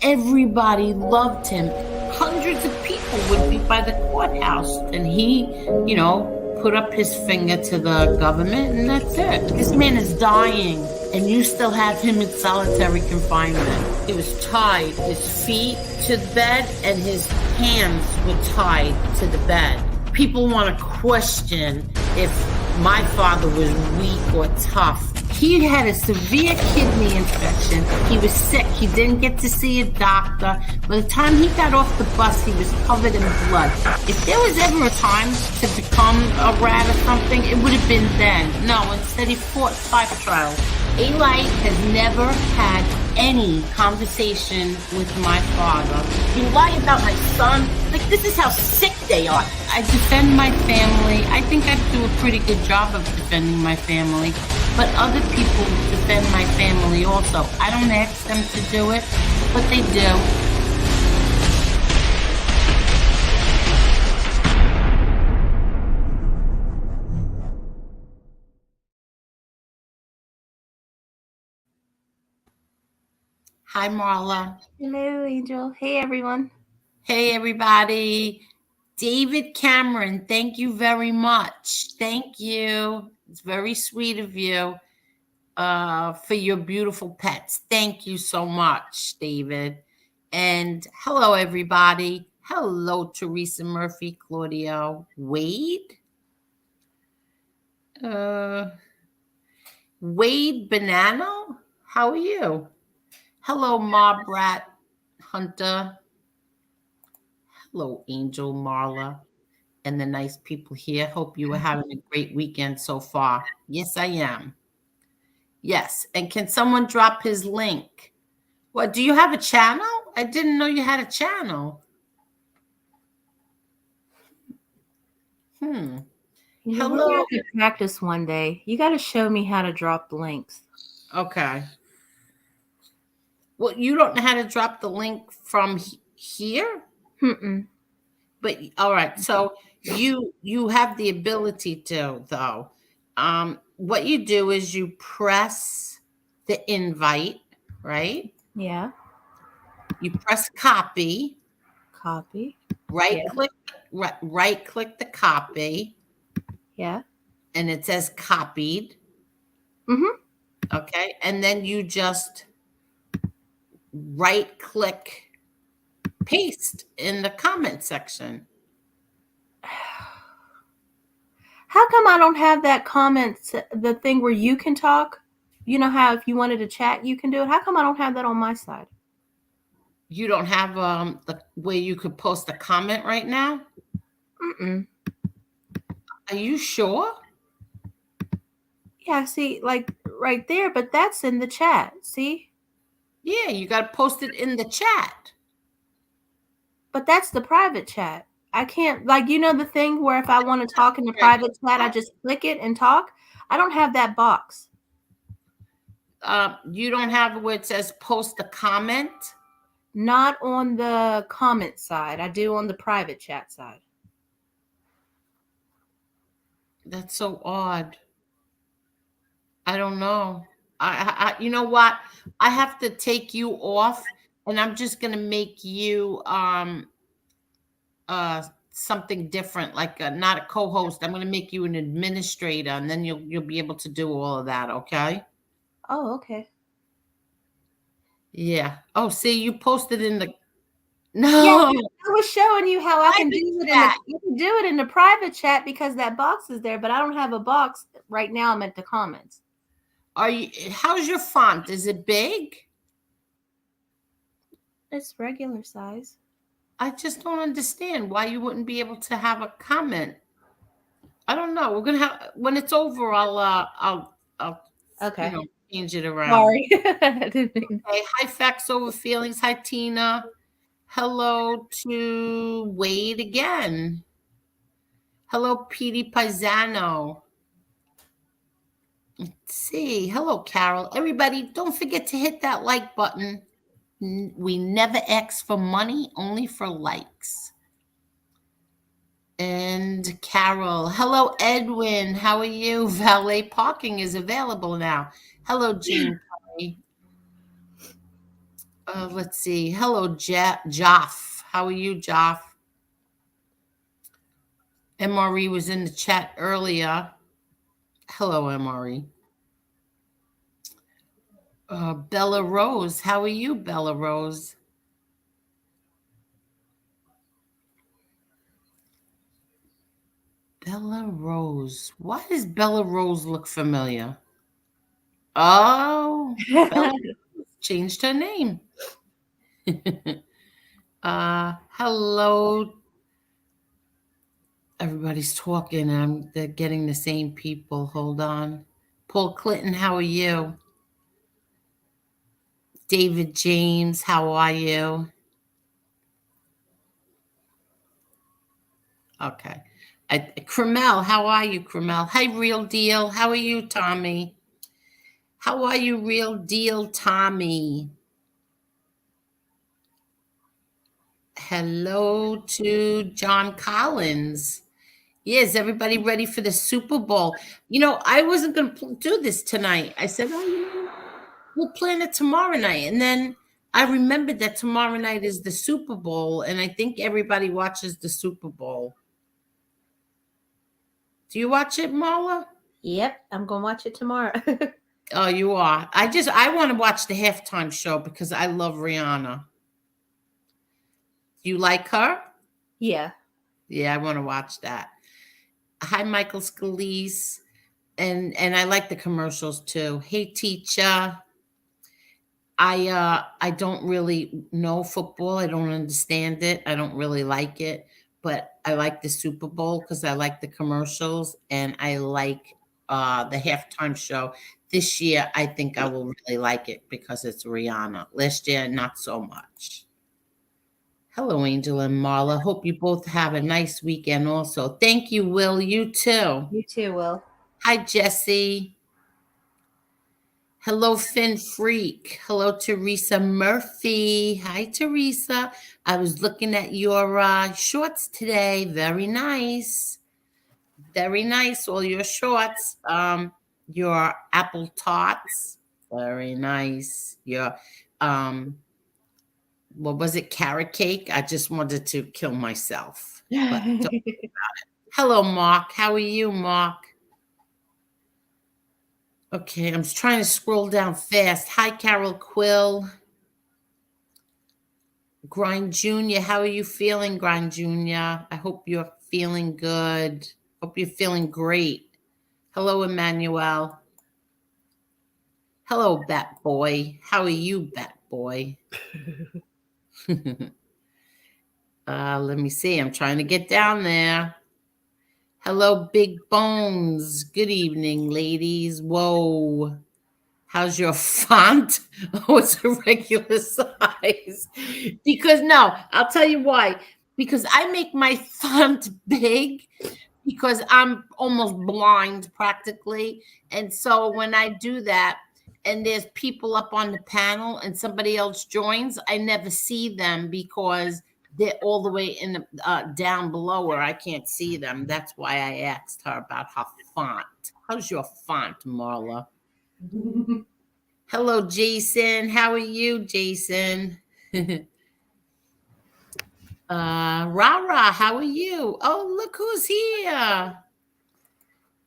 Everybody loved him. Hundreds of people would be by the courthouse, and he, put up his finger to the government, and that's it. This man is dying, and you still have him in solitary confinement. He was tied, his feet to the bed, and his hands were tied to the bed. People want to question if my father was weak or tough. He had a severe kidney infection. He was sick. He didn't get to see a doctor. By the time he got off the bus, he was covered in blood. If there was ever a time to become a rat or something, it would have been then. No, instead he fought 5 trials. Eli has never had any conversation with my father. You lie about my son? Like, this is how sick they are. I defend my family. I think I do a pretty good job of defending my family. But other people defend my family also. I don't ask them to do it, but they do. Hi, Marla. Hello, Angel. Hey, everyone. Hey, everybody. David Cameron, thank you very much. Thank you. It's very sweet of you for your beautiful pets. Thank you so much, David. And hello, everybody. Hello, Teresa Murphy, Claudio, Wade. Wade Banano, how are you? Hello, Mob Rat Hunter. Hello, Angel, Marla, and the nice people here. Hope you are having a great weekend so far. Yes, I am. Yes, and can someone drop his link? What, do you have a channel? I didn't know you had a channel. Hello. Hello. We're going to practice one day. You got to show me how to drop the links. Okay. Well, you don't know how to drop the link from here? But all right, so you have the ability to, though. What you do is you press the invite, right? Yeah. You press copy. Copy. Right click the copy. Yeah. And it says copied. Okay, and then you just right click paste in the comment section. How come I don't have that comments, the thing where you can talk? You know how if you wanted to chat, you can do it? How come I don't have that on my side? You don't have the way you could post a comment right now? Are you sure? Yeah, see, like right there, but that's in the chat, see? Yeah, you got to post it in the chat. But that's the private chat. I can't, like, you know the thing where if I want to talk in the private chat, I just click it and talk? I don't have that box. You don't have where it says post a comment? Not on the comment side. I do on the private chat side. That's so odd. I don't know. I you know what? I have to take you off, and I'm just gonna make you something different, like not a co-host. I'm gonna make you an administrator, and then you'll be able to do all of that. Okay? Oh, okay. Yeah. Oh, see, you posted in the. No. Yeah, I was showing you how I can do it you can do it in the private chat because that box is there, but I don't have a box right now. I'm at the comments. How's your font? Is it big? It's regular size. I just don't understand why you wouldn't be able to have a comment. I don't know. We're gonna have, when it's over, I'll okay. Change it around. Sorry. Okay. Hi, Facts Over Feelings. Hi, Tina. Hello to Wade again. Hello, Petey Paisano. Let's see. Hello, Carol. Everybody, don't forget to hit that like button. We never ask for money, only for likes. And Carol. Hello, Edwin. How are you? Valet parking is available now. Hello, Jean Curry. Let's see. Hello, Joff. How are you, Joff? MRE was in the chat earlier. Hello, MRE. Bella Rose. How are you, Bella Rose? Bella Rose. Why does Bella Rose look familiar? Oh, Bella changed her name. Hello. Everybody's talking. They're getting the same people. Hold on. Paul Clinton, how are you? David James, how are you? Okay. Cremel, how are you, Cremel? Hi, Real Deal. How are you, Tommy? How are you, Real Deal, Tommy? Hello to John Collins. Is everybody ready for the Super Bowl? I wasn't going to do this tonight. I said, we'll plan it tomorrow night. And then I remembered that tomorrow night is the Super Bowl, and I think everybody watches the Super Bowl. Do you watch it, Marla? Yep, I'm going to watch it tomorrow. Oh, you are. I want to watch the halftime show because I love Rihanna. You like her? Yeah. Yeah, I want to watch that. Hi, Michael Scalise. And I like the commercials too. Hey, teacher. I don't really know football. I don't understand it. I don't really like it. But I like the Super Bowl because I like the commercials and I like the halftime show. This year, I think I will really like it because it's Rihanna. Last year, not so much. Hello, Angel and Marla. Hope you both have a nice weekend also. Thank you, Will. You too. You too, Will. Hi, Jesse. Hello, Finn Freak. Hello, Teresa Murphy. Hi, Teresa. I was looking at your shorts today. Very nice. Very nice. All your shorts. Your apple tots. Very nice. Your what was it? Carrot cake. I just wanted to kill myself. But don't worry about it. Hello, Mark. How are you, Mark? Okay, I'm trying to scroll down fast. Hi, Carol Quill. Grind Jr., how are you feeling, Grind Jr.? I hope you're feeling good. Hope you're feeling great. Hello, Emmanuel. Hello, Bat Boy. How are you, Bat Boy? Let me see. I'm trying to get down there. Hello, Big Bones. Good evening, ladies. Whoa. How's your font? Oh, it's a regular size. Because no, I'll tell you why. Because I make my font big because I'm almost blind practically. And so when I do that and there's people up on the panel and somebody else joins, I never see them because they're all the way in the down below where I can't see them. That's why I asked her about her font. How's your font, Marla? Hello, Jason. How are you, Jason? Rara, how are you? Oh, look who's here.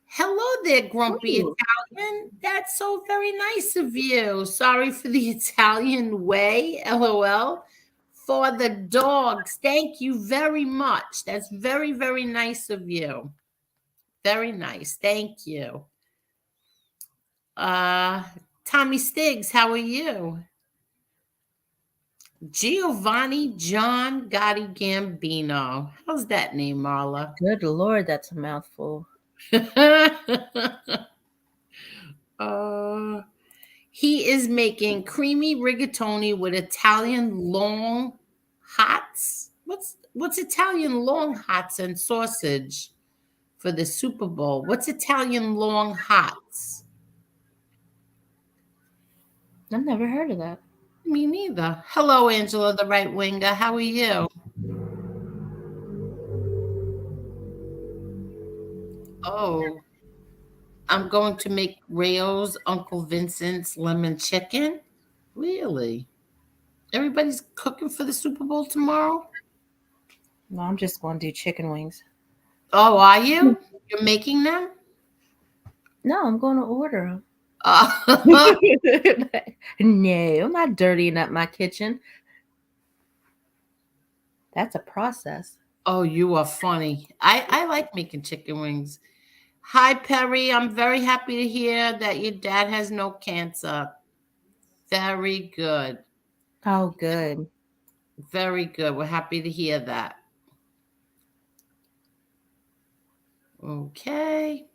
Hello there, grumpy Ooh. Italian. That's so very nice of you. Sorry for the Italian way, LOL. For the dogs, thank you very much. That's very, very nice of you. Very nice. Thank you. Tommy Stiggs, how are you? Giovanni John Gotti Gambino. How's that name, Marla? Good Lord, that's a mouthful. He is making creamy rigatoni with Italian long hots. What's Italian long hots and sausage for the Super Bowl? What's Italian long hots? I've never heard of that. Me neither. Hello, Angela, the right winger. How are you? Oh, I'm going to make Rayo's Uncle Vincent's lemon chicken. Really? Everybody's cooking for the Super Bowl tomorrow? No, I'm just going to do chicken wings. Oh, are you? You're making them? No, I'm going to order them. Uh, No, I'm not dirtying up my kitchen. That's a process. oh, you are funny. I like making chicken wings. Hi, Perry. I'm very happy to hear that your dad has no cancer. Very good. Oh, good. Very good. We're happy to hear that. Okay.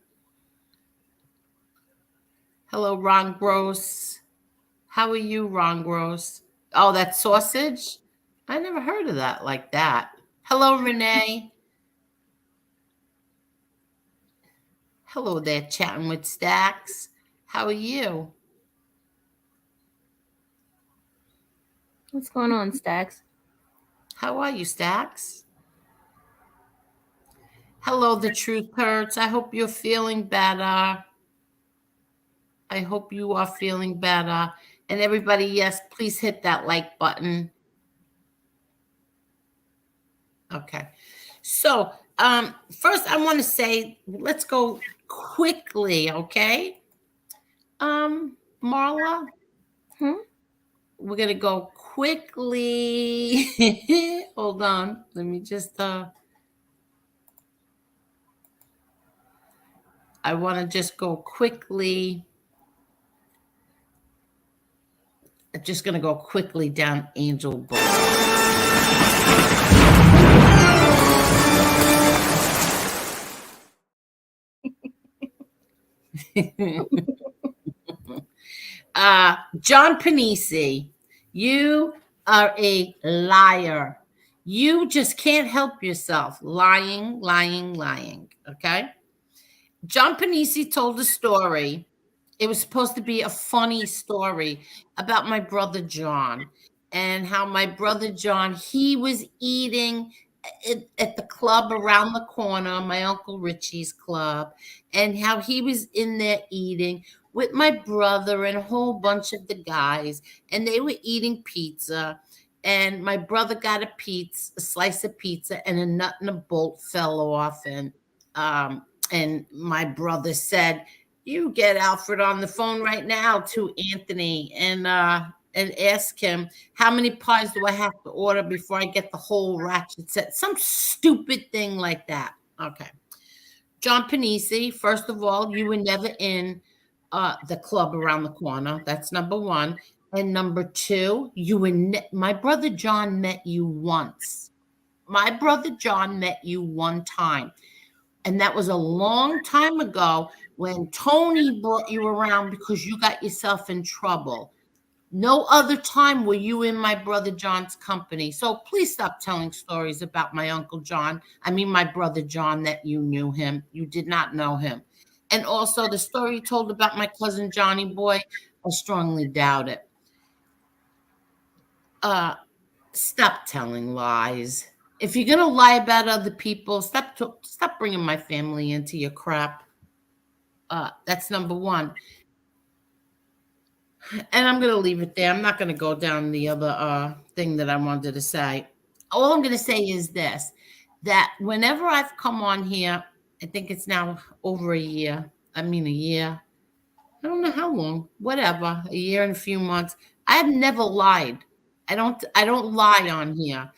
Hello, Ron Gross. How are you, Ron Gross? Oh, that sausage? I never heard of that like that. Hello, Renee. Hello there, chatting with Stacks. How are you? What's going on, Stacks? How are you, Stacks? Hello, the Truth Hurts. I hope you're feeling better. I hope you are feeling better. And everybody, yes, please hit that like button. Okay. So, first I want to say, let's go quickly, okay? Marla, we're gonna go quickly. Hold on. Let me just I want to just go quickly. I'm just gonna go quickly down Angel Boulevard. John Panisi, you are a liar. You just can't help yourself. Lying, lying, lying. Okay? John Panisi told a story. It was supposed to be a funny story about my brother John and how my brother John, he was eating at the club around the corner, my Uncle Richie's club, and how he was in there eating with my brother and a whole bunch of the guys, and they were eating pizza. And my brother got a slice of pizza, and a nut and a bolt fell off. And my brother said, "You get Alfred on the phone right now to Anthony and ask him how many pies do I have to order before I get the whole ratchet set." Some stupid thing like that. Okay. John Panisi, first of all, you were never in the club around the corner. That's number one. And number two, my brother John met you once. My brother John met you one time. And that was a long time ago when Tony brought you around because you got yourself in trouble. No other time were you in my brother John's company. So please stop telling stories about my Uncle John. I mean, my brother John, that you knew him. You did not know him. And also the story you told about my cousin Johnny Boy, I strongly doubt it. Stop telling lies. If you're gonna lie about other people, stop bringing my family into your crap. That's number one. And I'm gonna leave it there. I'm not gonna go down the other thing that I wanted to say. All I'm gonna say is this: that whenever I've come on here, I think it's now over a year. I mean, a year. I don't know how long. Whatever, a year and a few months. I have never lied. I don't lie on here.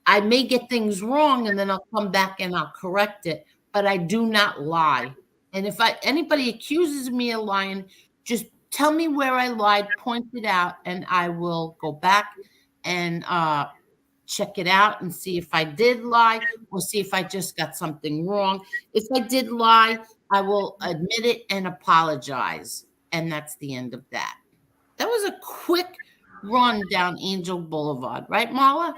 I may get things wrong and then I'll come back and I'll correct it, but I do not lie. And if anybody accuses me of lying, just tell me where I lied, point it out, and I will go back and check it out and see if I did lie or see if I just got something wrong. If I did lie, I will admit it and apologize. And that's the end of that. That was a quick run down Angel Boulevard, right, Marla?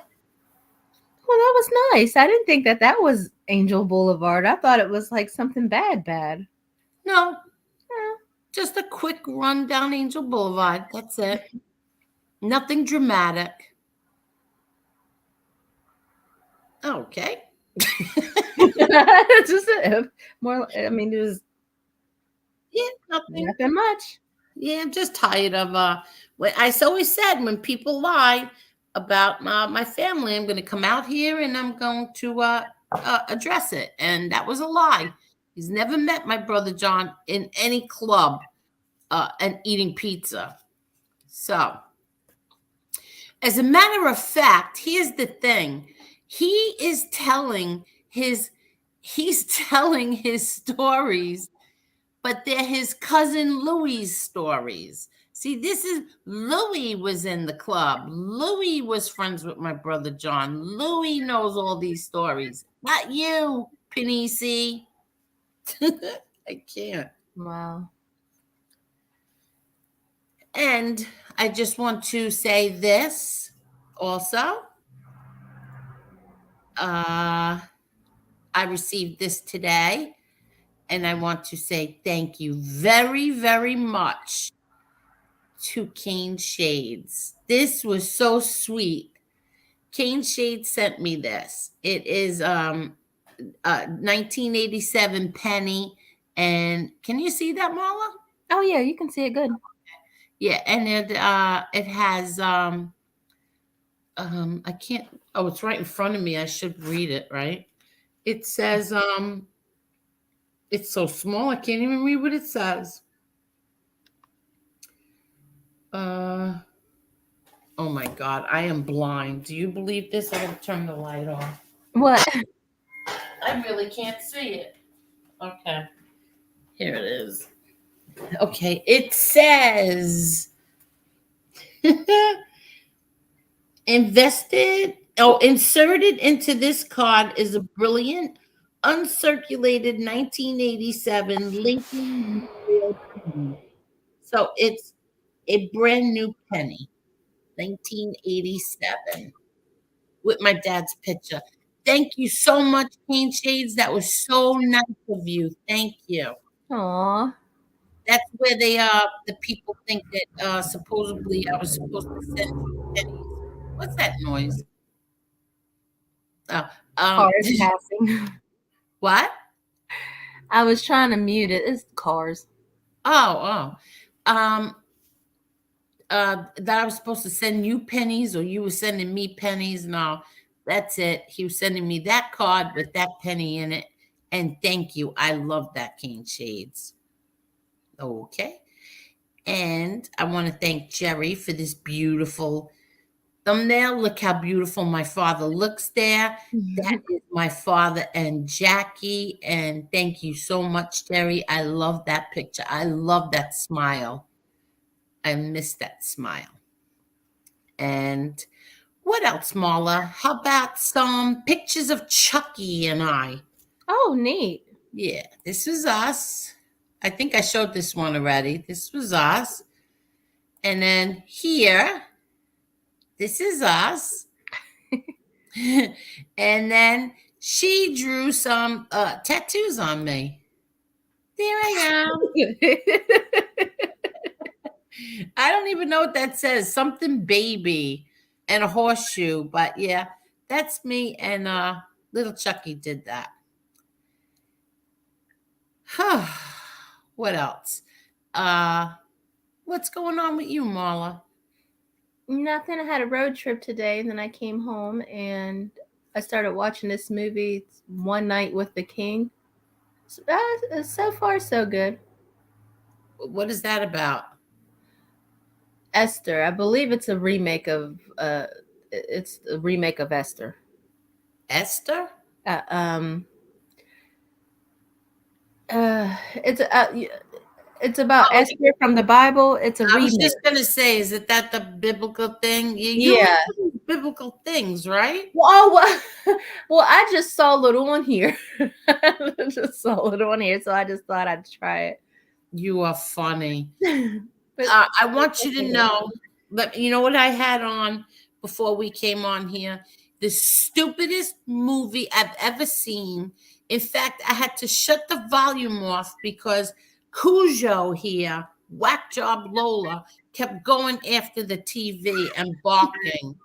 Well, that was nice. I didn't think that was Angel Boulevard. I thought it was like something bad. No, just a quick run down Angel Boulevard. That's it. Nothing dramatic. Okay. It's just more. I mean, it was nothing much. Yeah, I'm just tired of I always said when people lie about my family. I'm going to come out here and I'm going to address it. And that was a lie. He's never met my brother John in any club and eating pizza. So, as a matter of fact, here's the thing. He's telling his stories, but they're his cousin Louis's stories. See, this is Louis was in the club. Louis was friends with my brother John. Louis knows all these stories. Not you, Panisi. I can't. Wow. And I just want to say this also. I received this today, and I want to say thank you very, very much to Cane Shades. This was so sweet. Cane Shades sent me this. It is 1987 penny, and can you see that, Marla? Oh yeah, you can see it good. Yeah, and it has I can't. Oh, it's right in front of me. I should read it, right? It says it's so small I can't even read what it says. Oh my God, I am blind. Do you believe this? I'm gonna turn the light off. What? I really can't see it. Okay. Here it is. Okay, it says inserted into this card is a brilliant uncirculated 1987 Lincoln Memorial penny. So it's a brand new penny, 1987, with my dad's picture. Thank you so much, Cane Shades. That was so nice of you. Thank you. Aw. That's where the people think that supposedly I was supposed to send pennies. What's that noise? Oh, Cars passing. what? I was trying to mute it. It's cars. That I was supposed to send you pennies or you were sending me pennies. No, that's it. He was sending me that card with that penny in it. And thank you. I love that, Cane Shades. Okay. And I want to thank Jerry for this beautiful thumbnail. Look how beautiful my father looks there. That is my father and Jackie. And thank you so much, Jerry. I love that picture. I love that smile. I miss that smile. And what else, Marla? How about some pictures of Chucky and I? Oh, neat. Yeah, this was us. I think I showed this one already. This was us. And then here, this is us. And then she drew some tattoos on me. There I am. I don't even know what that says. Something baby and a horseshoe. But yeah, that's me. And little Chucky did that. What else? What's going on with you, Marla? Nothing. I had a road trip today, and then I came home and I started watching this movie, One Night with the King. So far, so good. What is that about? Esther. I believe it's a remake of Esther. Esther? It's about Esther from the Bible. It's a remake. I was just gonna say, is it that the biblical thing? Yeah, biblical things, right? Well, I just saw it on here. I just saw it on here, so I just thought I'd try it. You are funny. I want you to know. You know what I had on before we came on here? The stupidest movie I've ever seen. In fact, I had to shut the volume off because Cujo here, whack job Lola, kept going after the TV and barking.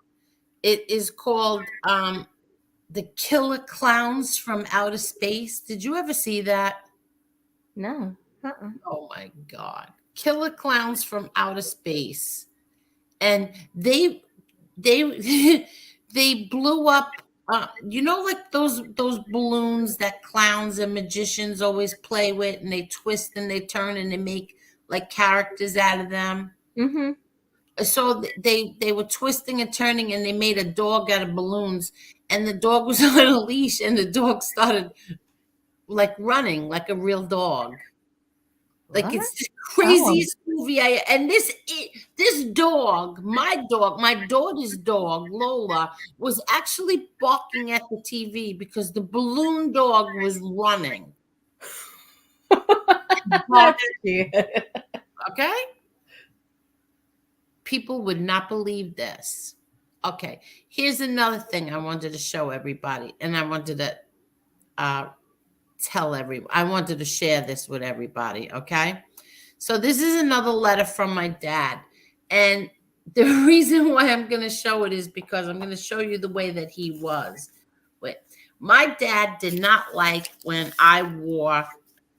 It is called The Killer Clowns from Outer Space. Did you ever see that? No. Oh my God. Killer Clowns from Outer Space. And they they they blew up. Like those balloons that clowns and magicians always play with, and they twist and they turn and they make like characters out of them. Mm-hmm. So they were twisting and turning, and they made a dog out of balloons, and the dog was on a leash, and the dog started like running like a real dog. Like What? it's the Oh. craziest movie and this dog, my daughter's dog, Lola, was actually barking at the TV because the balloon dog was running. That's cute. Okay? People would not believe this. Okay, here's another thing I wanted to show everybody, and I wanted to uh, I wanted to share this with everybody. Okay, so this is another letter from my dad, and the reason why I'm going to show it is because I'm going to show you the way that he was. Wait, my dad did not like when I wore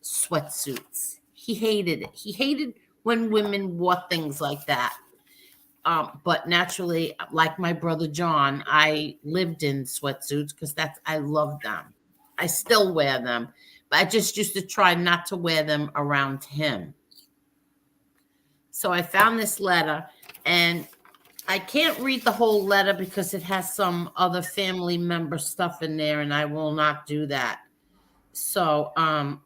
sweatsuits. He hated it. He hated when women wore things like that. But naturally, like my brother John, I lived in sweatsuits because I love them. I still wear them, but I just used to try not to wear them around him. So I found this letter, and I can't read the whole letter because it has some other family member stuff in there, and I will not do that. So I'm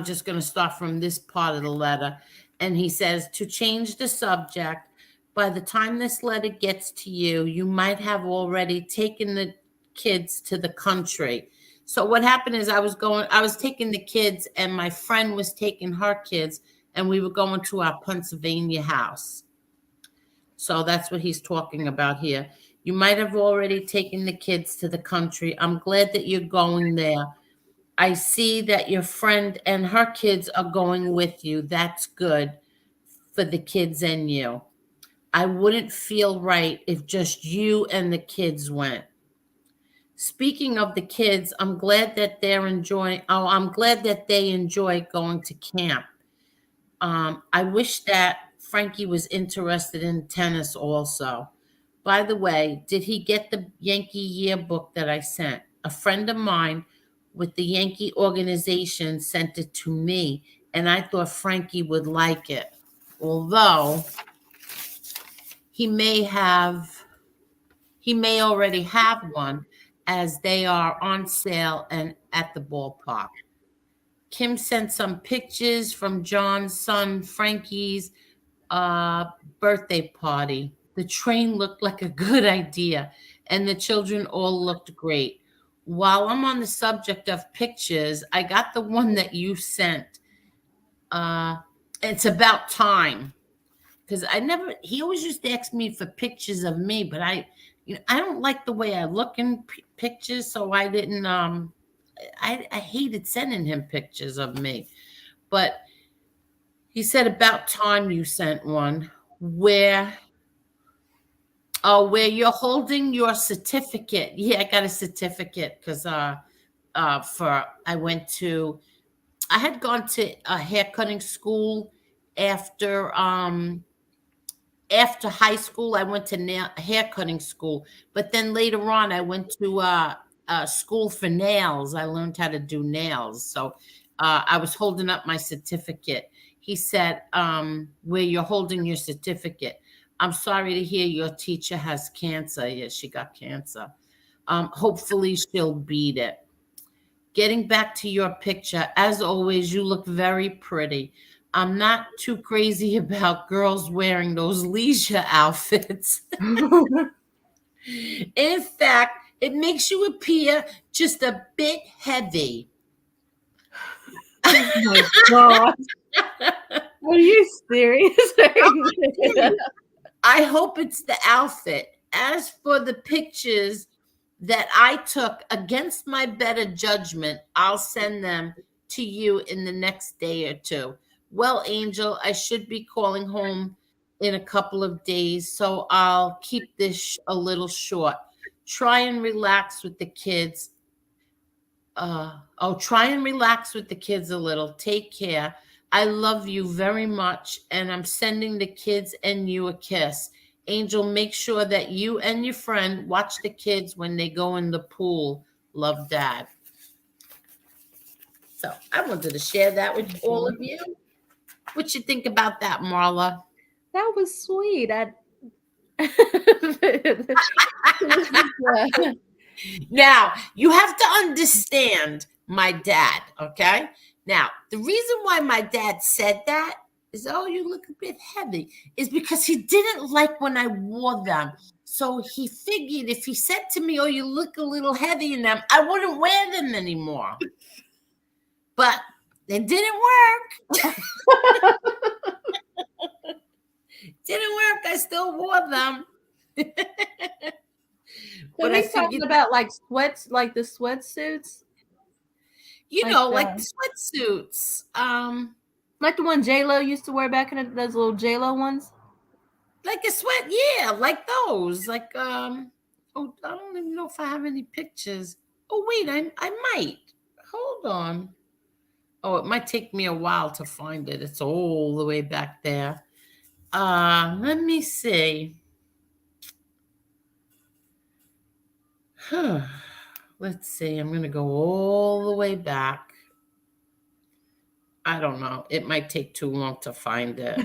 just going to start from this part of the letter. And he says, to change the subject, by the time this letter gets to you, you might have already taken the kids to the country. So what happened is I was taking the kids, and my friend was taking her kids, and we were going to our Pennsylvania house. So that's what he's talking about here. You might have already taken the kids to the country. I'm glad that you're going there. I see that your friend and her kids are going with you. That's good for the kids and you. I wouldn't feel right if just you and the kids went. Speaking of the kids, I'm glad that I'm glad that they enjoy going to camp. I wish that Frankie was interested in tennis also. By the way, did he get the Yankee yearbook that I sent? A friend of mine with the Yankee organization sent it to me, and I thought Frankie would like it. Although he may already have one, as they are on sale and at the ballpark. Kim sent some pictures from John's son Frankie's uh, birthday party. The train looked like a good idea, and the children all looked great. While I'm on the subject of pictures, I got the one that you sent. Uh, it's about time, because he always used to ask me for pictures of me, but I don't like the way I look in pictures, so I didn't, I hated sending him pictures of me. But he said, about time you sent one where where you're holding your certificate. Yeah, I got a certificate because for I had gone to a hair cutting school after after high school. I went to hair cutting school, but then later on I went to school for nails. I learned how to do nails, so I was holding up my certificate. He said, where you're holding your certificate. I'm sorry to hear your teacher has cancer. Yeah, she got cancer. Hopefully she'll beat it. Getting back to your picture, as always, you look very pretty. I'm not too crazy about girls wearing those leisure outfits. In fact, it makes you appear just a bit heavy. Oh my God. Are you serious? I hope it's the outfit. As for the pictures that I took against my better judgment, I'll send them to you in the next day or two. Well, Angel, I should be calling home in a couple of days, so I'll keep this a little short. Try and relax with the kids. Try and relax with the kids a little. Take care. I love you very much, and I'm sending the kids and you a kiss. Angel, make sure that you and your friend watch the kids when they go in the pool. Love, Dad. So I wanted to share that with all of you. What you think about that, Marla? That was sweet. Now, you have to understand my dad, okay? Now, the reason why my dad said that is, oh, you look a bit heavy, is because he didn't like when I wore them. So he figured if he said to me, oh, you look a little heavy in them, I wouldn't wear them anymore. But it didn't work. Didn't work. I still wore them. So But I he's talking figured, about like sweats, like the sweatsuits, you like know, the like the sweatsuits. like the one J-Lo used to wear back in those little J-Lo ones. Like a sweat, yeah, like those. Like oh, I don't even know if I have any pictures. Oh wait, I might. Hold on. Oh, it might take me a while to find it. It's all the way back there. Let me see. Let's see. I'm gonna go all the way back. I don't know. It might take too long to find it.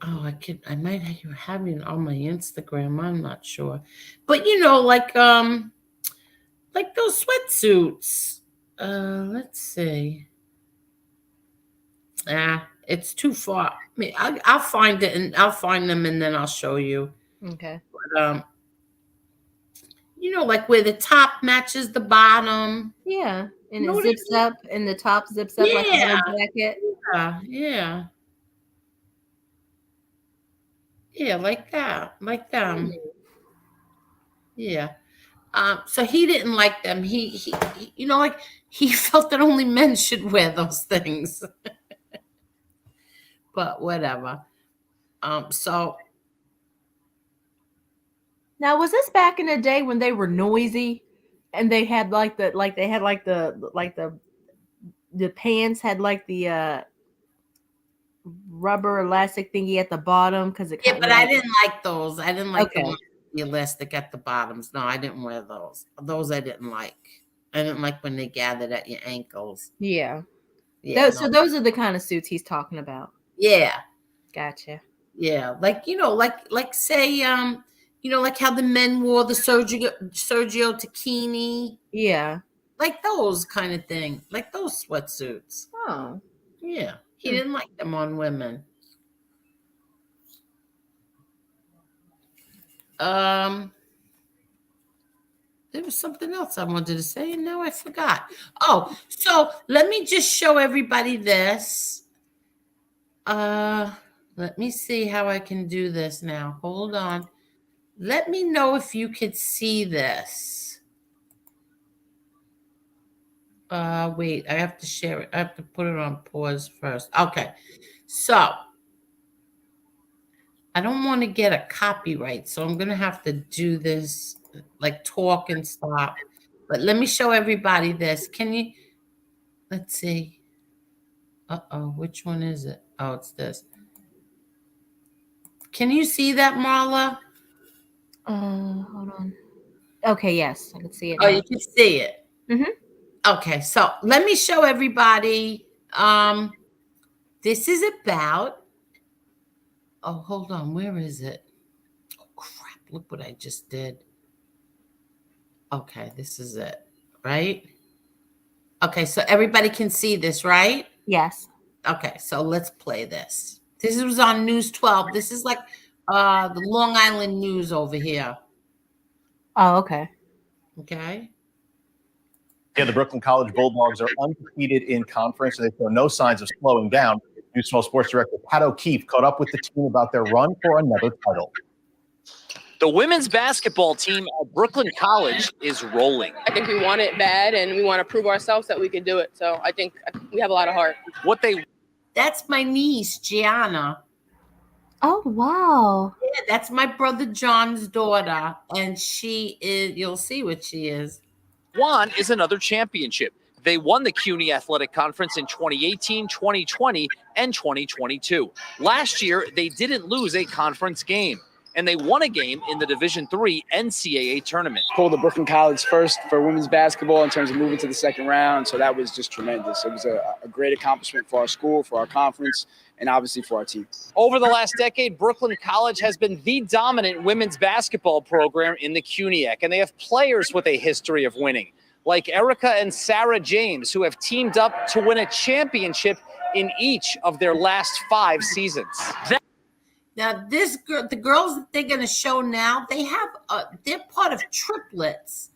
Oh, I might have it on my Instagram. I'm not sure. But you know, like those sweatsuits. Let's see. It's too far. I mean, I'll find it and I'll find them and then I'll show you. Okay. But you know, like where the top matches the bottom. Yeah, and You know it what I zips mean? up, and the top zips up like a Yeah, little jacket. yeah, yeah, like that, like them. Yeah. So he didn't like them. He you know, like he felt that only men should wear those things. But whatever. So Now, was this back in the day when they were noisy, and they had the pants had like the rubber elastic thingy at the bottom because it yeah, kind but of I like didn't like those. I didn't like the okay. ones with the elastic at the bottoms. No, I didn't wear those. Those I didn't like. I didn't like when they gathered at your ankles. Yeah. Yeah, So no. those are the kind of suits he's talking about. Yeah, Gotcha. yeah. Like you know, like say you know, like how the men wore the Sergio Tacchini, Yeah. like those kind of thing, like those sweatsuits. Oh. Yeah, he Hmm. didn't like them on women. Um, there was something else I wanted to say, and now I forgot. Oh, so let me just show everybody this. Uh, let me see how I can do this now. Hold on. Let me know if you could see this. Wait, I have to share it. I have to put it on pause first. Okay. So I don't want to get a copyright, so I'm gonna have to do this like talk and stop. But let me show everybody this. Can you let's see. Uh-oh, which one is it? Oh, it's this. Can you see that, Marla? Hold on. Okay, yes, I can see it Oh, now. you can see it. Mm-hmm. Okay, so let me show everybody. This is about. Oh, hold on. Where is it? Oh, crap. Look what I just did. Okay, this is it, right? Okay, so everybody can see this, right? Yes. Okay, so let's play this. This was on News 12. This is like the Long Island news over here. Oh, okay. Okay. Yeah, the Brooklyn College Bulldogs are undefeated in conference, and they show no signs of slowing down. News 12 sports director Pat O'Keefe caught up with the team about their run for another title. The women's basketball team at Brooklyn College is rolling. I think we want it bad, and we want to prove ourselves that we can do it. So I think we have a lot of heart. That's my niece, Gianna. Oh, wow. Yeah, that's my brother John's daughter, and she is. You'll see what she is. One is another championship. They won the CUNY Athletic Conference in 2018, 2020, and 2022. Last year, they didn't lose a conference game, and they won a game in the Division III NCAA tournament. Pulled the Brooklyn College first for women's basketball in terms of moving to the second round, so that was just tremendous. It was a great accomplishment for our school, for our conference, and obviously for our team. Over the last decade, Brooklyn College has been the dominant women's basketball program in the CUNYAC, and they have players with a history of winning, like Erica and Sarah James, who have teamed up to win a championship in each of their last 5 seasons. Now, the girls that they're going to show now, they're part of triplets.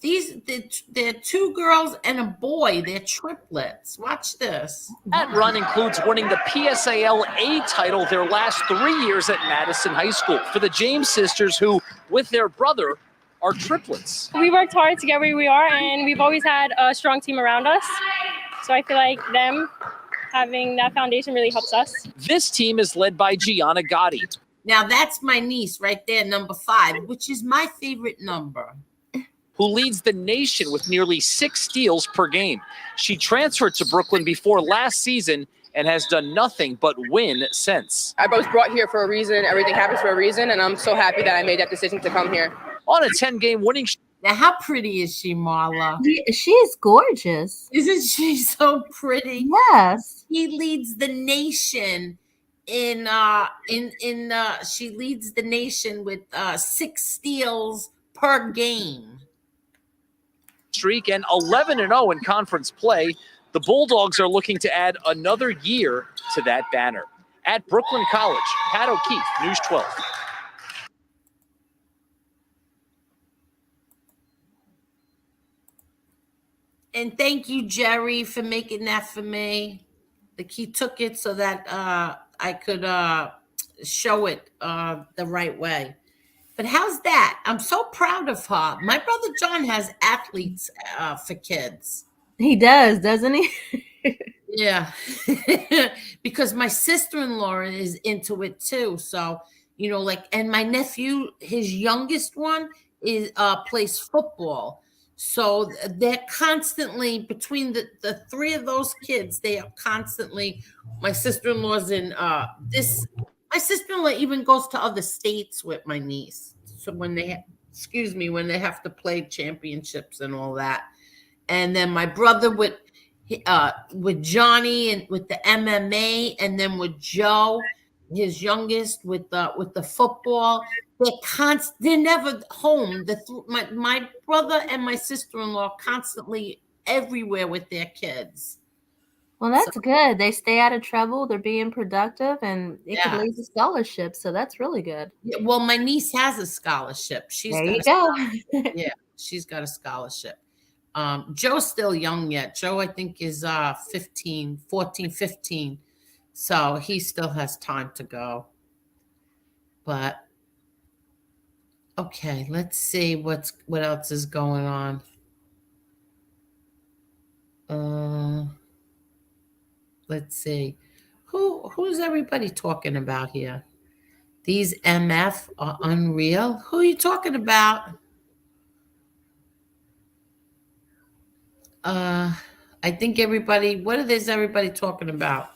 They're 2 girls and a boy. They're triplets. Watch this. That run includes winning the PSAL A title their last 3 years at Madison High School for the James sisters, who, with their brother, are triplets. We worked hard to get where we are, and we've always had a strong team around us. So I feel like them having that foundation really helps us. This team is led by Gianna Gotti. Now, that's my niece right there, number 5, which is my favorite number. Who leads the nation with nearly 6 steals per game. She transferred to Brooklyn before last season and has done nothing but win since. I was brought here for a reason. Everything happens for a reason, and I'm so happy that I made that decision to come here. On a 10-game winning streak. Now, how pretty is she, Marla? She is gorgeous. Isn't she so pretty? Yes. He leads the nation she leads the nation with 6 steals per game. Streak and 11-0 in conference play. The Bulldogs are looking to add another year to that banner. At Brooklyn College, Pat O'Keefe, News 12. And thank you, Jerry, for making that for me. Like, he took it so that I could show it the right way. But how's that? I'm so proud of her. My brother John has athletes for kids. He does, doesn't he? Yeah. Because my sister-in-law is into it too. So, and my nephew, his youngest one, is plays football. So they're constantly, between the 3 of those kids, they are constantly, my sister-in-law's in my sister-in-law even goes to other states with my niece. So when they have to play championships and all that. And then my brother with Johnny and with the MMA, and then with Joe, his youngest, with the football. They're never home. My brother and my sister-in-law constantly everywhere with their kids. Well, that's good. They stay out of trouble. They're being productive, and it could lead to scholarships. So that's really good. Yeah, well, my niece has a scholarship. There you go. Yeah, she's got a scholarship. Joe's still young yet. Joe, I think, is 14, 15. So he still has time to go. But okay, let's see what else is going on. Let's see. Who's everybody talking about here? These MF are unreal. Who are you talking about? I think everybody, what is everybody talking about?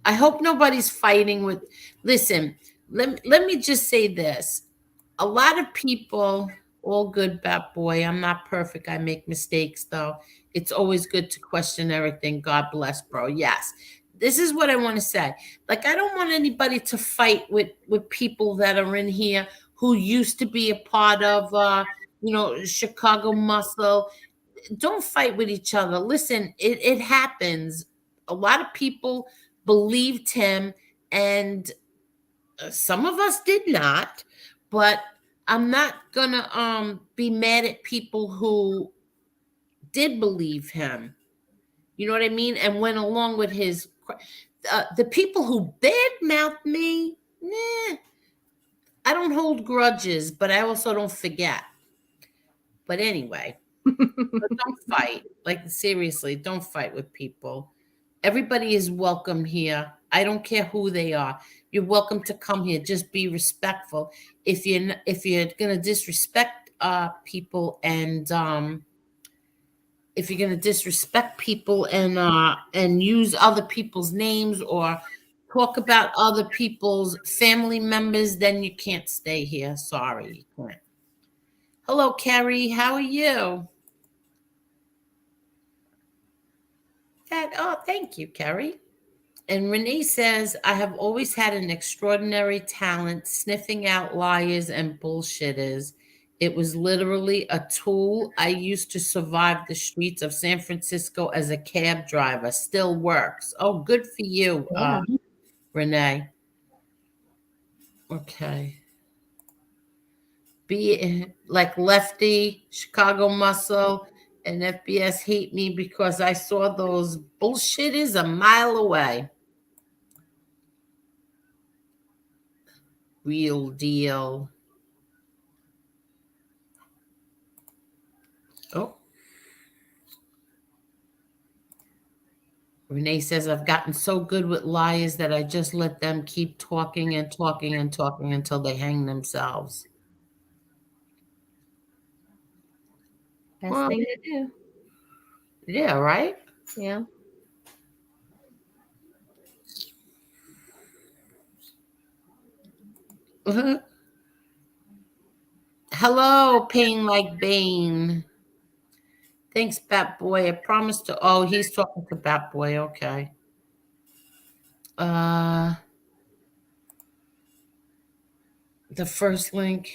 I hope nobody's fighting with, listen, let me just say this. A lot of people, all good, bad boy. I'm not perfect. I make mistakes, though. It's always good to question everything. God bless, bro. Yes. This is what I want to say. Like, I don't want anybody to fight with people that are in here who used to be a part of, Chicago Muscle. Don't fight with each other. Listen, it happens. A lot of people believed him, and some of us did not. But I'm not gonna be mad at people who did believe him. You know what I mean? And went along with his. The people who badmouthed me, I don't hold grudges, but I also don't forget. But anyway. But don't fight. Like, seriously, don't fight with people. Everybody is welcome here. I don't care who they are. You're welcome to come here. Just be respectful. If you're gonna disrespect people and if you're going to disrespect people and use other people's names or talk about other people's family members, then you can't stay here. Sorry, you can't. Hello, Carrie. How are you? Thank you, Carrie. And Renee says, I have always had an extraordinary talent sniffing out liars and bullshitters. It was literally a tool I used to survive the streets of San Francisco as a cab driver. Still works. Oh, good for you, Yeah. Renee. Okay. Be like Lefty, Chicago Muscle, and FBS hate me because I saw those bullshitters a mile away. Real deal. Oh. Renee says, I've gotten so good with liars that I just let them keep talking and talking and talking until they hang themselves. Best Well, thing to do. yeah, right? Yeah. Hello, Pain Like Bane. Thanks, Bat Boy. I promised to. Oh, he's talking to Bat Boy. Okay. The first link.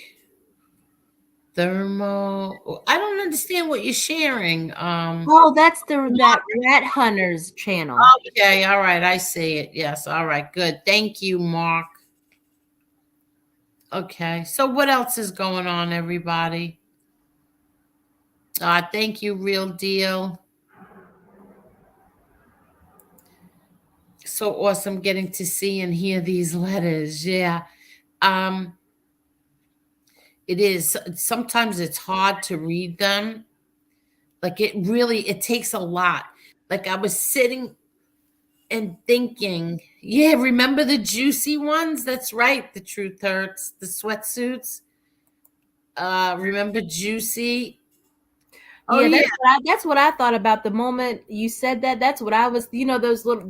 Thermo. I don't understand what you're sharing. Oh, that's that Rat Hunters channel. Okay, all right. I see it. Yes. All right. Good. Thank you, Mark. Okay. So what else is going on, everybody? Thank you, Real Deal. So awesome getting to see and hear these letters. Yeah. It is. Sometimes it's hard to read them. Like it takes a lot. Like I was sitting and thinking, yeah, remember the juicy ones? That's right. The Truth Hurts, the sweatsuits. Remember Juicy? Oh yeah, that's what I thought about the moment you said that. That's what I was. Those little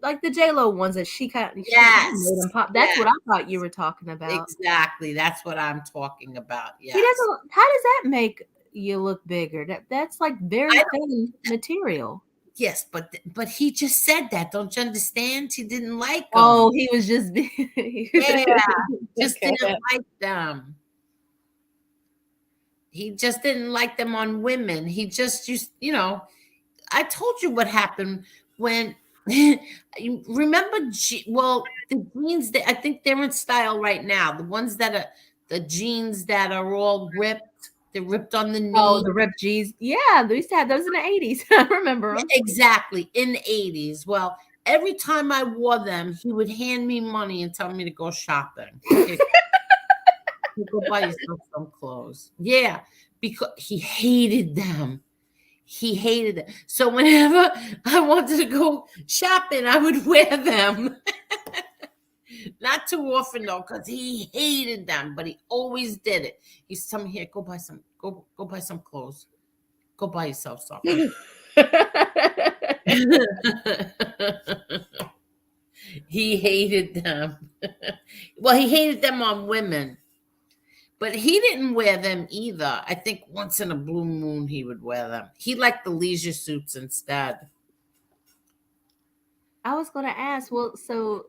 like the J-Lo ones that she kind of made them pop. That's what I thought you were talking about. Exactly. That's what I'm talking about. Yeah. How does that make you look bigger? That's like very thin material. Yes, but he just said that. Don't you understand? He didn't like them. Oh, he was just just didn't like them. He just didn't like them on women. He just used, I told you what happened when remember the jeans that I think they're in style right now. The ones that are the jeans that are all ripped. They're ripped on the knee. Oh, the ripped jeans. Yeah, they used to have those in the 80s. I remember them. Exactly, in the 80s. Well, every time I wore them, he would hand me money and tell me to go shopping. Go buy yourself some clothes. Yeah, because he hated them. He hated them. So whenever I wanted to go shopping, I would wear them. Not too often though, because he hated them, but he always did it. He's telling me, here, go buy some clothes. Go buy yourself something. He hated them. Well, he hated them on women. But he didn't wear them either. I think once in a blue moon he would wear them. He liked the leisure suits instead. I was going to ask, well, so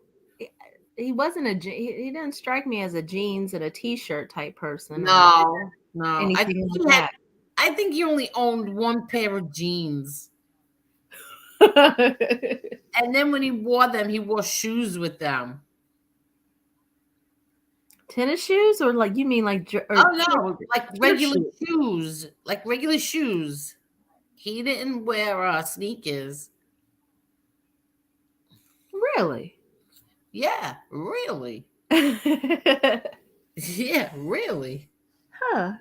he wasn't he didn't strike me as a jeans and a t-shirt type person. No. Anything like that. I think he only owned one pair of jeans. And then when he wore them, he wore shoes with them. Tennis shoes, or like you mean like? No, like regular shoes, like regular shoes. He didn't wear sneakers. Really? Yeah, really. Yeah, really. Huh.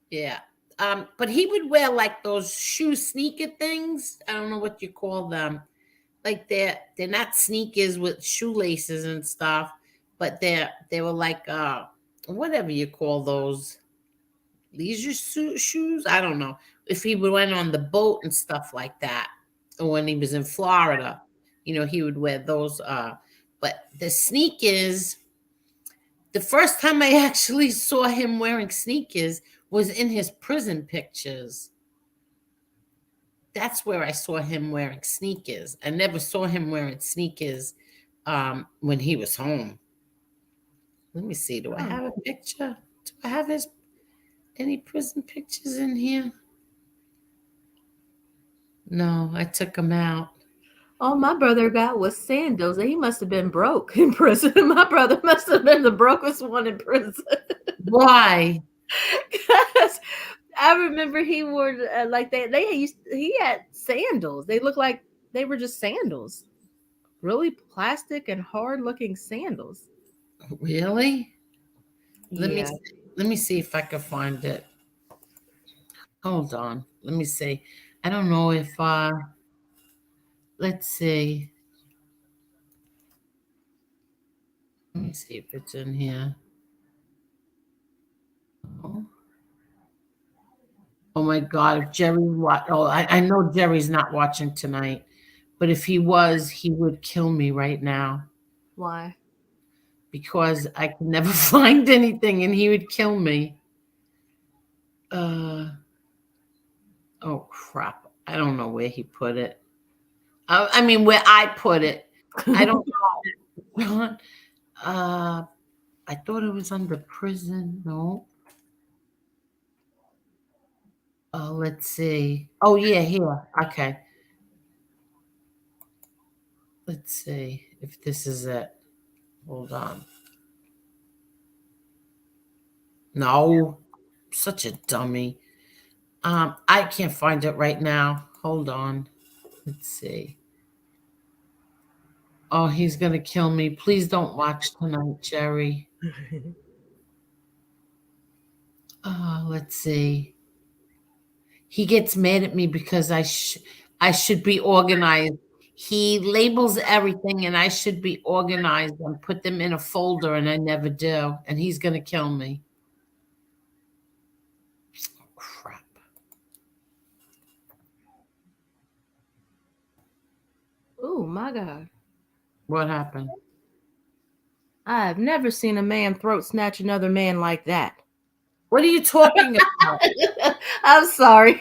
Yeah. But he would wear like those shoe sneaker things. I don't know what you call them. Like they're not sneakers with shoelaces and stuff, but they were like whatever you call those. leisure shoes. I don't know if he went on the boat and stuff like that, or when he was in Florida, he would wear those. But the sneakers, the first time I actually saw him wearing sneakers was in his prison pictures. That's where I saw him wearing sneakers. I never saw him wearing sneakers when he was home. Let me see. Do I have a picture? Do I have any prison pictures in here? No, I took them out. All my brother got was sandals. He must have been broke in prison. My brother must have been the brokest one in prison. Why? Because I remember he wore he had sandals. They looked like they were just sandals. Really plastic and hard looking sandals. Really? Let Yeah. me see if I can find it. Hold on. Let me see. I don't know if let's see. Let me see if it's in here. Oh my God! If Jerry I know Jerry's not watching tonight, but if he was, he would kill me right now. Why? Because I can never find anything, and he would kill me. Oh crap! I don't know where he put it. I mean, where I put it. I don't know. I thought it was under prison. No. Let's see. Oh yeah, here. Okay. Let's see if this is it. Hold on. No, such a dummy. I can't find it right now. Hold on. Let's see. Oh, he's gonna kill me. Please don't watch tonight, Jerry. Let's see. He gets mad at me because I should be organized. He labels everything, and I should be organized and put them in a folder, and I never do. And he's gonna kill me. Oh, crap. Oh my God. What happened? I've never seen a man throat snatch another man like that. What are you talking about? I'm sorry.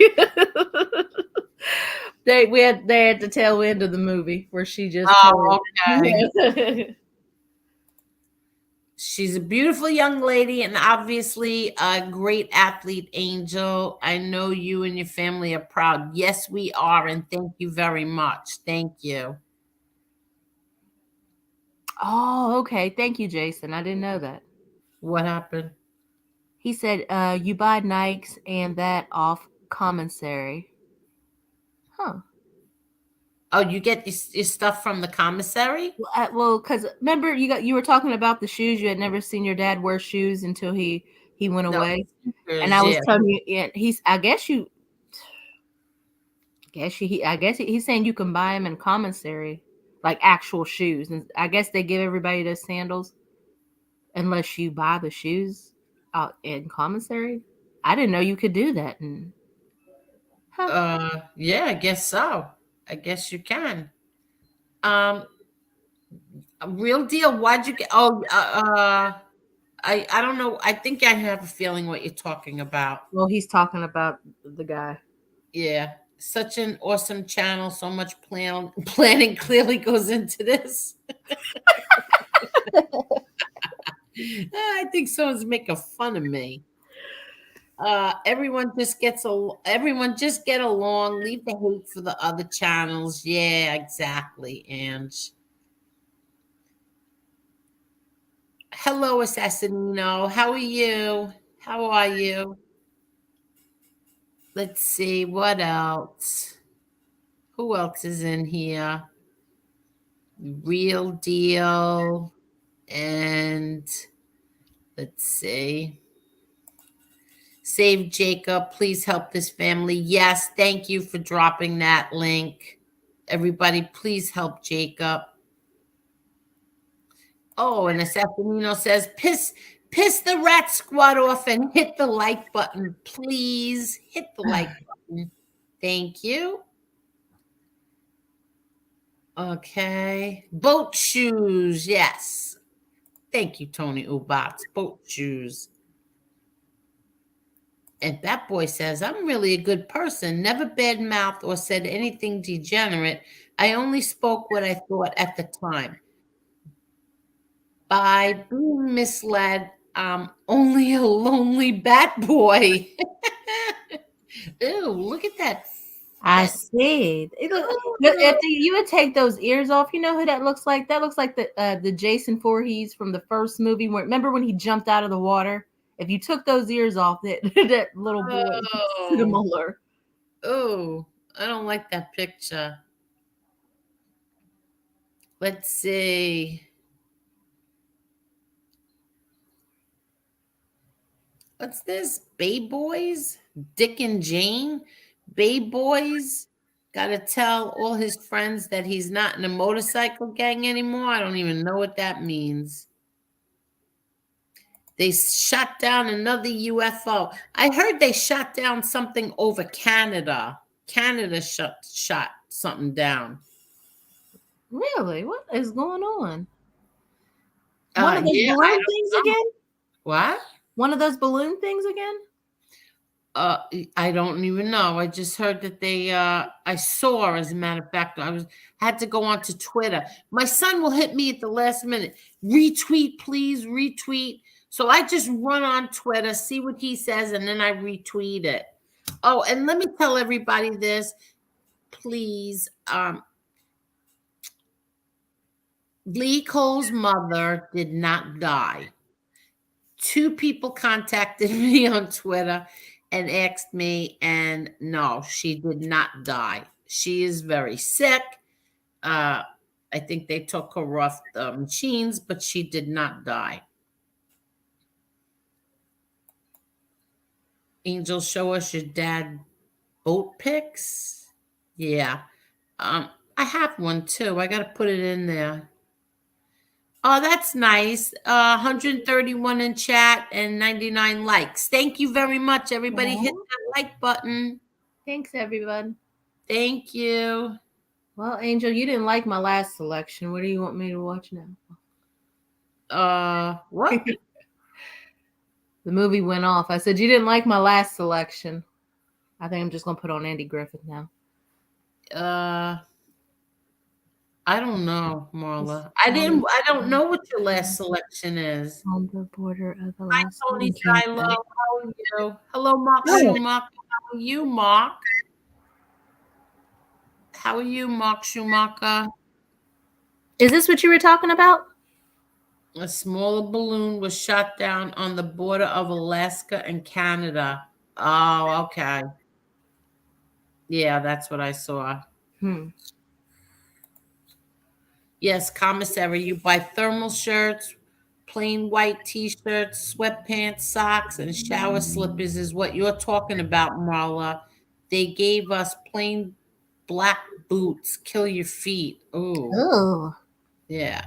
They had the tail end of the movie where she just okay. She's a beautiful young lady and obviously a great athlete, Angel. I know you and your family are proud. Yes, we are, and thank you very much. Thank you. Oh, okay. Thank you, Jason. I didn't know that. What happened? He said, you buy Nikes and that off commissary. Huh. Oh, you get your stuff from the commissary? Well, because remember you were talking about the shoes. You had never seen your dad wear shoes until he went away, and I was telling you, yeah, he's saying you can buy them in commissary, like actual shoes, and I guess they give everybody those sandals, unless you buy the shoes out in commissary. I didn't know you could do that. And yeah, I guess so. I guess you can. Real deal. Why'd you get? Oh, I don't know. I think I have a feeling what you're talking about. Well, he's talking about the guy. Yeah, such an awesome channel. So much planning clearly goes into this. I think someone's making fun of me. Everyone just get along. Leave the hate for the other channels. Yeah, exactly. And hello, Assassinino. How are you? How are you? Let's see what else. Who else is in here? Real deal. And let's see. Save Jacob. Please help this family. Yes, thank you for dropping that link. Everybody, please help Jacob. Oh, and Assassinino says, Piss the rat squad off and hit the like button, please. Hit the like button. Thank you. Okay. Boat shoes. Yes. Thank you, Tony Ubats. Boat shoes. And that boy says, I'm really a good person. Never badmouthed or said anything degenerate. I only spoke what I thought at the time. By being misled, I'm only a lonely bat boy. Ew, look at that. I see. If you would take those ears off, you know who that looks like? That looks like the Jason Voorhees from the first movie. Remember when he jumped out of the water? If you took those ears off, that little boy similar. Oh, I don't like that picture. Let's see. What's this? Bay Boys? Dick and Jane? Bay Boys? Gotta tell all his friends that he's not in a motorcycle gang anymore. I don't even know what that means. They shot down another UFO. I heard they shot down something over Canada. Canada shot something down. Really? What is going on? One of those balloon things again? What? One of those balloon things again? I don't even know. I just heard that they I saw, as a matter of fact, had to go onto Twitter. My son will hit me at the last minute. Retweet, please, retweet. So I just run on Twitter, see what he says, and then I retweet it. Oh, and let me tell everybody this, please. Lee Cole's mother did not die. 2 people contacted me on Twitter and asked me, and no, she did not die. She is very sick. I think they took her off the machines, but she did not die. Angel, show us your dad boat pics. Yeah. I have one too. I got to put it in there. Oh, that's nice. 131 in chat and 99 likes. Thank you very much, everybody. Hit that like button. Thanks, everyone. Thank you. Well, Angel, you didn't like my last selection. What do you want me to watch now? What? The movie went off. I said, you didn't like my last selection. I think I'm just going to put on Andy Griffith now. I don't know, Marla. I don't know what your last selection is. On the border of the Hi, last Tony Shiloh. How are you? Hello, Mark. Schumacher. How are you, Mark? How are you, Mark Schumacher? Is this what you were talking about? A smaller balloon was shot down on the border of Alaska and Canada. Oh, okay. Yeah, that's what I saw. Yes, commissary, you buy thermal shirts, plain white t-shirts, sweatpants, socks, and shower slippers is what you're talking about, Marla. They gave us plain black boots. Kill your feet. Oh. Yeah.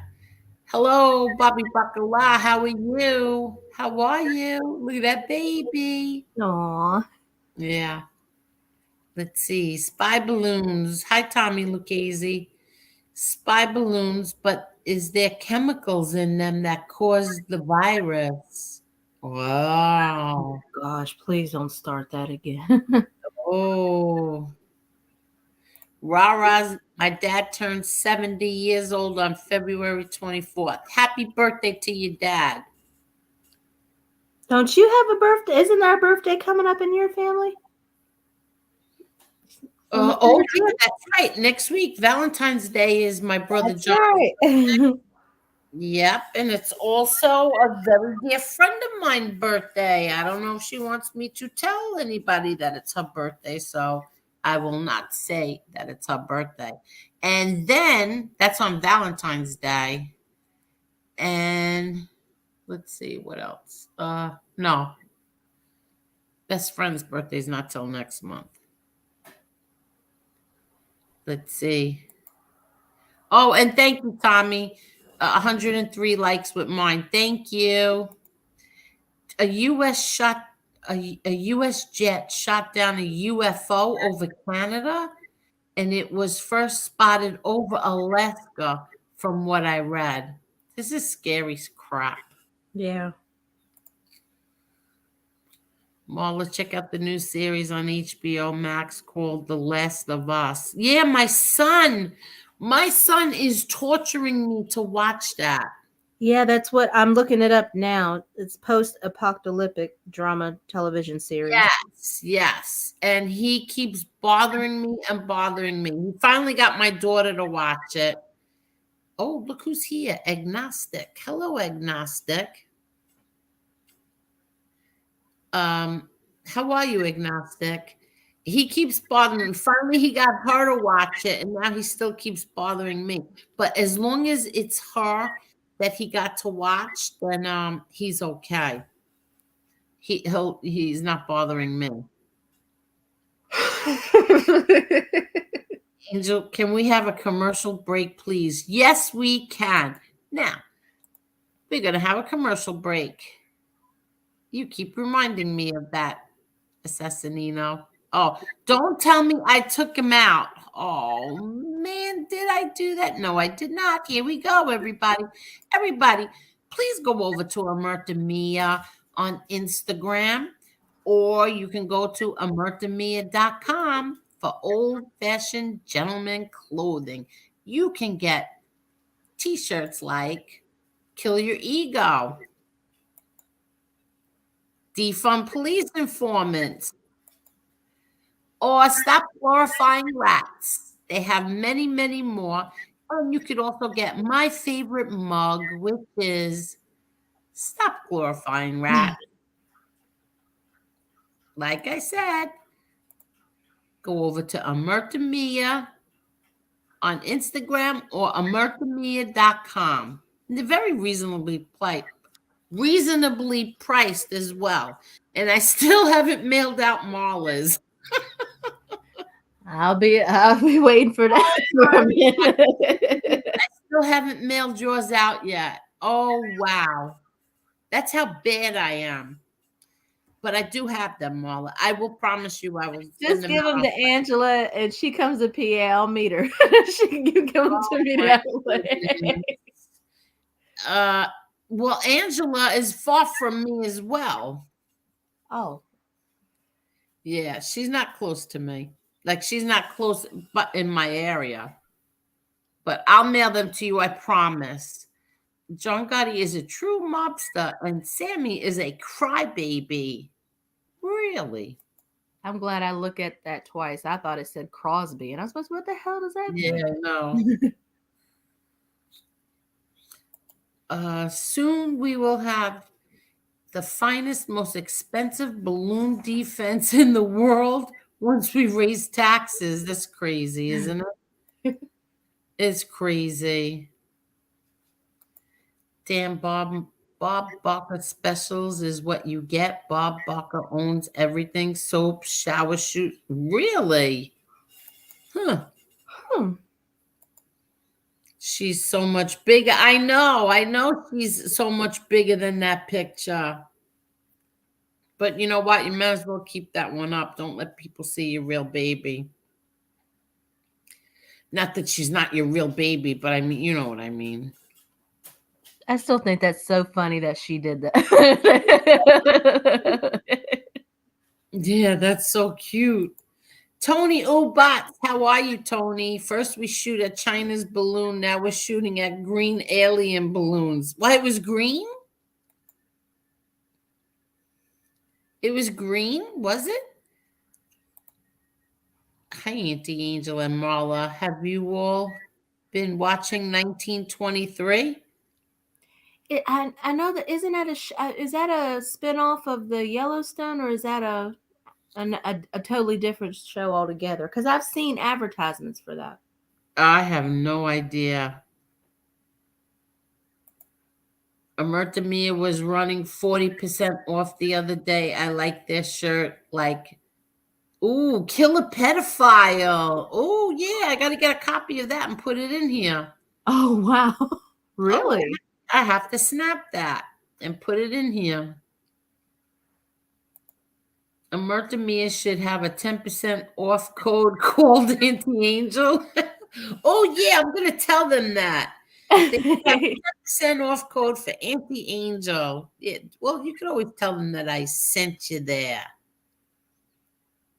Hello, Bobby Bacala. How are you? How are you? Look at that baby. Aw. Yeah. Let's see. Spy balloons. Hi, Tommy Lucchese. Spy balloons, but is there chemicals in them that cause the virus? Wow. Oh, gosh, please don't start that again. Oh. Rah-rah, my dad turned 70 years old on February 24th. Happy birthday to your dad. Don't you have a birthday? Isn't there a birthday coming up in your family? Oh, yeah, that's right. Next week, Valentine's Day is my brother That's John. right. Yep, and it's also a very dear friend of mine's birthday. I don't know if she wants me to tell anybody that it's her birthday, so I will not say that it's her birthday. And then that's on Valentine's Day. And let's see what else. No. Best friend's birthday is not till next month. Let's see. Oh, and thank you, Tommy. 103 likes with mine. Thank you. a U.S. jet shot down a UFO over Canada, and it was first spotted over Alaska, from what I read. This is scary crap. Yeah. Marla, check out the new series on HBO Max called The Last of Us. Yeah, my son is torturing me to watch that. Yeah, that's what I'm looking it up now. It's post-apocalyptic drama television series. Yes. And he keeps bothering me and bothering me. He finally got my daughter to watch it. Oh, look who's here. Agnostic. Hello, Agnostic. How are you, Agnostic? He keeps bothering me. Finally, he got her to watch it, and now he still keeps bothering me. But as long as it's her that he got to watch, then he's okay. He's not bothering me. Angel, can we have a commercial break, please? Yes, we can. Now, we're going to have a commercial break. You keep reminding me of that, Assassinino. Oh, don't tell me I took him out. Oh, man, did I do that? No, I did not. Here we go, everybody. Everybody, please go over to Amerta Mia on Instagram, or you can go to amertamia.com for old-fashioned gentleman clothing. You can get t-shirts like Kill Your Ego, Defund Police Informants, or Stop Glorifying Rats. They have many, many more. And you could also get my favorite mug, which is Stop Glorifying Rats. Like I said, go over to Amerta Mia on Instagram or amertamia.com. And they're very reasonably priced as well. And I still haven't mailed out Marla's. I'll be waiting for that. I still haven't mailed yours out yet. Oh, wow. That's how bad I am. But I do have them, Marla. I will promise you I will. Just give them to Angela, and she comes to PA. I'll meet her. She can give them to me that way. Well, Angela is far from me as well. Oh. Yeah, she's not close to me. Like, she's not close, but in my area. But I'll mail them to you, I promise. Johngotti is a true mobster, and Sammy is a crybaby. Really? I'm glad I looked at that twice. I thought it said Crosby, and I was supposed to, what the hell does that mean? Yeah, no. Soon we will have the finest, most expensive balloon defense in the world once we raise taxes. That's crazy, isn't it? It's crazy. Damn, Bob Barker specials is what you get. Bob Barker owns everything. Soap, shower shoot. Really? Huh. She's so much bigger. I know she's so much bigger than that picture. But you know what? You might as well keep that one up. Don't let people see your real baby. Not that she's not your real baby, but I mean, you know what I mean. I still think that's so funny that she did that. Yeah, that's so cute. Tony Obots, how are you, Tony? First we shoot at China's balloon. Now we're shooting at green alien balloons. Why, it was green? It was green, was it? Hi, Auntie Angel and Marla. Have you all been watching 1923? I know that isn't that is that a spinoff of the Yellowstone, or is that a totally different show altogether? Because I've seen advertisements for that. I have no idea. Amerta Mia was running 40% off the other day. I like their shirt. Like, ooh, kill a pedophile. Oh, yeah, I got to get a copy of that and put it in here. Oh, wow. Really? Oh, I have to snap that and put it in here. Amerta Mia should have a 10% off code called Anti-Angel. Oh, yeah, I'm going to tell them that. They have 10% off code for Anti-Angel. Yeah, well, you could always tell them that I sent you there.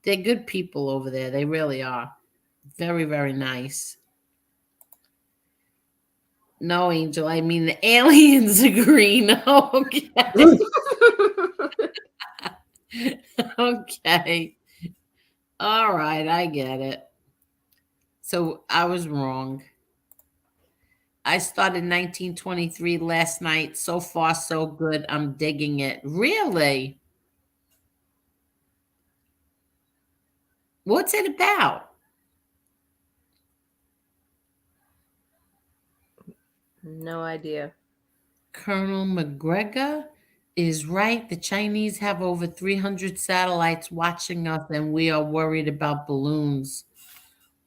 They're good people over there. They really are. Very, very nice. No, Angel, I mean the aliens agree. No, okay. Okay. All right, I get it. So I was wrong. I started 1923 last night. So far, so good. I'm digging it. Really? What's it about? No idea. Colonel McGregor is right. The Chinese have over 300 satellites watching us, and we are worried about balloons.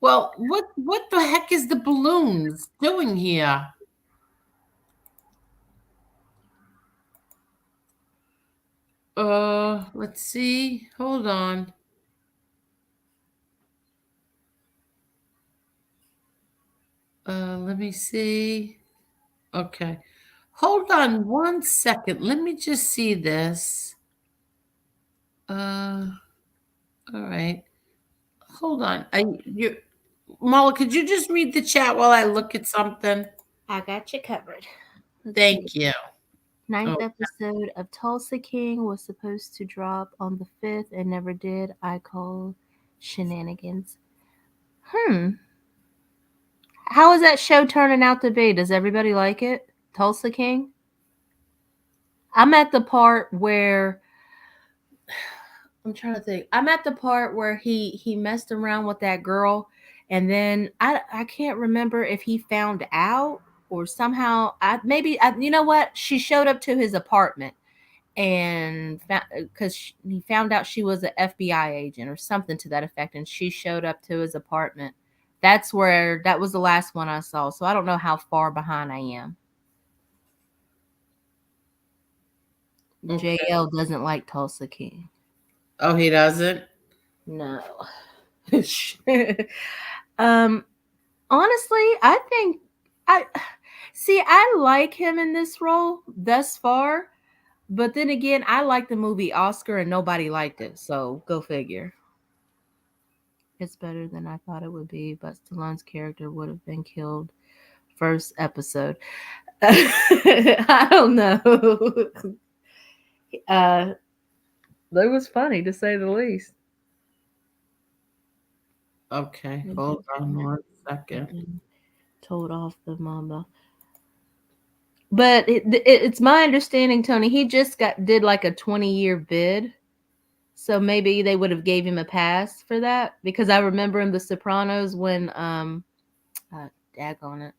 Well, what the heck is the balloons doing here? Let's see. Hold on. Let me see. Okay. Hold on 1 second. Let me just see this. All right. Hold on. Marla, could you just read the chat while I look at something? I got you covered. Thank you. Ninth Oh. episode of Tulsa King was supposed to drop on the 5th and never did. I call shenanigans. How is that show turning out to be? Does everybody like it? Tulsa King? I'm at the part where I'm trying to think. I'm at the part where he messed around with that girl, and then I can't remember if he found out or somehow you know what? She showed up to his apartment and because he found out she was an FBI agent or something to that effect, and she showed up to his apartment. That was the last one I saw, so I don't know how far behind I am. Okay. JL doesn't like Tulsa King. Oh, he doesn't? No. Honestly, I like him in this role thus far, but then again, I like the movie Oscar and nobody liked it, so go figure. It's better than I thought it would be, but Stallone's character would have been killed first episode. I don't know. That was funny to say the least. Okay, hold on 1 second. Told off the mama. But it's my understanding, Tony, he just did like a 20-year bid. So maybe they would have gave him a pass for that, because I remember in The Sopranos when daggone it,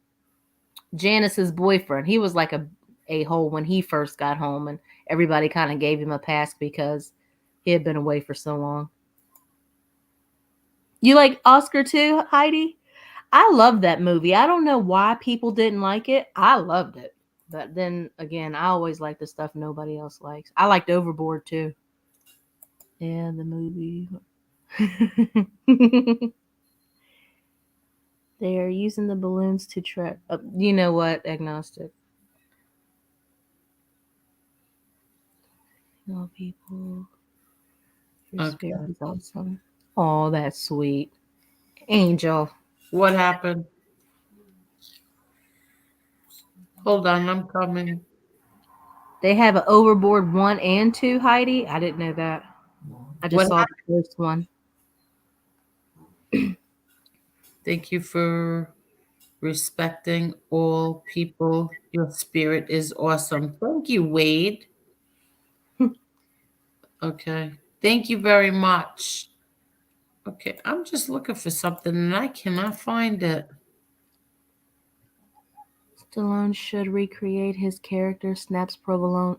Janice's boyfriend, he was like a hole when he first got home, and everybody kind of gave him a pass because he had been away for so long. You like Oscar too, Heidi? I love that movie. I don't know why people didn't like it. I loved it. But then again, I always like the stuff nobody else likes. I liked Overboard too. Yeah, the movie. They are using the balloons to track. You know what? Agnostic. No people. Your spirit is awesome. Oh, that's sweet. Angel. What happened? Hold on, I'm coming. They have an Overboard 1 and 2, Heidi. I didn't know that. I just saw the first one. Thank you for respecting all people. Your spirit is awesome. Thank you, Wade. Okay. Thank you very much. Okay, I'm just looking for something and I cannot find it. Stallone should recreate his character, Snaps Provolone.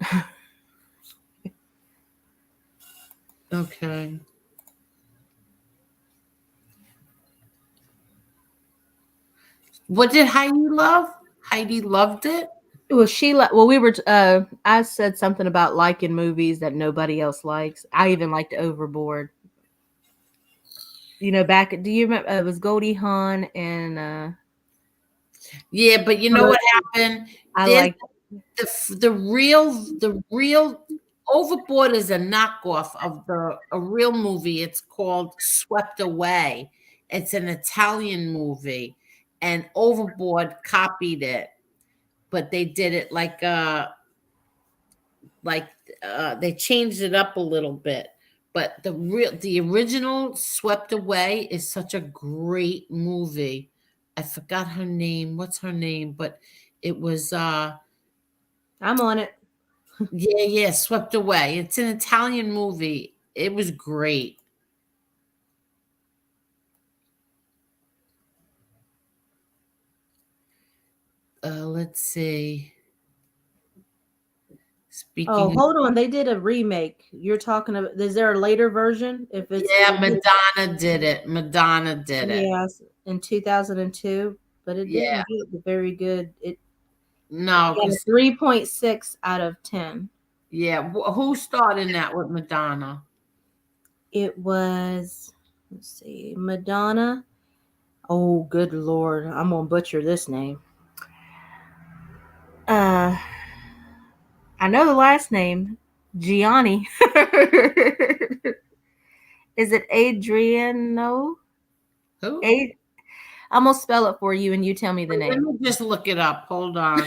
Okay. What did Heidi love? Heidi loved it? Was she like? Well, we were. I said something about liking movies that nobody else likes. I even liked Overboard. You know, back. Do you remember? It was Goldie Hawn and. Yeah, but you know what happened? I Then like the real Overboard is a knockoff of a real movie. It's called Swept Away. It's an Italian movie, and Overboard copied it, but they did it like they changed it up a little bit. But the original Swept Away is such a great movie. I forgot her name. What's her name? But it was I'm on it. yeah, Swept Away. It's an Italian movie. It was great. Let's see. Speaking Oh, of, hold on. They did a remake. You're talking about. Is there a later version? If it's yeah, Madonna did it. Madonna did it. yes, in 2002, but it Yeah. didn't get very good. It No, got a 3.6 out of 10. yeah. Who starred in that with Madonna? It was, let's see, Madonna. Oh, good Lord. I'm going to butcher this name. I know the last name, Gianni. Is it Adriano? Who? I'm going to spell it for you and you tell me the Let name. me just look it up. Hold on.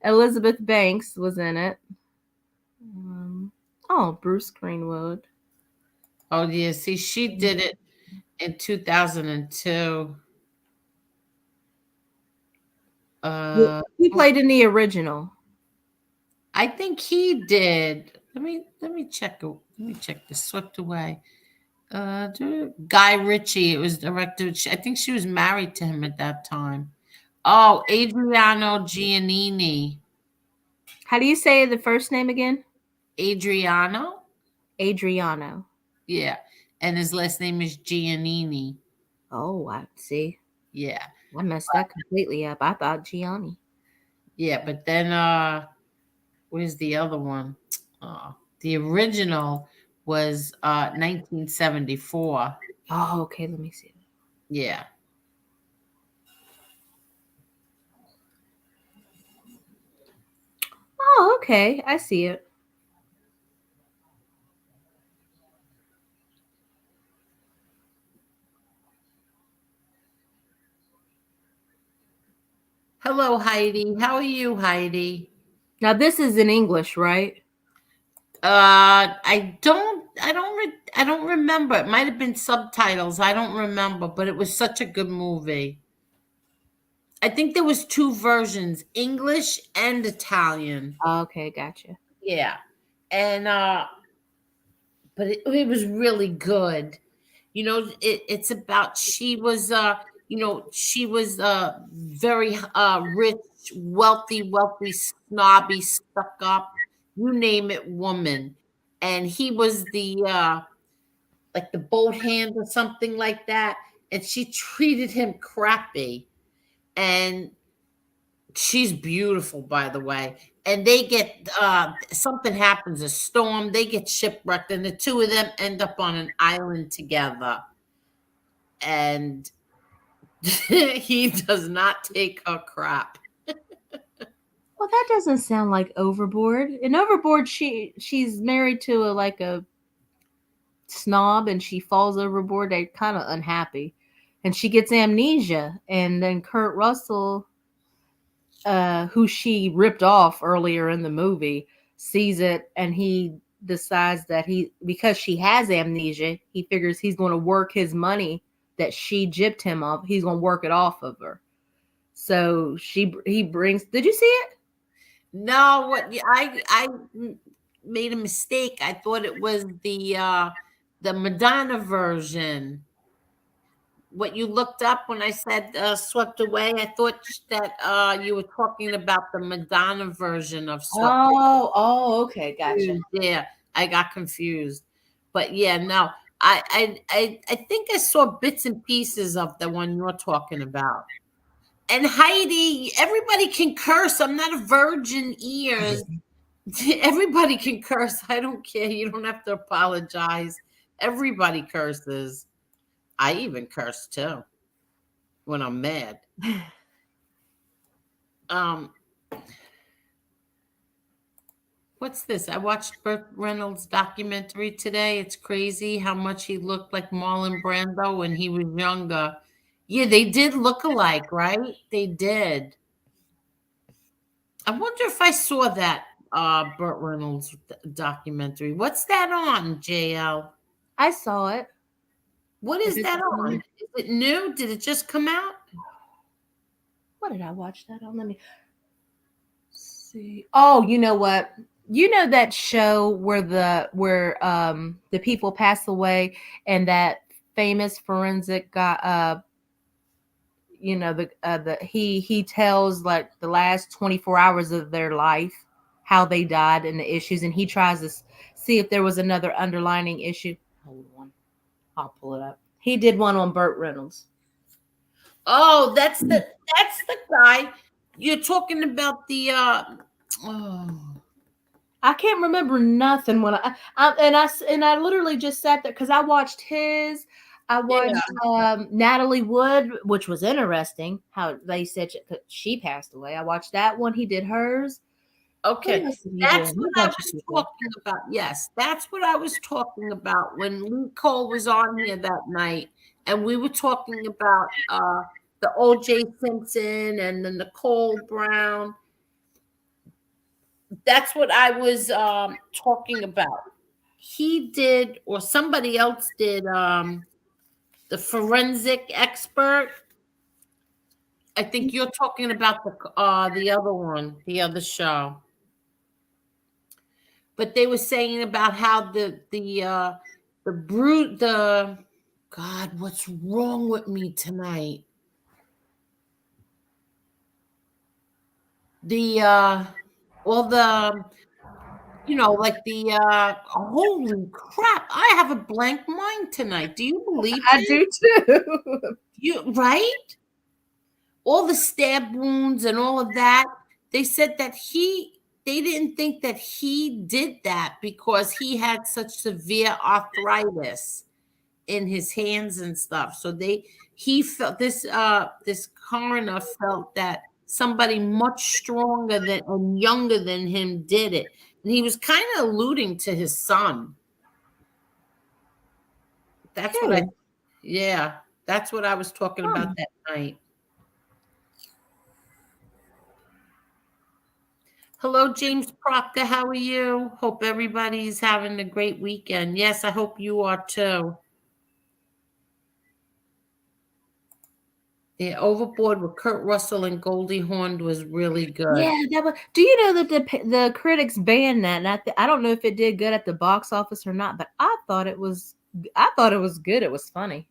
Elizabeth Banks was in it. Bruce Greenwood. Oh, yeah. See, she did it in 2002. He played in the original. I think he did. Let me check. Let me check this. Swept Away. Guy Ritchie. It was directed. I think she was married to him at that time. Oh, Adriano Giannini. How do you say the first name again? Adriano. Adriano. Yeah, and his last name is Giannini. Oh, I see. Yeah, I messed that completely up. I thought Gianni. yeah, but then where's the other one? The original was 1974. Oh, okay. Let me see. Yeah. Oh, okay. I see it. Hello, Heidi. How are you, Heidi? Now this is in English, right? I don't remember. It might have been subtitles. I don't remember, but it was such a good movie. I think there was two versions, English and Italian. Okay, gotcha. Yeah. And but it was really good. You know, it's about she was she was very rich, wealthy, snobby, stuck up, you name it, woman. And he was the like the boat hand or something like that. And she treated him crappy. And she's beautiful, by the way. And they get something happens, a storm, they get shipwrecked, and the two of them end up on an island together. And he does not take her crap. Well, that doesn't sound like Overboard. In Overboard, she's married to a snob, and she falls overboard. They're kind of unhappy, and she gets amnesia. And then Kurt Russell, who she ripped off earlier in the movie, sees it, and he decides that because she has amnesia, he figures he's going to work his money that she gypped him off. He's going to work it off of her. So he brings. Did you see it? No, what I made a mistake. I thought it was the Madonna version. What you looked up when I said Swept Away, I thought that you were talking about the Madonna version of Swept Away. Oh, okay, gotcha. Yeah, I got confused. But yeah, no, I think I saw bits and pieces of the one you're talking about. And Heidi, everybody can curse. I'm not a virgin ears. Everybody can curse. I don't care. You don't have to apologize. Everybody curses. I even curse too when I'm mad. What's this? I watched Burt Reynolds' documentary today. It's crazy how much he looked like Marlon Brando when he was younger. Yeah, they did look alike, right? They did. I wonder if I saw that Burt Reynolds documentary. What's that on, JL? I saw it. What is that on? Is it new? Did it just come out? What did I watch that on? Let me see. Oh, you know what? You know that show where the people pass away and that famous forensic guy he tells like the last 24 hours of their life, how they died and the issues, and he tries to see if there was another underlining issue. Hold on. I'll pull it up. He did one on Burt Reynolds. Oh, that's the guy. You're talking about the I can't remember nothing when I literally just sat there because I watched his. I watched Natalie Wood, which was interesting. How they said she passed away. I watched that one. He did hers. Okay, that's what I was talking about. Yes, that's what I was talking about when Lee Cole was on here that night, and we were talking about the O.J. Simpson and the Nicole Brown. That's what I was talking about. He did, or somebody else did, the forensic expert. I think you're talking about the other one, the other show. But they were saying about how God, what's wrong with me tonight? Holy crap, I have a blank mind tonight. Do you believe I do too. Right? All the stab wounds and all of that. They said that they didn't think that he did that because he had such severe arthritis in his hands and stuff. So he felt this coroner felt that somebody much stronger and younger than him did it. And he was kind of alluding to his son. That's what I was talking about that night. Hello, James Proctor. How are you? Hope everybody's having a great weekend. Yes, I hope you are too. Yeah, Overboard with Kurt Russell and Goldie Hawn was really good. Yeah, do you know that the critics banned that? And I don't know if it did good at the box office or not, but I thought it was good. It was funny.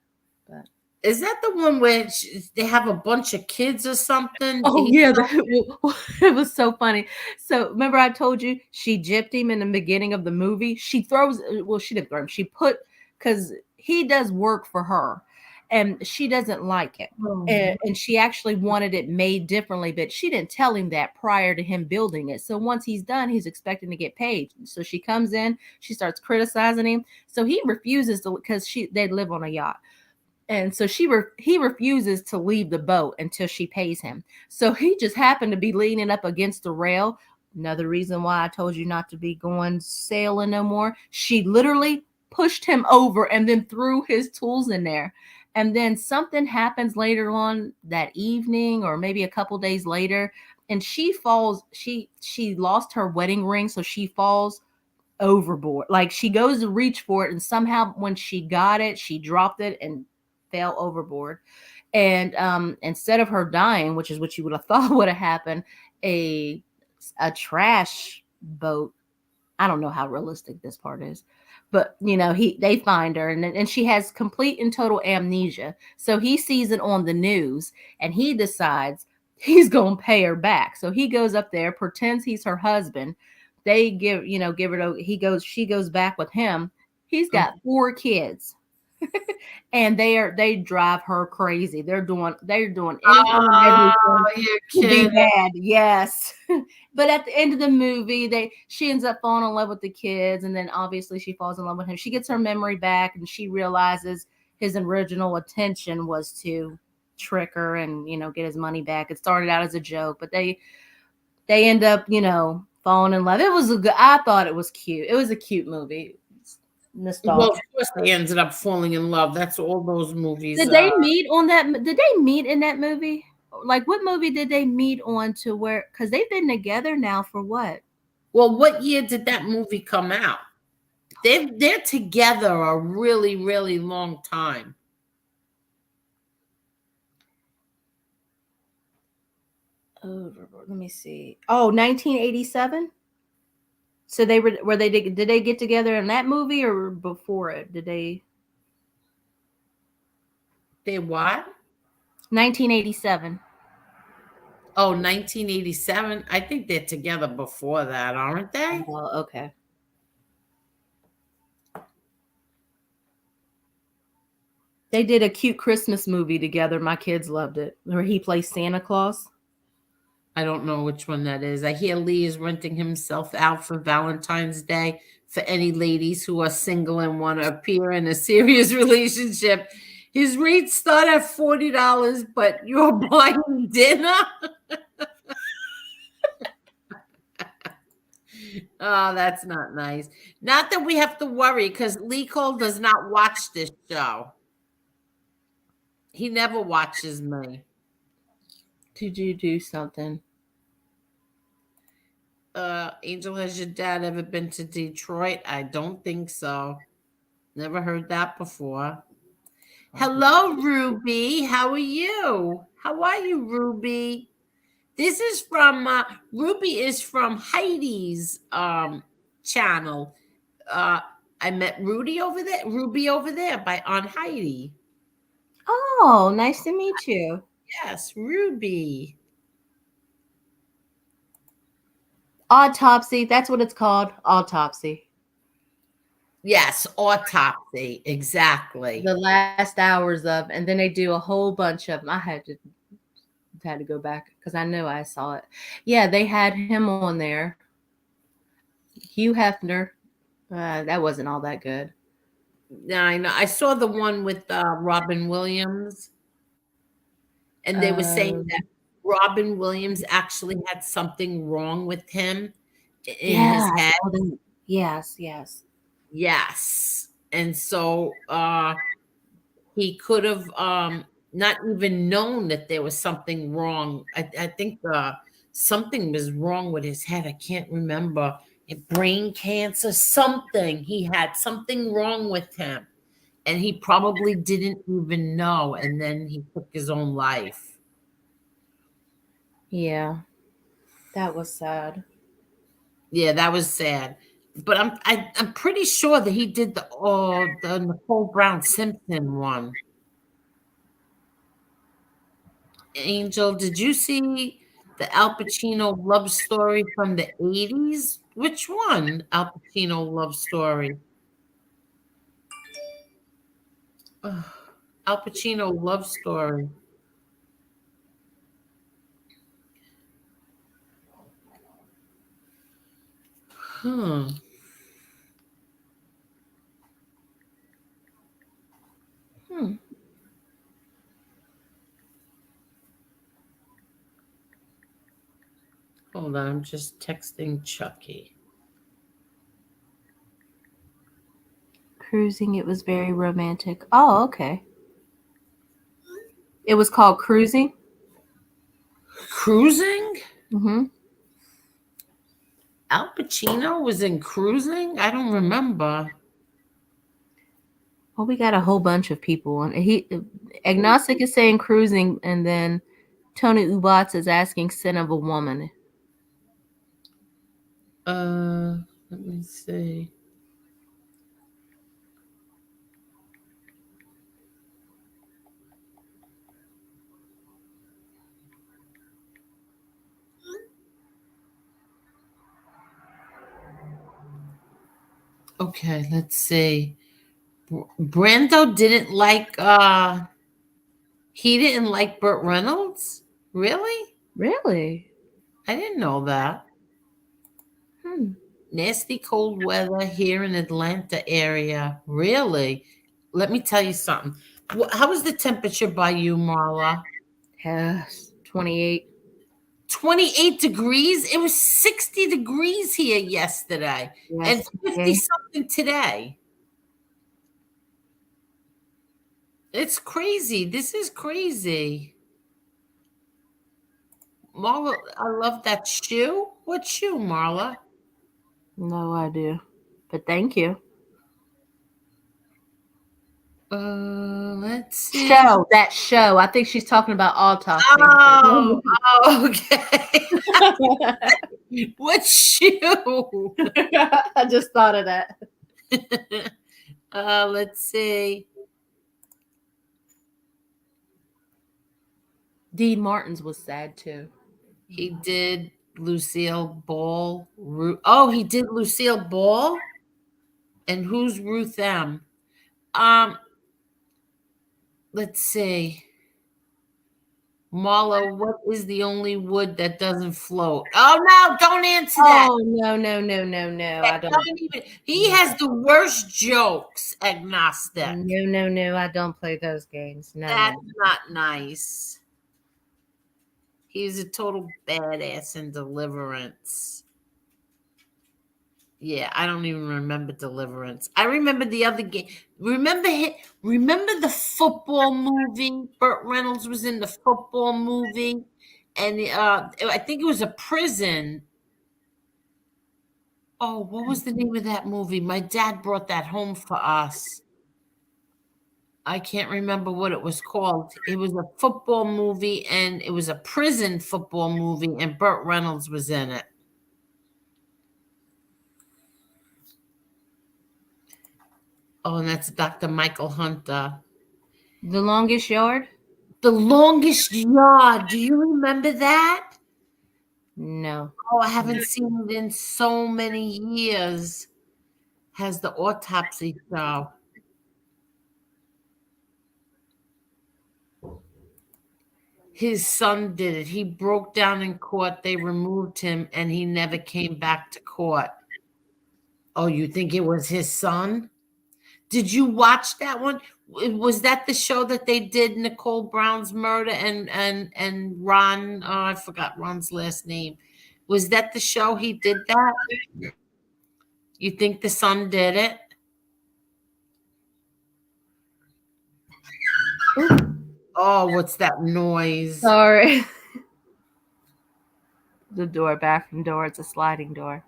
But is that the one where they have a bunch of kids or something? Oh yeah, it was so funny. So remember I told you she gypped him in the beginning of the movie? She didn't throw him. She because he does work for her. And she doesn't like it. Oh. And she actually wanted it made differently, but she didn't tell him that prior to him building it. So once he's done, he's expecting to get paid. So she comes in, she starts criticizing him. So he refuses to, because they live on a yacht. And so he refuses to leave the boat until she pays him. So he just happened to be leaning up against the rail. Another reason why I told you not to be going sailing no more. She literally pushed him over and then threw his tools in there. And then something happens later on that evening or maybe a couple days later, and she falls. She lost her wedding ring, so she falls overboard. Like she goes to reach for it, and somehow when she got it, she dropped it and fell overboard. And instead of her dying, which is what you would have thought would have happened, a trash boat. I don't know how realistic this part is. But, they find her and she has complete and total amnesia. So he sees it on the news and he decides he's going to pay her back. So he goes up there, pretends he's her husband. They she goes back with him. He's got 4 kids. and they drive her crazy. They're doing anything and Oh, everything you're to be kidding. bad. Yes. But at the end of the movie, she ends up falling in love with the kids, and then obviously she falls in love with him. She gets her memory back, and she realizes his original intention was to trick her and get his money back. It started out as a joke, but they end up falling in love. It was I thought it was cute. It was a cute movie. Nostalgia. Well, of course they ended up falling in love. That's all those movies. Did they meet on that? Did they meet in that movie? Like, what movie did they meet on to where? Because they've been together now for what? Well, what year did that movie come out? They're together a really, really long time. Oh, let me see. Oh, 1987. So did they get together in that movie or before it? Did they? They what? 1987. Oh, 1987. I think they're together before that, aren't they? Oh, okay. They did a cute Christmas movie together. My kids loved it. Where he plays Santa Claus. I don't know which one that is. I hear Lee is renting himself out for Valentine's Day for any ladies who are single and want to appear in a serious relationship. His rates start at $40, but you're buying dinner. Oh, that's not nice. Not that we have to worry, because Lee Cole does not watch this show. He never watches me. Did you do something? Angel, has your dad ever been to Detroit? I don't think so. Never heard that before. Hello, Ruby. How are you? How are you, Ruby? This is from Ruby is from Heidi's channel. I met Ruby over there on Heidi. Oh, nice to meet you. Yes, Ruby. Autopsy. That's what it's called. Autopsy. Yes, autopsy. Exactly. The last hours of, and then they do a whole bunch of them. I had to go back because I know I saw it. Yeah, they had him on there. Hugh Hefner. That wasn't all that good. Yeah, I know. I saw the one with Robin Williams, and they were saying that Robin Williams actually had something wrong with him in his head. Yes. Yes. And so he could have not even known that there was something wrong. I think something was wrong with his head. I can't remember. Brain cancer, something. He had something wrong with him. And he probably didn't even know. And then he took his own life. Yeah. That was sad. Yeah, that was sad. But I'm pretty sure that he did the Nicole Brown Simpson one. Angel, did you see the Al Pacino love story from the 80s? Which one? Al Pacino love story. Ugh, Al Pacino love story. Hmm. Hold on, I'm just texting Chucky. Cruising, it was very romantic. Oh, okay. It was called Cruising? Cruising? Mm-hmm. Al Pacino was in Cruising? I don't remember. Well, we got a whole bunch of people on. Agnostic is saying Cruising, and then Tony Ubats is asking Sin of a Woman. Let me see. Okay, let's see. Brando didn't like he didn't like Burt Reynolds? Really? Really? I didn't know that. Nasty cold weather here in Atlanta area. Really? Let me tell you something. How was the temperature by you, Marla? Yes, 28. 28 degrees? It was 60 degrees here yesterday and 50 something today. It's crazy. This is crazy. Marla, I love that shoe. What shoe, Marla? No idea. But thank you. Let's see. That show. I think she's talking about Autopsy. Oh, okay. What shoe? I just thought of that. Let's see. Dean Martin's was sad too. He did Lucille Ball. Oh, he did Lucille Ball? And who's Ruth M? Let's see. Marla, what is the only wood that doesn't float? Oh no, don't answer that. Oh no. I don't even. He has the worst jokes, agnostic. No. I don't play those games. No. That's not nice. He's a total badass in Deliverance. Yeah, I don't even remember Deliverance. I remember the other game. Remember the football movie? Burt Reynolds was in the football movie, and I think it was a prison. Oh, what was the name of that movie? My dad brought that home for us. I can't remember what it was called. It was a football movie, and it was a prison football movie, and Burt Reynolds was in it. Oh, and that's Dr. Michael Hunter. The Longest Yard? The Longest Yard. Do you remember that? No. Oh, I haven't seen it in so many years. Has the autopsy show. His son did it. He broke down in court. They removed him, and he never came back to court. Oh, you think it was his son? Did you watch that one? Was that the show that they did Nicole Brown's murder and Ron? Oh, I forgot Ron's last name. Was that the show he did that? You think the son did it? Oh, what's that noise? Sorry. The bathroom door. It's a sliding door.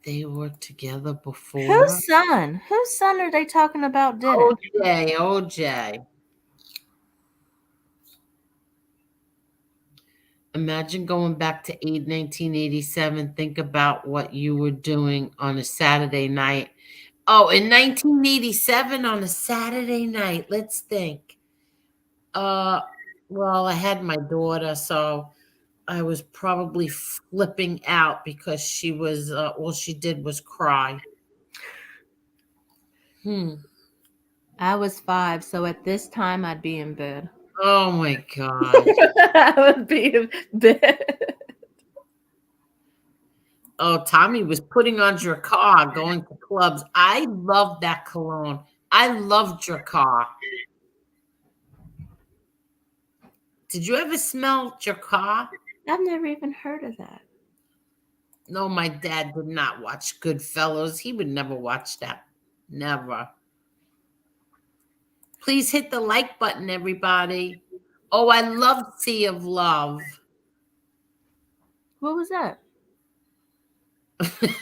They were together before. Whose son? Whose son are they talking about? Did it? OJ. Imagine going back to 1987. Think about what you were doing on a Saturday night. Oh, in 1987 on a Saturday night. Let's think. Well, I had my daughter, so I was probably flipping out because she was all she did was cry. I was 5, so at this time I'd be in bed. Oh my God. I would be in bed. Oh, Tommy was putting on Drakkar, going to clubs. I love that cologne. I love Drakkar. Did you ever smell Drakkar? I've never even heard of that. No, my dad did not watch Goodfellas. He would never watch that. Never. Please hit the like button, everybody. Oh, I love Sea of Love. What was that?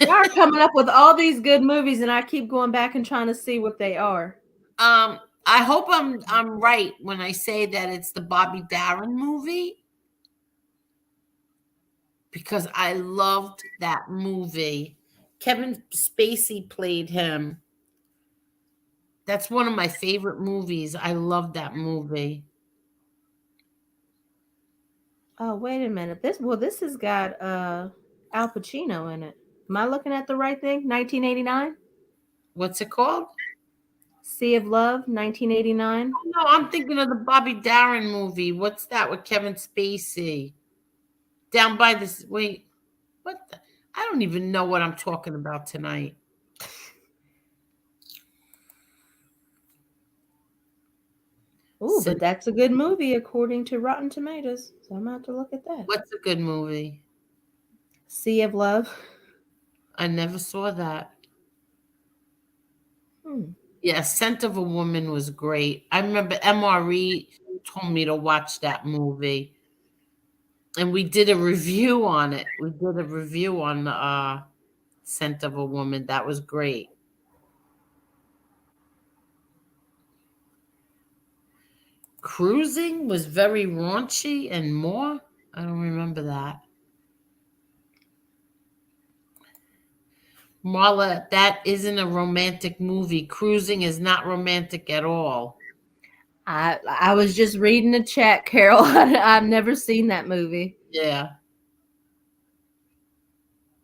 Y'all are coming up with all these good movies, and I keep going back and trying to see what they are. I hope I'm right when I say that it's the Bobby Darin movie, because I loved that movie. Kevin Spacey played him. That's one of my favorite movies. I love that movie. Oh, wait a minute. This has got Al Pacino in it. Am I looking at the right thing? 1989? What's it called? Sea of Love, 1989. No, I'm thinking of the Bobby Darin movie. What's that with Kevin Spacey? Down by this. Wait, what? I don't even know what I'm talking about tonight. Ooh, but that's a good movie according to Rotten Tomatoes. So I'm gonna have to look at that. What's a good movie? Sea of Love. I never saw that. Hmm. Yeah, Scent of a Woman was great. I remember MRE told me to watch that movie. And we did a review on it. We did a review on Scent of a Woman. That was great. Cruising was very raunchy and more. I don't remember that. Marla, that isn't a romantic movie. Cruising is not romantic at all. I was just reading the chat, Carol. I've never seen that movie. Yeah.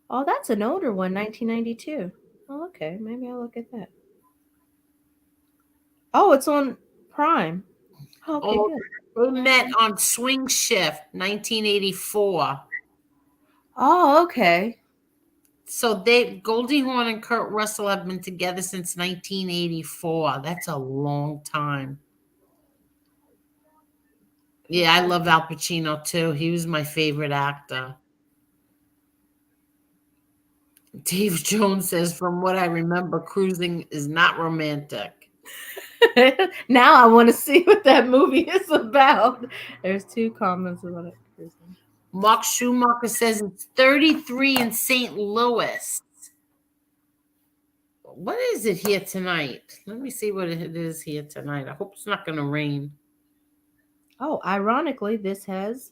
Oh, that's an older one, 1992. Oh, okay. Maybe I'll look at that. Oh, it's on Prime. Okay, good. We met on Swing Shift, 1984. Oh, okay. So Goldie Hawn and Kurt Russell have been together since 1984. That's a long time. Yeah, I love Al Pacino too. He was my favorite actor. Dave Jones says, from what I remember, cruising is not romantic. Now I want to see what that movie is about. There's 2 comments about it. Mark Schumacher says it's 33 in St. Louis. What is it here tonight? Let me see what it is here tonight. I hope it's not going to rain. Oh, ironically, this has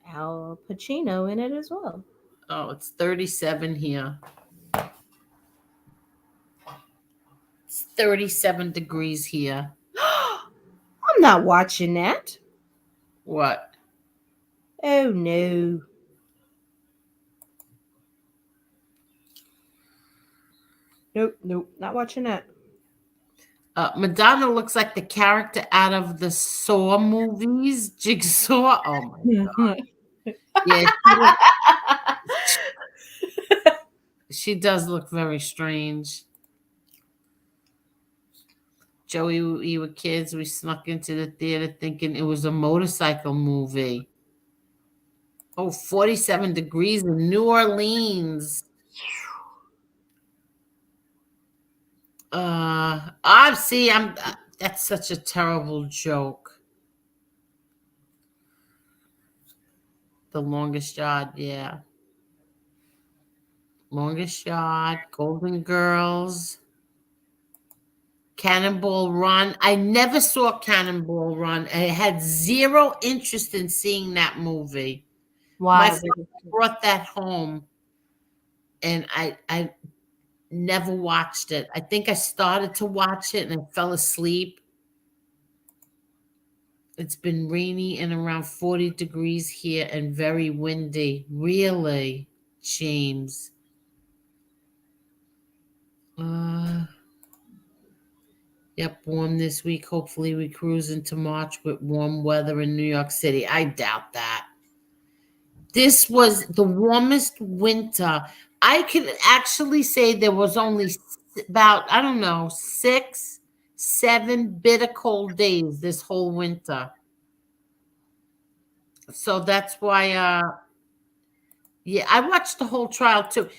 Al Pacino in it as well. Oh, it's 37 here. It's 37 degrees here. I'm not watching that. What? Oh, no. Nope, not watching that. Madonna looks like the character out of the Saw movies. Jigsaw. Oh, my God. Yeah, she does look very strange. Joey, we were kids. We snuck into the theater thinking it was a motorcycle movie. Oh, 47 degrees in New Orleans. That's such a terrible joke. The Longest Yard, yeah. Longest Yard, Golden Girls, Cannonball Run. I never saw Cannonball Run. I had zero interest in seeing that movie. Why? My father brought that home, and I never watched it. I think I started to watch it and I fell asleep. It's been rainy and around 40 degrees here and very windy. Really, James? Yep, warm this week. Hopefully we cruise into March with warm weather in New York City. I doubt that. This was the warmest winter. I could actually say there was only about, 6, 7 bitter cold days this whole winter. So that's why, yeah, I watched the whole trial too.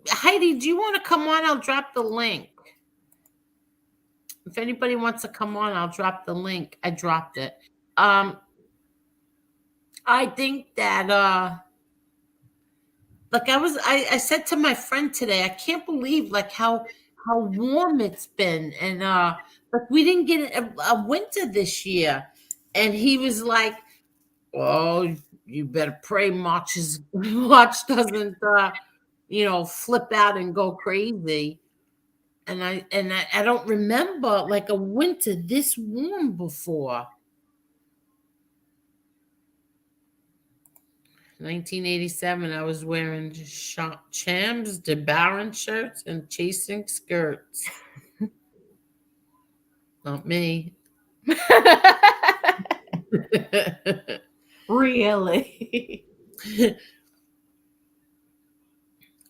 Heidi, do you want to come on? I'll drop the link. If anybody wants to come on, I'll drop the link. I dropped it. I think that, like I said to my friend today, I can't believe like how warm it's been, and like we didn't get a winter this year, and he was like, "Well, you better pray March doesn't flip out and go crazy." And I don't remember like a winter this warm before. 1987, I was wearing Chams, DeBaron shirts and chasing skirts. Not me. Really?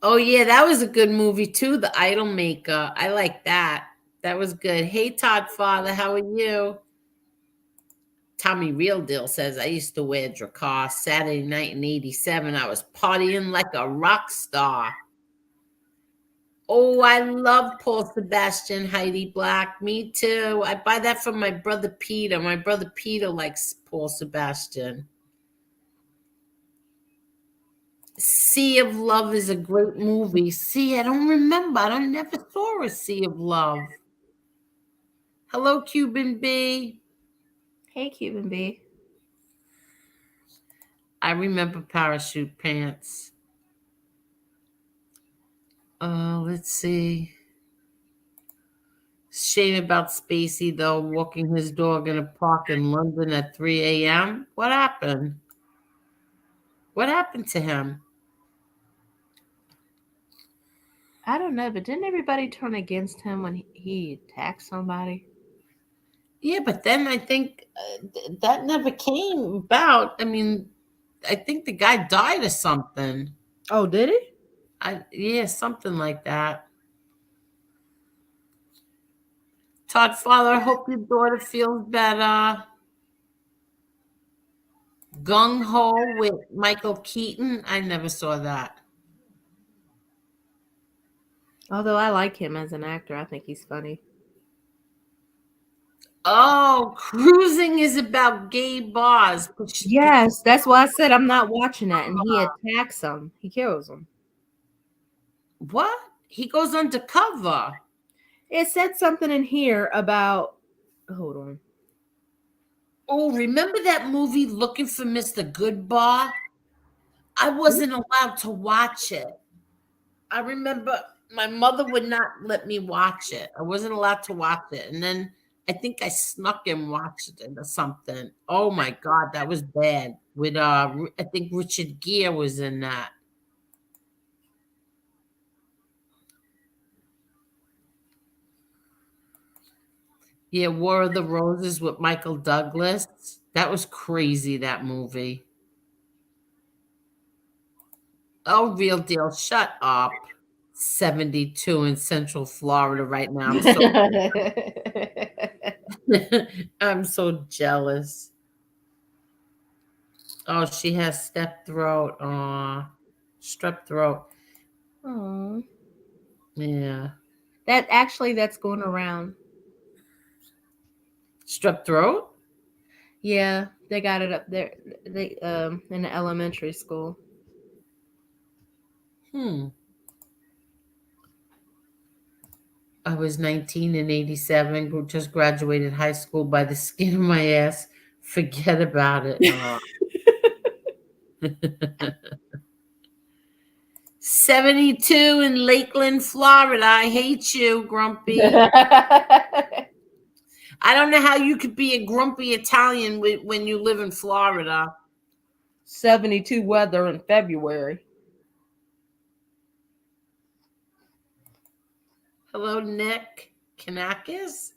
Oh, yeah, that was a good movie, too. The Idol Maker. I like that. That was good. Hey, Todd Father, how are you? Tommy Real Deal says, I used to wear Dracar Saturday night in 87. I was partying like a rock star. Oh, I love Paul Sebastian, Heidi Black. Me too. I buy that from my brother Peter. My brother Peter likes Paul Sebastian. Sea of Love is a great movie. See, I don't remember. I never saw a Sea of Love. Hello, Cuban B. Hey, Cuban B. I remember Parachute Pants. Let's see. Shame about Spacey, though, walking his dog in a park in London at 3 a.m. What happened? What happened to him? I don't know, but didn't everybody turn against him when he attacked somebody? Yeah, but then I think that never came about. I mean, I think the guy died or something. Oh, did he? Yeah, something like that. Todd Father, I hope your daughter feels better. Gung Ho with Michael Keaton. I never saw that. Although I like him as an actor, I think he's funny. Oh, Cruising is about gay bars. Yes, that's why I said I'm not watching that. And he attacks them. He kills them. What? He goes undercover. It said something in here about. Hold on. Oh, remember that movie Looking for Mr. Goodbar? I wasn't allowed to watch it. I remember my mother would not let me watch it. I wasn't allowed to watch it. And then I think I snuck and watched it or something. Oh my God, that was bad. With I think Richard Gere was in that. Yeah, War of the Roses with Michael Douglas. That was crazy, that movie. Oh, Real Deal, shut up. 72 in Central Florida right now. I'm so jealous. Oh, she has strep throat. Strep throat. Oh. Yeah. That's going around. Strep throat? Yeah, they got it up there. They in the elementary school. I was 19 in 87, just graduated high school by the skin of my ass. Forget about it. 72 in Lakeland, Florida. I hate you, Grumpy. I don't know how you could be a grumpy Italian when you live in Florida. 72 weather in February. Hello, Nick Kanakis.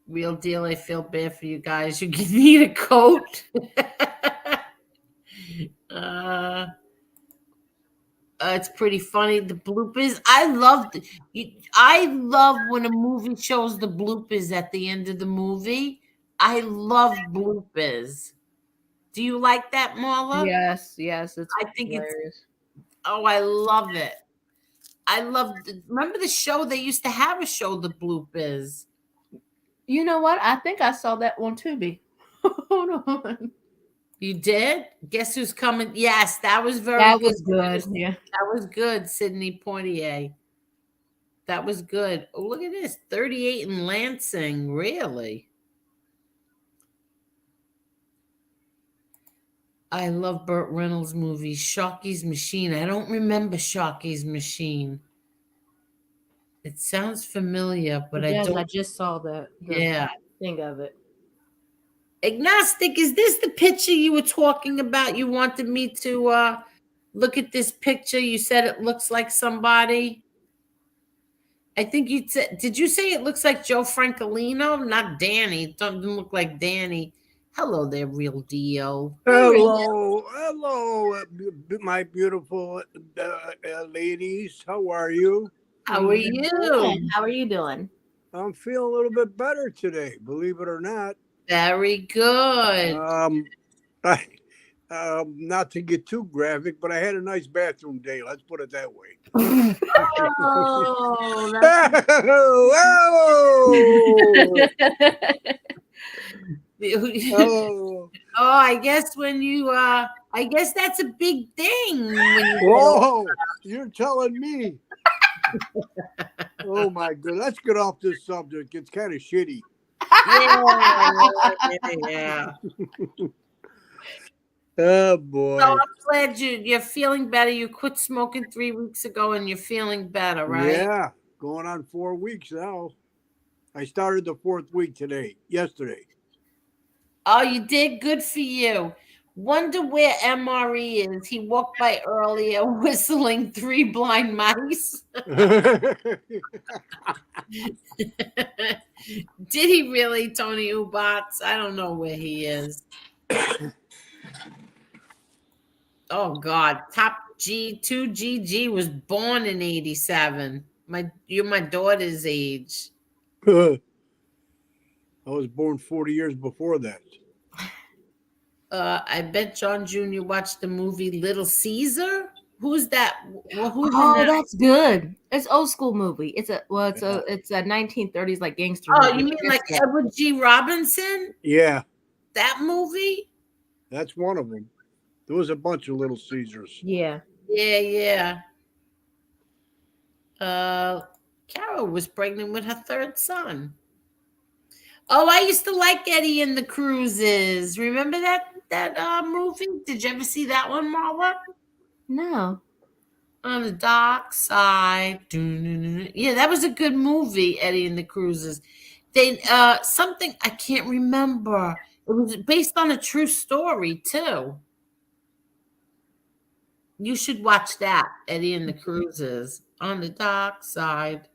Real Deal, I feel bad for you guys. You need a coat. It's pretty funny. The bloopers. I love when a movie shows the bloopers at the end of the movie. I love bloopers. Do you like that, Marla? Yes. I think hilarious. I love it. Remember the show? They used to have a show, The Bloopers. You know what? I think I saw that on Tubi. Hold on. You did? Guess who's coming? Yes, that was good. Yeah. That was good, Sidney Poitier. That was good. Oh, look at this. 38 in Lansing. Really? I love Burt Reynolds' movies. Sharky's Machine. I don't remember Sharky's Machine. It sounds familiar, but I don't. I just saw the Yeah. thing of it. Agnostic, is this the picture you were talking about? You wanted me to look at this picture. You said it looks like somebody. I think you said, did you say it looks like Joe Francolino? Not Danny. It doesn't look like Danny. Hello there, real deal. Hello, my beautiful ladies. How are you? How are you? How are you doing? I'm feeling a little bit better today, believe it or not. Very good. Not to get too graphic, but I had a nice bathroom day. Let's put it that way. Oh, Oh, I guess when you I guess that's a big thing when you whoa, you're telling me. Oh my God, let's get off this subject. It's kind of shitty. Yeah. Oh boy. So I'm glad you're feeling better. You quit smoking 3 weeks ago and you're feeling better, right? Yeah, going on 4 weeks now. I started the 4th week yesterday. Oh, you did? Good for you. Wonder where MRE is. He walked by earlier whistling Three Blind Mice. Did he really, Tony Ubats? I don't know where he is. Oh God, Top G 2GG was born in 87. You're my daughter's age. I was born 40 years before that. I bet John Jr. watched the movie Little Caesar. Who's that? Well, who's in Oh, that? that's good. It's old school movie. It's a 1930s like gangster Oh, movie. you mean like Edward G. Robinson? Yeah, That movie? that's one of them. There was a bunch of Little Caesars. Yeah. Yeah. Carol was pregnant with her third son. Oh, I used to like Eddie and the Cruises. Remember that movie? Did you ever see that one, Marla? No. On the dark side. Yeah, that was a good movie, Eddie and the Cruises. They something I can't remember. It was based on a true story too. You should watch that, Eddie and the Cruises. On the dark side.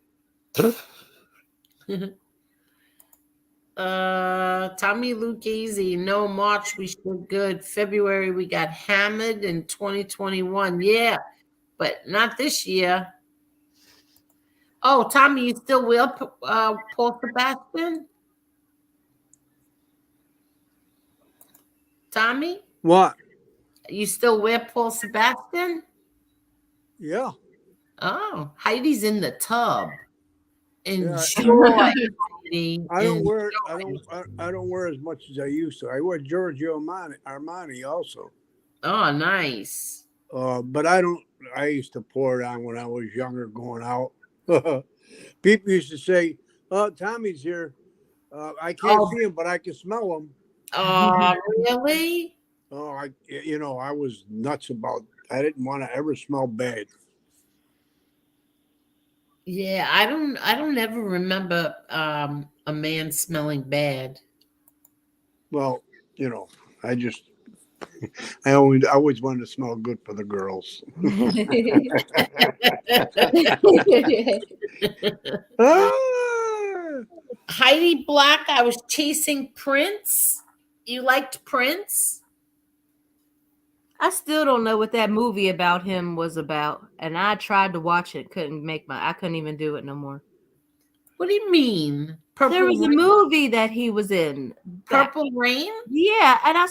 Tommy Lucchese, no, March we should good. February we got hammered in 2021. Yeah, but not this year. Oh, Tommy, you still will Paul Sebastian? Tommy? What? You still wear Paul Sebastian? Yeah. Oh, Heidi's in the tub. Enjoy. Heidi. I don't wear as much as I used to. I wear Giorgio Armani also. Oh, nice. But I used to pour it on when I was younger going out. People used to say, "Oh, Tommy's here. I can't see him, but I can smell him." Oh, really? Oh, I was nuts about. I didn't want to ever smell bad. Yeah, I don't ever remember a man smelling bad. Well, I always wanted to smell good for the girls. Heidi Black, I was chasing Prince. You liked Prince? I still don't know what that movie about him was about, and I tried to watch it. I couldn't even do it no more. What do you mean? There was a movie that he was in. Purple Rain? Yeah, and I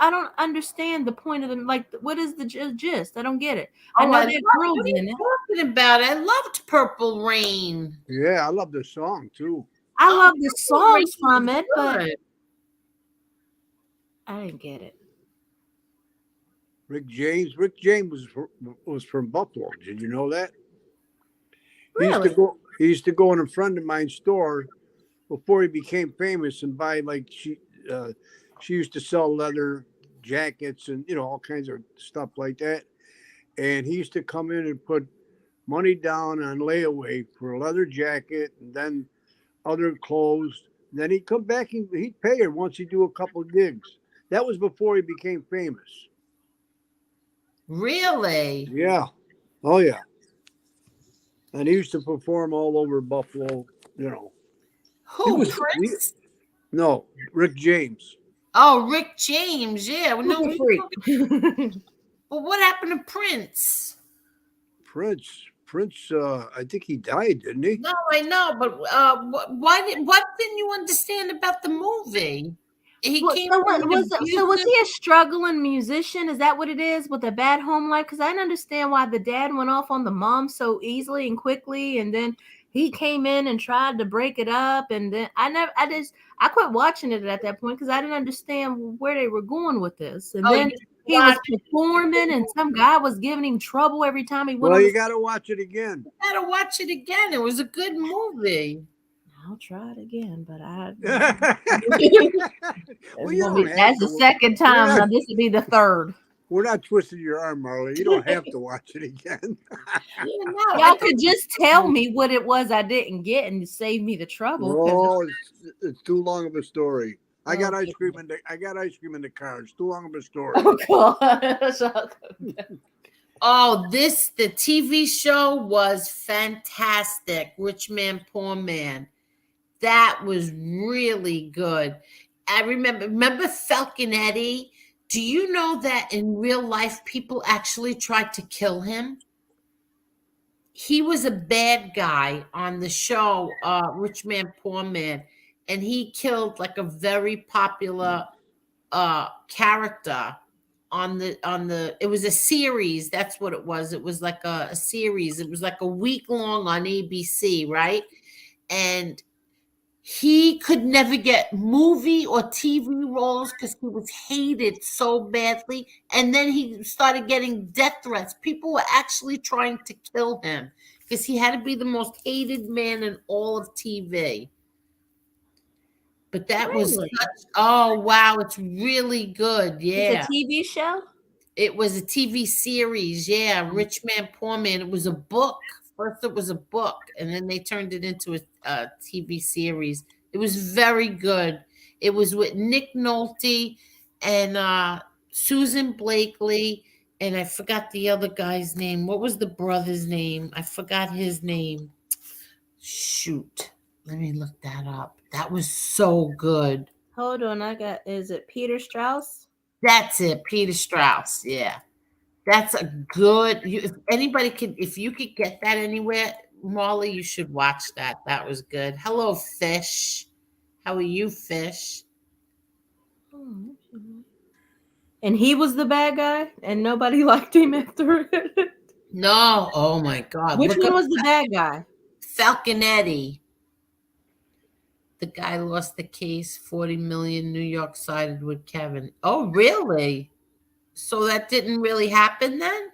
don't understand the point of them. Like, what is the gist? I don't get it. I know that girl's in it. What are you talking about? I loved Purple Rain. Yeah, I love the song too. I love the songs from it, but I didn't get it. Rick James was from Buffalo. Did you know that? Really? He used to go in a friend of mine's store before he became famous and buy she used to sell leather jackets and all kinds of stuff like that. And he used to come in and put money down on layaway for a leather jacket and then other clothes Then he'd come back and he'd pay her once he'd do a couple gigs. That was before he became famous. Really? Yeah. Oh, yeah. And he used to perform all over Buffalo, you know. Who, Prince? No, Rick James. Oh, Rick James. Yeah. Well, no, freak. but what happened to Prince? Prince, I think he died, didn't he? No, I know, but what didn't you understand about the movie? He Well, came so, from an was he a struggling musician? Is that what it is with a bad home life? Because I didn't understand why the dad went off on the mom so easily and quickly, and then he came in and tried to break it up, and then I quit watching it at that point because I didn't understand where they were going with this. And then he was performing, and some guy was giving him trouble every time he went. Well, you got to watch it again. You got to watch it again. It was a good movie. I'll try it again, but Well, that's the second time. Now this will be the third. We're not twisting your arm, Marley. You don't have to watch it again. Y'all could just tell me what it was I didn't get and save me the trouble. Oh, it's too long of a story. I got ice cream in the car. It's too long of a story. Oh God. Oh, the TV show was fantastic. Rich Man, Poor Man. That was really good. I remember Falconetti. Do you know that in real life, people actually tried to kill him? He was a bad guy on the show, Rich Man, Poor Man, and he killed like a very popular character on the. It was a series. That's what it was. It was like a series. It was like a week long on ABC, right? And he could never get movie or TV roles because he was hated so badly. And then he started getting death threats. People were actually trying to kill him because he had to be the most hated man in all of TV. But that was oh, wow. It's really good. Yeah. It's a TV show? It was a TV series. Yeah. Rich Man, Poor Man. It was a book. First, it was a book, and then they turned it into a TV series. It was very good. It was with Nick Nolte and Susan Blakely, and I forgot the other guy's name. What was the brother's name? I forgot his name. Shoot. Let me look that up. That was so good. Hold on. Is it Peter Strauss? That's it. Peter Strauss. Yeah. That's a good. If you could get that anywhere, Molly, you should watch that. That was good. Hello, Fish. How are you, Fish? And he was the bad guy, and nobody liked him after it. No. Oh my God. Which one was the bad guy? Falconetti. The guy lost the case. 40 million. New York sided with Kevin. Oh, really? So that didn't really happen then?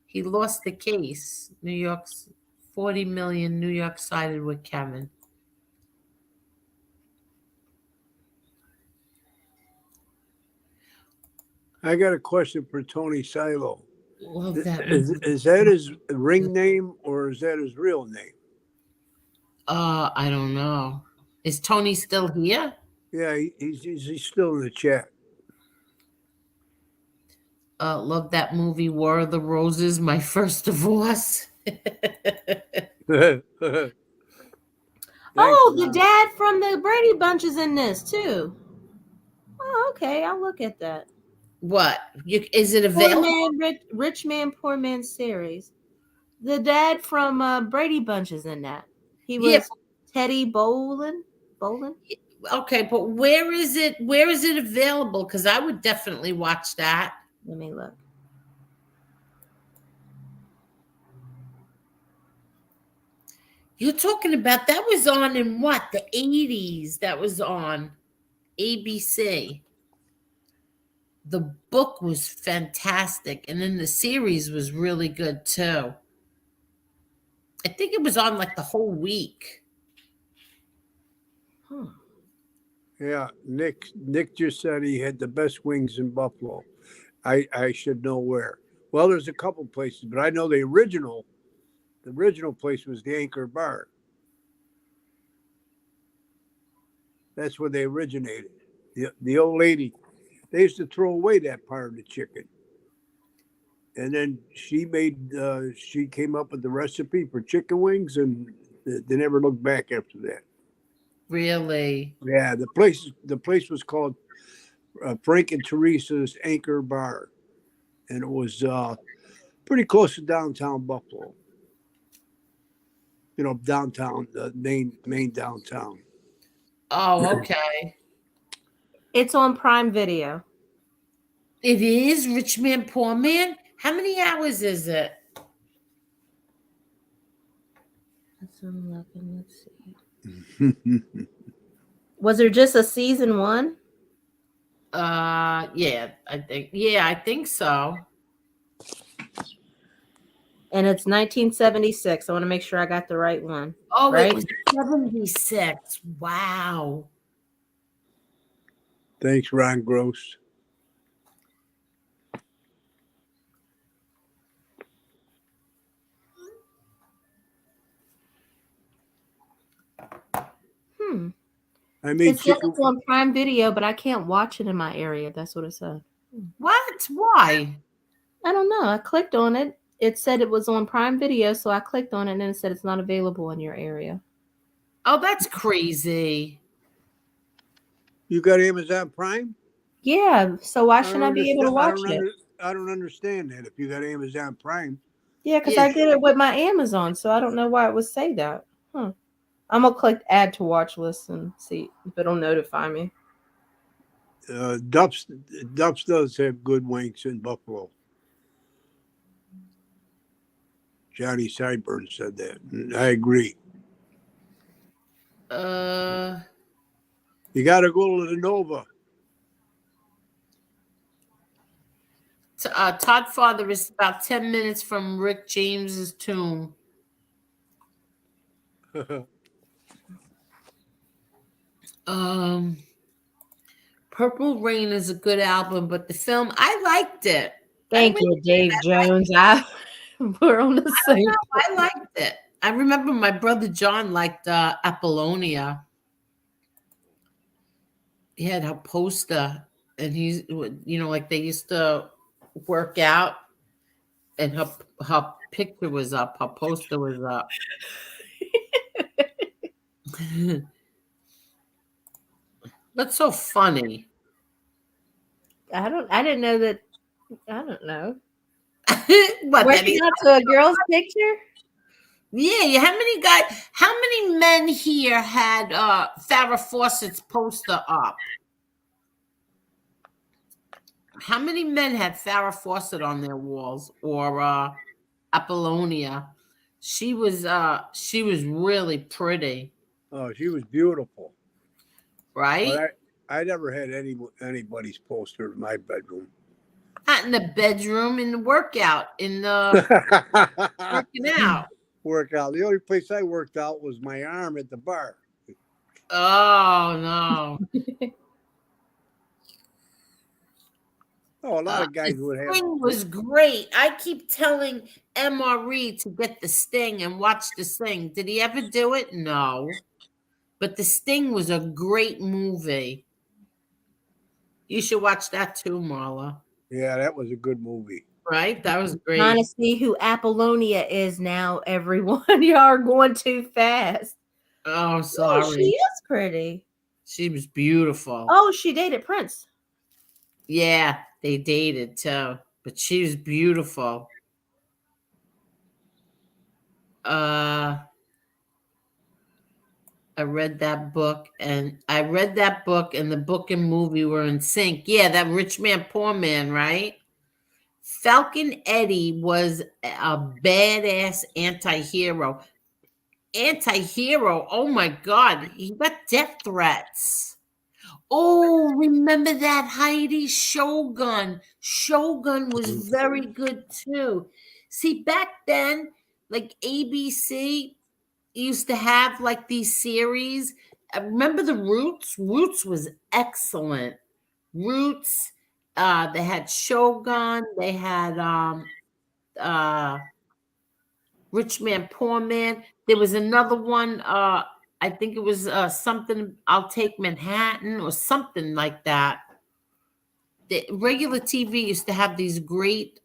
He lost the case. New York's 40 million. New York sided with Kevin. I got a question for Tony Silo. Love that. Is that his ring name or is that his real name? I don't know. Is Tony still here? Yeah, he's still in the chat. Love that movie, War of the Roses, My First Divorce. Oh, the dad from the Brady Bunch is in this too. Oh, okay. I'll look at that. What? Is it available? Rich Man, Poor Man series. The dad from Brady Bunch is in that. He was Teddy Bolin. Okay, but where is it? Where is it available? Because I would definitely watch that. Let me look. You're talking about that was on in what? The 80s. That was on ABC. The book was fantastic. And then the series was really good too. I think it was on like the whole week. Yeah, Nick just said he had the best wings in Buffalo. I should know where. Well, there's a couple places, but I know the original place was the Anchor Bar. That's where they originated. The old lady, they used to throw away that part of the chicken. And then she came up with the recipe for chicken wings, and they never looked back after that. Really? Yeah, the place was called Frank and Teresa's Anchor Bar, and it was pretty close to downtown Buffalo. You know, downtown, the main downtown. Oh, okay. It's on Prime Video. It is Rich Man, Poor Man. How many hours is it? That's 11. Let's see. Was there just a season 1? Yeah, I think so. And it's 1976. I want to make sure I got the right one. Oh, right? It was 76. Wow. Thanks, Ron Gross. I mean, It says it's on Prime Video, but I can't watch it in my area. That's what it said. What? Why? I don't know. I clicked on it. It said it was on Prime Video, so I clicked on it, and then it said it's not available in your area. Oh, that's crazy. You got Amazon Prime? Yeah. So why shouldn't I be able to watch it? I don't understand that. If you got Amazon Prime. Yeah, because I get it with my Amazon, so I don't know why it would say that. I'm gonna click add to watch list and see if it'll notify me. Duff's does have good wings in Buffalo. Johnny Sideburn said that. And I agree. You got to go to the Nova. Todd Father is about 10 minutes from Rick James's tomb. Purple Rain is a good album, but the film, I liked it. Thank you, Dave Jones. We're on the same. I liked it. I remember my brother John liked Apollonia. He had her poster, and he's, like they used to work out, and her picture was up, her poster was up. That's so funny. I didn't know that. I don't know. What, working out to a girl's picture? Yeah. How many men here had Farrah Fawcett's poster up? How many men had Farrah Fawcett on their walls, or Apollonia? She was really pretty. Oh, she was beautiful. Right? But I never had anybody's poster in my bedroom. Not in the bedroom, in the workout, in the working out. Workout. The only place I worked out was my arm at the bar. Oh no. Oh, a lot of guys would have. The Sting was great. I keep telling MRE to get The Sting and watch The Sting. Did he ever do it? No. But The Sting was a great movie. You should watch that too, Marla. Yeah, that was a good movie. Right? That was great. Trying to see who Apollonia is now, everyone. You are going too fast. Oh, sorry. Oh, she is pretty. She was beautiful. Oh, she dated Prince. Yeah, they dated too. But she was beautiful. I read that book, and the book and movie were in sync. Yeah, that Rich Man, Poor Man, right? Falcon Eddie was a badass anti-hero. Oh my God, he got death threats. Oh, remember that, Heidi? Shogun. Shogun was very good too. See, back then, like ABC used to have like these series. Remember the Roots? Roots was excellent. Roots. They had Shogun. They had Rich Man, Poor Man. There was another one. I think it was something, I'll Take Manhattan or something like that. The regular TV used to have these great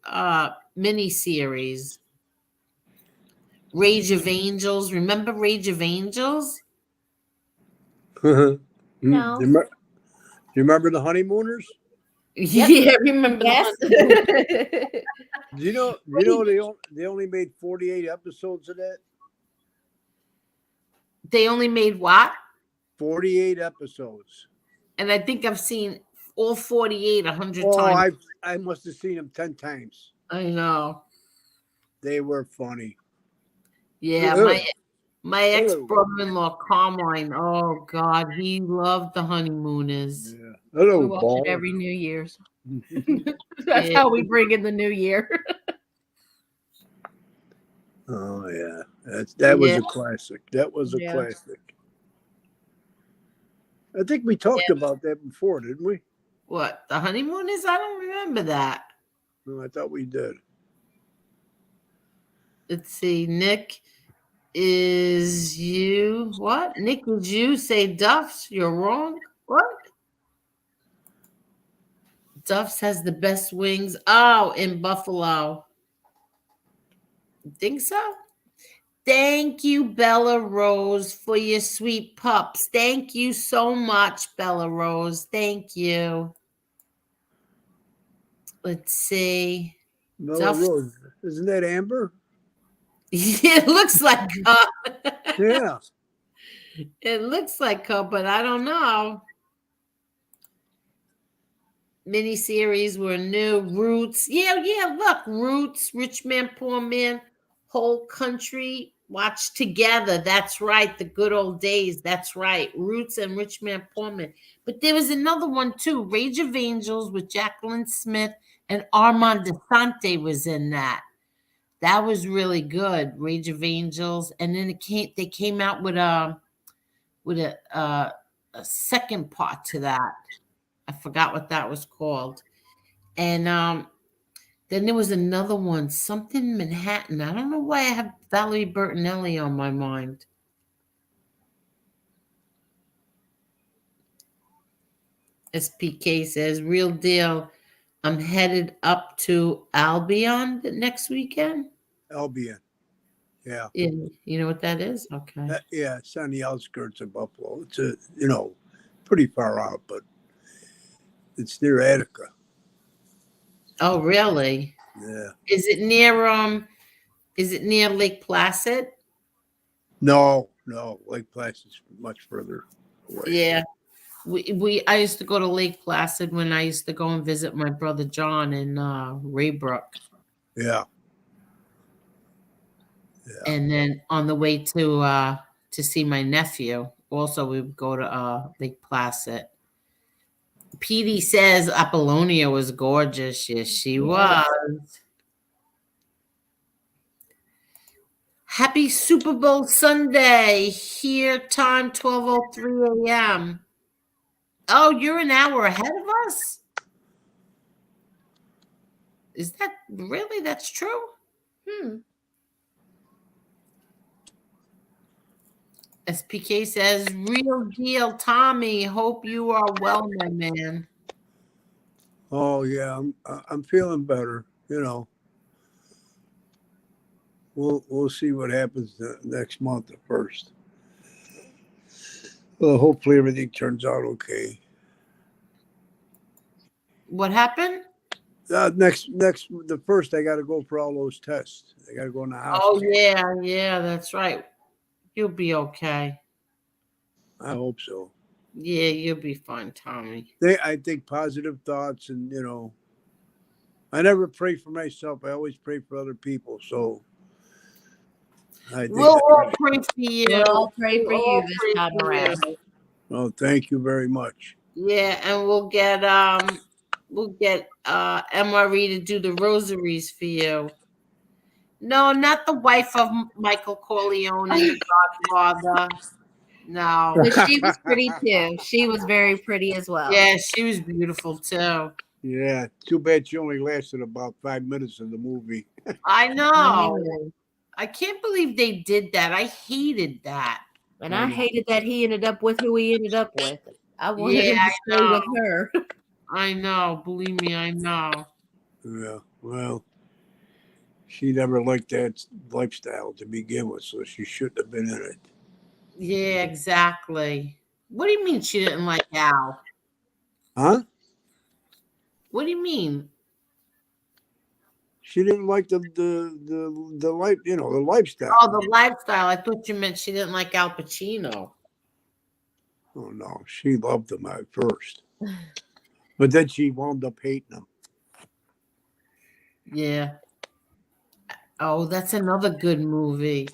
miniseries. Rage of Angels. Remember Rage of Angels? No. Do you remember the Honeymooners? Yeah, remember Yes. the Do you know they only made 48 episodes of that? They only made what? 48 episodes. And I think I've seen all 48 100 Oh, times. I must have seen them 10 times. I know. They were funny. Yeah, Ugh. my ex-brother-in-law, Carmine, oh God, he loved the Honeymooners. Yeah. We Hello, watch ball. it every New Year's. That's how we bring in the new year. Oh yeah, that was Yeah. a classic. That was a Yeah. classic. I think we talked about that before, didn't we? What, the Honeymooners? I don't remember that. No, I thought we did. Let's see. Nick is you. What? Nick is you. Say Duff's. You're wrong. What? Duff's has the best wings. Oh, in Buffalo. Think so? Thank you, Bella Rose, for your sweet pups. Thank you so much, Bella Rose. Thank you. Let's see. Bella Rose. Isn't that Amber? It looks like her. Yeah. It looks like her, but I don't know. Miniseries were new. Roots. Yeah, look. Roots, Rich Man, Poor Man, Whole Country. Watch Together. That's right. The good old days. That's right. Roots and Rich Man, Poor Man. But there was another one too. Rage of Angels with Jacqueline Smith and Armand DeSante was in that. That was really good. Rage of Angels. And then they came out with a second part to that. I forgot what that was called. And then there was another one, something Manhattan. I don't know why I have Valerie Bertinelli on my mind. SPK says, real deal. I'm headed up to Albion next weekend. Albion. Yeah. You know what that is? Okay. Yeah, it's on the outskirts of Buffalo. It's pretty far out, but it's near Attica. Oh, really? Yeah. Is it near Lake Placid? No, Lake Placid's much further away. Yeah. I used to go to Lake Placid when I used to go and visit my brother John in Raybrook. Yeah. And then on the way to see my nephew, also we would go to Lake Placid. Petey says Apollonia was gorgeous. Yes, she was. Happy Super Bowl Sunday. Here, time 12:03 a.m. Oh, you're an hour ahead of us? Is that really? That's true? SPK says, real deal, Tommy. Hope you are well, my man. Oh yeah, I'm feeling better. We'll see what happens next month at first. Well, hopefully everything turns out okay. What happened? The first I got to go for all those tests. I got to go in the hospital. Oh yeah, that's right. You'll be okay. I hope so. Yeah, you'll be fine, Tommy. I think positive thoughts, and I never pray for myself. I always pray for other people. So we'll all pray for you. We'll all pray for you this time around. Oh, thank you very much. Yeah, and we'll get MRE to do the rosaries for you. No, not the wife of Michael Corleone, the Godfather. No. But she was pretty too. She was very pretty as well. Yeah, she was beautiful too. Yeah, too bad she only lasted about 5 minutes in the movie. I know. I can't believe they did that. I hated that. And I hated that he ended up with who he ended up with. I wanted him Yeah, to stay with her. I know. Believe me, I know. Yeah. Well, she never liked that lifestyle to begin with, so she shouldn't have been in it. Yeah, exactly. What do you mean she didn't like Al? Huh? What do you mean? She didn't like the life, the lifestyle. Oh, the lifestyle. I thought you meant she didn't like Al Pacino. Oh no, she loved him at first, but then she wound up hating him. Yeah. Oh, that's another good movie.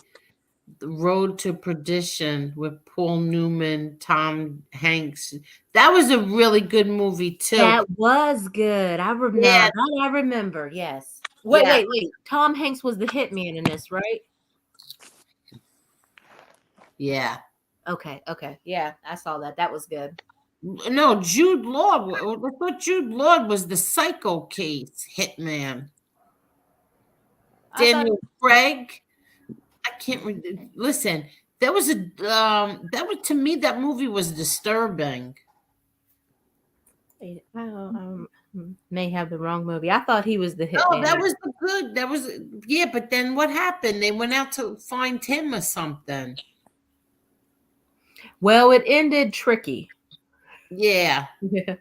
The Road to Perdition with Paul Newman, Tom Hanks. That was a really good movie too. That was good. I remember. Yeah. That I remember. Yes. Wait, Yeah. wait. Tom Hanks was the hitman in this, right? Yeah. Okay. Yeah, I saw that. That was good. No, Jude Law. I thought Jude Law was the Psycho case hitman. Daniel Craig. I can't listen. There was a that was, to me, that movie was disturbing. I may have the wrong movie. I thought he was the hitman. Oh, that was the good. That was, yeah. But then what happened? They went out to find him or something. Well, it ended tricky. Yeah. Yeah.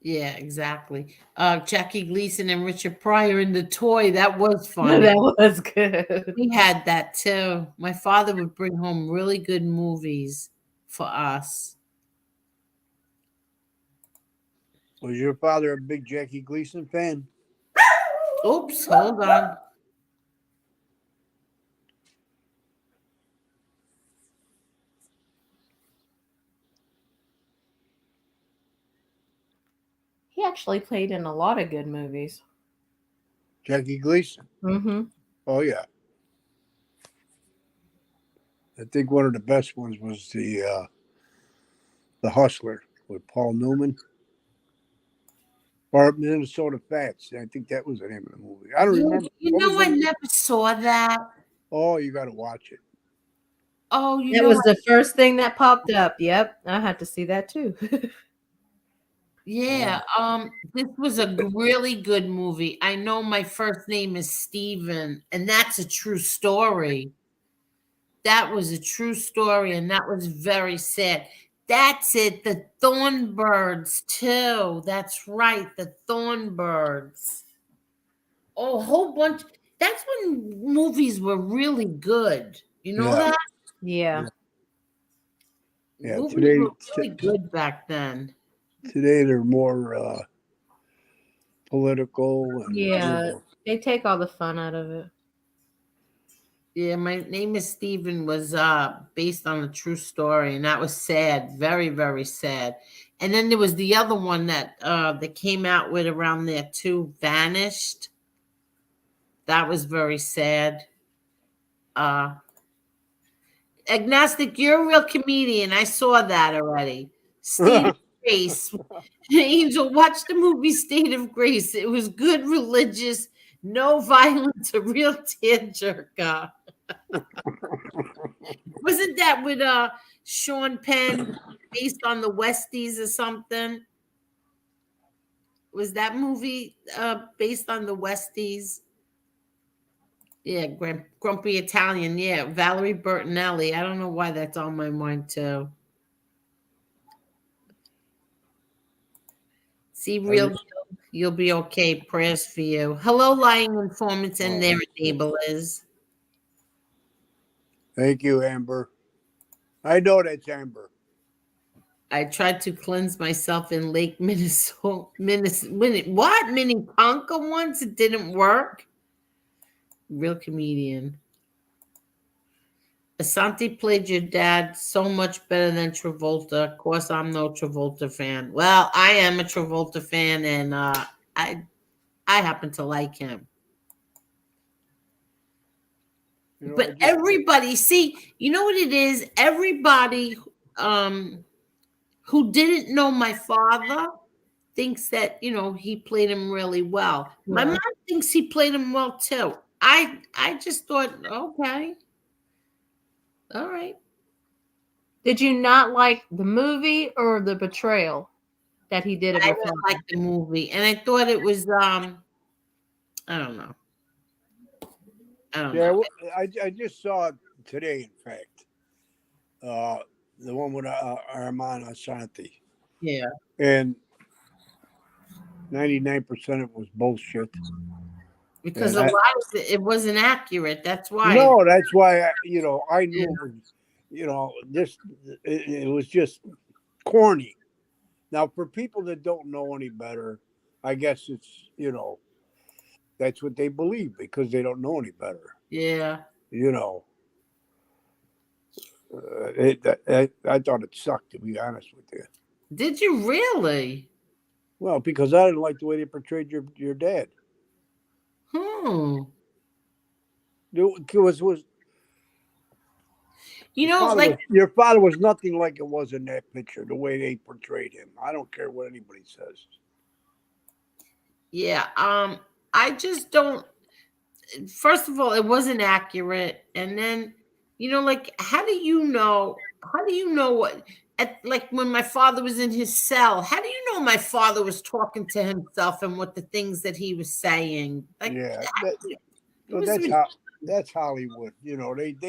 Yeah, exactly. Jackie Gleason and Richard Pryor in The Toy. That was fun. That was good. We had that too. My father would bring home really good movies for us. Was your father a big Jackie Gleason fan? Oops, hold on. He actually played in a lot of good movies. Jackie Gleason. Mm-hmm. Oh yeah. I think one of the best ones was the Hustler with Paul Newman. Or Minnesota Fats. I think that was the name of the movie. I don't remember. You know, I never saw that. Oh, you got to watch it. Oh, that was the first thing that popped up. Yep, I had to see that too. Yeah, this was a really good movie. I Know My First Name is Steven, and that's a true story. That was a true story, and that was very sad. That's it, the Thornbirds too. That's right, the Thornbirds. Oh, a whole bunch. That's when movies were really good. You know that? Yeah. Yeah, Movies today were really good back then. Today they're more political. And, yeah, they take all the fun out of it. Yeah, My Name is Steven was based on a true story, and that was sad, very, very sad. And then there was the other one that that came out with around there too, Vanished. That was very sad. Agnostic, you're a real comedian. I saw that already. State of Grace. Angel, watch the movie State of Grace. It was good, religious, no violence, a real tearjerker. Wasn't that with Sean Penn, based on the Westies or something? Was that movie based on the Westies? Yeah, Grumpy Italian. Yeah, Valerie Bertinelli. I don't know why that's on my mind too. See, real deal, you'll be okay. Prayers for you. Hello, lying informants and their enablers. Thank you, Amber. I know that's Amber. I tried to cleanse myself in Lake Minnesota. Minnetonka once. It didn't work. Real comedian. Asante played your dad so much better than Travolta. Of course, I'm no Travolta fan. Well, I am a Travolta fan, and I happen to like him. But everybody, see, you know what it is? Everybody who didn't know my father thinks that, he played him really well. My mom thinks he played him well too. I just thought, okay. All right. Did you not like the movie or the portrayal that he did of I your didn't father? like the movie, and I thought it was I don't know. I don't Yeah, know. I just saw it today. In fact, the one with Armand Asante, Yeah. and 99% of it was bullshit. Because And a lot of it wasn't accurate. That's why. no, that's why I knew it was, this it was just corny. Now, for people that don't know any better, I guess it's that's what they believe because they don't know any better. Yeah. You know, I thought it sucked, to be honest with you. Did you really? Well, because I didn't like the way they portrayed your dad. Hmm. It was You know, like, your father was nothing like it was in that picture. The way they portrayed him, I don't care what anybody says. yeah. I just don't. First of all, it wasn't accurate, and then, like, how do you know? How do you know what? Like when my father was in his cell, how do you know my father was talking to himself and what the things that he was saying? Like, Yeah, it was. that's Hollywood. They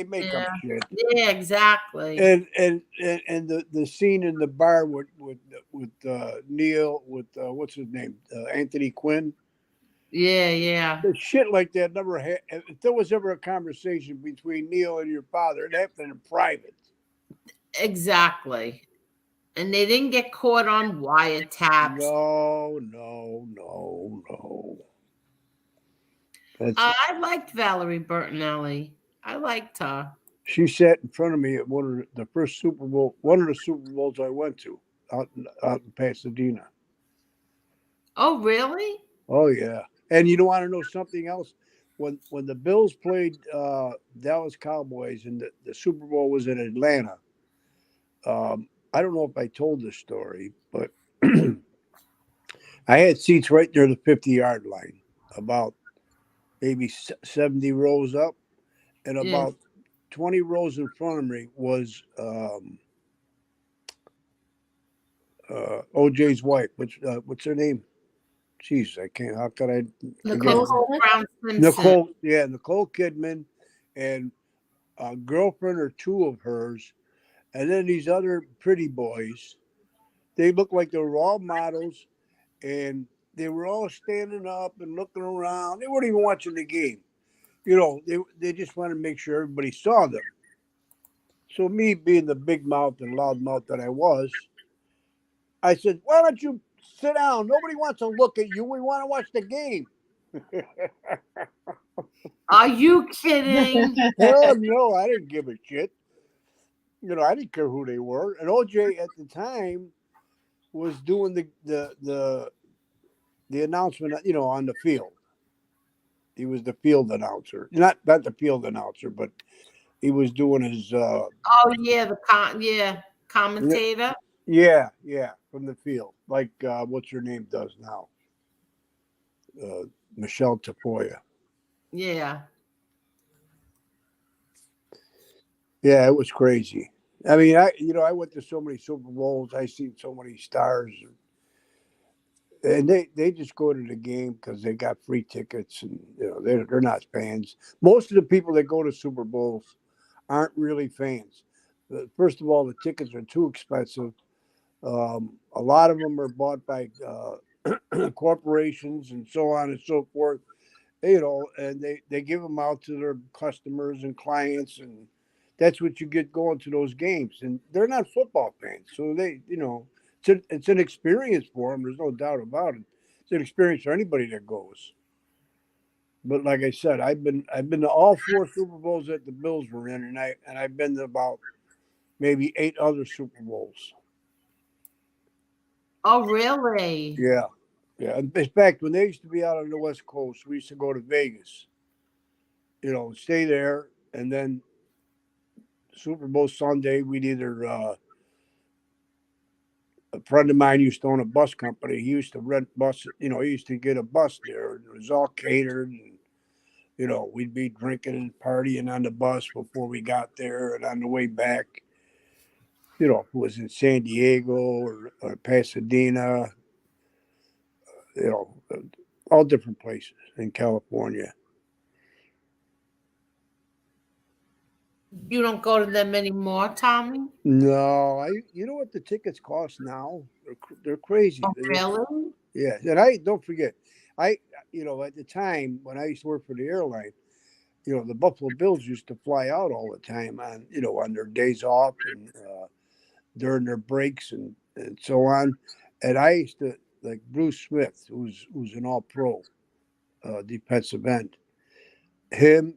make up Yeah. shit. Yeah. Exactly. And the scene in the bar with Neil with what's his name, Anthony Quinn. Yeah. Yeah. The shit like that never had. If there was ever a conversation between Neil and your father, it happened in private. Exactly. And they didn't get caught on wiretaps. No. That's I liked Valerie Bertinelli. I liked her. She sat in front of me at one of the first Super Bowl, one of the Super Bowls I went to out in Pasadena. Oh, really? Oh yeah, and you don't want to know something else? When the Bills played Dallas Cowboys and the Super Bowl was in Atlanta, I don't know if I told this story, but I had seats right near the 50-yard line, about maybe 70 rows up, and Yeah. about 20 rows in front of me was OJ's wife. What's her name? Jeez, I can't. How could I forget? Nicole Brown Simpson. Nicole Kidman, and a girlfriend or two of hers, and then these other pretty boys. They looked like they were all models, and they were all standing up and looking around. They weren't even watching the game. They just wanted to make sure everybody saw them. So me being the big mouth and loud mouth that I was, I said, "Why don't you sit down? Nobody wants to look at you. We want to watch the game." Are you kidding? Hell no, I didn't give a shit. I didn't care who they were. And OJ at the time was doing the announcement, on the field. He was the field announcer, not the field announcer, but he was doing his. Oh yeah, commentator. Yeah, from the field, like what's her name does now, Michelle Tafoya. Yeah. Yeah, it was crazy. I mean, I went to so many Super Bowls. I seen so many stars, and they just go to the game because they got free tickets, and they're not fans. Most of the people that go to Super Bowls aren't really fans. First of all, the tickets are too expensive. A lot of them are bought by corporations and so on and so forth. And they give them out to their customers and clients, and that's what you get going to those games. And they're not football fans, so it's an experience for them. There's no doubt about it. It's an experience for anybody that goes. But like I said, I've been to all 4 Super Bowls that the Bills were in, and I've been to about maybe 8 other Super Bowls. Oh really? Yeah. Yeah. In fact, when they used to be out on the West Coast, we used to go to Vegas. Stay there, and then Super Bowl Sunday, we'd either a friend of mine used to own a bus company. He used to rent buses. He used to get a bus there, and it was all catered. And You know, we'd be drinking and partying on the bus before we got there, and on the way back, you know, if it was in San Diego or Pasadena, you know, all different places in California. You don't go to them anymore, Tommy? No, you know what the tickets cost now? They're crazy. Oh, really? Yeah, and I don't forget, you know, at the time when I used to work for the airline, you know, the Buffalo Bills used to fly out all the time on, you know, on their days off and during their breaks and so on. And I used to like Bruce Smith, who's an All Pro defensive end. Him,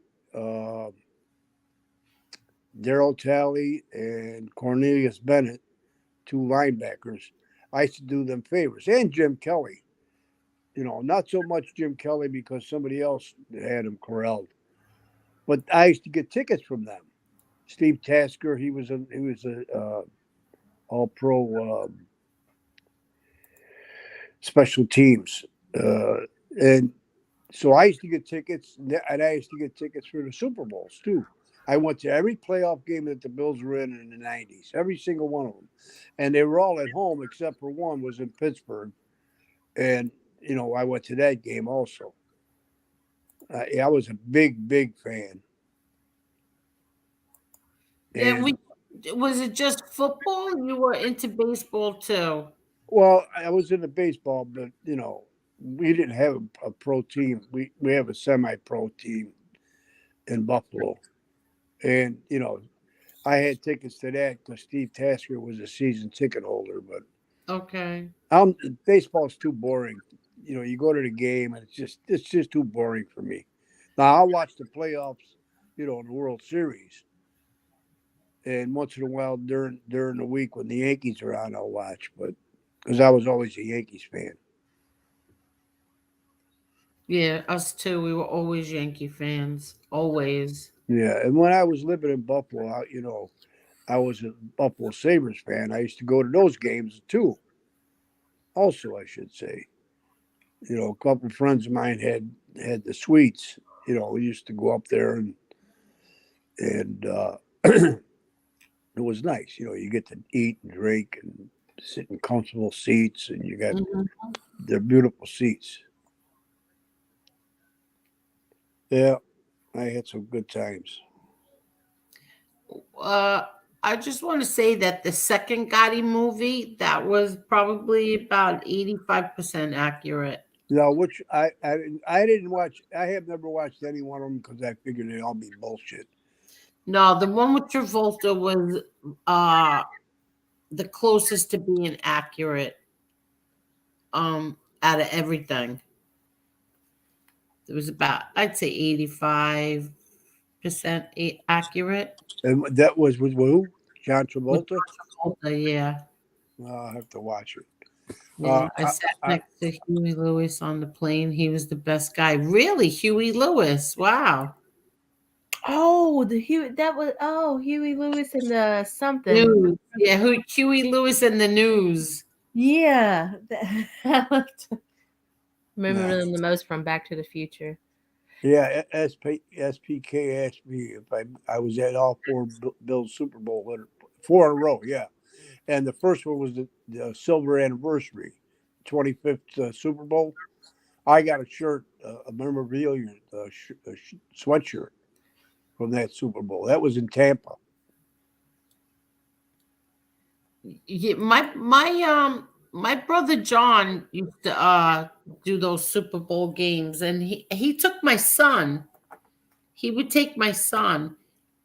Daryl Talley, and Cornelius Bennett, two linebackers. I used to do them favors, and Jim Kelly. You know, not so much Jim Kelly because somebody else had him corralled, but I used to get tickets from them. Steve Tasker, he was a All Pro special teams, and so I used to get tickets, and I used to get tickets for the Super Bowls too. I went to every playoff game that the Bills were in the '90s, every single one of them, and they were all at home except for one was in Pittsburgh, and you know I went to that game also. I was a big fan. Yeah, was it just football? You were into baseball too? Well, I was into baseball, but you know, we didn't have a pro team. We have a semi-pro team in Buffalo, and you know, I had tickets to that because Steve Tasker was a season ticket holder. But Okay. Baseball's too boring. You know, you go to the game and it's just too boring for me. Now I'll watch the playoffs, you know, in the World Series, and once in a while during the week when the Yankees are on, I'll watch. But because I was always a Yankees fan. Yeah, us too. We were always Yankee fans. Always. Yeah, and when I was living in Buffalo, you know, I was a Buffalo Sabres fan. I used to go to those games too. Also, I should say, you know, a couple of friends of mine had the suites. You know, we used to go up there and it was nice. You know, you get to eat and drink and sit in comfortable seats, and you got they're beautiful seats. Yeah, I had some good times. I just want to say that the second Gotti movie, that was probably about 85% accurate. No, which I didn't watch. I have never watched any one of them because I figured they'd all be bullshit. No, the one with Travolta was the closest to being accurate out of everything. It was about, I'd say, 85% accurate. And that was with who? John Travolta? Yeah. I'll have to watch it. Yeah, I sat next to Huey Lewis on the plane. He was the best guy. Really, Huey Lewis. Wow. Oh, Huey Lewis and the something. News. Yeah, Huey Lewis and the News. Yeah. Remember them the most from Back to the Future. Yeah, SPK asked me if I was at all four Bills Super Bowl, 4 in a row, yeah. And the first one was the silver anniversary, 25th Super Bowl. I got a shirt, a memorabilia sweatshirt from that Super Bowl. That was in Tampa. Yeah, my brother John used to do those Super Bowl games, and he took my son. He would take my son.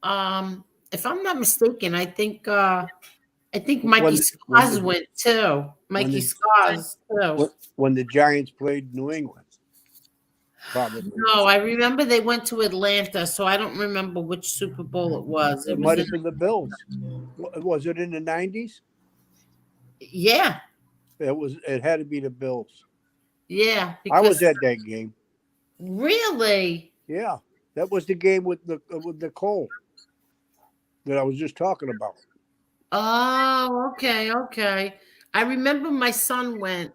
If I'm not mistaken, I think Mikey Scars went too. Mikey Scars too. When the Giants played New England. Probably. No, I remember they went to Atlanta, so I don't remember which Super Bowl it was. It might have been the Bills. Was it in the 90s? Yeah. It had to be the Bills. Yeah. I was at that game. Really? Yeah. That was the game with Nicole that I was just talking about. Oh, okay. I remember my son went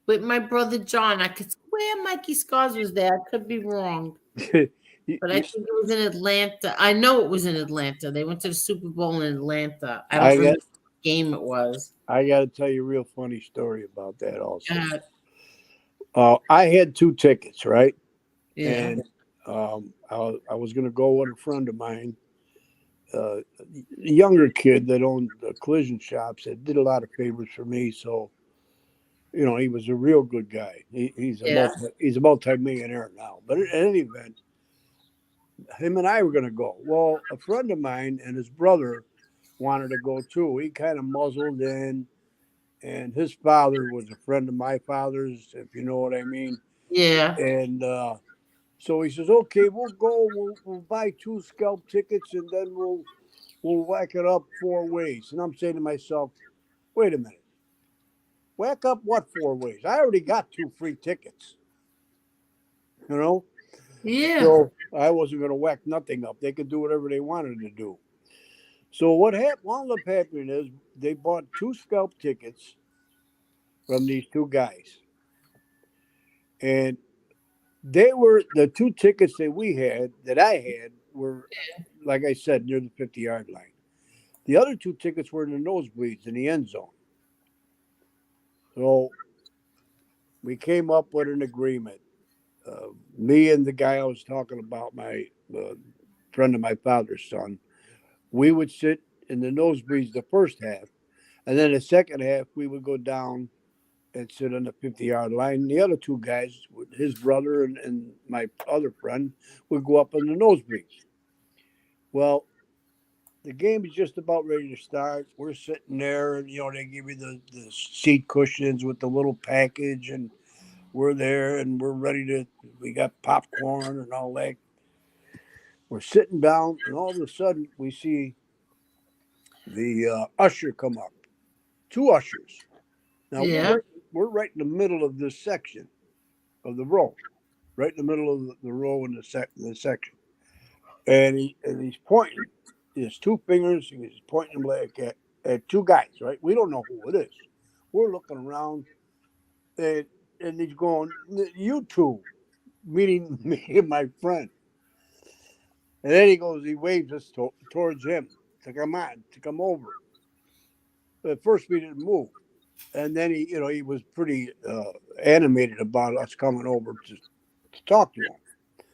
with my brother John. I could swear Mikey Scars was there. I could be wrong. But I think it was in Atlanta. I know it was in Atlanta. They went to the Super Bowl in Atlanta. I don't remember what game it was. I got to tell you a real funny story about that also. Uh, I had 2 tickets, right? yeah. And I was going to go with a friend of mine, a younger kid that owned the collision shops that did a lot of favors for me. So, you know, he was a real good guy. He's a multi-millionaire now. But in any event, him and I were going to go. Well, a friend of mine and his brother wanted to go too. He kind of muzzled in, and his father was a friend of my father's, if you know what I mean. Yeah. And so he says, "Okay, we'll go. We'll buy 2 scalp tickets, and then we'll whack it up 4 ways." And I'm saying to myself, "Wait a minute, whack up what 4 ways? I already got 2 free tickets, you know." Yeah. So I wasn't going to whack nothing up. They could do whatever they wanted to do. So what wound up happening is they bought 2 scalp tickets from these 2 guys, and they were the 2 tickets that I had were, like I said, near the 50-yard line. The other 2 tickets were in the nosebleeds in the end zone. So we came up with an agreement. Me and the guy I was talking about, my friend of my father's son, we would sit in the nosebleeds the first half, and then the second half we would go down and sit on the 50-yard line. And the other 2 guys, his brother and my other friend, would go up in the nosebleeds. Well, the game is just about ready to start. We're sitting there, and, you know, they give you the seat cushions with the little package, and we're there, and we're ready to, we got popcorn and all that. We're sitting down, and all of a sudden, we see the usher come up. 2 ushers. Now, we're right in the middle of this section of the row, right in the middle of the row in the section. And he's pointing his 2 fingers, and he's pointing them like at 2 guys, right? We don't know who it is. We're looking around, and he's going, "You 2," meaning me and my friend. And then he waves us towards him to come over. But at first we didn't move. And then he was pretty animated about us coming over to talk to him.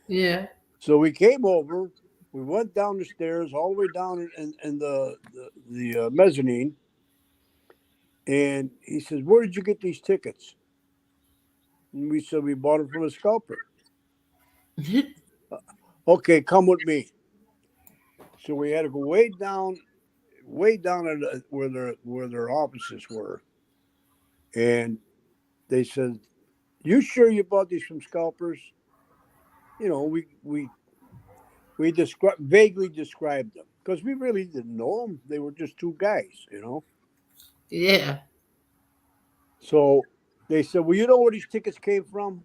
Yeah. So we came over. We went down the stairs, all the way down in the mezzanine. And he says, "Where did you get these tickets?" And we said, "We bought them from a scalper." "Okay, come with me." So we had to go way down at where their offices were. And they said, "You sure you bought these from scalpers?" You know, we vaguely described them because we really didn't know them. They were just 2 guys, you know. Yeah. So they said, "Well, you know where these tickets came from?"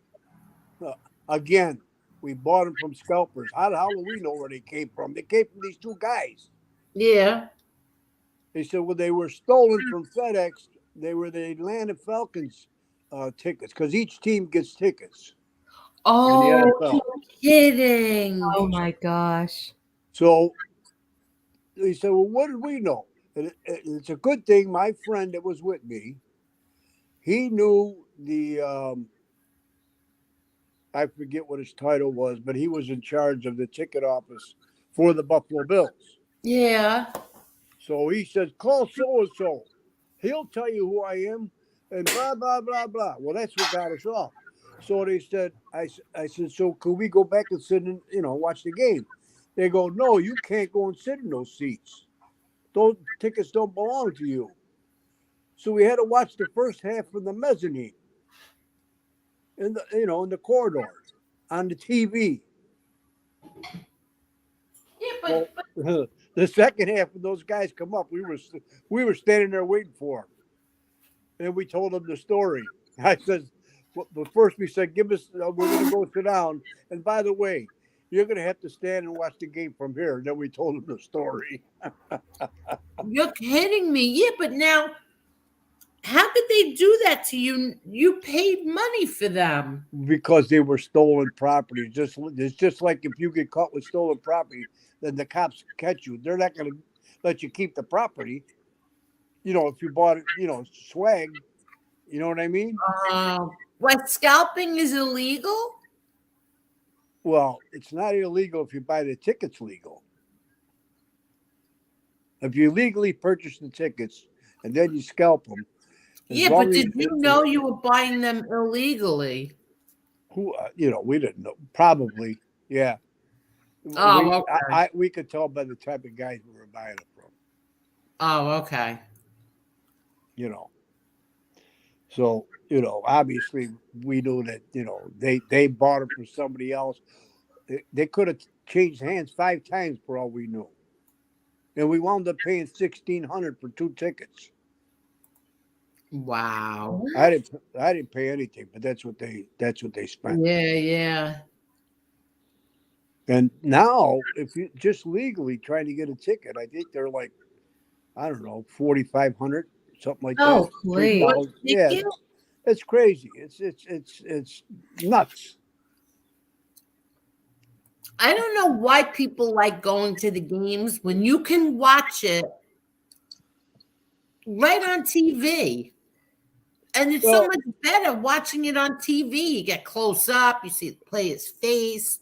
Again, we bought them from scalpers. How do we know where they came from? They came from these 2 guys. Yeah. They said, "Well, they were stolen from FedEx. They were the Atlanta Falcons tickets because each team gets tickets." Oh, you're kidding. Oh my gosh. So he said, "Well, what did we know?" And it's a good thing my friend that was with me, he knew I forget what his title was, but he was in charge of the ticket office for the Buffalo Bills. Yeah. So he says, "Call so-and-so. He'll tell you who I am," and blah, blah, blah, blah. Well, that's what got us off. So they said, I said, "So could we go back and sit and, watch the game?" They go, "No, you can't go and sit in those seats. Those tickets don't belong to you." So we had to watch the first half from the mezzanine in the corridor on the TV. Yeah, but the second half when those guys come up, we were standing there waiting for them, and we told them the story. I said, but first we said, "Give us, we're going to go sit down. And by the way, you're going to have to stand and watch the game from here." Then we told them the story. You're kidding me. Yeah, but now How could they do that to you? You paid money for them. Because they were stolen property. It's just like if you get caught with stolen property, then the cops catch you. They're not going to let you keep the property. If you bought it, swag. You know what I mean? What, scalping is illegal? Well, it's not illegal if you buy the tickets legal. If you legally purchase the tickets and then you scalp them. Yeah, but did you know you were buying them illegally? We didn't know. Probably, yeah. Oh, okay. We could tell by the type of guys we were buying it from. Oh, okay. So, obviously we knew that, they bought it from somebody else. They could have changed hands 5 times for all we knew. And we wound up paying $1,600 for 2 tickets. Wow. I didn't pay anything, but that's what they spent. Yeah. And now, if you just legally trying to get a ticket, I think they're like, I don't know, $4,500, something like that. Oh, please. Yeah, it's crazy. It's nuts. I don't know why people like going to the games when you can watch it right on TV. And it's so much better watching it on TV. You get close up, you see the player's face.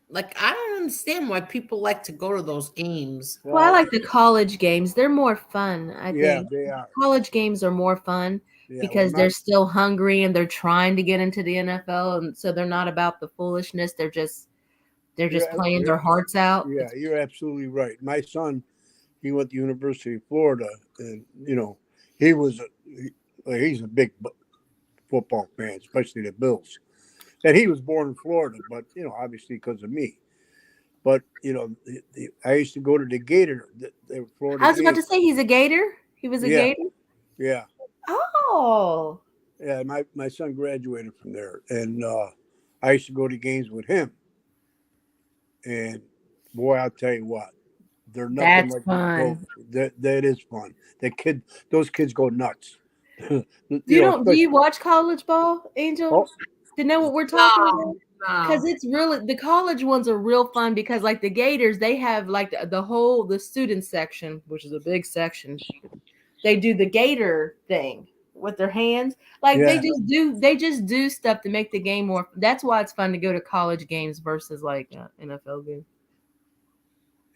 Like, I don't understand why people like to go to those games. Well, I like the college games. They're more fun, I think. Yeah, they are. College games are more fun because they're still hungry and they're trying to get into the NFL, and so they're not about the foolishness. They're just playing their hearts out. Yeah, you're absolutely right. My son, he went to University of Florida, and he's a big football fan, especially the Bills. And he was born in Florida, but obviously because of me. But I used to go to the Gator. The Florida. I was about to say he's a Gator. He was a Gator. Yeah. Oh. Yeah, my son graduated from there, and I used to go to games with him. And boy, I'll tell you what, they're nothing like fun. That is fun. Those kids go nuts. Do you watch college ball, Angel? Oh. To know what we're talking about? Because it's really, the college ones are real fun because like the Gators, they have like the student section, which is a big section. They do the Gator thing with their hands. Like they just do stuff to make the game more. That's why it's fun to go to college games versus like NFL games.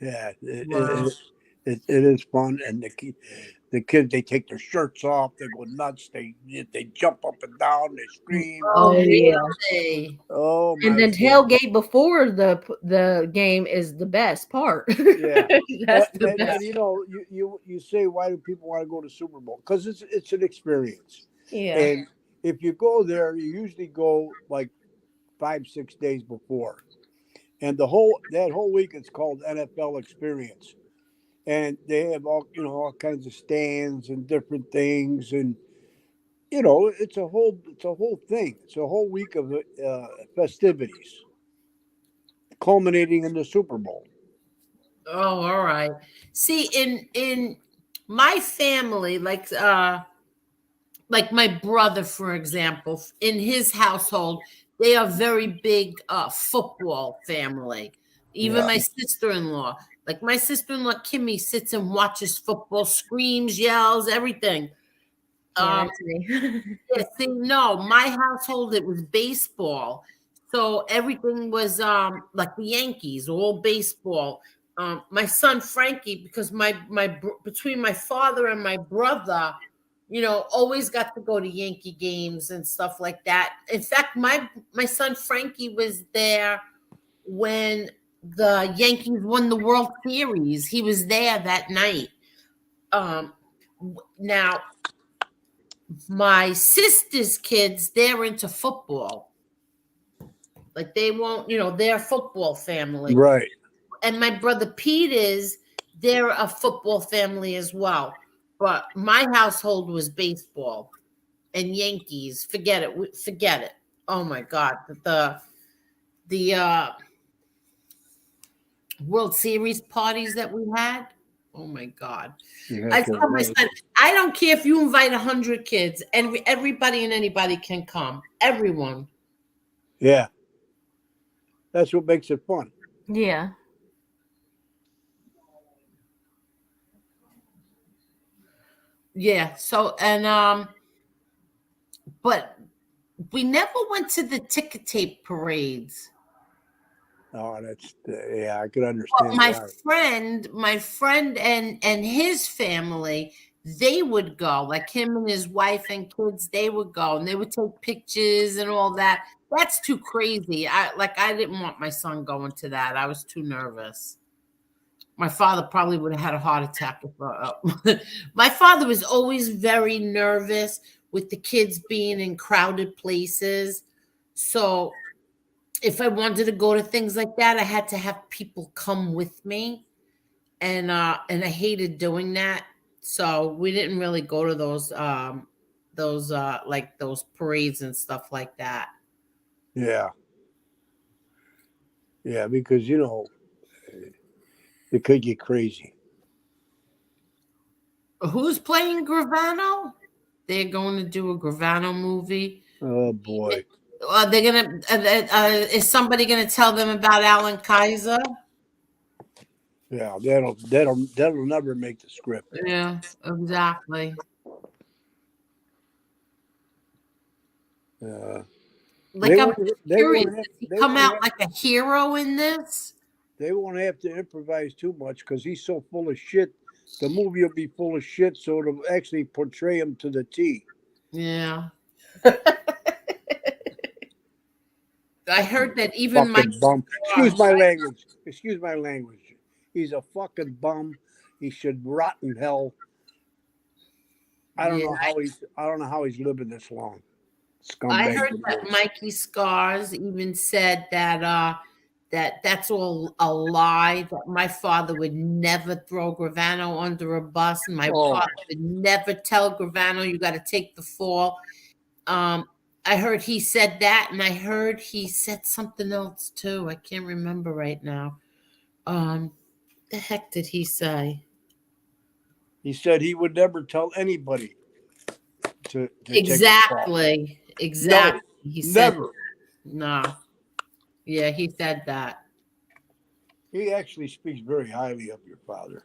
Yeah, it is fun, and the kids, they take their shirts off, they go nuts, they jump up and down, they scream. Oh yeah. Oh, and then tailgate before the game is the best part. Yeah, that's the best. And, you say, why do people want to go to Super Bowl? Because it's an experience. Yeah. And if you go there, you usually go like 5-6 days before, and that whole week it's called NFL Experience. And they have all kinds of stands and different things, and it's a whole thing. It's a whole week of festivities, culminating in the Super Bowl. Oh, all right. See, in my family, like my brother, for example, in his household, they are very big football family. Even my sister-in-law. Like my sister-in-law, Kimmy, sits and watches football, screams, yells, everything. My household, it was baseball. So everything was like the Yankees, all baseball. My son, Frankie, because between my father and my brother, always got to go to Yankee games and stuff like that. In fact, my son, Frankie, was there when the Yankees won the World Series. He was there that night. Now, my sister's kids, they're into football. Like they won't, they're a football family. Right. And my brother Peter's, they're a football family as well. But my household was baseball and Yankees. Forget it. Oh my God. The World Series parties that we had. Oh my God. You I have to tell my avoid son, I don't care if you invite 100 kids, and everybody and anybody can come. Everyone. Yeah. That's what makes it fun. Yeah. Yeah. So and but we never went to the ticker tape parades. Oh, that's yeah, I could But understand my friend and his family, they would go, like him and his wife and kids, they would go and they would take pictures and all that. That's too crazy. I didn't want my son going to that. I was too nervous. My father probably would have had a heart attack. My father was always very nervous with the kids being in crowded places. So if I wanted to go to things like that, I had to have people come with me, and I hated doing that. So we didn't really go to those like those parades and stuff like that. Yeah. Yeah, because it could get crazy. Who's playing Gravano? They're going to do a Gravano movie. Oh boy. Are they gonna? Is somebody gonna tell them about Alan Kaiser? Yeah, that'll never make the script. Yeah, exactly. Like They I'm won't- they curious. won't have- Does he they come won't out have- like a hero in this? They won't have to improvise too much because he's so full of shit. The movie will be full of shit, so it'll actually portray him to the T. Yeah. I heard that even Fucking Mike. bum. Excuse my language. Excuse my language. He's a fucking bum. He should rot in hell. I don't know how he's living this long. Scumbag. I heard that Mikey Scars even said that that's all a lie. That my father would never throw Gravano under a bus. My father would never tell Gravano, "You got to take the fall." I heard he said that, and I heard he said something else too. I can't remember right now. The heck did he say? He said he would never tell anybody to Exactly. Exactly. No, He said never. no. Yeah, he said that. He actually speaks very highly of your father.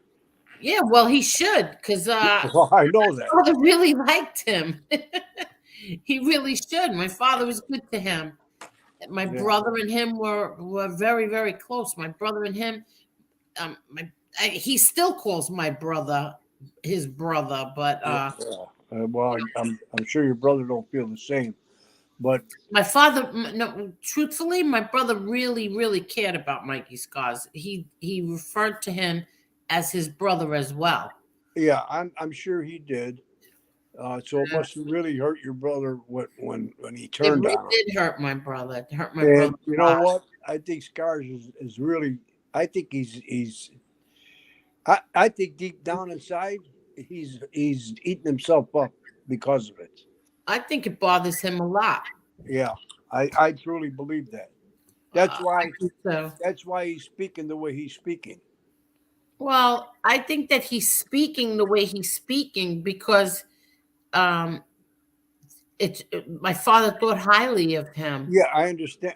Yeah, well, he should, because Well, I know that. my father really liked him. He really should. My father was good to him. My brother and him were very, very close. My brother and him, he still calls my brother his brother, but well, I'm sure your brother don't feel the same, but my father, no, truthfully, my brother really, really cared about Mikey Scars. He referred to him as his brother as well. Yeah, I'm sure he did. So it must really hurt your brother when he turned on him. It did hurt my brother. It hurt my And brother. you know what? I think Scars is really. I think he's. I think deep down inside, he's eating himself up because of it. I think it bothers him a lot. Yeah, I truly believe that. That's why. So. That's why he's speaking the way he's speaking. Well, I think that he's speaking the way he's speaking because my father thought highly of him. Yeah, I understand.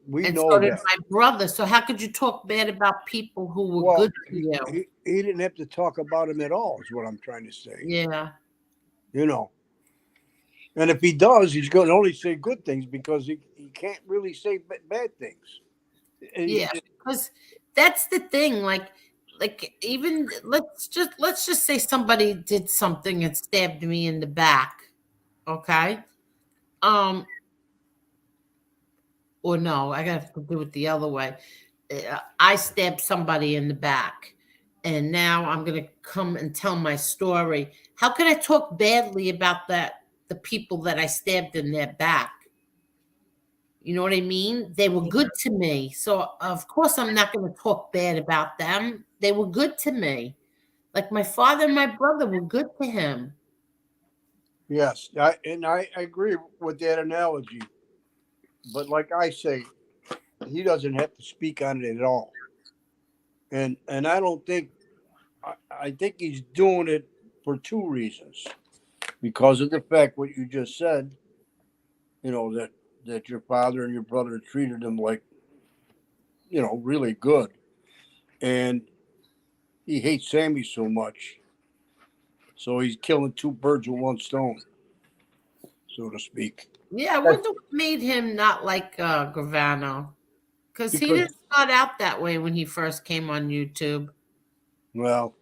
We and know so did that. my brother. So how could you talk bad about people who were good to you? He didn't have to talk about him at all, is what I'm trying to say. Yeah. And if he does, he's going to only say good things because he can't really say bad things. Yeah, because that's the thing. Like even let's just say somebody did something and stabbed me in the back. Okay. Or no, I got to do it the other way. I stabbed somebody in the back, and now I'm going to come and tell my story. How can I talk badly about the people that I stabbed in their back? You know what I mean? They were good to me. So, of course, I'm not going to talk bad about them. They were good to me. Like my father and my brother were good to him. Yes, I agree with that analogy. But like I say, he doesn't have to speak on it at all. And I don't think I think he's doing it for two reasons. Because of the fact what you just said, that your father and your brother treated him like, really good. And he hates Sammy so much. So he's killing two birds with one stone, so to speak. Yeah, I wonder what made him not like Gravano. Because he didn't start out that way when he first came on YouTube. Well,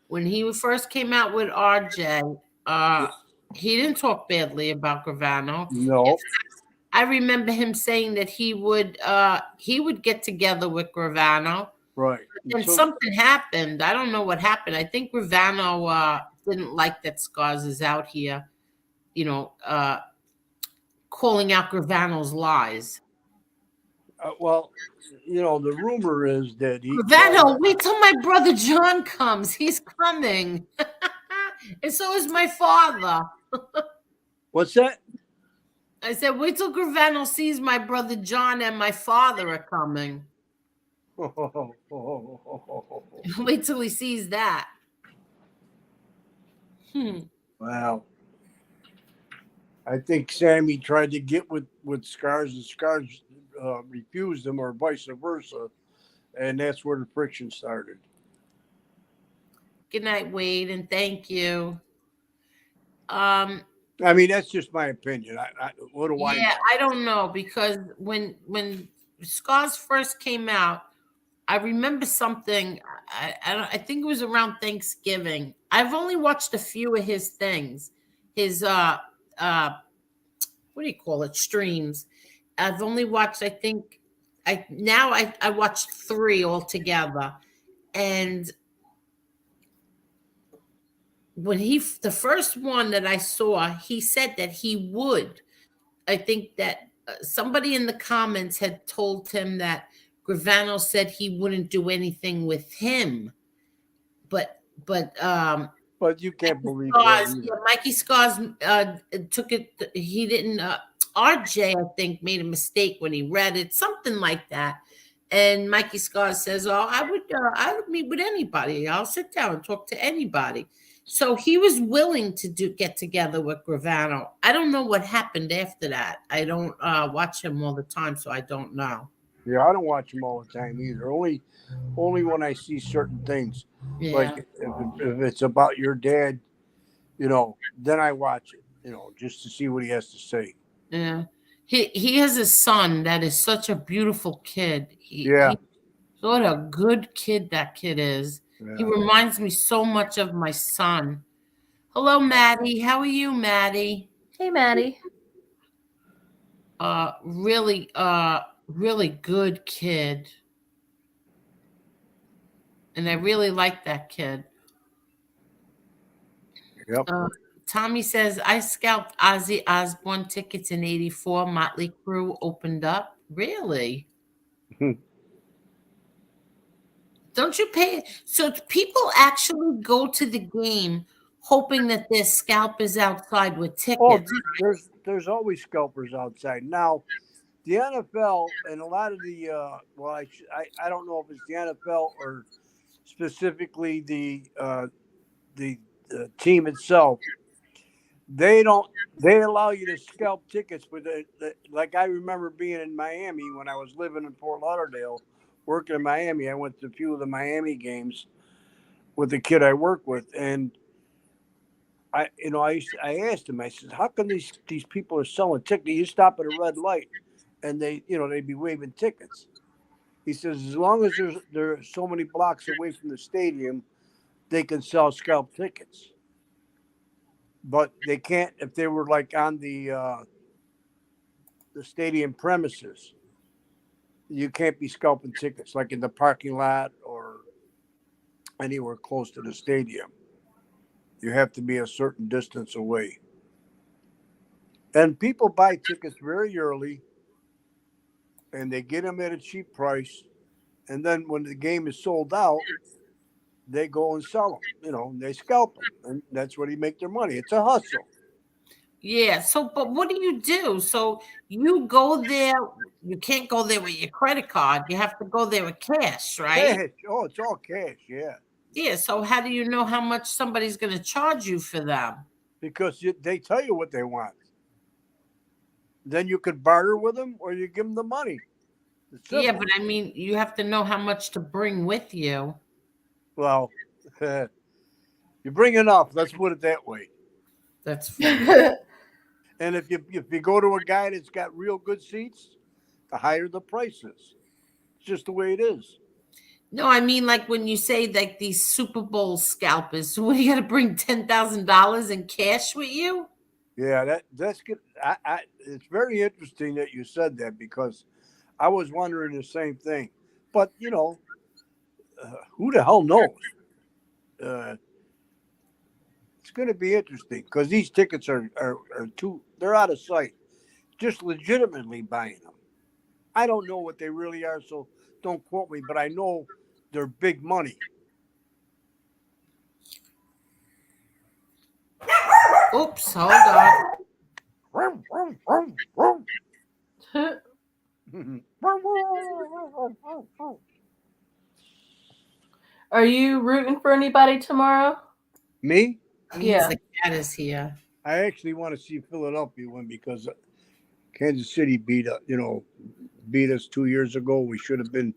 when he first came out with RJ, he didn't talk badly about Gravano. No. I remember him saying that he would get together with Gravano. Right. And something happened. I don't know what happened. I think Gravano didn't like that Scars is out here, calling out Gravano's lies. Well, the rumor is that Gravano, wait till my brother John comes. He's coming. And so is my father. What's that? I said, wait till Gravano sees my brother John and my father are coming. Wait till he sees that. Wow. I think Sammy tried to get with Scars, and Scars refused him, or vice versa, and that's where the friction started. Good night, Wade, and thank you. I mean, that's just my opinion. What do I know? I don't know, because when Scars first came out, I remember something. I think it was around Thanksgiving. I've only watched a few of his things. His what do you call it? Streams. I've only watched. I think I watched 3 altogether, and when the first one that I saw, he said that he would. I think that somebody in the comments had told him that Gravano said he wouldn't do anything with him, but you can't believe that. Yeah, Mikey Scars took it. He didn't. RJ, I think, made a mistake when he read it, something like that. And Mikey Scars says, "Oh, I would meet with anybody. I'll sit down and talk to anybody." So he was willing to get together with Gravano. I don't know what happened after that. I don't watch him all the time, so I don't know. Yeah, I don't watch him all the time either. Only when I see certain things. Yeah. Like if it's about your dad, then I watch it, just to see what he has to say. Yeah. He has a son that is such a beautiful kid. What a good kid that kid is. Yeah. He reminds me so much of my son. Hello, Maddie. How are you, Maddie? Hey, Maddie. Really good kid. And I really like that kid. Yep. Tommy says, I scalped Ozzy Osbourne tickets in '84. Motley Crue opened up. Really? Don't you pay? So people actually go to the game hoping that their scalp is outside with tickets. Oh, there's always scalpers outside. Now, the NFL and a lot of the I don't know if it's the NFL or specifically the team itself. They allow you to scalp tickets, but like I remember being in Miami when I was living in Fort Lauderdale. Working in Miami, I went to a few of the Miami games with the kid I work with, and I asked him. I said, "How come these people are selling tickets? You stop at a red light, and they'd be waving tickets." He says, "As long as they're so many blocks away from the stadium, they can sell scalp tickets, but they can't if they were like on the stadium premises." You can't be scalping tickets like in the parking lot or anywhere close to the stadium. You have to be a certain distance away. And people buy tickets very early and they get them at a cheap price. And then when the game is sold out, they go and sell them. They scalp them. And that's where they make their money. It's a hustle. Yeah. So, but what do you do? So you go there. You can't go there with your credit card. You have to go there with cash, right? Cash. Oh, it's all cash. Yeah. Yeah, so how do you know how much somebody's going to charge you for them? Because they tell you what they want. Then you could barter with them, or you give them the money. Yeah, but I mean, you have to know how much to bring with you. Well, you bring enough. Let's put it that way. That's funny. And if you go to a guy that's got real good seats, the higher the price is. It's just the way it is. No, I mean, like when you say like these Super Bowl scalpers, so what, you got to bring $10,000 in cash with you? Yeah, that's good. It's very interesting that you said that, because I was wondering the same thing. But who the hell knows? It's going to be interesting, because these tickets are they're out of sight. Just legitimately buying them. I don't know what they really are, so don't quote me, but I know they're big money. Oops, hold on. Are you rooting for anybody tomorrow? Me? Yeah. The cat is here. I actually want to see Philadelphia win, because Kansas City beat us 2 years ago. We should have been.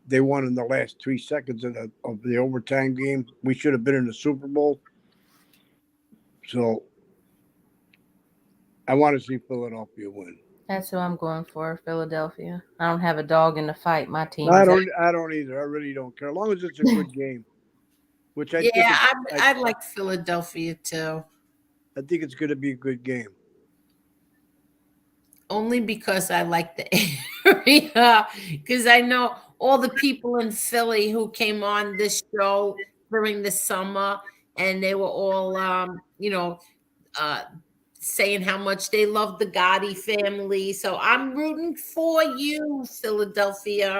They won in the last 3 seconds of the overtime game. We should have been in the Super Bowl. So I want to see Philadelphia win. That's who I'm going for, Philadelphia. I don't have a dog in the fight. My team. I don't either. I really don't care, as long as it's a good game. Which I think I like Philadelphia too. I think it's going to be a good game. Only because I like the area, because I know all the people in Philly who came on this show during the summer, and they were all, saying how much they love the Gotti family. So I'm rooting for you, Philadelphia.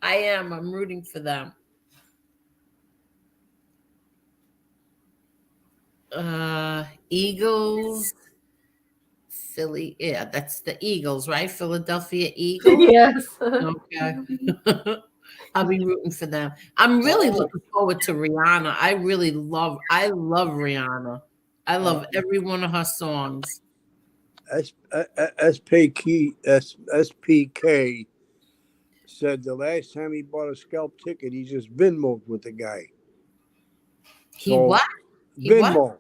I am. I'm rooting for them. Eagles, Philly. Yeah, that's the Eagles, right? Philadelphia Eagles. Yes. Okay. I'll be rooting for them. I'm really looking forward to Rihanna. I love Rihanna. I love every one of her songs. SPK said the last time he bought a scalp ticket, he just Venmo'd with the guy. What? Venmo.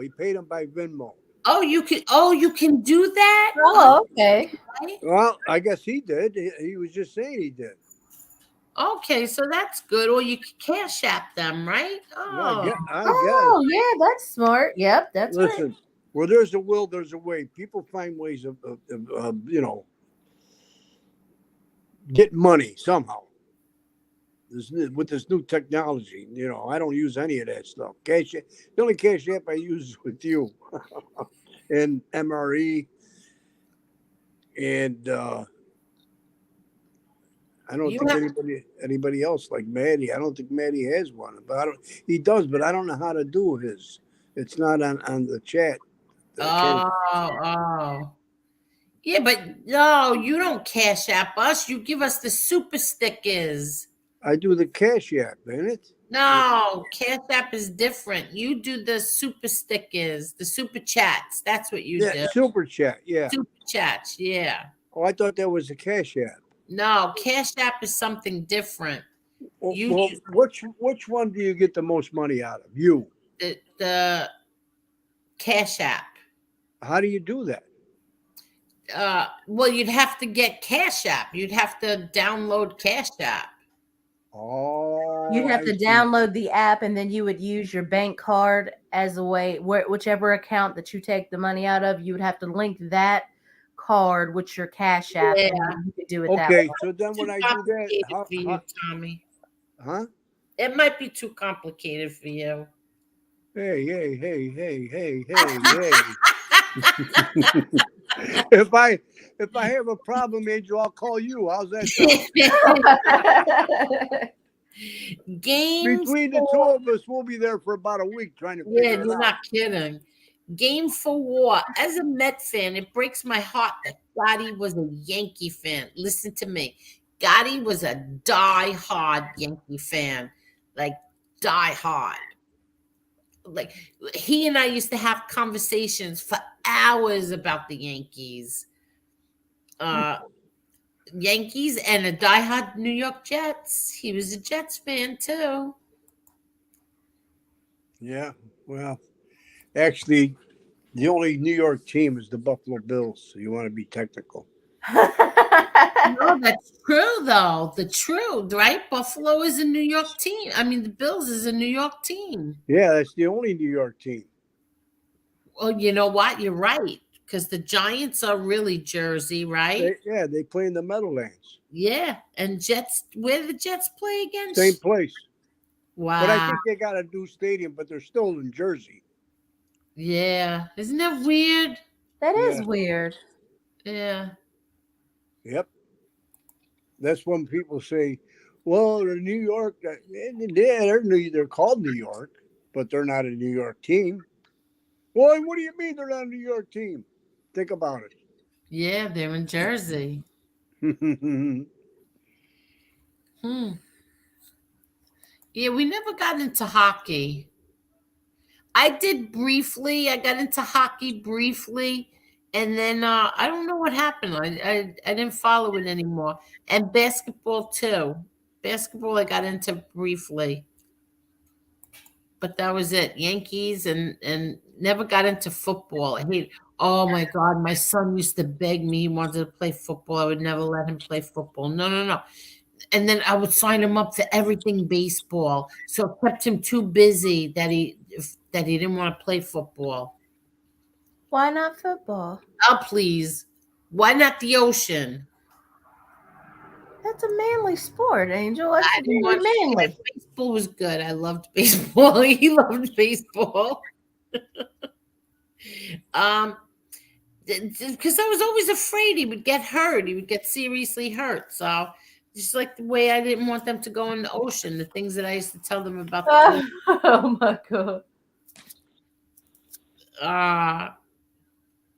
He paid him by Venmo. Oh, you can do that? Oh, okay. Well, I guess he did. He was just saying he did. Okay, so that's good. Or you can cash app them, right? I guess. Yeah, that's smart. Yep, that's Listen, right. Where there's a will, there's a way. People find ways of getting money somehow. With this new technology, I don't use any of that stuff. The only cash app I use is with you and MRE, and I don't think anybody else like Maddie. I don't think Maddie has one, but he does, but I don't know how to do his. It's not on the chat. Yeah, but no, you don't cash app us. You give us the super stickers. I do the cash app, ain't it? No, cash app is different. You do the super stickers, the super chats. That's what you do. Super chat, yeah. Super chats, yeah. Oh, I thought that was a cash app. No, cash app is something different. Which one do you get the most money out of? You. The cash app. How do you do that? Well, you'd have to get Cash App. You'd have to download Cash App. Oh, you'd have to download the app, and then you would use your bank card as a way, whichever account that you take the money out of, you would have to link that card with your Cash App. Yeah. And you could do it that way. Okay, so then when I do that, for you, Tommy. Huh? It might be too complicated for you. Hey. If I have a problem, Angel, I'll call you. How's that sound? Between the two of us, we'll be there for about a week trying to figure it out. You're not kidding. Game for War. As a Met fan, it breaks my heart that Gotti was a Yankee fan. Listen to me. Gotti was a die-hard Yankee fan, like die-hard. Like he and I used to have conversations for hours about the Yankees. Yankees and a diehard New York Jets. He was a Jets fan too. Yeah. Well, actually, the only New York team is the Buffalo Bills. So you want to be technical. No, that's true though. The truth, right? Buffalo is a New York team. I mean, the Bills is a New York team. Yeah, that's the only New York team. Well, you know what? You're right. Because the Giants are really Jersey, right? They play in the Meadowlands. Yeah. And Jets, where the Jets play again? Same place. Wow. But I think they got a new stadium, but they're still in Jersey. Yeah. Isn't that weird? That is weird. Yeah. Yep. That's when people say, well, they're New York. They're called New York, but they're not a New York team. Well, what do you mean they're not a New York team? Think about it. Yeah, they're in Jersey. Yeah, we never got into hockey. I did briefly. I got into hockey briefly, and then I don't know what happened. I didn't follow it anymore. And basketball too. Basketball I got into briefly, but that was it. Yankees and never got into football. I hate. Oh my God, my son used to beg me. He wanted to play football. I would never let him play football. No, no, no. And then I would sign him up for everything baseball. So it kept him too busy that he didn't want to play football. Why not football? Oh, please. Why not the ocean? That's a manly sport, Angel. That's I didn't want manly. Baseball was good. I loved baseball. He loved baseball. Because I was always afraid he would get hurt. He would get seriously hurt. So just like the way I didn't want them to go in the ocean, the things that I used to tell them about the ocean. Oh my God.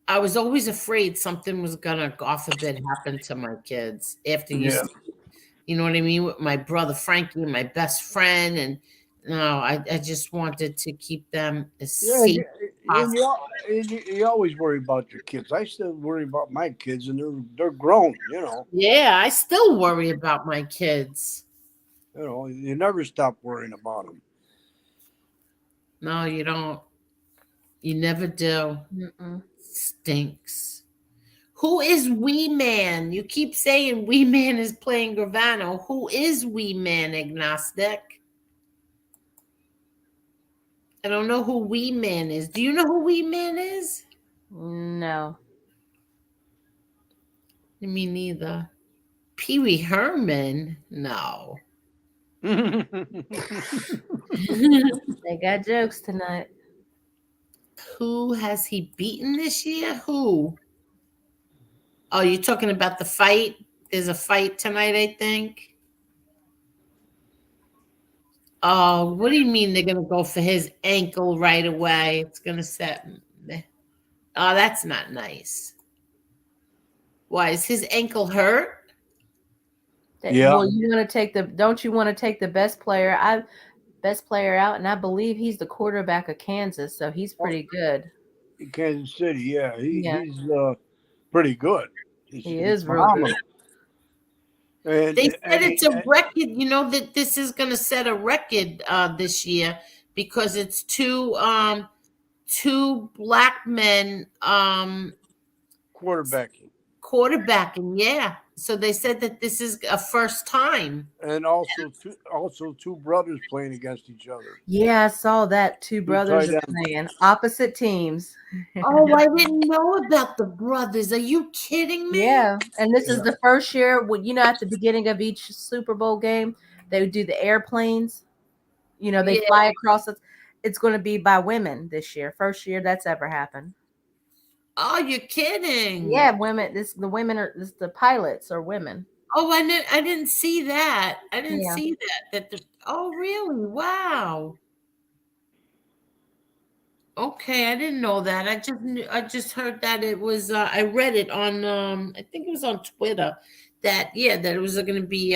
I was always afraid something was gonna, God forbid, happen to my kids after you know what I mean, with my brother Frankie, my best friend, and no, I just wanted to keep them as safe as possible. You always worry about your kids. I still worry about my kids, and they're grown. You know. Yeah, I still worry about my kids. You know, you never stop worrying about them. No, you don't. You never do. Stinks. Who is Wee Man? You keep saying Wee Man is playing Gravano. Who is Wee Man, Agnostic? I don't know who Wee Man is. Do you know who Wee Man is? No. Me neither. Pee Wee Herman? No. They got jokes tonight. Who has he beaten this year? Who? Oh, you're talking about the fight? There's a fight tonight, I think. Oh, what do you mean they're going to go for his ankle right away? It's going to set. Oh, that's not nice. Why, is his ankle hurt? Yeah. Well, don't you want to take the best player out, and I believe he's the quarterback of Kansas, so he's pretty good. Kansas City, yeah. He's pretty good. He is real good. They said it's a record, you know, that this is going to set a record this year because it's two black men quarterbacking, yeah. So they said that this is a first time. And also two brothers playing against each other. Yeah, I saw that. Two brothers are playing opposite teams. Oh, I didn't know about the brothers. Are you kidding me? Yeah, and this is the first year when, you know, at the beginning of each Super Bowl game, they would do the airplanes. You know, they fly across it. It's going to be by women this year. First year that's ever happened. Oh, you're kidding. Yeah, women. The pilots are women. Oh, I didn't see that. I didn't see that. Oh, really? Wow. Okay, I didn't know that. I just heard that it was I read it on I think it was on Twitter that it was going to be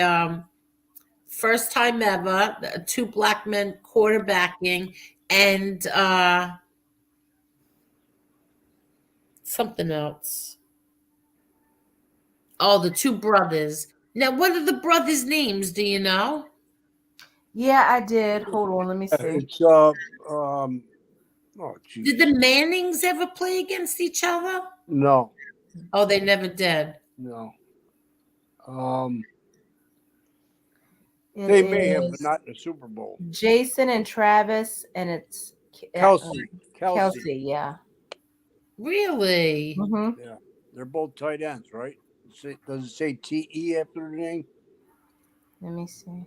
first time ever, two black men quarterbacking, and something else. Oh, the two brothers. Now, what are the brothers' names? Do you know? Yeah, I did. Hold on, let me see. It's oh geez. Did the Mannings ever play against each other? No, Oh, they never did. no. It They may have, but is not in the Super Bowl. Jason and Travis, and it's Kelsey. Kelsey, yeah. Really? Mm-hmm. Yeah, they're both tight ends, right? Does it say TE after their name? Let me see.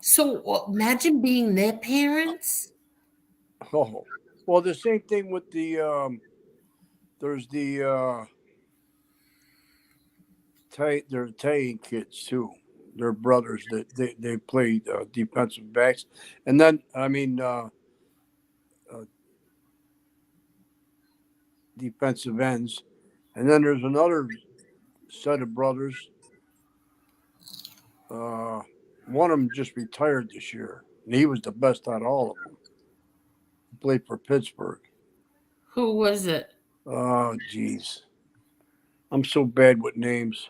So imagine being their parents. Oh, well, the same thing with the there's the they're Italian kids too. They're brothers that they play defensive backs, and then defensive ends, and then there's another set of brothers. One of them just retired this year, and he was the best out of all of them. He played for Pittsburgh. Who was it? Oh, geez. I'm so bad with names.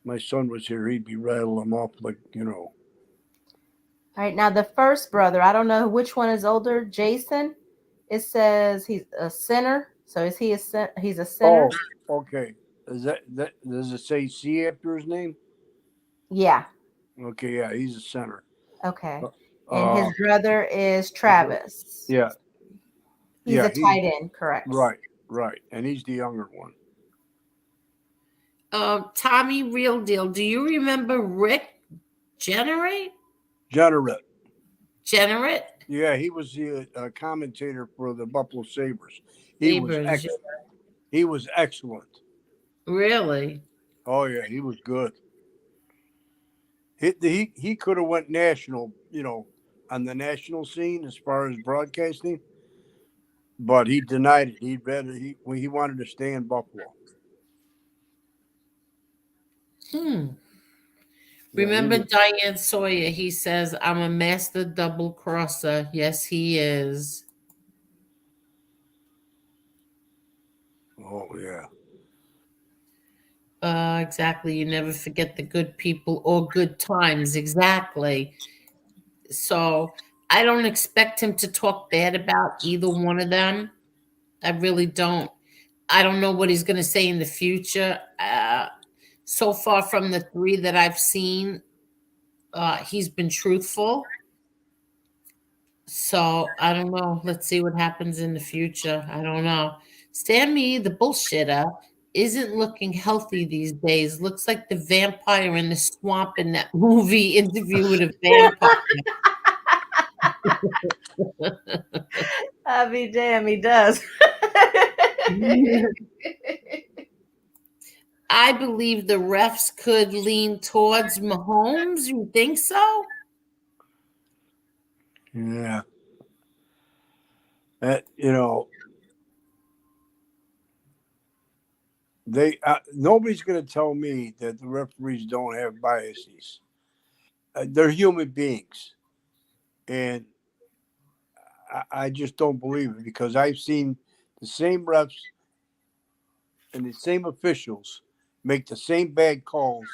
My son was here. He'd be rattling them off like, All right, now the first brother, I don't know which one is older. Jason, it says he's a center. So is he he's a center? Oh, okay. Is that does it say C after his name? Yeah. Okay, yeah, he's a center. Okay. And his brother is Travis. Yeah. He's a tight end, correct? Right. And he's the younger one. Tommy Real Deal. Do you remember Rick Generate? Generate. Yeah, he was the commentator for the Buffalo Sabres. He was excellent. Really? Oh yeah, he was good. He could have went national, on the national scene as far as broadcasting, but he denied it. He wanted to stay in Buffalo. Remember Diane Sawyer? He says, "I'm a master double crosser." Yes, he is. Oh yeah. Exactly. You never forget the good people or good times. Exactly. So I don't expect him to talk bad about either one of them. I really don't. I don't know what he's going to say in the future. So far from the three that I've seen, he's been truthful. So I don't know. Let's see what happens in the future. I don't know. Sammy, the bullshitter, isn't looking healthy these days. Looks like the vampire in the swamp in that movie Interview with a Vampire. I'll be damn, he does. I believe the refs could lean towards Mahomes. You think so? Yeah. Nobody's going to tell me that the referees don't have biases. They're human beings, and I just don't believe it because I've seen the same refs and the same officials make the same bad calls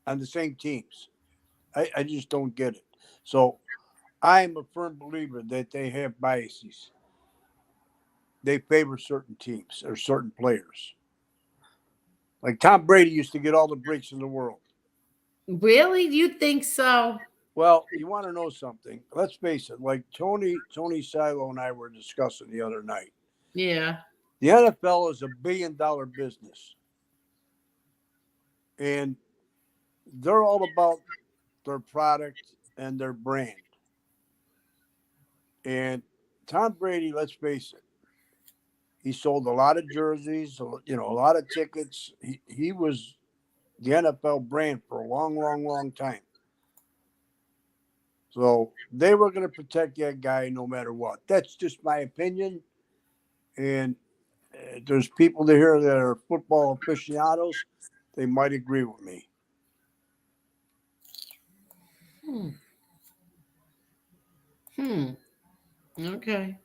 on the same teams. I just don't get it. So I'm a firm believer that they have biases. They favor certain teams or certain players. Like Tom Brady used to get all the breaks in the world. Really? You think so? Well, you want to know something? Let's face it. Like Tony Silo and I were discussing the other night. Yeah. The NFL is $1 billion business, and they're all about their product and their brand. And Tom Brady, let's face it, he sold a lot of jerseys, a lot of tickets. He was the NFL brand for a long, long, long time. So they were going to protect that guy no matter what. That's just my opinion. And there's people here that are football aficionados. They might agree with me. Okay.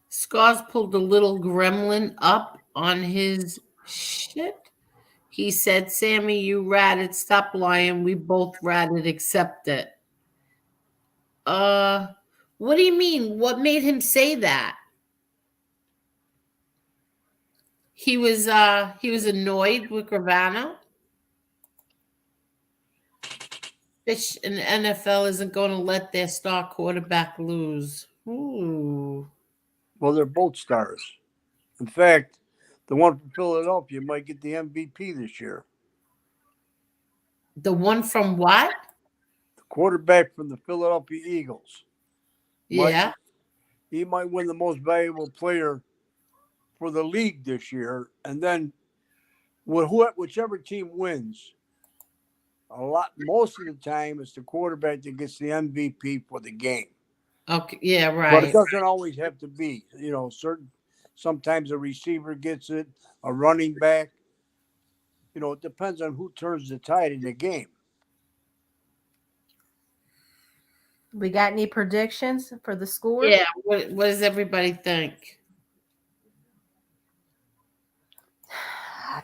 Scars pulled a little gremlin up on his shit. He said, Sammy, you ratted. Stop lying. We both ratted. Accept it. Uh, what do you mean? What made him say that? He was annoyed with Gravano. Fish in the NFL isn't going to let their star quarterback lose. Ooh. Well, they're both stars. In fact, the one from Philadelphia might get the MVP this year. The one from what? The quarterback from the Philadelphia Eagles. Yeah. He might win the most valuable player for the league this year. And then whichever team wins, most of the time it's the quarterback that gets the MVP for the game. Okay. Yeah, right. But it doesn't always have to be. Sometimes a receiver gets it, a running back. It depends on who turns the tide in the game. We got any predictions for the score? Yeah. What does everybody think? I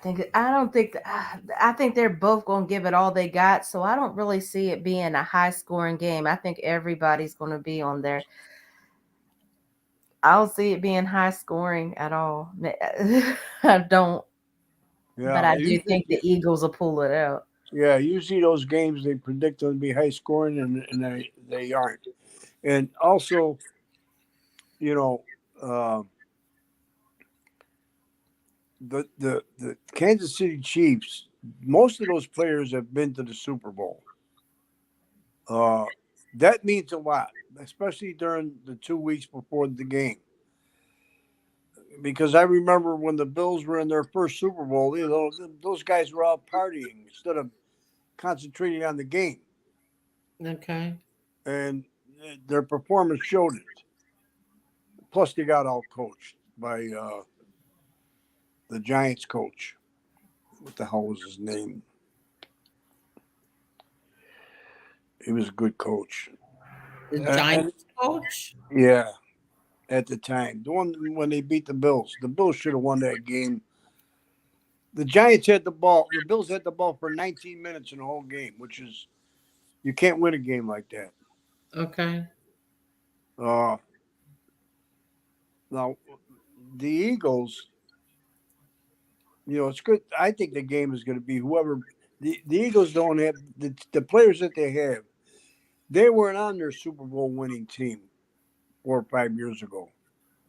think they're both going to give it all they got. So I don't really see it being a high scoring game. I think everybody's going to be on there. I don't see it being high scoring at all. I don't. Yeah, but I do think the Eagles will pull it out. Yeah, usually those games, they predict them to be high scoring, and they aren't. And also, the Kansas City Chiefs, most of those players have been to the Super Bowl. That means a lot, especially during the 2 weeks before the game. Because I remember when the Bills were in their first Super Bowl, those guys were out partying instead of concentrating on the game. Okay. And their performance showed it. Plus, they got out coached by the Giants coach. What the hell was his name? He was a good coach. The Giants coach? Yeah, at the time. The one when they beat the Bills. The Bills should have won that game. The Giants had the ball. The Bills had the ball for 19 minutes in the whole game, which is, you can't win a game like that. Okay. Now, the Eagles, it's good. I think the game is going to be whoever. The Eagles don't have the players that they have. They weren't on their Super Bowl winning team 4 or 5 years ago.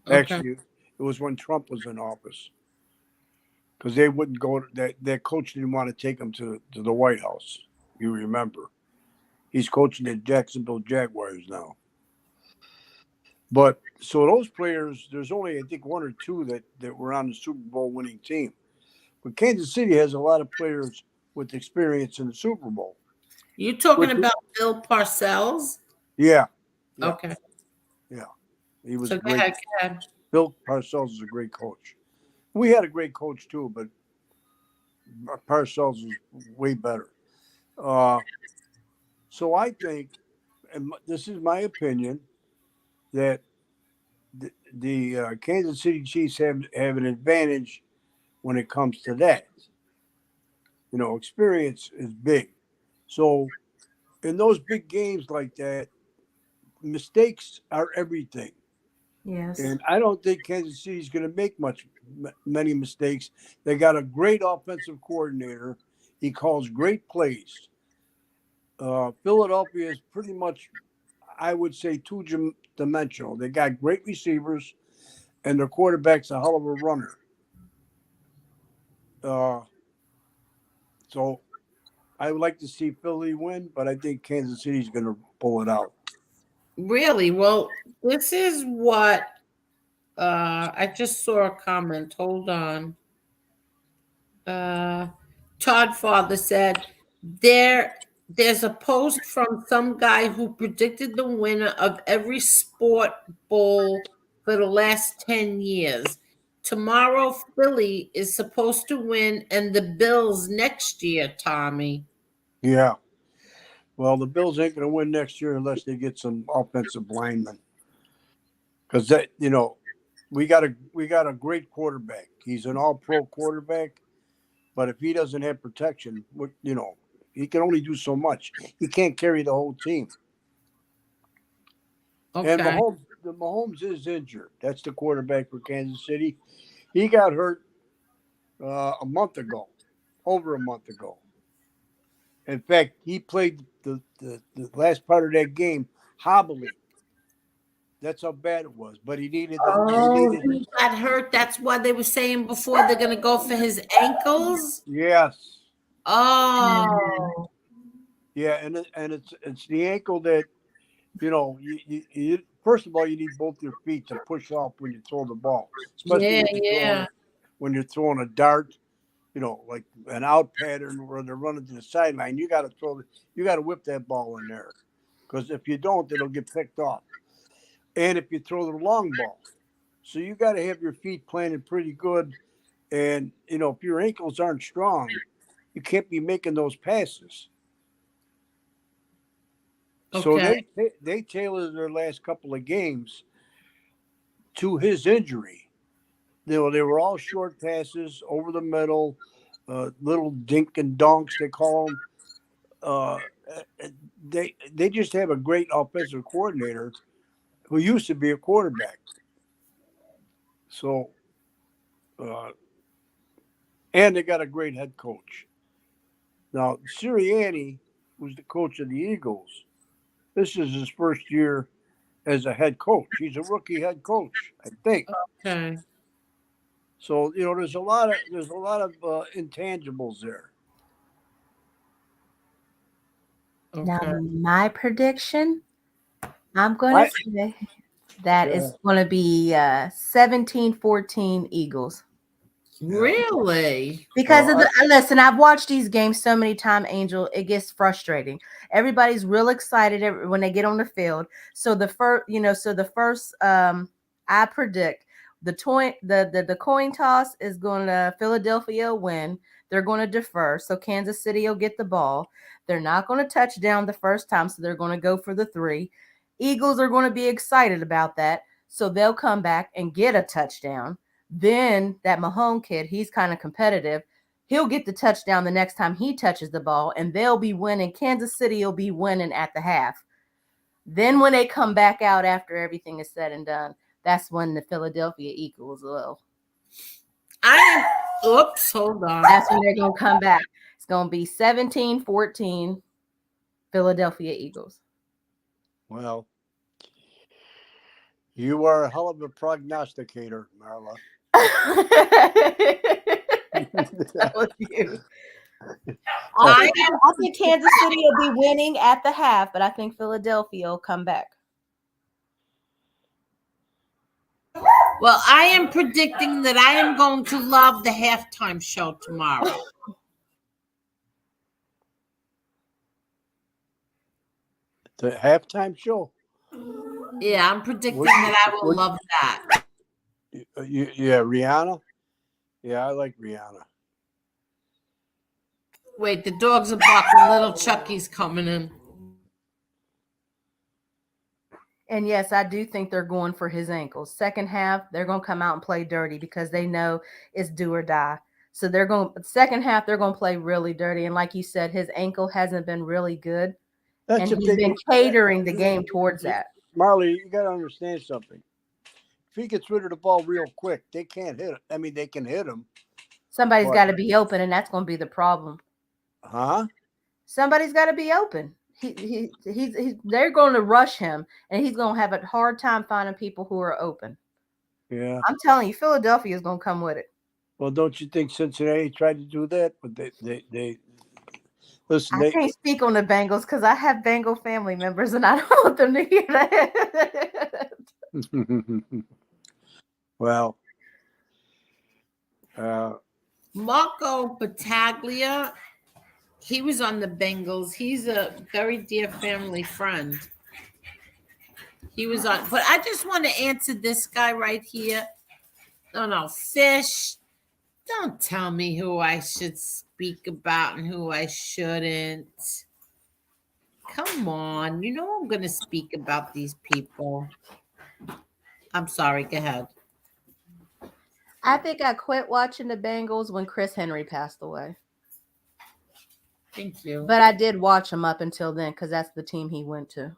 Okay. Actually, it was when Trump was in office, because they wouldn't go. That coach didn't want to take them to the White House. You remember? He's coaching the Jacksonville Jaguars now. But so those players, there's only, I think, 1 or 2 that were on the Super Bowl winning team. But Kansas City has a lot of players with experience in the Super Bowl. You talking about Bill Parcells? Yeah. Okay. Yeah. He was great. Go ahead. Bill Parcells is a great coach. We had a great coach too, but Parcells was way better. So I think, and this is my opinion, that the Kansas City Chiefs have an advantage when it comes to that. Experience is big. So in those big games like that, mistakes are everything. Yes. And I don't think Kansas City is going to make many mistakes. They got a great offensive coordinator. He calls great plays. Philadelphia is pretty much, I would say, two-dimensional. They got great receivers, and their quarterback's a hell of a runner. So I would like to see Philly win, but I think Kansas City's going to pull it out. Really? Well, this is what I just saw a comment. Hold on. Todd Father said there's a post from some guy who predicted the winner of every sport bowl for the last 10 years. tomorrow Philly is supposed to win and the Bills next year, Tommy. Yeah. Well, the Bills ain't going to win next year unless they get some offensive linemen. Because that, we got a great quarterback. He's an all-pro quarterback, but if he doesn't have protection, he can only do so much. He can't carry the whole team. Okay. And Mahomes is injured. That's the quarterback for Kansas City. He got hurt over a month ago. In fact, he played the last part of that game hobbling. That's how bad it was. But he needed. He got hurt. That's why they were saying before they're going to go for his ankles. Yes. Oh. Yeah, and it's the ankle that you first of all you need both your feet to push off when you throw the ball, especially when you're throwing a dart. Like an out pattern where they're running to the sideline, you got to whip that ball in there, because if you don't, it'll get picked off. And if you throw the long ball, so you got to have your feet planted pretty good. And if your ankles aren't strong, you can't be making those passes. Okay. So they tailored their last couple of games to his injury. They were all short passes over the middle, little dink and donks they call them. They just have a great offensive coordinator who used to be a quarterback. So, and they got a great head coach. Now, Sirianni, who's the coach of the Eagles, this is his first year as a head coach. He's a rookie head coach, I think. Okay. So there's a lot of intangibles there. Okay. Now, my prediction, I'm going to say that it's going to be 17-14 Eagles. Really? Because listen, I've watched these games so many times, Angel. It gets frustrating. Everybody's real excited when they get on the field. So the first, I predict the coin toss is going to Philadelphia win. They're going to defer, so Kansas City will get the ball. They're not going to touch down the first time, so they're going to go for the 3. Eagles are going to be excited about that, so they'll come back and get a touchdown. Then that Mahomes kid, he's kind of competitive. He'll get the touchdown the next time he touches the ball, and they'll be winning. Kansas City will be winning at the half. Then when they come back out after everything is said and done, that's when the Philadelphia Eagles will. Hold on. That's when they're going to come back. It's going to be 17-14 Philadelphia Eagles. Well, you are a hell of a prognosticator, Marla. That was you. I think Kansas City will be winning at the half, but I think Philadelphia will come back. Well, I am predicting that I am going to love the halftime show tomorrow. The halftime show? Yeah, I'm predicting that I will love that. Yeah, Rihanna? Yeah, I like Rihanna. Wait, the dogs are barking. Little Chucky's coming in. And yes, I do think they're going for his ankles. Second half, they're going to come out and play dirty because they know it's do or die. So second half, they're going to play really dirty. And like you said, his ankle hasn't been really good. And he's been catering the game towards that. Marley, you got to understand something. If he gets rid of the ball real quick, they can't hit it. I mean, they can hit him. Somebody's got to be open, and that's going to be the problem. Huh? Somebody's got to be open. They're going to rush him, and he's going to have a hard time finding people who are open. Yeah. I'm telling you, Philadelphia is going to come with it. Well, don't you think Cincinnati tried to do that? But they listen. I can't speak on the Bengals because I have Bengal family members, and I don't want them to hear that. Well, Marco Battaglia, he was on the Bengals. He's a very dear family friend. He was on, but I just want to answer this guy right here. No, fish. Don't tell me who I should speak about and who I shouldn't. Come on. You know I'm going to speak about these people. I'm sorry. Go ahead. I think I quit watching the Bengals when Chris Henry passed away. Thank you. But I did watch him up until then because that's the team he went to.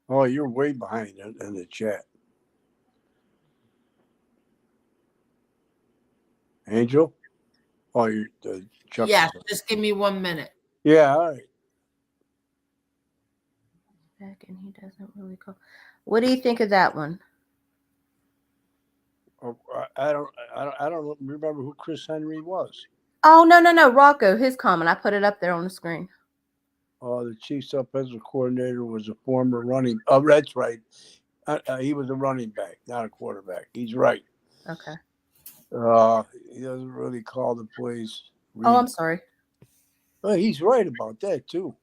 Oh, you're way behind in the chat. Angel? Oh, you're Chuck. Yeah, just give me 1 minute. Yeah, all right. Back and he doesn't really call. What do you think of that one? Oh, I don't remember who Chris Henry was. Oh, no. Rocco, his comment. I put it up there on the screen. Oh, the Chiefs offensive coordinator was a former running. Oh, that's right. He was a running back, not a quarterback. He's right. Okay. He doesn't really call the plays. Oh, I'm sorry. Well, he's right about that too.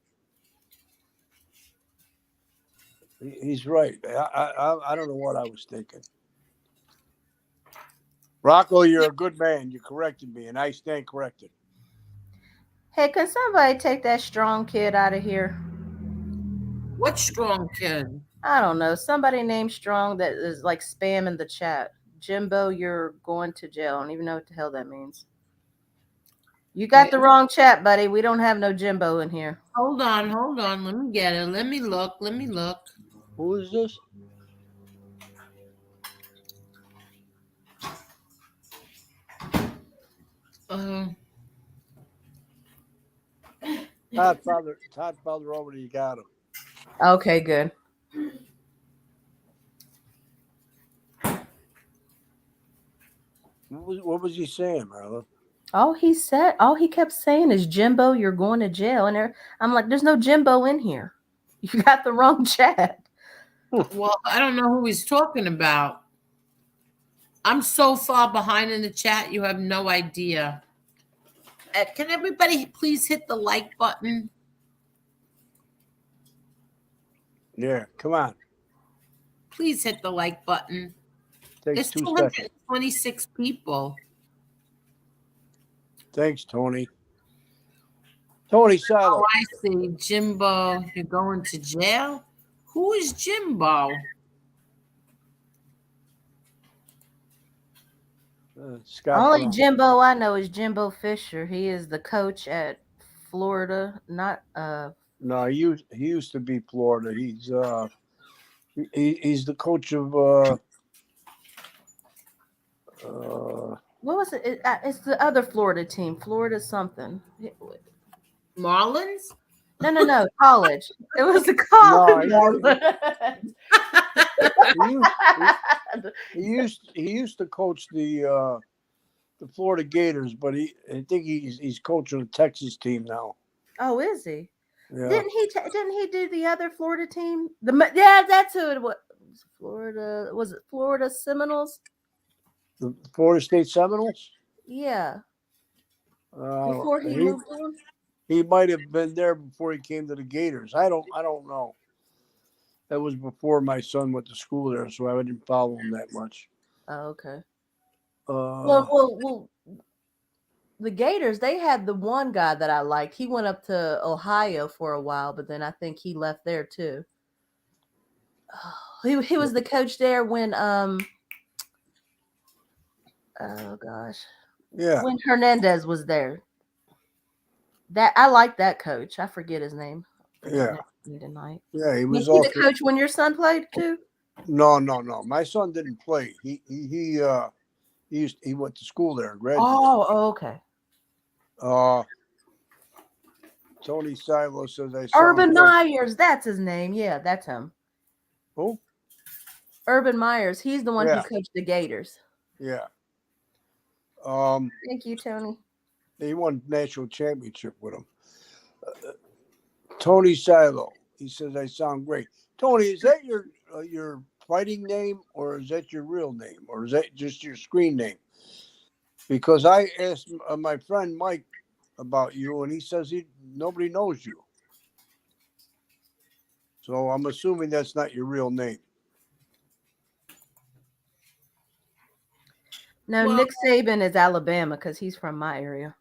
He's right. I don't know what I was thinking. Rocco, you're a good man. You corrected me, and I stand corrected. Hey, can somebody take that strong kid out of here? What strong kid? I don't know. Somebody named Strong that is like spam in the chat. Jimbo, you're going to jail. I don't even know what the hell that means. You got the wrong chat, buddy. We don't have no Jimbo in here. Hold on. Let me get it. Let me look. Who is this? Todd Felder over. You got him. Okay, good. What was he saying, Marla? All he kept saying is, Jimbo, you're going to jail. And I'm like, there's no Jimbo in here. You got the wrong chat. Well, I don't know who he's talking about. I'm so far behind in the chat, you have no idea. Can everybody please hit the like button? Yeah, come on. Please hit the like button. Takes There's 2 seconds. 226 people. Thanks, Tony. Tony Silo. Oh, I see. Jimbo, you're going to jail? Who is Jimbo? Only Jimbo I know is Jimbo Fisher. He is the coach at Florida. No, he used to be Florida. He's the coach of what was it? It's the other Florida team, Florida something. Marlins? No, college. It was the college. He used to coach the Florida Gators, but I think he's coaching a Texas team now. Oh, is he? Yeah. Didn't he do the other Florida team? That's who it was. Florida, was it Florida Seminoles? The Florida State Seminoles? Yeah. Before he moved on? He might have been there before he came to the Gators. I don't know. That was before my son went to school there, so I didn't follow him that much. Oh, okay. Well, the Gators, they had the one guy that I liked. He went up to Ohio for a while, but then I think he left there too. He was the coach there when oh gosh. Yeah. When Hernandez was there. That I like that coach. I forget his name. Yeah. Tonight. Yeah, he was the coach when your son played too? No. My son didn't play. He went to school there and graduated. Oh, okay. Tony Silo says I saw Urban Myers, that's his name. Yeah, that's him. Who? Urban Myers. He's the one who coached the Gators. Yeah. Thank you, Tony. He won national championship with him. Tony Silo. He says I sound great. Tony, is that your fighting name, or is that your real name, or is that just your screen name? Because I asked my friend Mike about you, and he says nobody knows you. So I'm assuming that's not your real name. No, Well- Nick Saban is Alabama because he's from my area.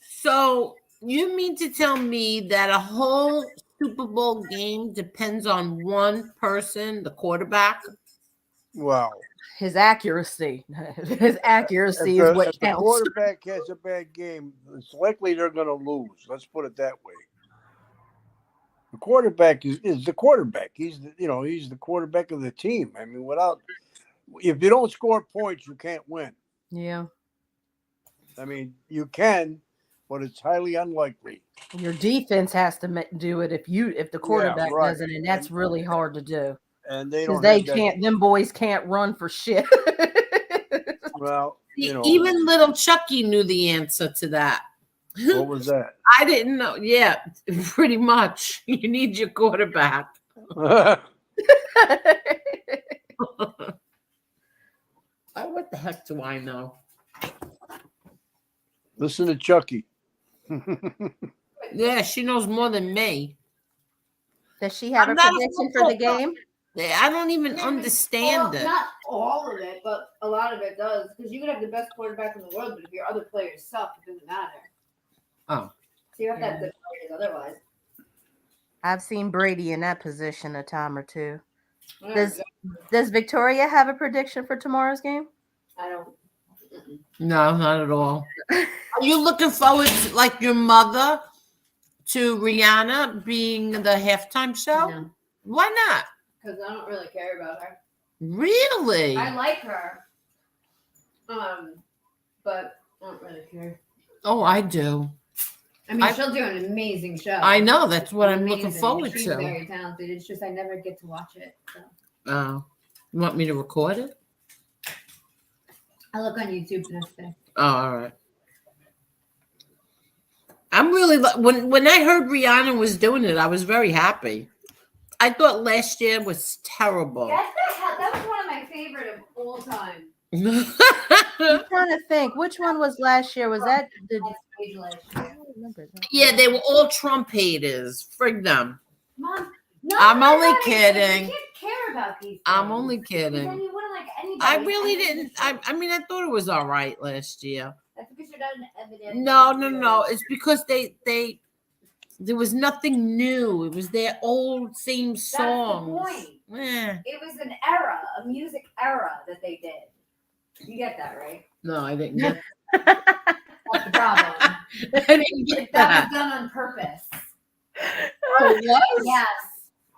So you mean to tell me that a whole Super Bowl game depends on one person, the quarterback? Wow. His accuracy. His accuracy is what If the counts. quarterback has a bad game, it's likely they're going to lose. Let's put it that way. The quarterback is the quarterback. He's the quarterback of the team. I mean, if you don't score points, you can't win. Yeah. I mean, you can, but it's highly unlikely. Your defense has to do it if the quarterback right. doesn't, and that's really hard to do. And they Because don't. they have that. can't. Them boys can't run for shit. Well, Even little Chucky knew the answer to that. What was that? I didn't know. Yeah, pretty much. You need your quarterback. What the heck do I know? Listen to Chucky. Yeah, she knows more than me. Does she have I'm a not a prediction for the football- game? I don't even understand it. Not all of it, but a lot of it does. Because you could have the best quarterback in the world, but if your other players suck, it doesn't matter. Oh. So you have to have good players otherwise. I've seen Brady in that position a time or two. Yeah, Does Victoria have a prediction for tomorrow's game? I don't. No, not at all. Are you looking forward to, like your mother, to Rihanna being the halftime show? No. Why not? Because I don't really care about her. Really? I like her. But I don't really care. Oh, I do. I mean, she'll do an amazing show. I know. That's what I'm looking Amazing. forward She's to. very talented. It's just I never get to watch it. So. Oh, you want me to record it? I look on YouTube next day. Oh, all right. I'm really when I heard Rihanna was doing it, I was very happy. I thought last year was terrible. That was one of my favorite of all time. I'm trying to think. Which one was last year? Was that the Stage last year. Yeah, they were all Trump haters. Frig them. Mom, no, I'm no, only no, kidding. You can't care about these things. I'm only Because then kidding. you wouldn't like anybody. I really And didn't. I mean, I thought it was all right last year. That's because you're not an evidence. No. It's because there was nothing new. It was their old same That's songs. the point. Eh. It was an era, a music era that they did. You get that, right? No, I didn't get That's the problem. I didn't get That that. was done on purpose. Oh, it was? Yes.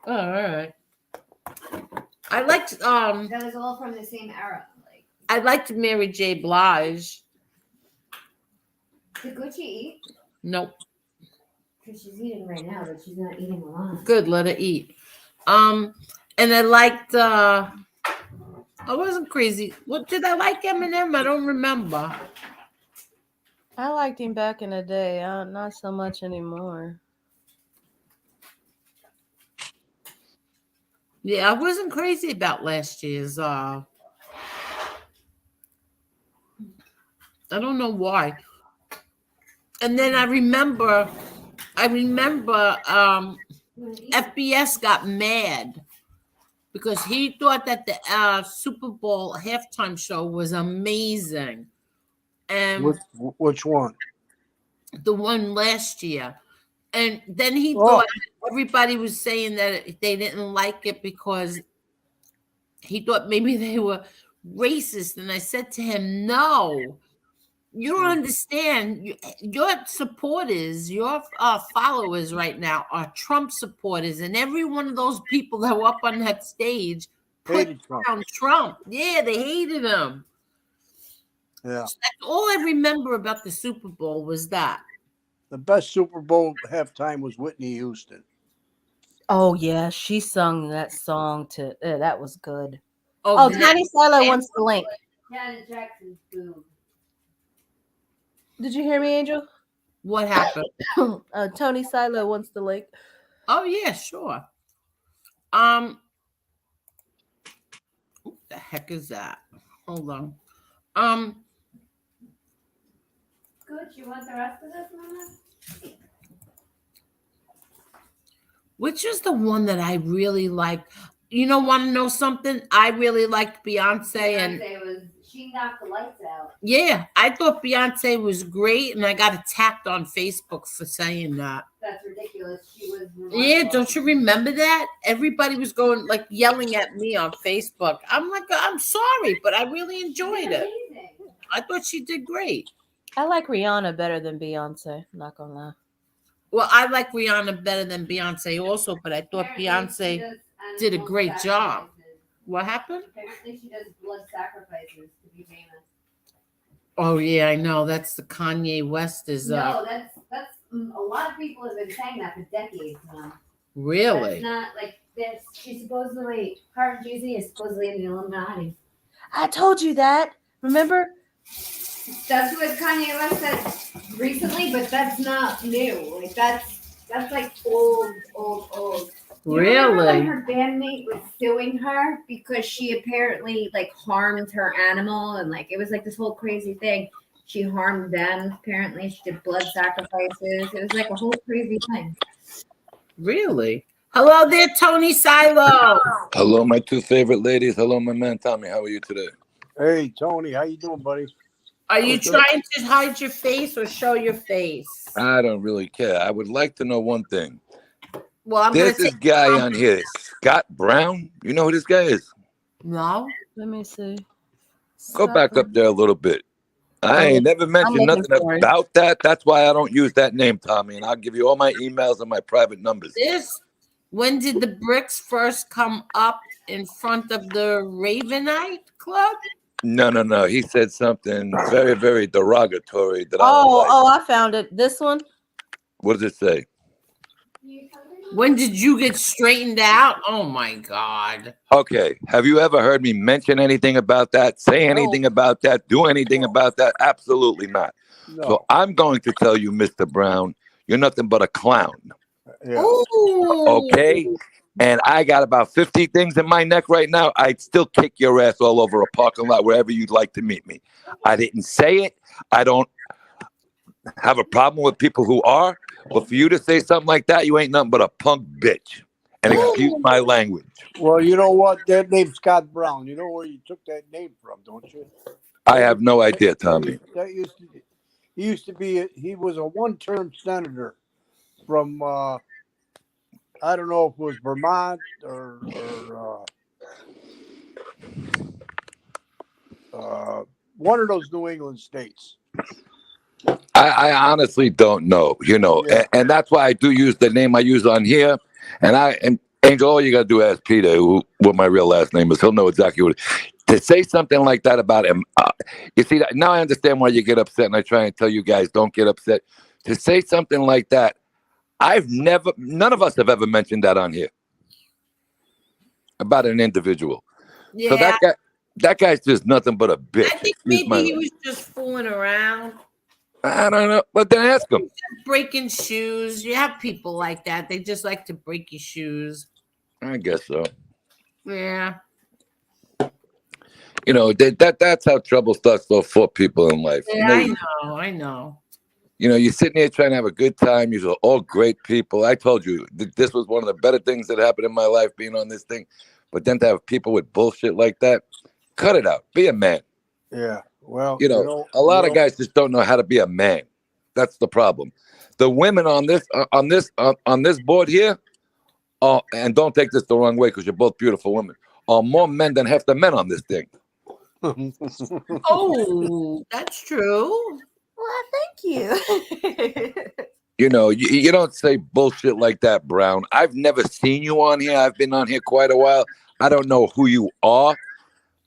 Oh, all right. I liked That was all from the same era. Like, I liked Mary J. Blige. did Gucci eat? Nope. Because she's eating right now, but she's not eating a lot. Good, let her eat. And I liked I wasn't crazy. What did I like Eminem? I don't remember. I liked him back in the day. Not so much anymore. Yeah, I wasn't crazy about last year's I don't know why. And then I remember FBS got mad because he thought that the Super Bowl halftime show was amazing. And Which one? the one last year. And then he thought everybody was saying that they didn't like it because he thought maybe they were racist. And I said to him, no, you don't understand. Your supporters, your followers right now are Trump supporters. And every one of those people that were up on that stage put down Trump. Yeah, they hated him. Yeah. So that's all I remember about the Super Bowl was that. The best Super Bowl halftime was Whitney Houston. Oh yeah, she sung that song to that was good. Oh, Tiny Silo wants the link. Janet Jackson's boob. Did you hear me, Angel? What happened? Tony Silo wants the link. Oh yeah, sure. What the heck is that? Hold on. Good. You want the rest of this, Mama? Which is the one that I really liked? You know, want to know something? I really liked Beyonce, and She knocked the lights out. yeah, I thought Beyonce was great, and I got attacked on Facebook for saying that. That's ridiculous. She was. Yeah, don't you remember that? Everybody was going like yelling at me on Facebook. I'm like, I'm sorry, but I really enjoyed it. I thought she did great. I like Rihanna better than Beyonce. Not gonna lie. Well, I like Rihanna better than Beyonce also, but I thought Beyonce did a great job. What happened? Apparently, she does blood sacrifices to be famous. Oh yeah, I know. That's the Kanye West is. No, that's a lot of people have been saying that for decades now. Really? That's not like this. She's supposedly her and Jay-Z is supposedly in the Illuminati. I told you that. Remember? That's what Kanye West said recently, but that's not new. Like that's like old. You remember when her bandmate was suing her because she apparently like harmed her animal and like it was like this whole crazy thing. She harmed them. Apparently, she did blood sacrifices. It was like a whole crazy thing. Really? Hello there, Tony Silo. Hello, my two favorite ladies. Hello, my man Tommy. How are you today? Hey, Tony, how you doing, buddy? Are you trying to hide your face or show your face? I don't really care. I would like to know one thing. Well, There's this guy on here, Scott Brown. You know who this guy is? No. Let me see. Go back up there a little bit. I ain't never mentioned nothing about that. That's why I don't use that name, Tommy. And I'll give you all my emails and my private numbers. When did the bricks first come up in front of the Ravenite Club? No. He said something very, very derogatory. That I found it. This one. What does it say? When did you get straightened out? Oh my God. Okay. Have you ever heard me mention anything about that? Say anything about that? Do anything about that? Absolutely not. No. So I'm going to tell you, Mr. Brown, you're nothing but a clown. Yeah. Okay. And I got about 50 things in my neck right now. I'd still kick your ass all over a parking lot, wherever you'd like to meet me. I didn't say it. I don't have a problem with people who are. But for you to say something like that, you ain't nothing but a punk bitch. And excuse my language. Well, you know what? That name's Scott Brown. You know where you took that name from, don't you? I have no idea, Tommy. He was a one-term senator from, I don't know if it was Vermont or one of those New England states. I honestly don't know, and that's why I do use the name I use on here. And Angel, all you got to do is ask Peter what my real last name is. He'll know exactly what to say something like that about him. You see, now I understand why you get upset, and I try and tell you guys don't get upset. To say something like that, none of us have ever mentioned that on here about an individual. Yeah. So that guy's just nothing but a bitch. I think maybe he was just fooling around. I don't know, but then ask him. Breaking shoes. You have people like that. They just like to break your shoes. I guess so. Yeah. That's how trouble starts for people in life. Yeah, I know. You're sitting here trying to have a good time. You're all great people. I told you this was one of the better things that happened in my life, being on this thing. But then to have people with bullshit like that, cut it out. Be a man. Yeah. Well, a lot of guys just don't know how to be a man. That's the problem. The women on this board here, and don't take this the wrong way because you're both beautiful women, are more men than half the men on this thing. Oh, that's true. Well, thank you. You don't say bullshit like that, Brown. I've never seen you on here. I've been on here quite a while. I don't know who you are,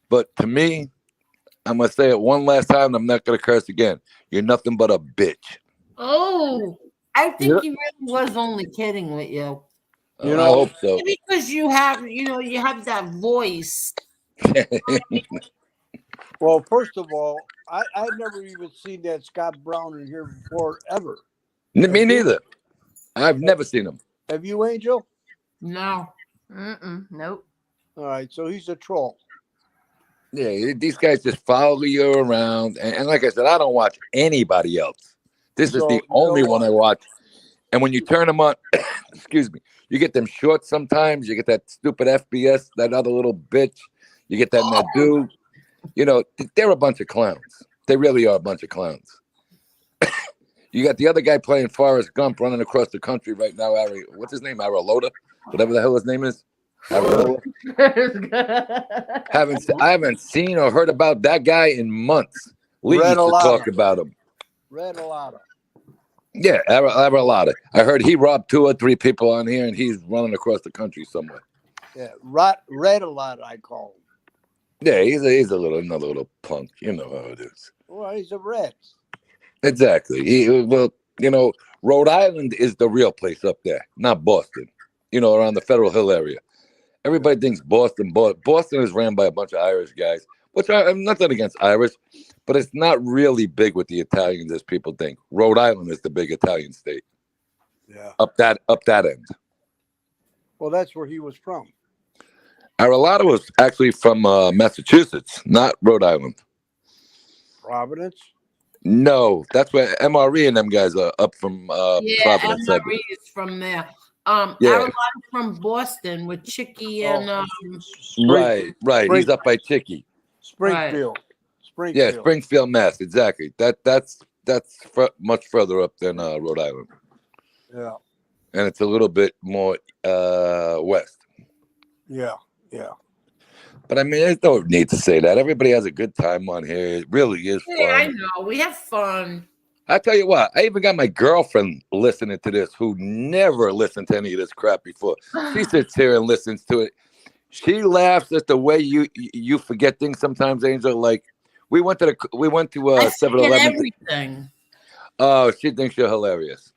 but to me, I'm going to say it one last time, and I'm not going to curse again. You're nothing but a bitch. Oh, I think he really was only kidding with you. I hope so. Because you have that voice. Well, first of all, I've never even seen that Scott Brown in here before, ever. Me neither. I've never seen him. Have you, Angel? No. Nope. All right, so he's a troll. Yeah, these guys just follow you around. And like I said, I don't watch anybody else. This is the only one I watch. And when you turn them on, excuse me, you get them shorts sometimes. You get that stupid FBS, that other little bitch. You get that Nadu. You know, they're a bunch of clowns. They really are a bunch of clowns. You got the other guy playing Forrest Gump running across the country right now. What's his name? Aralota? Whatever the hell his name is. I haven't seen or heard about that guy in months. Lee used to talk about him. Read a lot of. Yeah, Aralota. I heard he robbed 2 or 3 people on here, and he's running across the country somewhere. Yeah, read a lot. I call him. Yeah, he's another little punk. You know how it is. Well, he's a red. Exactly. Rhode Island is the real place up there, not Boston. Around the Federal Hill area. Everybody thinks Boston. Boston is ran by a bunch of Irish guys, which I'm nothing against Irish, but it's not really big with the Italians as people think. Rhode Island is the big Italian state. Yeah. Up that end. Well, that's where he was from. Aralota was actually from Massachusetts, not Rhode Island. Providence? No, that's where MRE and them guys are up from Providence. MRE is from there. Yeah. Aralota from Boston with Chicky and Right. He's up by Chicky. Springfield. Right. Yeah, Springfield, Mass. Exactly. That's much further up than Rhode Island. Yeah. And it's a little bit more west. Yeah. But I mean, there's no need to say that. Everybody has a good time on here. It really is fun. Yeah, I know. We have fun. I tell you what, I even got my girlfriend listening to this who never listened to any of this crap before. She sits here and listens to it. She laughs at the way you forget things sometimes, Angel. Like we went to 7-Eleven. Everything. Oh, she thinks you're hilarious.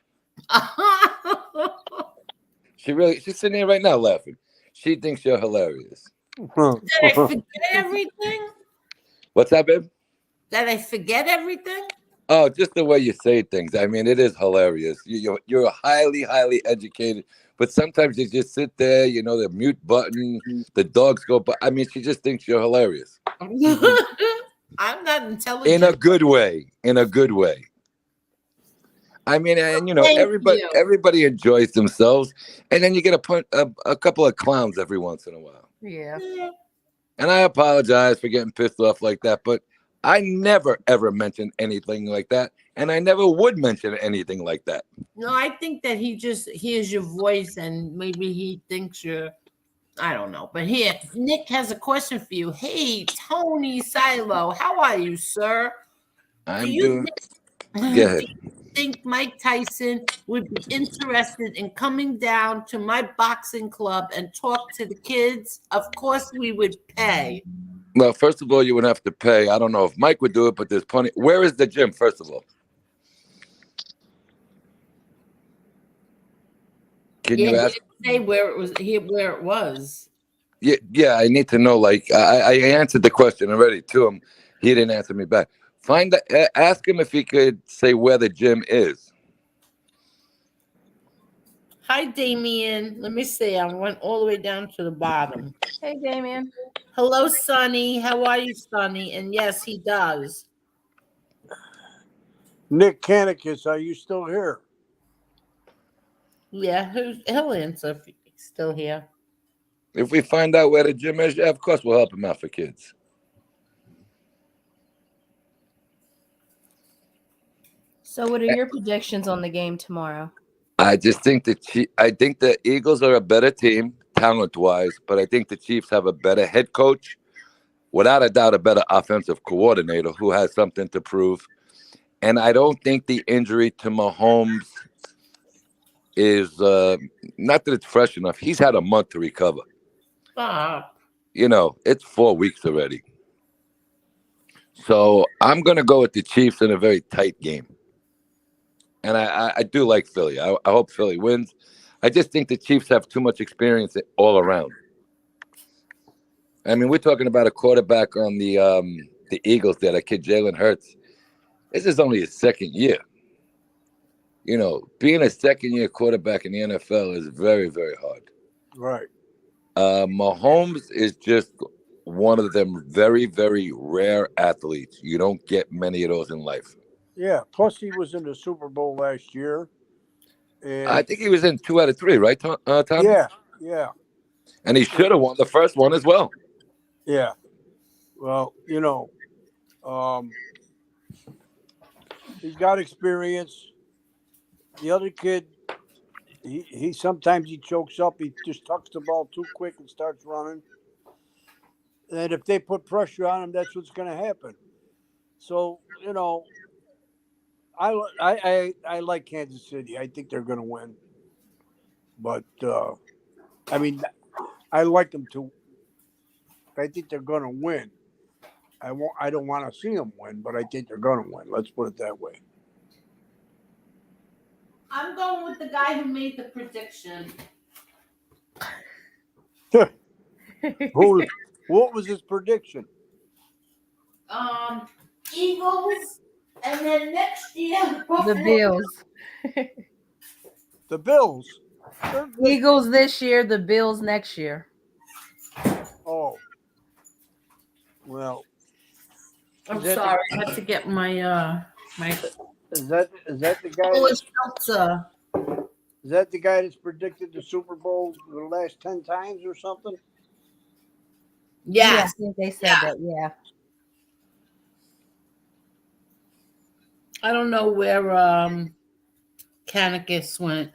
She's sitting here right now laughing. She thinks you're hilarious. Did I forget everything? What's that, babe? Did I forget everything? Oh, just the way you say things. I mean, it is hilarious. You're highly, highly educated, but sometimes you just sit there, the mute button, the dogs go, but I mean, she just thinks you're hilarious. I'm not intelligent. In a good way. I mean, and everybody enjoys themselves, and then you get a couple of clowns every once in a while. Yeah. And I apologize for getting pissed off like that, but I never, ever mentioned anything like that. And I never would mention anything like that. No, I think that he just hears your voice and maybe he thinks you're, I don't know. But here, Nick has a question for you. Hey, Tony Silo, how are you, sir? I'm doing Do you think Mike Tyson would be interested in coming down to my boxing club and talk to the kids? Of course, we would pay. Well, first of all, you would have to pay. I don't know if Mike would do it, but there's plenty. Where is the gym, first of all? Can you ask? Say where it was. Where it was. Yeah. I need to know. Like, I answered the question already to him. He didn't answer me back. Ask him if he could say where the gym is. Hi, Damien. Let me see. I went all the way down to the bottom. Hey, Damien. Hello, Sonny. How are you, Sonny? And yes, he does. Nick Canicus, are you still here? Yeah, he'll answer if he's still here. If we find out where the gym is, yeah, of course we'll help him out for kids. So, what are your predictions on the game tomorrow? I just think the Eagles are a better team, talent-wise, but I think the Chiefs have a better head coach, without a doubt, a better offensive coordinator who has something to prove. And I don't think the injury to Mahomes is not that it's fresh enough. He's had a month to recover. It's 4 weeks already. So I'm going to go with the Chiefs in a very tight game. And I do like Philly. I hope Philly wins. I just think the Chiefs have too much experience all around. I mean, we're talking about a quarterback on the Eagles there, that kid Jalen Hurts. This is only his second year. Being a second-year quarterback in the NFL is very, very hard. Right. Mahomes is just one of them very, very rare athletes. You don't get many of those in life. Yeah. Plus, he was in the Super Bowl last year, And I think he was in 2 out of 3, right, Tom? Yeah. And he should have won the first one as well. Yeah. Well, he's got experience. The other kid, he sometimes he chokes up. He just tucks the ball too quick and starts running. And if they put pressure on him, that's what's going to happen. So, I like Kansas City. I think they're going to win. But, I like them to. I think they're going to win. I don't want to see them win, but I think they're going to win. Let's put it that way. I'm going with the guy who made the prediction. What was his prediction? Eagles, and then next year The Bills. The Bills. Eagles this year, the Bills next year. Oh. Well. I'm sorry, I had to get my my. Is that the guy? Is that the guy that's predicted the Super Bowl the last 10 times or something? Yes. Yeah, I think they said that. Yeah. I don't know where Canicus went,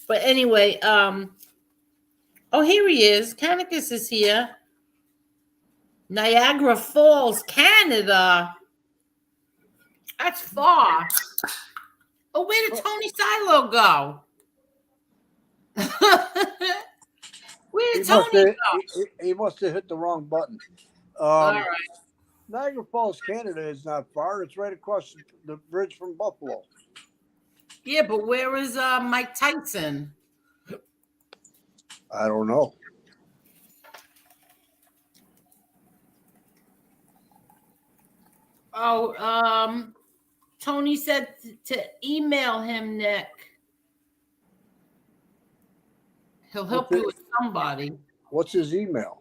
but anyway, oh, here he is. Canicus is here. Niagara Falls, Canada. That's far. Oh, where did Tony Silo go? Where did Tony go? He must have hit the wrong button. All right. Niagara Falls, Canada is not far. It's right across the bridge from Buffalo. Yeah, but where is Mike Tyson? I don't know. Oh, Tony said to email him, Nick. He'll help you with somebody. What's his email?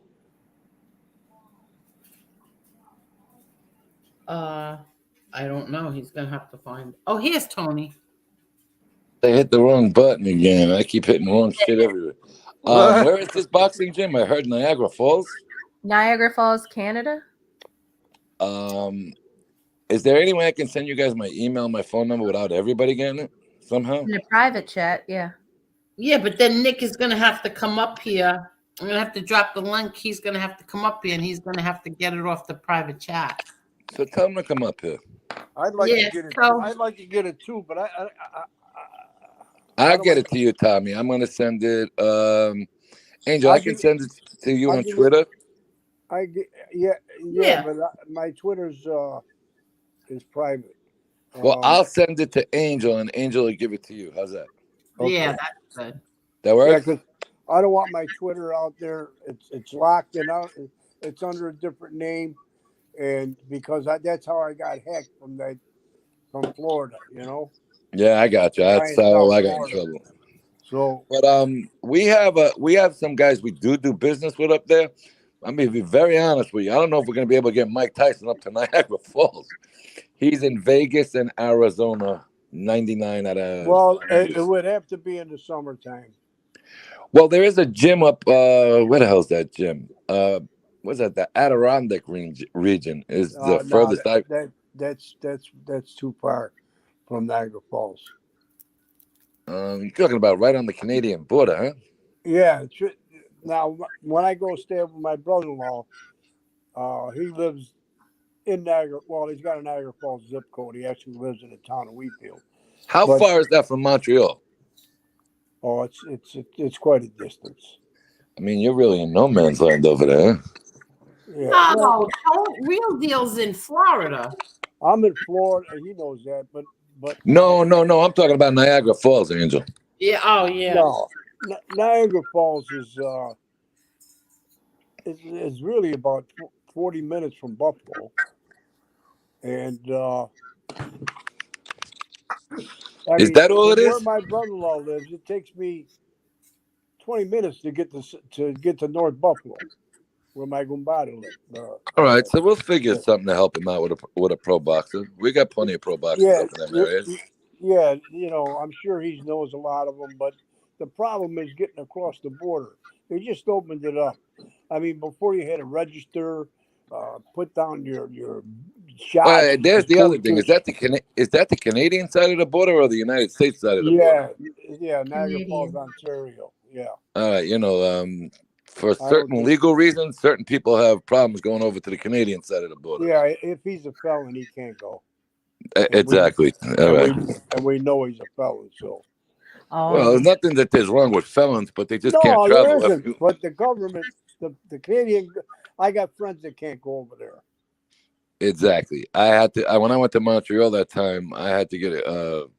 I don't know. He's gonna have to find. Oh, here's Tony. They hit the wrong button again. I keep hitting the wrong shit everywhere. Where is this boxing gym? I heard Niagara Falls. Niagara Falls, Canada. Is there any way I can send you guys my email, my phone number without everybody getting it somehow? In a private chat, yeah. Yeah, but then Nick is gonna have to come up here. I'm gonna have to drop the link. He's gonna have to come up here, and he's gonna have to get it off the private chat. So tell him to come up here. I'd like to get it. I'd like to get it too, but I'll get it to you, Tommy. I'm gonna send it. Angel, I can send it to you on Twitter. Yeah. But my Twitter's is private. Well, I'll send it to Angel, and Angel will give it to you. How's that? Okay. Yeah, that's good. That works? Yeah, 'cause I don't want my Twitter out there. It's locked and out. It's under a different name, and because that's how I got hacked from Florida. Yeah, I got you. That's how I got in trouble. So, but we have some guys we do business with up there. I'm gonna be very honest with you. I don't know if we're gonna be able to get Mike Tyson up to Niagara Falls. He's in Vegas and Arizona, 99 out of. Well, it would have to be in the summertime. Well, there is a gym up. Where the hell's that gym? What's that? The Adirondack region is the furthest. That's too far from Niagara Falls. You're talking about right on the Canadian border, huh? Yeah. Now, when I go stay with my brother-in-law, he lives in Niagara. Well, he's got a Niagara Falls zip code. He actually lives in the town of Wheatfield. How far is that from Montreal? Oh, it's quite a distance. I mean, you're really in no man's land over there. Huh? Yeah. No, Real Deal's in Florida. I'm in Florida. He knows that, but no. I'm talking about Niagara Falls, Angel. Yeah. Oh, yeah. No, Niagara Falls is really about 40 minutes from Buffalo, and is that all it is? Where my brother-in-law lives, it takes me 20 minutes to get to North Buffalo, where my Gumbada lives. All right, so we'll figure something to help him out with a pro boxer. We got plenty of pro boxers up in them areas. Yeah, I'm sure he knows a lot of them, but the problem is getting across the border. They just opened it up. I mean, before you had to register, put down your shots. Well, there's the other thing. posters. Is that the Canadian side of the border or the United States side of the border? Yeah, Niagara Falls, Ontario. Yeah. All right, for certain legal reasons, certain people have problems going over to the Canadian side of the border. Yeah, if he's a felon, he can't go. Exactly. All right. And we know he's a felon, so. Well, there's nothing that there's wrong with felons, but they just can't No, travel. there isn't. But the government, the Canadian, I got friends that can't go over there. Exactly. When I went to Montreal that time, I had to get 2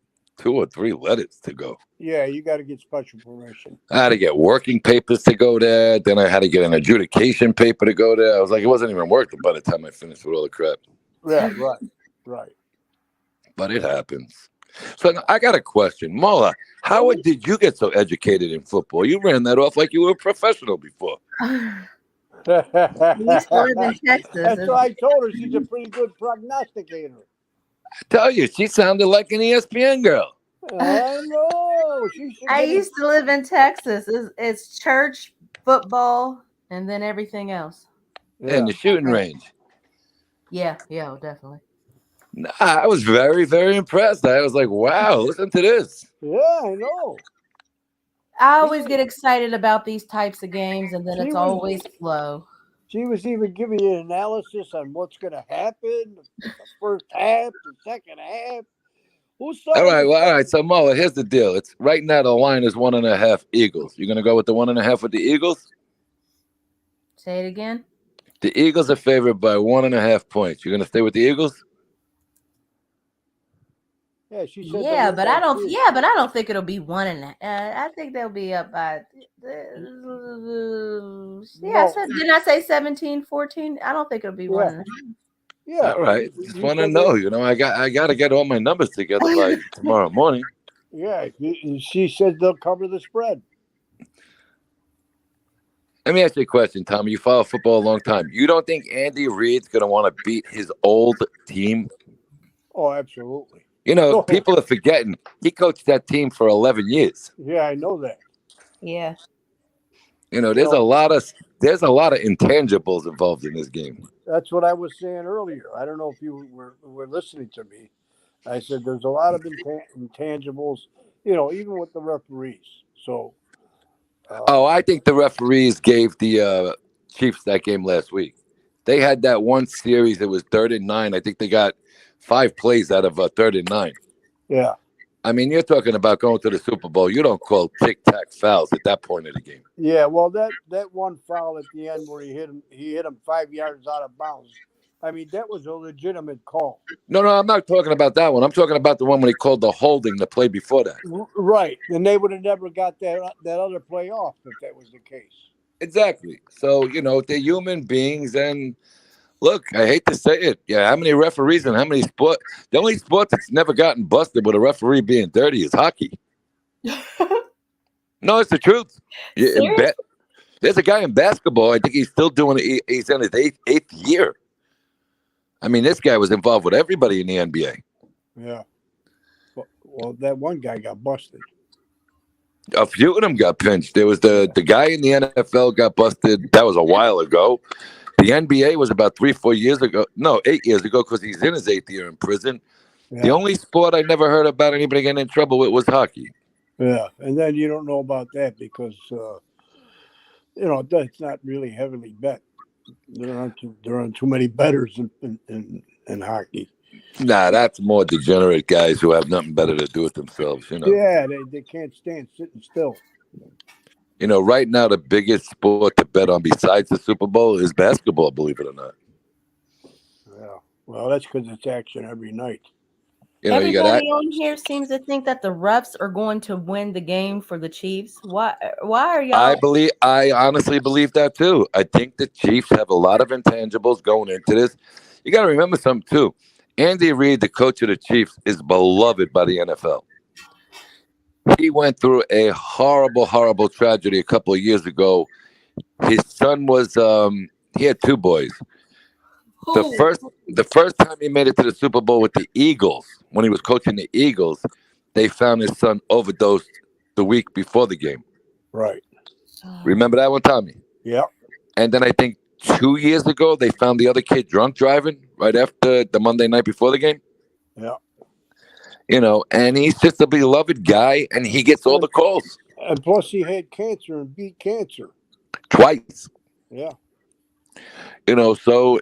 or 3 letters to go. Yeah, you got to get special permission. I had to get working papers to go there. Then I had to get an adjudication paper to go there. I was like, it wasn't even worth it by the time I finished with all the crap. Yeah, right. But it happens. So I got a question. Mola, how did you get so educated in football? You ran that off like you were a professional before. We used to live in Texas. That's what I told her. She's a pretty good prognosticator. I tell you, she sounded like an ESPN girl. I know. I used to live in Texas. It's church, football, and then everything else. And the shooting range. Yeah, definitely. Nah, I was very, very impressed. I was like, wow, listen to this. Yeah, I know. I always get excited about these types of games, and then it's always slow. She was even giving you an analysis on what's going to happen, the first half, the second half. All right. So, Mola, here's the deal. It's right now the line is 1.5 Eagles. You're going to go with the 1.5 with the Eagles? Say it again. The Eagles are favored by 1.5 points. You're going to stay with the Eagles? Yeah, she said. Yeah, but I don't. Yeah, but I don't think it'll be 1.5. I think they'll be up by. Yeah, didn't I say 17-14? I don't think it'll be 1.5. Yeah. All right. Just want to know. I got to get all my numbers together by tomorrow morning. Yeah, she said they'll cover the spread. Let me ask you a question, Tommy. You follow football a long time. You don't think Andy Reid's going to want to beat his old team? Oh, absolutely. People are forgetting he coached that team for 11 years. Yeah, I know that. Yeah. There's a lot of intangibles involved in this game. That's what I was saying earlier. I don't know if you were listening to me. I said there's a lot of intangibles, even with the referees. So. I think the referees gave the Chiefs that game last week. They had that one series that was 3rd and 9. I think they got 5 plays out of 3rd and 9. Yeah. I mean, you're talking about going to the Super Bowl. You don't call tic-tac fouls at that point of the game. Yeah, well, that one foul at the end where he hit him 5 yards out of bounds. I mean, that was a legitimate call. No, I'm not talking about that one. I'm talking about the one when he called the holding the play before that. Right, and they would have never got that other play off if that was the case. Exactly. So, they're human beings, and look, I hate to say it. Yeah, how many referees and how many sports? The only sport that's never gotten busted with a referee being dirty is hockey. No, it's the truth. There's a guy in basketball. I think he's still doing it. He's in his eighth year. I mean, this guy was involved with everybody in the NBA. Yeah. Well, that one guy got busted. A few of them got pinched. There was the guy in the NFL got busted. That was a while ago. The NBA was about 3-4 years ago. No, 8 years ago, because he's in his 8th year in prison. Yeah. The only sport I never heard about anybody getting in trouble with was hockey. Yeah, and then you don't know about that because, it's not really heavily bet. There aren't too many bettors in hockey. Nah, that's more degenerate guys who have nothing better to do with themselves, Yeah, they can't stand sitting still. Right now the biggest sport to bet on besides the Super Bowl is basketball, believe it or not. Yeah, well, that's because it's action every night. Everybody on here seems to think that the refs are going to win the game for the Chiefs. Why are y'all? I honestly believe that too. I think the Chiefs have a lot of intangibles going into this. You got to remember something too. Andy Reid, the coach of the Chiefs, is beloved by the NFL. He went through a horrible, horrible tragedy a couple of years ago. His son was he had 2 boys. The first time he made it to the Super Bowl with the Eagles, when he was coaching the Eagles, they found his son overdosed the week before the game. Right. Remember that one, Tommy? Yeah. And then I think 2 years ago, they found the other kid drunk driving right after the Monday night before the game. Yeah. You know, and he's just a beloved guy, and he gets all the calls. And plus, he had cancer and beat cancer Twice. Yeah. You know, so,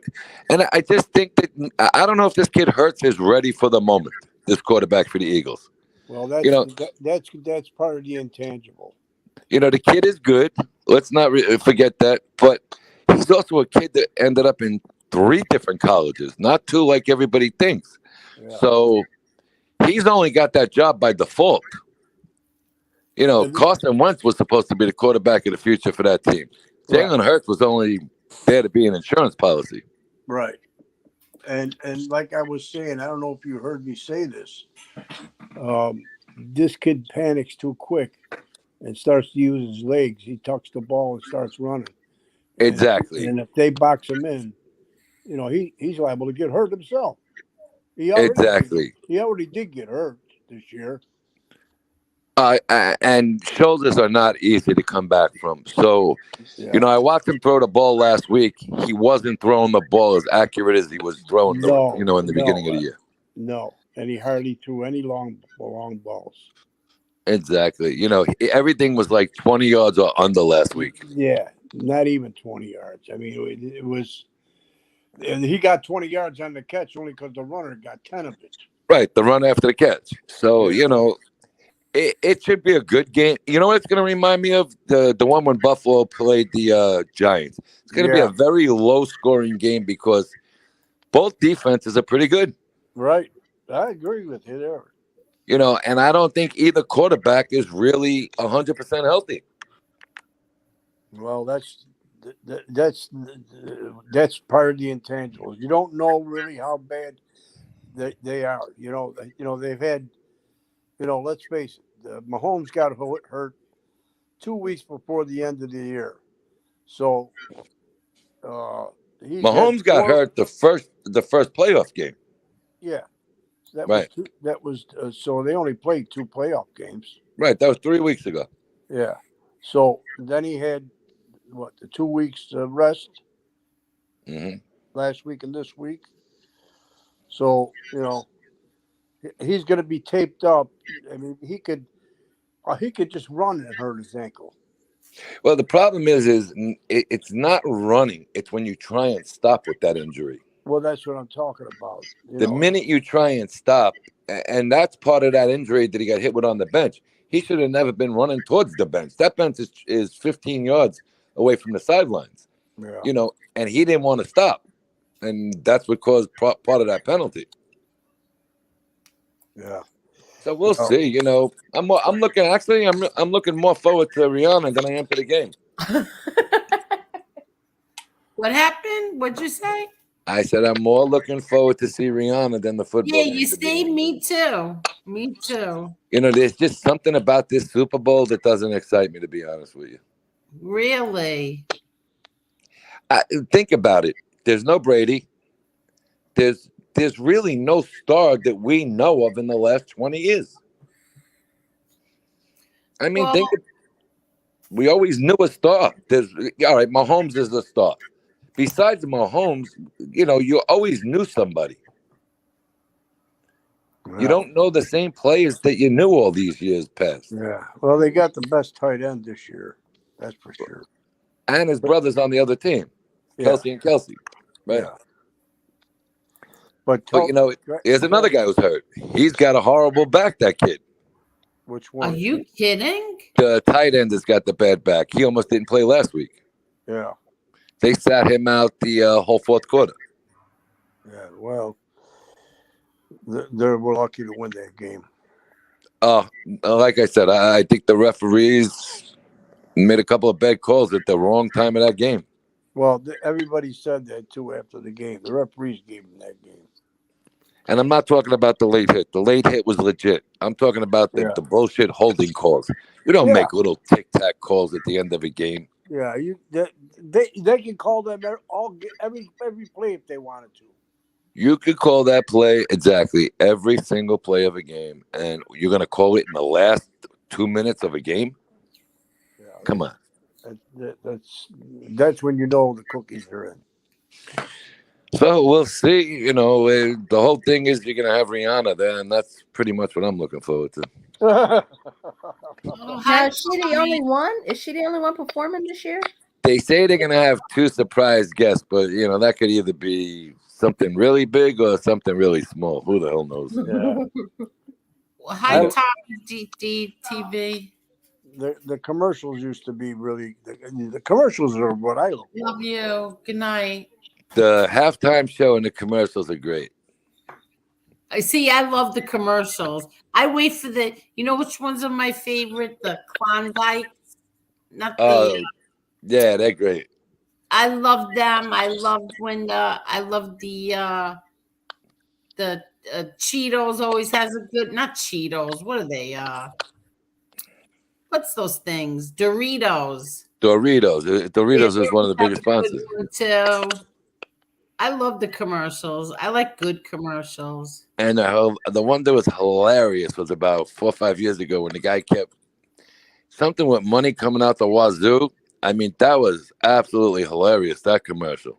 and I just think that, I don't know if this kid Hurts is ready for the moment, this quarterback for the Eagles. Well, that's you know, that's part of the intangible. You know, the kid is good. Let's not forget that. But he's also a kid that ended up in 3 different colleges, not 2 like everybody thinks. Yeah. So he's only got that job by default. You know, Carson Wentz was supposed to be the quarterback of the future for that team. Jalen Hurts was only there to be an insurance policy. Right. And like I was saying, I don't know if you heard me say this. This kid panics too quick and starts to use his legs. He tucks the ball and starts running. Exactly. And if they box him in, you know, he's liable to get hurt himself. He already did get hurt this year. And shoulders are not easy to come back from. So, you know, I watched him throw the ball last week. He wasn't throwing the ball as accurate as he was throwing in the beginning of the year. No, and he hardly threw any long balls. Exactly. You know, everything was like 20 yards or under last week. Yeah, not even 20 yards. I mean, it was. He got 20 yards on the catch only because the runner got 10 of it. Right, the run after the catch. So, you know, it should be a good game. You know what it's going to remind me of? The one when Buffalo played the Giants. It's going to be a very low-scoring game because both defenses are pretty good. Right. I agree with you there. You know, and I don't think either quarterback is really 100% healthy. Well, that's part of the intangibles. You don't know really how bad they are. You know they've had. You know, let's face it. Mahomes got hurt 2 weeks before the end of the year, so Mahomes got hurt the first playoff game. Yeah, that was so they only played 2 playoff games. Right, that was 3 weeks ago. Yeah, so then he had the 2 weeks rest last week and this week. So you know. He's going to be taped up. I mean, he could just run and hurt his ankle. Well, the problem is it's not running. It's when you try and stop with that injury. Well, that's what I'm talking about. The minute you try and stop, and that's part of that injury that he got hit with on the bench. He should have never been running towards the bench. That bench is 15 yards away from the sidelines. Yeah. You know, and he didn't want to stop, and that's what caused part of that penalty. Yeah. So we'll see. You know, I'm looking more forward to Rihanna than I am to the game. What happened? What'd you say? I said I'm more looking forward to see Rihanna than the football. Yeah, you see, me too. Me too. You know, there's just something about this Super Bowl that doesn't excite me, to be honest with you. Really? Think about it. There's no Brady. There's really no star that we know of in the last 20 years. I mean, we always knew a star. All right, Mahomes is a star. Besides Mahomes, you know, you always knew somebody. You don't know the same players that you knew all these years past. Yeah. Well, they got the best tight end this year. That's for sure. And his brother's on the other team, Kelsey and Kelsey. Right. Yeah. But you know, here's another guy who's hurt. He's got a horrible back, that kid. Which one? Are you kidding? The tight end has got the bad back. He almost didn't play last week. Yeah. They sat him out the whole fourth quarter. Yeah, well, they were lucky to win that game. Like I said, I think the referees made a couple of bad calls at the wrong time of that game. Well, everybody said that, too, after the game. The referees gave them that game. And I'm not talking about the late hit. The late hit was legit. I'm talking about the bullshit holding calls. You don't make little tic-tac calls at the end of a game. Yeah, they can call them every play if they wanted to. You could call that play exactly every single play of a game, and you're going to call it in the last 2 minutes of a game? Yeah, Come on. That's when you know the cookies are in. So we'll see. You know, the whole thing is you're going to have Rihanna there, and that's pretty much what I'm looking forward to. Now, is she the only one? Is she the only one performing this year? They say they're going to have 2 surprise guests, but, you know, that could either be something really big or something really small. Who the hell knows? Yeah. Well, hi, Tom, TV. The commercials used to be really the commercials are what I love. Love you. Good night. The halftime show and the commercials are great. I see. I love the commercials. I wait for the. You know which ones are my favorite? The Klondike. Not the. Yeah, they're great. I love them. I loved when I love the Cheetos always has a good. Not Cheetos. What are they? What's those things? Doritos. Doritos is one of the biggest sponsors. Too. I love the commercials. I like good commercials. And the one that was hilarious was about 4 or 5 years ago when the guy kept something with money coming out the wazoo. I mean, that was absolutely hilarious, that commercial.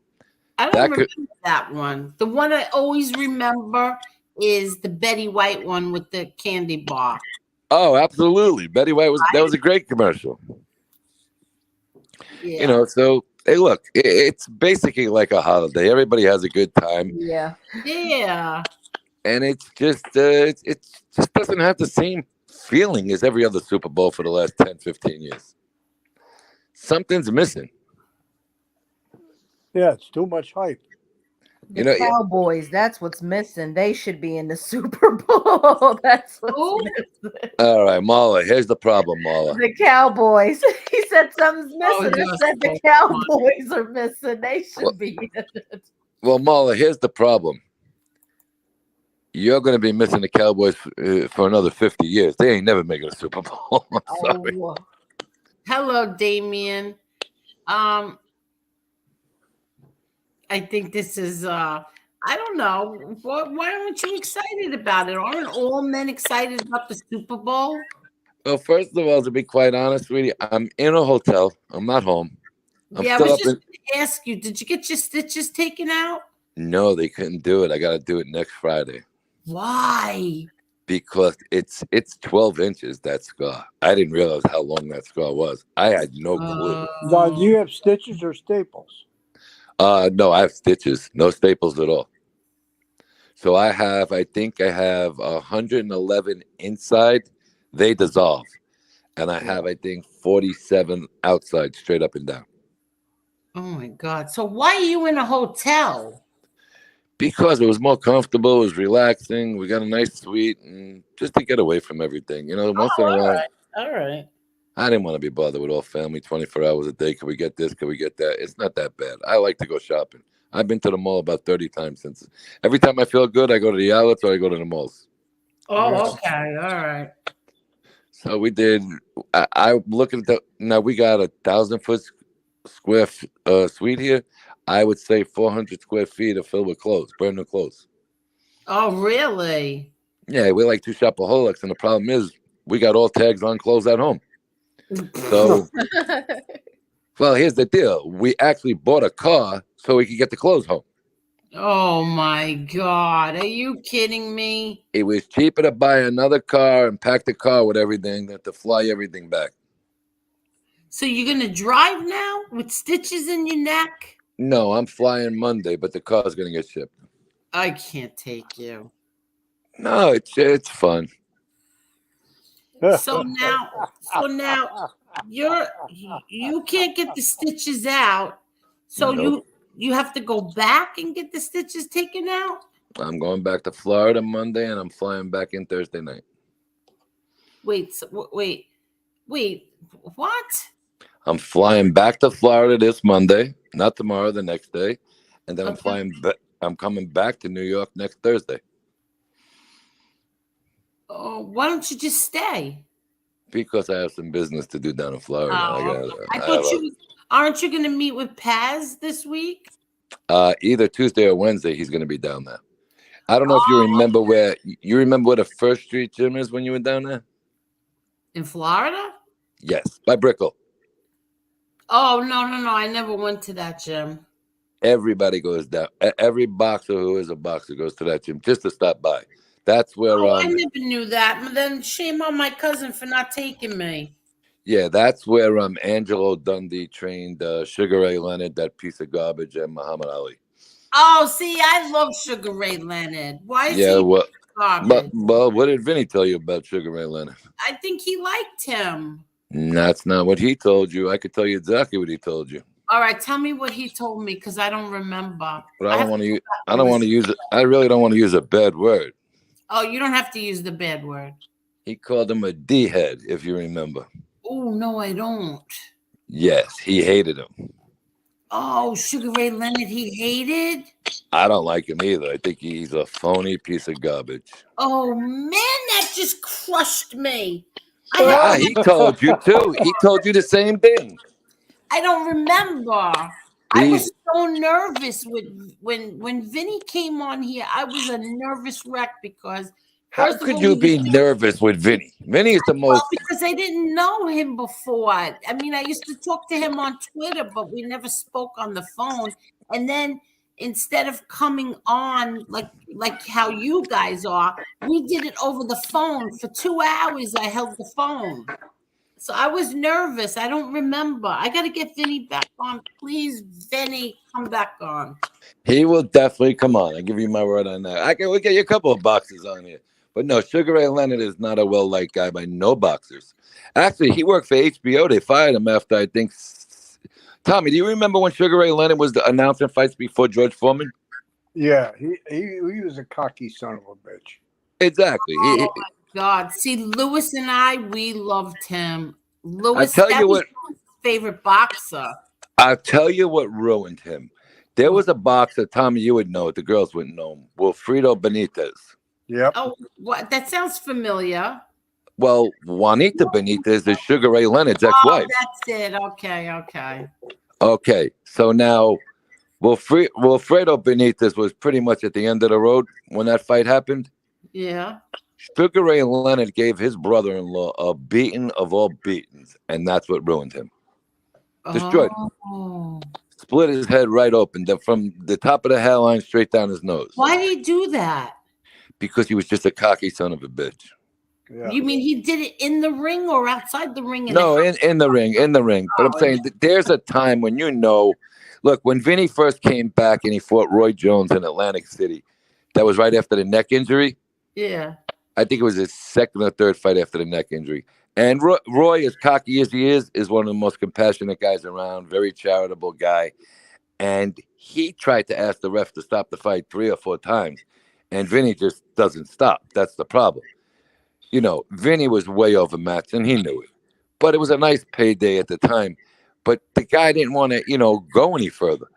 I don't remember that one. The one I always remember is the Betty White one with the candy bar. Oh, absolutely. Betty White that was a great commercial. Yeah. You know, so hey, look, it's basically like a holiday. Everybody has a good time. Yeah. Yeah. And it's just it just doesn't have the same feeling as every other Super Bowl for the last 10, 15 years. Something's missing. Yeah, it's too much hype. The Cowboys, that's what's missing. They should be in the Super Bowl. That's what's missing. All right, Marla, here's the problem, Marla. The Cowboys. He said something's missing. He said the Cowboys are missing. They should be in it. Well, Marla, here's the problem. You're going to be missing the Cowboys for another 50 years. They ain't never making a Super Bowl. I'm sorry. Oh. Hello, Damien. I think this is I don't know. Why aren't you excited about it? Aren't all men excited about the Super Bowl? Well, first of all, to be quite honest, sweetie, I'm in a hotel. I'm not home. I was just going to ask you, did you get your stitches taken out? No, they couldn't do it. I got to do it next Friday. Why? Because it's 12 inches, that scar. I didn't realize how long that scar was. I had no clue. Now, do you have stitches or staples? No, I have stitches, no staples at all. So I think I have 111 inside. They dissolve. And I have, I think, 47 outside, straight up and down. Oh, my God. So why are you in a hotel? Because it was more comfortable. It was relaxing. We got a nice suite. And just to get away from everything. You know, once in a while. All right. I didn't want to be bothered with all family 24 hours a day. Can we get this? Can we get that? It's not that bad. I like to go shopping. I've been to the mall about 30 times since. Every time I feel good, I go to the outlets or I go to the malls. Oh, okay. All right. So we did. I look at now we got 1,000-foot square suite here. I would say 400 square feet are filled with clothes, brand new clothes. Oh, really? Yeah, we're like two shopaholics, and the problem is we got all tags on clothes at home. So, well, here's the deal. We actually bought a car so we could get the clothes home. Oh, my God. Are you kidding me? It was cheaper to buy another car and pack the car with everything than to fly everything back. So you're going to drive now with stitches in your neck? No, I'm flying Monday, but the car's going to get shipped. I can't take you. No, it's fun. So now you can't get the stitches out. So Nope. you have to go back and get the stitches taken out? I'm going back to Florida Monday, and I'm flying back in Thursday night. Wait, what? I'm flying back to Florida this Monday, not tomorrow, the next day, and then I'm coming back to New York next Thursday. Oh, why don't you just stay? Because I have some business to do down in Florida. Aren't you going to meet with Paz this week? Either Tuesday or Wednesday, he's going to be down there. I don't know if you remember where the First Street gym is when you were down there. In Florida? Yes, by Brickell. Oh, no. I never went to that gym. Everybody goes down. Every boxer who is a boxer goes to that gym just to stop by. That's where. I never knew that. But then shame on my cousin for not taking me. Yeah, that's where Angelo Dundee trained Sugar Ray Leonard, that piece of garbage, and Muhammad Ali. Oh, see, I love Sugar Ray Leonard. Why is he garbage? Well, what did Vinny tell you about Sugar Ray Leonard? I think he liked him. That's not what he told you. I could tell you exactly what he told you. All right, tell me what he told me because I don't remember. But I don't want to use. I don't want to use it. I really don't want to use a bad word. Oh, you don't have to use the bad word. He called him a D-head, if you remember. Oh no, I don't. Yes, he hated him. Oh, Sugar Ray Leonard, he hated? I don't like him either. I think he's a phony piece of garbage. Oh, man, that just crushed me. He told you, too. He told you the same thing. I don't remember. I was so nervous when Vinny came on here. I was a nervous wreck because... How could you be nervous with Vinny? Vinny is the most... Well, because I didn't know him before. I mean, I used to talk to him on Twitter, but we never spoke on the phone. And then instead of coming on like how you guys are, we did it over the phone. For 2 hours, I held the phone. So I was nervous. I don't remember. I got to get Vinny back on. Please, Vinny, come back on. He will definitely come on. I give you my word on that. We'll get you a couple of boxes on here. But no, Sugar Ray Leonard is not a well-liked guy by no boxers. Actually, he worked for HBO. They fired him after, I think... Tommy, do you remember when Sugar Ray Leonard was announcing fights before George Foreman? Yeah, he was a cocky son of a bitch. Exactly. Oh, my God. See, Lewis and I, we loved him. Lewis, I tell you what, was his favorite boxer. I'll tell you what ruined him. There was a boxer, Tommy, you would know it. The girls wouldn't know him. Wilfredo Benitez. Yep. Oh, what? That sounds familiar. Well, Juanita Benitez is Sugar Ray Leonard's ex-wife. Oh, that's it. Okay. Okay, so now Wilfredo Benitez was pretty much at the end of the road when that fight happened. Yeah. Sugar Ray Leonard gave his brother-in-law a beating of all beatings, and that's what ruined him. Destroyed him. Split his head right open, from the top of the hairline straight down his nose. Why did he do that? Because he was just a cocky son of a bitch. Yeah. You mean he did it in the ring or outside the ring? No, in the ring. But I'm saying there's a time when look, when Vinny first came back and he fought Roy Jones in Atlantic City, that was right after the neck injury. Yeah. I think it was his second or third fight after the neck injury. And Roy, as cocky as he is one of the most compassionate guys around, very charitable guy. And he tried to ask the ref to stop the fight 3 or 4 times. And Vinny just doesn't stop. That's the problem. Vinny was way overmatched, and he knew it. But it was a nice payday at the time. But the guy didn't want to, go any further.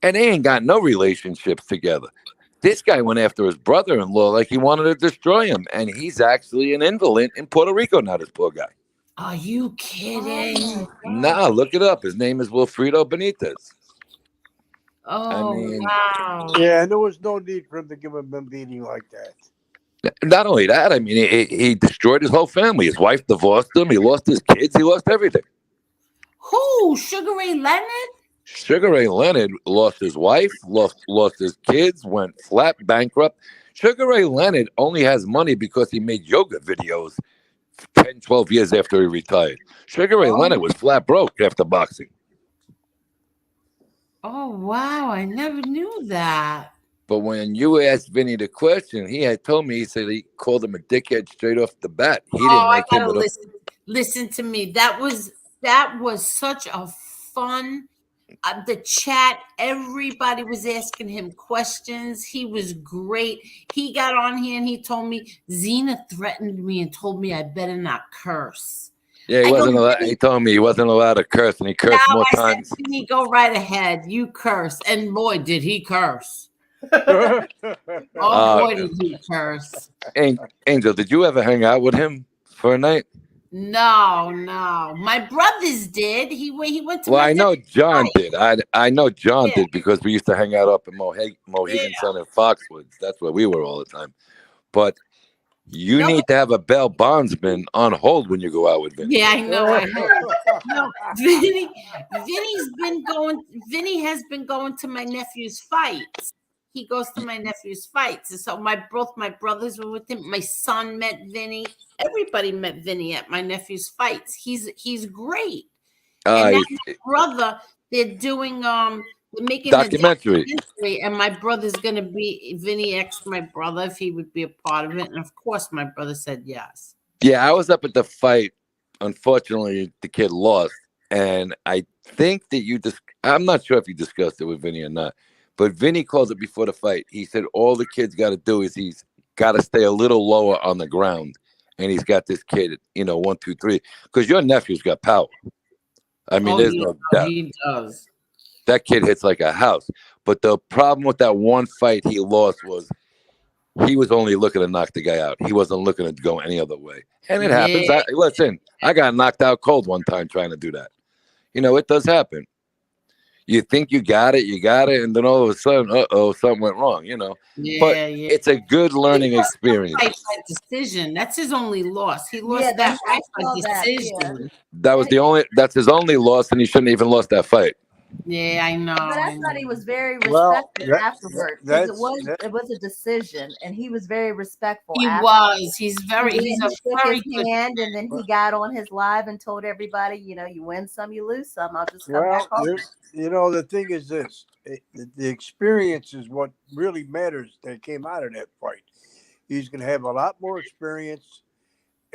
And they ain't got no relationships together. This guy went after his brother-in-law like he wanted to destroy him. And he's actually an invalid in Puerto Rico now, this poor guy. Are you kidding? Nah, look it up. His name is Wilfredo Benitez. Oh, wow. Yeah, and there was no need for him to give him a beating like that. Not only that, I mean, he destroyed his whole family. His wife divorced him. He lost his kids. He lost everything. Who? Sugar Ray Leonard? Sugar Ray Leonard lost his wife, lost his kids, went flat bankrupt. Sugar Ray Leonard only has money because he made yoga videos 10, 12 years after he retired. Sugar Ray Leonard was flat broke after boxing. Oh, wow. I never knew that. But when you asked Vinny the question, he had told me, he said he called him a dickhead straight off the bat. He didn't like him at all. Listen to me. That was such a fun, the chat, everybody was asking him questions. He was great. He got on here and he told me, Zena threatened me and told me I better not curse. Yeah, he told me he wasn't allowed to curse, and he cursed more times. Said, "Vinny, go right ahead. You curse." And boy, did he curse. Boy, did he curse. Angel, did you ever hang out with him for a night? No. My brothers did. He went to Well, my I know nephew's John fight. did. I know John Yeah. did because we used to hang out up in Mohegan Yeah. Sun and Foxwoods. That's where we were all the time. But you No, need to have a bail bondsman on hold when you go out with Vinny. yeah, I know. I heard. No, Vinny has been going to my nephew's fights. He goes to my nephew's fights. And so both my brothers were with him. My son met Vinny. Everybody met Vinny at my nephew's fights. He's great. And now my brother, they're doing they're making documentary. a documentary, and my brother's gonna be Vinny asked my brother if he would be a part of it, and of course my brother said yes. Yeah, I was up at the fight. Unfortunately, the kid lost, and I think that I'm not sure if you discussed it with Vinny or not, but Vinny called it before the fight. He said all the kid's got to do is he's got to stay a little lower on the ground, and he's got this kid, 1, 2, 3, because your nephew's got power. I mean, there's no doubt. He does. That kid hits like a house. But the problem with that one fight he lost was he was only looking to knock the guy out. He wasn't looking to go any other way. And it happens. Listen, I got knocked out cold one time trying to do that. It does happen. You think you got it, and then all of a sudden, something went wrong, But it's a good learning experience. Fight by decision. That's his only loss. He lost that fight by decision. That's his only loss, and he shouldn't have even lost that fight. Yeah, I know. But I thought he was very respectful afterwards. It was a decision, and he was very respectful. He was. He's a shook very his hand, and then he got on his live and told everybody, you win some, you lose some. I'll just come back home. The thing is this: the experience is what really matters. That came out of that fight. He's going to have a lot more experience,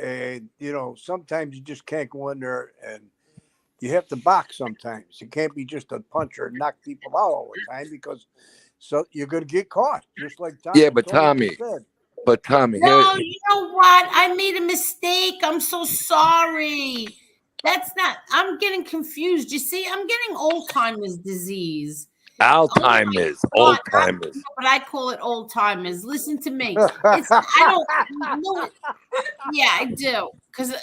and sometimes you just can't go in there and. You have to box sometimes. You can't be just a puncher and knock people out all the time because you're going to get caught, just like Tommy. Yeah, but Tommy. No, you know what? I made a mistake. I'm so sorry. I'm getting confused. You see, I'm getting old-timers disease. Alzheimer's. Old-timers. But I call it old-timers. Listen to me. I do. Because...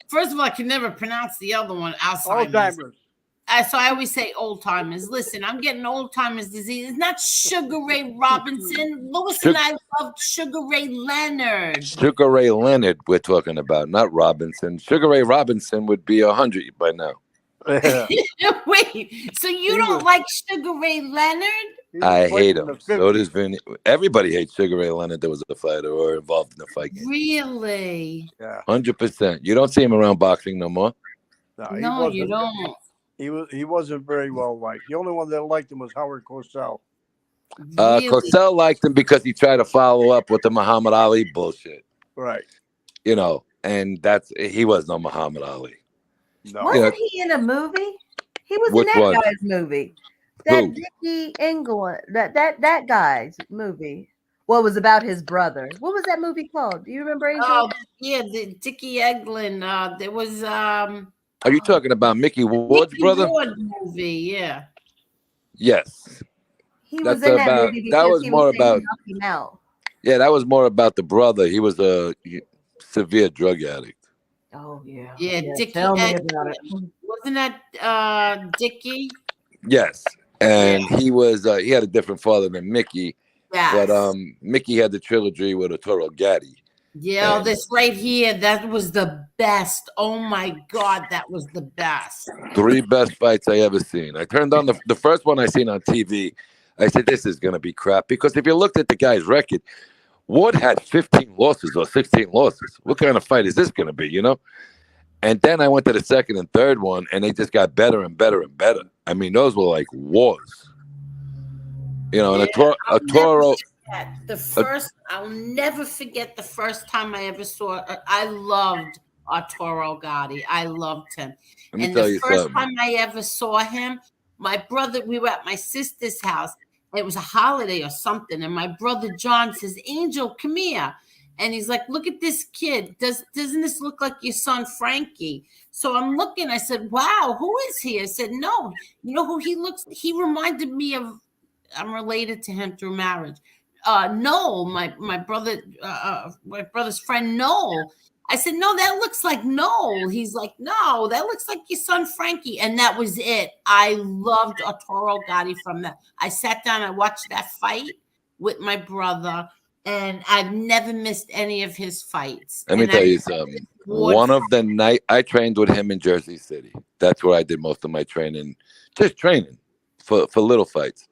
First of all, I can never pronounce the other one, Alzheimer's. So I always say old timers. Listen, I'm getting old timers disease. It's not Sugar Ray Robinson. Lewis and I loved Sugar Ray Leonard. Sugar Ray Leonard we're talking about, not Robinson. Sugar Ray Robinson would be 100 by now. Wait, so you don't like Sugar Ray Leonard? I hate him. So does Vinny. Everybody hates Sugar Ray Leonard that was a fighter or involved in the fight game. Really? Yeah. 100%. You don't see him around boxing no more. No, you don't. He wasn't very well liked. The only one that liked him was Howard Cosell. Really? Cosell liked him because he tried to follow up with the Muhammad Ali bullshit. Right. And he was no Muhammad Ali. No. Wasn't he in a movie? He was in that guy's movie. That Dickie England, that guy's movie. Well, it was about his brother. What was that movie called? Do you remember? Angel? Oh, yeah, the Dickie Eglin. There was. Are you talking about Mickey Ward's brother? Ward movie, yeah. Yes. He was in that movie because that was more about. Yeah, that was more about the brother. He was a severe drug addict. Oh yeah. Yeah, Dickie. Tell me about it. Wasn't that Dickie? Yes. And he had a different father than Mickey. Yes. But Mickey had the trilogy with Arturo Gatti. Yeah, this right here, that was the best. Oh my God, that was the best. 3 best fights I ever seen. I turned on the first one I seen on TV. I said, this is going to be crap. Because if you looked at the guy's record, Ward had 15 losses or 16 losses. What kind of fight is this going to be, And then I went to the second and third one, and they just got better and better and better. I mean, those were like wars. And Arturo. I'll never forget the first time I ever saw. I loved Arturo Gatti. I loved him. And the first time I ever saw him, my brother, we were at my sister's house. It was a holiday or something, and my brother John says, "Angel, come here." And he's like, "Look at this kid. Doesn't this look like your son Frankie?" So I'm looking. I said, "Wow, who is he?" I said, "No, you know who he looks? He reminded me of. I'm related to him through marriage. Noel, my brother, my brother's friend Noel." I said, no, that looks like Noel. He's like, no, that looks like your son Frankie. And that was it. I loved Arturo Gatti from that. I sat down, I watched that fight with my brother, and I've never missed any of his fights. Let me tell you something. One of the night I trained with him in Jersey City. That's where I did most of my training, just training for little fights.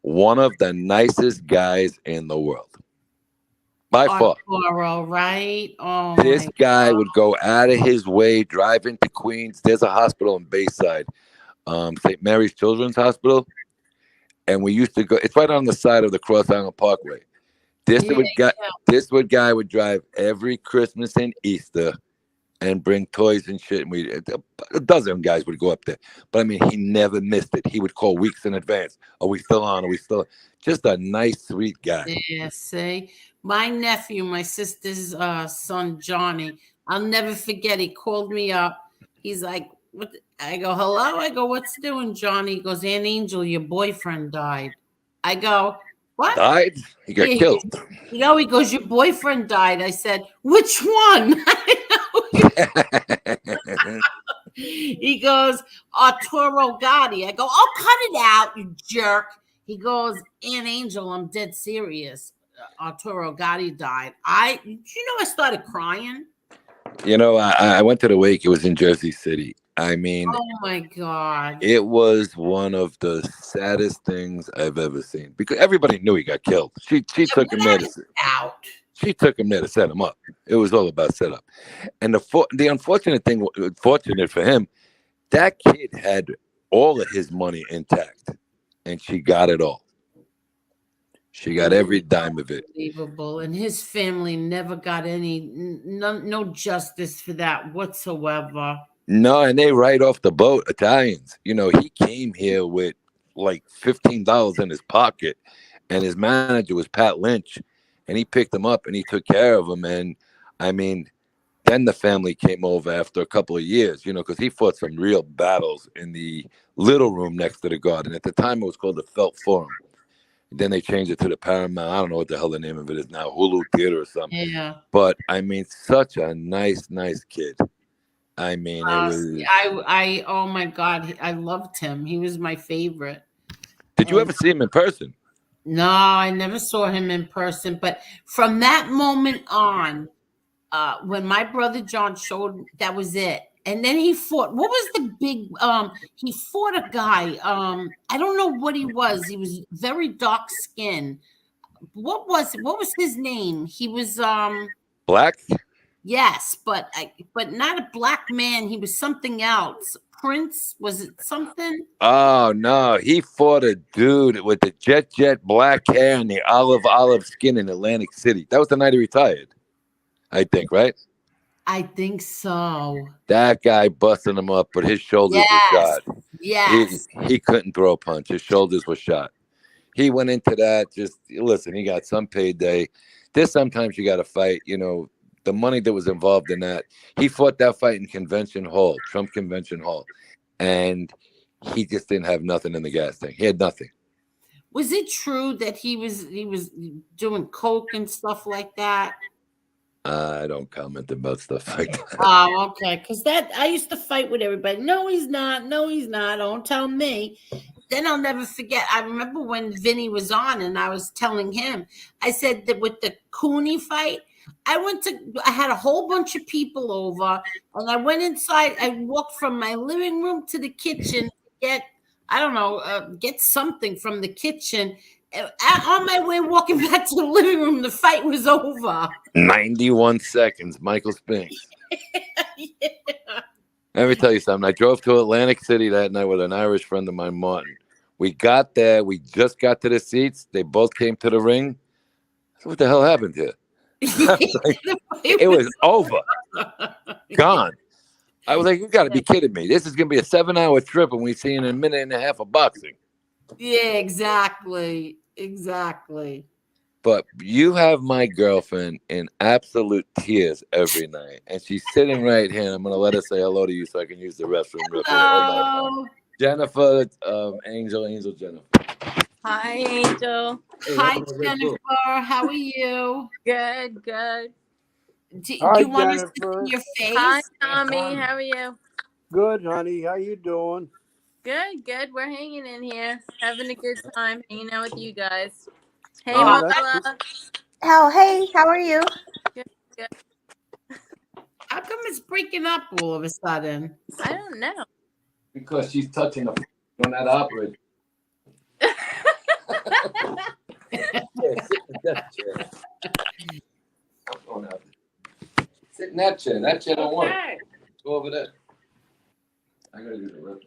One of the nicest guys in the world. By far. Arturo, right? Oh, this guy would go out of his way, drive into Queens. There's a hospital in Bayside, St. Mary's Children's Hospital. And we used to go, it's right on the side of the Cross Island Parkway. This guy would drive every Christmas and Easter and bring toys and shit. And a dozen guys would go up there. But I mean, he never missed it. He would call weeks in advance. Are we still on? Are we still on? Just a nice, sweet guy. Yeah, see? My nephew, my sister's son, Johnny, I'll never forget. He called me up. He's like, what? I go, hello? I go, what's doing, Johnny? He goes, Aunt Angel, your boyfriend died. I go, what? Died? He got killed. He goes, your boyfriend died. I said, which one? He goes, Arturo Gatti. I go, oh, cut it out, you jerk. He goes, Aunt Angel, I'm dead serious. Arturo Gatti died. I started crying. You know, I went to the wake. It was in Jersey City. I mean, oh my God. It was one of the saddest things I've ever seen because everybody knew he got killed. She took him there She took him there to set him up. It was all about setup. And the unfortunate thing, fortunate for him, that kid had all of his money intact, and she got it all. She got every dime of it. Unbelievable. And his family never got no justice for that whatsoever. No, and they right off the boat, Italians. You know, he came here with like $15 in his pocket, and his manager was Pat Lynch, and he picked him up and he took care of him. And I mean, then the family came over after a couple of years, you know, because he fought some real battles in the little room next to the Garden. At the time, it was called the Felt Forum. Then they changed it to the Paramount. I don't know what the hell the name of it is now, Hulu Theater or something. Yeah. But I mean, such a nice kid. I mean, it was. Oh my God, I loved him. He was my favorite. Did you ever see him in person? No, I never saw him in person. But from that moment on, when my brother John showed, that was it. And then he fought. What was the big? He fought a guy. I don't know what he was. He was very dark skinned. What was his name? He was black. Yes, but not a black man. He was something else. Prince, was it something? Oh no, he fought a dude with the jet black hair and the olive skin in Atlantic City. That was the night he retired, I think, right? I think so. That guy busted him up, but his shoulders were shot. Yes. He couldn't throw a punch. His shoulders were shot. He went into that. Just listen. He got some payday. There's sometimes you got to fight. You know. The money that was involved in that. He fought that fight in Convention Hall, Trump Convention Hall, and he just didn't have nothing in the gas tank. He had nothing. Was it true that he was doing coke and stuff like that? I don't comment about stuff like that. Oh, okay. Because I used to fight with everybody. No, he's not. No, he's not. Don't tell me. Then I'll never forget. I remember when Vinny was on, and I was telling him. I said that with the Cooney fight. I had a whole bunch of people over, and I went inside. I walked from my living room to the kitchen to get something from the kitchen. On my way walking back to the living room, the fight was over. 91 seconds, Michael Spinks. Yeah. Let me tell you something. I drove to Atlantic City that night with an Irish friend of mine, Martin. We got there. We just got to the seats. They both came to the ring. So what the hell happened here? It was over. Gone. I was like, you got to be kidding me. This is going to be a 7-hour trip, and we see in a minute and a half of boxing. Yeah, exactly. But you have my girlfriend in absolute tears every night, and she's sitting right here. I'm going to let her say hello to you so I can use the restroom. Hello. Jennifer, Angel Jennifer. Hi, Angel. Hi, Jennifer. How are you? Good. Do Hi, you want us to Jennifer. see your face? Hi, Tommy. How are you? Good, honey. How you doing? Good, good. We're hanging in here, having a good time, hanging out with you guys. Hey, Oh, that's Marla. Oh, hey, how are you? Good, good. How come it's breaking up all of a sudden? I don't know. Because she's touching a on that operator. Sit in that chair. Sit in that chair. That chair don't work. Go over there. I gotta do the rip.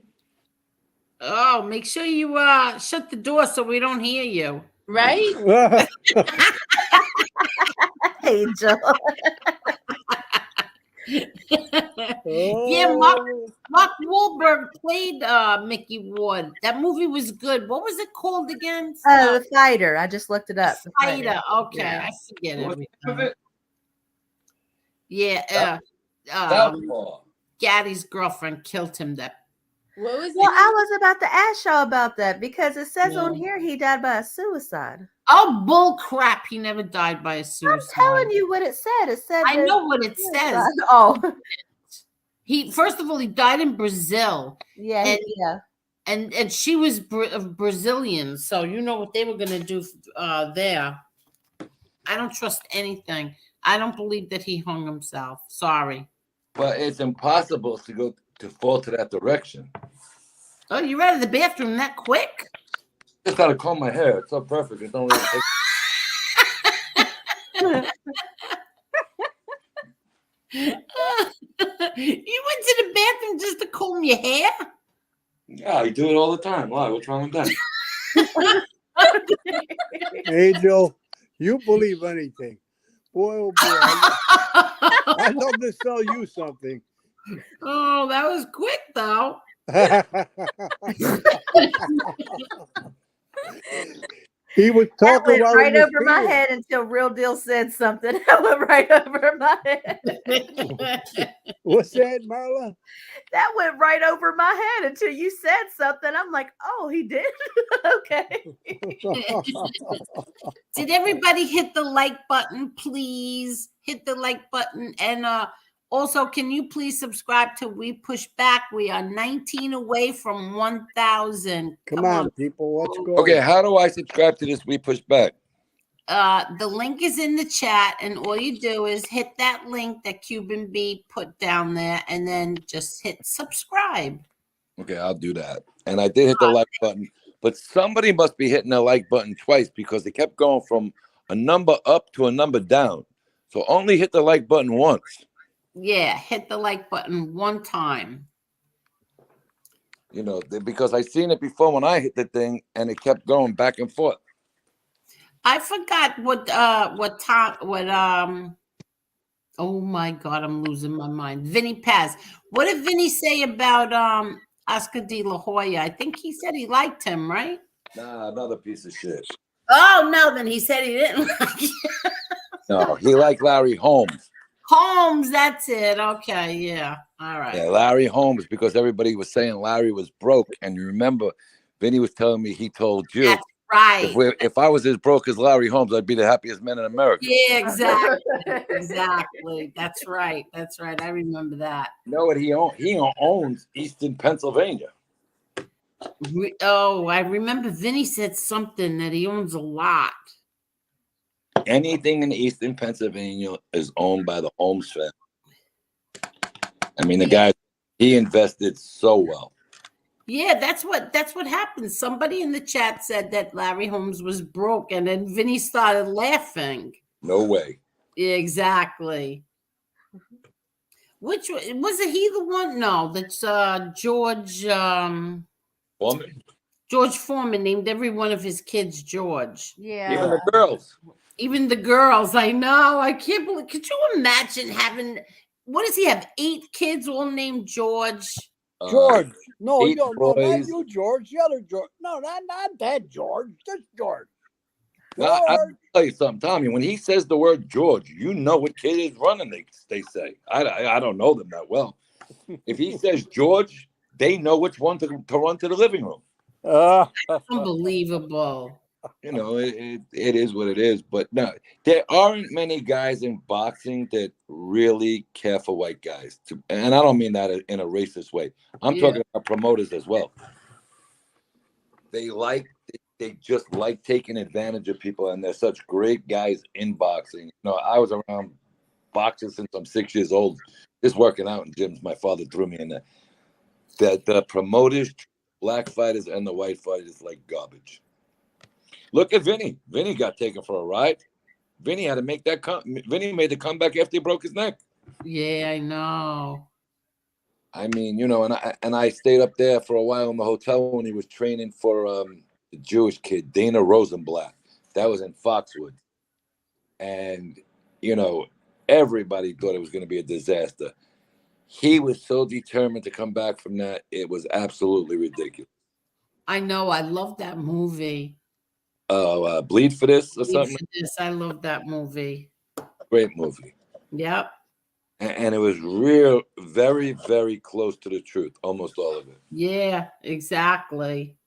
Oh, make sure you shut the door so we don't hear you. Right? Angel. Yeah, Mark Wahlberg played Mickey Ward. That movie was good. What was it called again? The Fighter. I just looked it up. The Fighter. Okay, Yeah. I forget What's everything. it? Yeah, Southpaw. Gaddy's girlfriend killed him. That. What was Well, it? I was about to ask y'all about that because it says on Yeah. here he died by a suicide. Oh, bull crap! He never died by a suicide. I'm telling you what it said. It said I that- know what it says. Oh, He first of all, he died in Brazil. yeah, And- yeah. And she was Brazilian, so you know what they were gonna do there. I don't trust anything. I don't believe that he hung himself. Sorry. But it's impossible to fall to that direction. Oh, you're out of the bathroom that quick? Just gotta comb my hair. It's so perfect. It don't really take. You went to the bathroom just to comb your hair? Yeah, I do it all the time. Why? What's wrong with that? Angel, you believe anything. Boy, oh boy. I'd love to sell you something. Oh, that was quick though. He was That talking went while right he was over my peeing. head until Real Deal said something. That went right over my head. What's that, Marla? That went right over my head until you said something. I'm like, oh, he did? Okay. Did everybody hit the like button, please? Hit the like button. And also, can you please subscribe to We Push Back? We are 19 away from 1,000. Come on, people. Let's go. Okay, how do I subscribe to this We Push Back? The link is in the chat, and all you do is hit that link that Cuban B put down there, and then just hit subscribe. Okay, I'll do that. And I did hit the like button, but somebody must be hitting the like button twice because they kept going from a number up to a number down. So only hit the like button once. Yeah, hit the like button one time. You know, because I seen it before when I hit the thing, and it kept going back and forth. I forgot what oh my God, I'm losing my mind. Vinny Paz. What did Vinny say about Oscar de la Hoya? I think he said he liked him, right? Nah, another piece of shit. Oh no, then he said he didn't like him. No, he liked Larry Holmes. Holmes, that's it. Okay, yeah. All right. Yeah, Larry Holmes, because everybody was saying Larry was broke. And you remember, Vinny was telling me he told you, That's right. if I was as broke as Larry Holmes, I'd be the happiest man in America. Yeah, exactly. Exactly. That's right. That's right. I remember that. You know what he owns? He owns Eastern Pennsylvania. Oh, I remember Vinny said something that he owns a lot. Anything in Eastern Pennsylvania is owned by the Holmes family. I mean, the guy, he invested so well. Yeah, that's what happened. Somebody in the chat said that Larry Holmes was broke, and then Vinny started laughing. No way. Yeah, exactly. Which was it? He the one? No, that's George. Woman. George Foreman named every one of his kids George. Yeah. Even the girls. Even the girls. I know. I can't believe. Could you imagine having? What does he have? 8 kids, all named George. George. No, 8 no, not boys. you, George. The other George. No, not that George. Just George. Now, I'll George. tell you something, Tommy. When he says the word George, you know what kid is running, they say. I don't know them that well. If he says George, they know which one to run to the living room. Unbelievable. You know, it is what it is. But no, there aren't many guys in boxing that really care for white guys. And I don't mean that in a racist way. I'm talking about promoters as well. They just like taking advantage of people, and they're such great guys in boxing. You know, I was around boxing since I'm 6 years old, just working out in gyms. My father threw me in there. That the promoters, black fighters, and the white fighters like garbage. Look at Vinny. Vinny got taken for a ride. Vinny had to make that. Vinny made the comeback after he broke his neck. Yeah, I know. I mean, you know, and I stayed up there for a while in the hotel when he was training for the Jewish kid, Dana Rosenblatt. That was in Foxwood. And, you know, everybody thought it was going to be a disaster. He was so determined to come back from that. It was absolutely ridiculous. I know. I love that movie. Bleed for This or Bleed something? for This. I love that movie. Great movie. Yep. And it was real, very, very close to the truth, almost all of it. Yeah, exactly.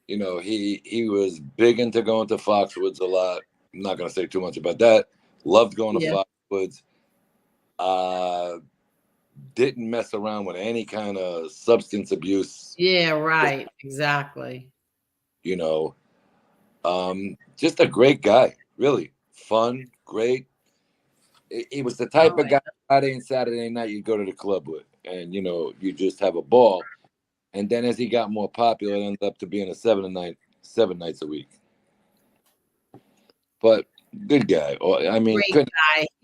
You know, he was big into going to Foxwoods a lot. I'm not going to say too much about that. Loved going to Foxwoods. Didn't mess around with any kind of substance abuse. Yeah, right. Exactly. You know, just a great guy. Really fun, great. He was the type of guy Friday and Saturday night you'd go to the club with, and you know, you just have a ball. And then as he got more popular, it ended up to being a 7 nights a week. But good guy. I mean, great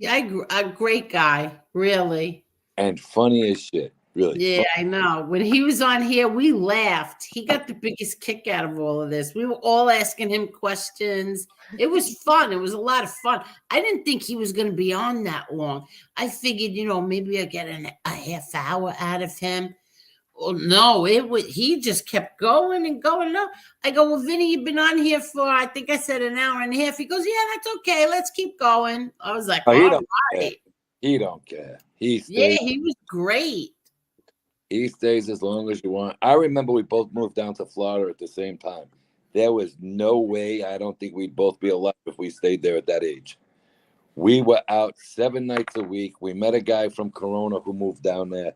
guy. A great guy, really. And funny as shit, really. Yeah, I know. When he was on here, we laughed. He got the biggest kick out of all of this. We were all asking him questions. It was fun. It was a lot of fun. I didn't think he was going to be on that long. I figured, you know, maybe I'd get a half hour out of him. Well, no, he just kept going and going. No, I go, well, Vinny, you've been on here for, I think I said an hour and a half. He goes, yeah, that's okay. Let's keep going. I was like, all right. He don't care. He was great. He stays as long as you want. I remember we both moved down to Florida at the same time. There was no way, I don't think we'd both be alive if we stayed there at that age. We were out 7 nights a week. We met a guy from Corona who moved down there,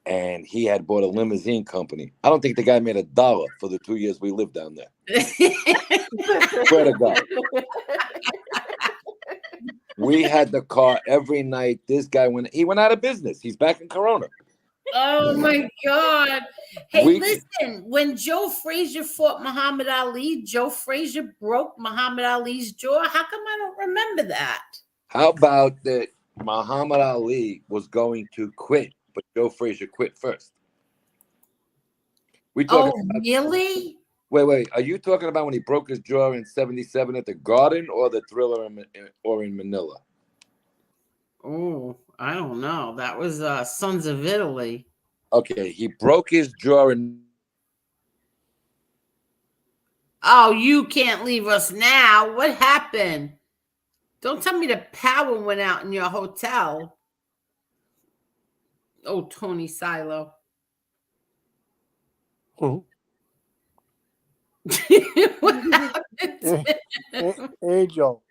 and he had bought a limousine company. I don't think the guy made $1 for the 2 years we lived down there. Swear to God. We had the car every night. This guy went out of business. He's back in Corona. Oh my God. Hey, listen, when Joe Frazier fought Muhammad Ali, Joe Frazier broke Muhammad Ali's jaw. How come I don't remember that? How about that Muhammad Ali was going to quit, but Joe Frazier quit first? Really? Wait. Are you talking about when he broke his jaw in 77 at the Garden or the Thriller in Manila? Oh, I don't know. That was Sons of Italy. Okay, he broke his jaw in... Oh, you can't leave us now. What happened? Don't tell me the power went out in your hotel. Oh, Tony Silo. Oh. What happened? Angel.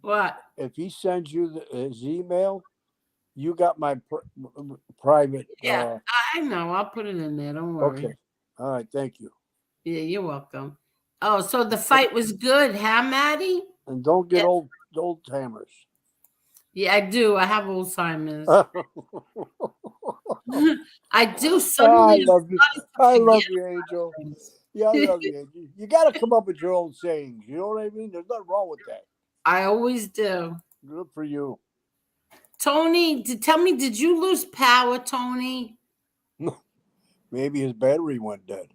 What? If he sends you his email, you got my private. Yeah, I know. I'll put it in there. Don't worry. Okay. All right. Thank you. Yeah, you're welcome. Oh, so the fight was good, huh, Maddie? And don't get old timers. Yeah, I do. I have Alzheimer's. I do. Suddenly, I love you, Angel. Yeah, I love you, Angel. You got to come up with your own sayings. You know what I mean? There's nothing wrong with that. I always do. Good for you. Tony, tell me, did you lose power, Tony? Maybe his battery went dead.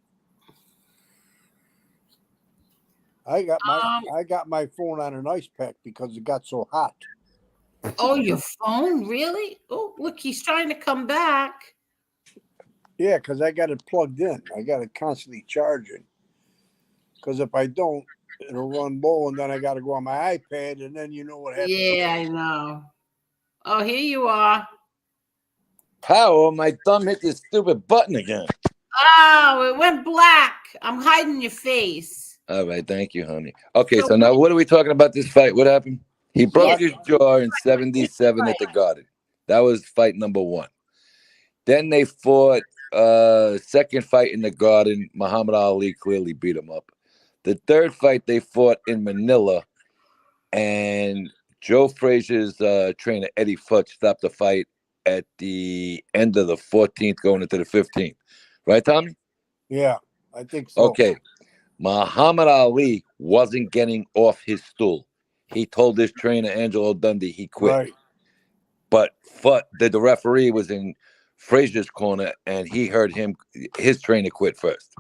I got my phone on an ice pack because it got so hot. Oh, your phone? Really? Oh, look, he's trying to come back. Yeah, because I got it plugged in. I got it constantly charging. Because if I don't, it'll run low, and then I got to go on my iPad, and then you know what happens. Yeah, I know. Oh, here you are. Power, my thumb hit this stupid button again. Oh, it went black. I'm hiding your face. All right, thank you, honey. Okay, so now what are we talking about this fight? What happened? He broke his jaw in 77 at the Garden. That was fight number 1. Then they fought second fight in the Garden. Muhammad Ali clearly beat him up. The third fight they fought in Manila, and Joe Frazier's trainer Eddie Futch stopped the fight at the end of the 14th, going into the 15th. Right, Tommy? Yeah, I think so. Okay. Muhammad Ali wasn't getting off his stool. He told his trainer, Angelo Dundee, he quit. Right. But the referee was in Frazier's corner, and he heard his trainer quit first.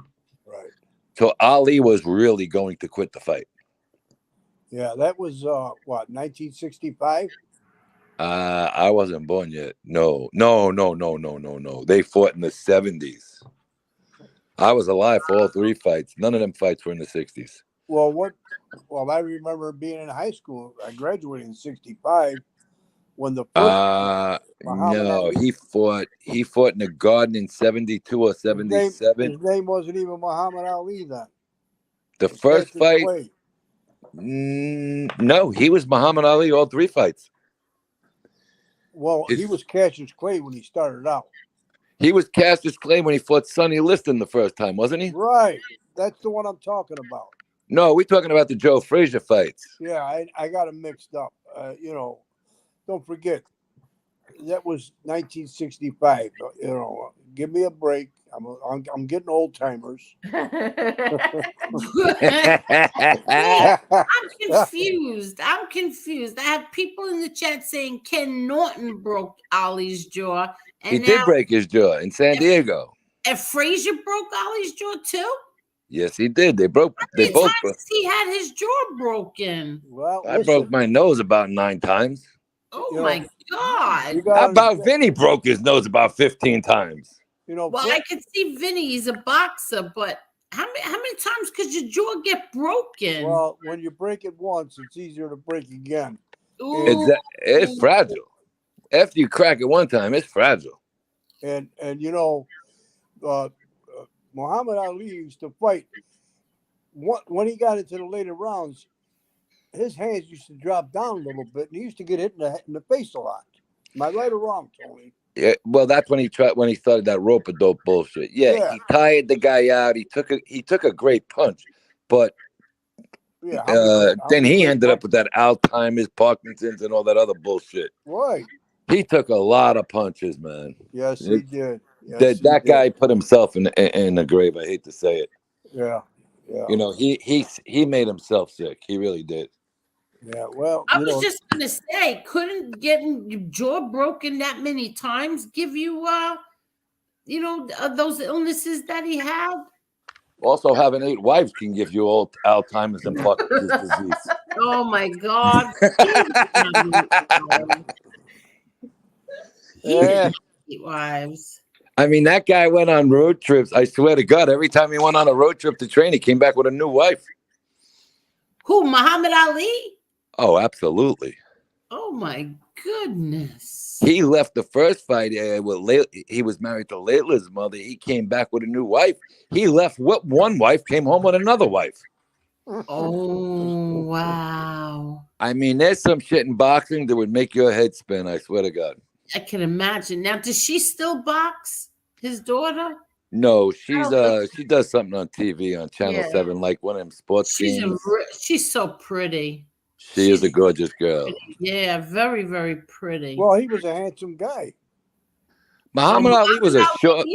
Right. So Ali was really going to quit the fight. Yeah, that was, 1965? I wasn't born yet. No. They fought in the 70s. I was alive for all 3 fights. None of them fights were in the 60s. Well, I remember being in high school. I graduated in 65 when the first no, he fought in the Garden in 72 or 77. His name wasn't even Muhammad Ali then. The first fight, no, he was Muhammad Ali all 3 fights. Well, he was Cassius Clay when he started out. He was Cassius Clay when he fought Sonny Liston the first time, wasn't he? Right. That's the one I'm talking about. No, we're talking about the Joe Frazier fights. Yeah, I got them mixed up. Don't forget, that was 1965. Give me a break. I'm getting old timers. I'm confused. I have people in the chat saying Ken Norton broke Ali's jaw. And he did break his jaw in San Diego. And Frazier broke Ali's jaw too? Yes, he did. They both broke. He had his jaw broken. Well, I broke my nose about 9 times. Oh my God. How about Vinny broke his nose about 15 times? Well, I could see Vinny, he's a boxer, but how many times could your jaw get broken? Well, when you break it once, it's easier to break again. It's fragile. After you crack it one time, it's fragile. And Muhammad Ali used to fight. When he got into the later rounds, his hands used to drop down a little bit, and he used to get hit in the face a lot. Am I right or wrong, Tony? Yeah, well, that's when he started that rope-a-dope bullshit. Yeah, he tired the guy out. He took a great punch, but then he ended up with that Alzheimer's, Parkinson's, and all that other bullshit. Right. He took a lot of punches, man. Yes, he did. Yes, that guy put himself in the grave. I hate to say it. Yeah. He made himself sick. He really did. Yeah, well, I was just gonna say, couldn't getting your jaw broken that many times give you, those illnesses that he had? Also, having 8 wives can give you all Alzheimer's and Parkinson's disease. Oh my God! Yeah. 8 wives. I mean, that guy went on road trips. I swear to God, every time he went on a road trip to train, he came back with a new wife. Who, Muhammad Ali? Oh, absolutely. Oh my goodness. He left the first fight with he was married to Layla's mother. He came back with a new wife. He left with one wife, came home with another wife. Oh, wow. I mean, there's some shit in boxing that would make your head spin, I swear to God. I can imagine. Now, does she still box, his daughter? No, she does something on TV on Channel 7, like one of them sports games. She's so pretty. She is a gorgeous girl. Yeah, very, very pretty. Well, he was a handsome guy. Muhammad Ali was a short.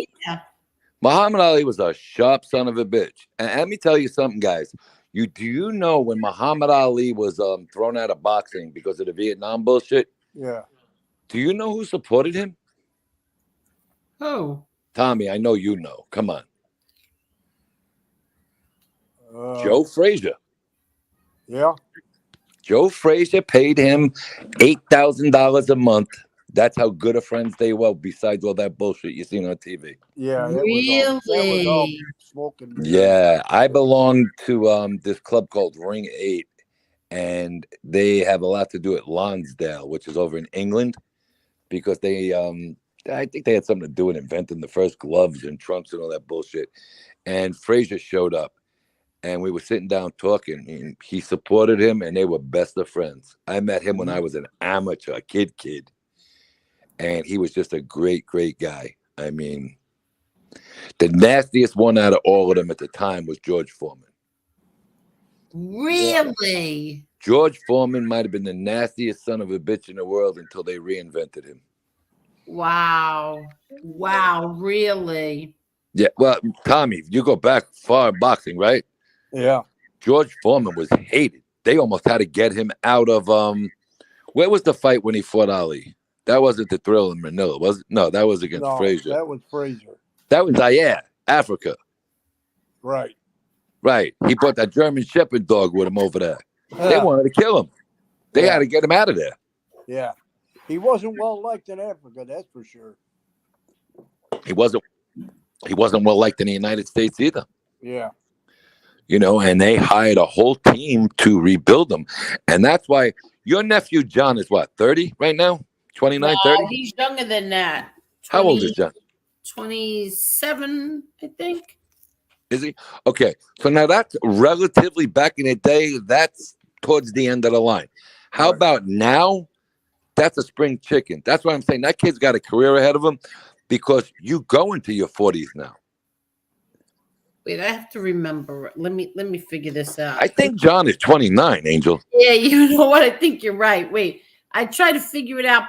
Muhammad Ali was a sharp son of a bitch. And let me tell you something, guys. Do you know when Muhammad Ali was thrown out of boxing because of the Vietnam bullshit? Yeah. Do you know who supported him? Who? Tommy, I know you know. Come on. Joe Frazier. Yeah. Joe Frazier paid him $8,000 a month. That's how good of friends they were, besides all that bullshit you seen on TV. Yeah. Really? That was all smoking. Yeah. I belong to this club called Ring 8, and they have a lot to do at Lonsdale, which is over in England, because they, I think they had something to do with inventing the first gloves and trunks and all that bullshit. And Frazier showed up. and we were sitting down talking, and he supported him, and they were best of friends. I met him when I was an amateur, kid, and he was just a great, great guy. I mean, the nastiest one out of all of them at the time was George Foreman. Really? George Foreman might have been the nastiest son of a bitch in the world until they reinvented him. Wow. Wow, really? Yeah, well, Tommy, you go back far in boxing, right? Yeah. George Foreman was hated. They almost had to get him out of where was the fight when he fought Ali? That wasn't the Thrill in Manila, was it? No, that was against Frazier. That was Frazier. That was Zaire, Africa. Right. Right. He brought that German Shepherd dog with him over there. They wanted to kill him. They had to get him out of there. Yeah. He wasn't well liked in Africa, that's for sure. He wasn't well liked in the United States either. Yeah. You know, and they hired a whole team to rebuild them. And that's why your nephew John is what, 30 right now? 29, 30? He's younger than that. How old is John? 27, I think. Is he? Okay. So now that's relatively back in the day. That's towards the end of the line. How about now? That's a spring chicken. That's what I'm saying. That kid's got a career ahead of him because you go into your 40s now. Wait, I have to remember. Let me figure this out. I think John is 29, Angel. Yeah, you know what? I think you're right. Wait, I try to figure it out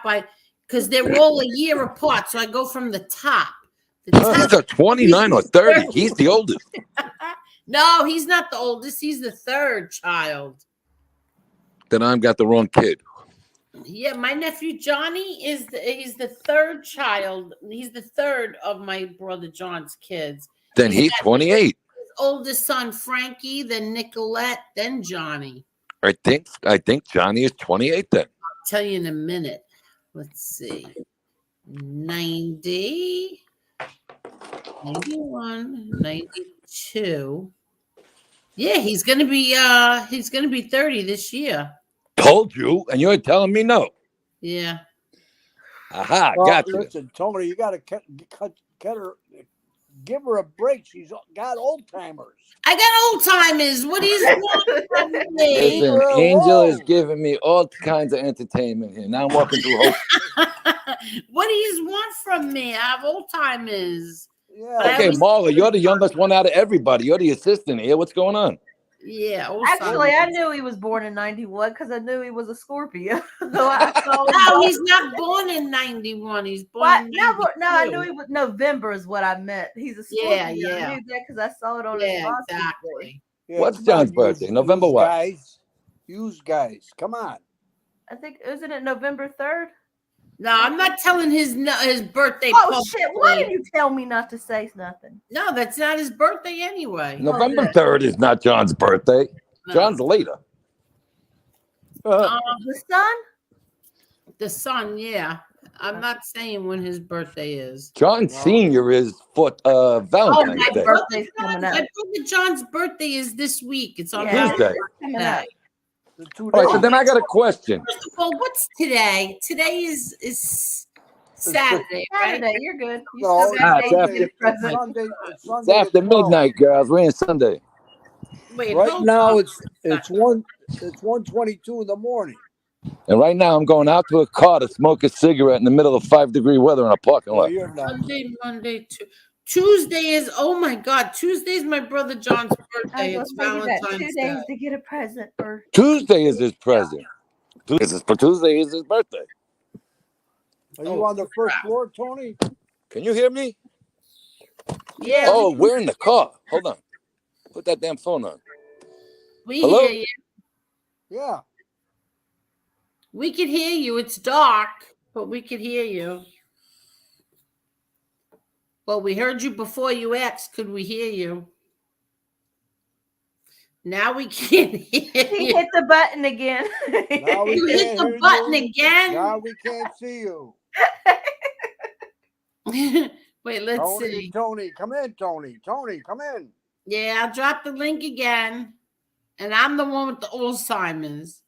because they're all a year apart. So I go from the top. He's a 29 or 30. He's the oldest. No, he's not the oldest. He's the third child. Then I've got the wrong kid. Yeah, my nephew Johnny he's the third child. He's the third of my brother John's kids. Then he's 28. His oldest son Frankie, then Nicolette, then Johnny. I think Johnny is 28 then. I'll tell you in a minute. Let's see. 90, 91, 92. Yeah, he's gonna be 30 this year. Told you, and you're telling me no. Yeah. Aha, Well, got you. listen, Tony, you got to cut her, give her a break. She's got old timers. I got old timers. What do you want from me? Listen, Angel is giving me all kinds of entertainment here. Now I'm walking through hope. What do you want from me? I have old timers. Yeah. Okay, Marla, you're the youngest one out of everybody. You're the assistant here. What's going on? Yeah. Actually, I knew he was born in 91 because I knew he was a Scorpio. No, he's not born in 91. He's born in 92. No, I knew he was November is what I meant. He's a Scorpio. Yeah. I knew that because I saw it on his exactly. Yeah, What's John's birthday? November what? Guys, come on. I think, isn't it November 3rd? No, I'm not telling his birthday. Oh, publicly. shit. Why did you tell me not to say nothing? No, that's not his birthday anyway. November 3rd is not John's birthday. No. John's later. The son? The son, yeah. I'm not saying when his birthday is. John Sr. is for Valentine's my Day. birthday's coming up. My brother John's birthday is this week. It's on Tuesday. Coming up. All right, so then I got a question. First of all, what's today? Today is Saturday, right? Saturday, you're good. You No, still got it's days to after- get a present. Sunday It's after midnight, girls. We're in Sunday. Wait, Right hold now on. it's 1:22 in the morning. And right now I'm going out to a car to smoke a cigarette in the middle of 5-degree weather in a parking No, lot. you're not. Sunday, Monday, Tuesday is, oh my God, Tuesday is my brother John's birthday. I It's was thinking that 2 Valentine's days Day. to get a present for Tuesday is his present. Tuesday is his birthday. Are you on the first floor, Tony? Can you hear me? Yeah. Oh, we're in the car. Hold on. Put that damn phone on. We Hello? hear you. Yeah. We can hear you. It's dark, but we can hear you. Well, we heard you before you asked, could we hear you? Now we can't hear He you. hit the button again. Now we You can't hit the hear button you. again. Now we can't see you. Wait, let's see. Tony, come in, Tony. Tony, come in. Yeah, I'll drop the link again. And I'm the one with the Alzheimer's.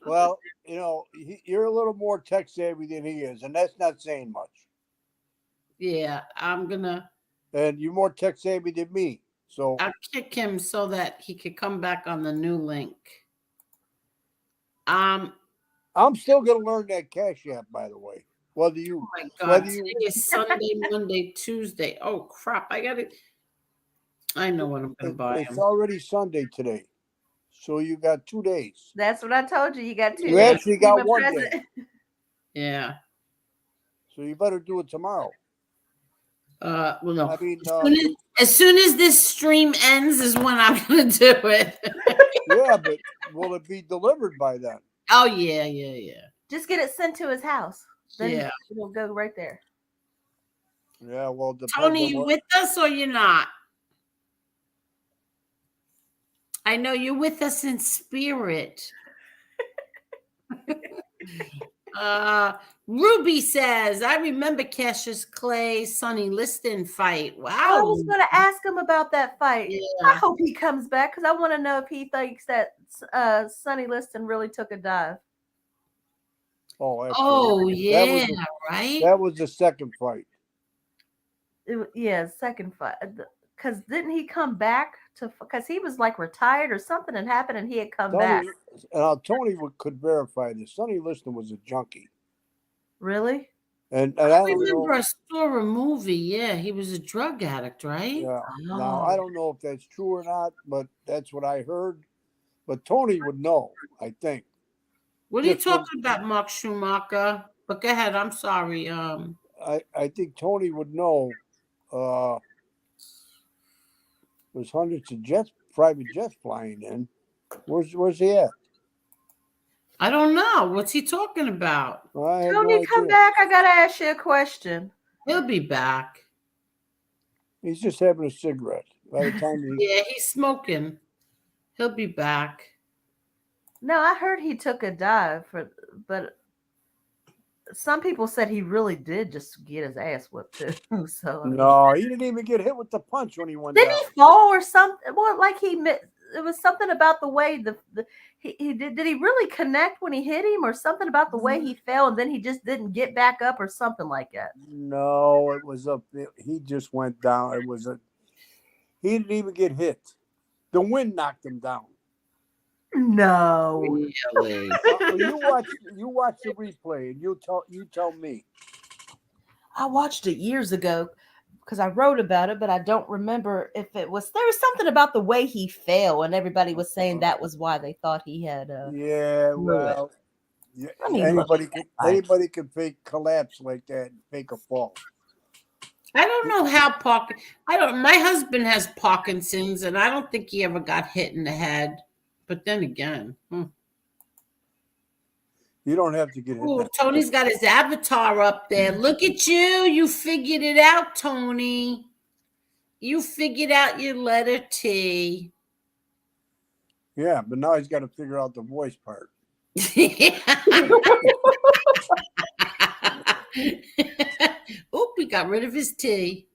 Well, you know, you're a little more tech savvy than he is, and that's not saying much. Yeah, I'm gonna. And you're more tech savvy than me. So I'll kick him so that he could come back on the new link. I'm still gonna learn that Cash App, by the way. Whether you, oh my God, whether today you, is Sunday, Monday, Tuesday. Oh crap! I know what I'm gonna buy it's him. already Sunday today, so you got 2 days. That's what I told you. You got 2 You days. actually got 1 day. Yeah. So you better do it tomorrow. Well, no. I mean, as soon as this stream ends is when I'm gonna do it. yeah, but will it be delivered by then? Oh yeah. Just get it sent to his house. Then Yeah. it'll go right there. Yeah, well, depends Tony, on you what... with us or you're not? I know you're with us in spirit. Ruby says, I remember Cassius Clay, Sonny Liston fight. Wow. I was going to ask him about that fight. Yeah. I hope he comes back because I want to know if he thinks that Sonny Liston really took a dive. Oh, absolutely. Yeah, right? That was the second fight. Second fight. Because didn't he come back because he was like retired or something had happened and he had come back. Tony could verify this. Sonny Liston was a junkie. Really? And I don't remember know, I saw a movie. Yeah, he was a drug addict, right? Yeah. Oh. Now, I don't know if that's true or not, but that's what I heard. But Tony would know, I think. What are you talking about, Mark Schumacher? But go ahead. I'm sorry. I think Tony would know. There's hundreds of private jets flying in. Where's he at? I don't know. What's he talking about? Tony, come back. I gotta ask you a question. He'll be back. He's just having a cigarette. By the time yeah, he's smoking. He'll be back. No, I heard he took a dive, but some people said he really did just get his ass whipped too. So no, he didn't even get hit with the punch when he went down. Did he fall or something? Well, like it was something about the way he did. Did he really connect when he hit him, or something about the way he fell and then he just didn't get back up, or something like that? No, it was he just went down. He didn't even get hit. The wind knocked him down. No. Really? You watch the replay and you tell me. I watched it years ago because I wrote about it, but I don't remember if there was something about the way he fell, and everybody was saying that was why they thought he had. Well, anybody can fake collapse like that and fake a fall. I don't know how my husband has Parkinson's, and I don't think he ever got hit in the head. But then again, you don't have to get hit. Oh, Tony's got his avatar up there. Look at you. You figured it out, Tony. You figured out your letter T. Yeah, but now he's got to figure out the voice part. Oop, he got rid of his T.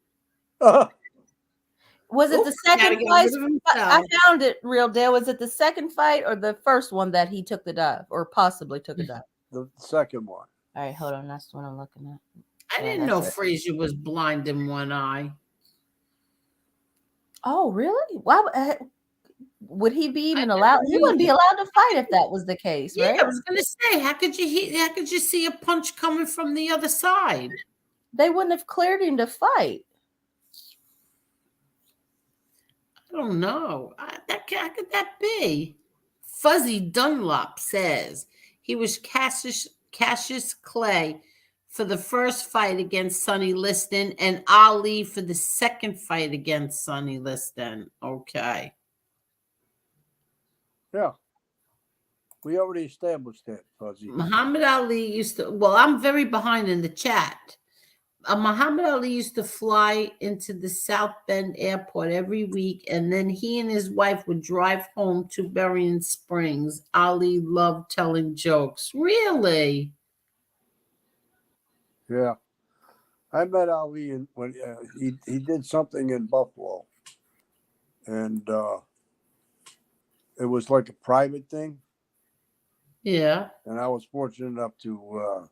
Was it the second fight? I found it, Real Deal. Was it the second fight or the first one that he took the dive or possibly took a dive? The second one. All right, hold on. That's what I'm looking at. I didn't know Frazier was blind in one eye. Oh, really? Why would he be even allowed? He wouldn't be allowed to fight if that was the case, right? Yeah, I was going to say, how could you see a punch coming from the other side? They wouldn't have cleared him to fight. I don't know. How could that be? Fuzzy Dunlop says he was Cassius Clay for the first fight against Sonny Liston and Ali for the second fight against Sonny Liston. Okay. Yeah. We already established that, Fuzzy. Muhammad Ali used to, I'm very behind in the chat. Muhammad Ali used to fly into the South Bend airport every week, and then he and his wife would drive home to Berrien Springs. Ali loved telling jokes. Really? Yeah. I met Ali when he did something in Buffalo, and it was like a private thing. Yeah. And I was fortunate enough to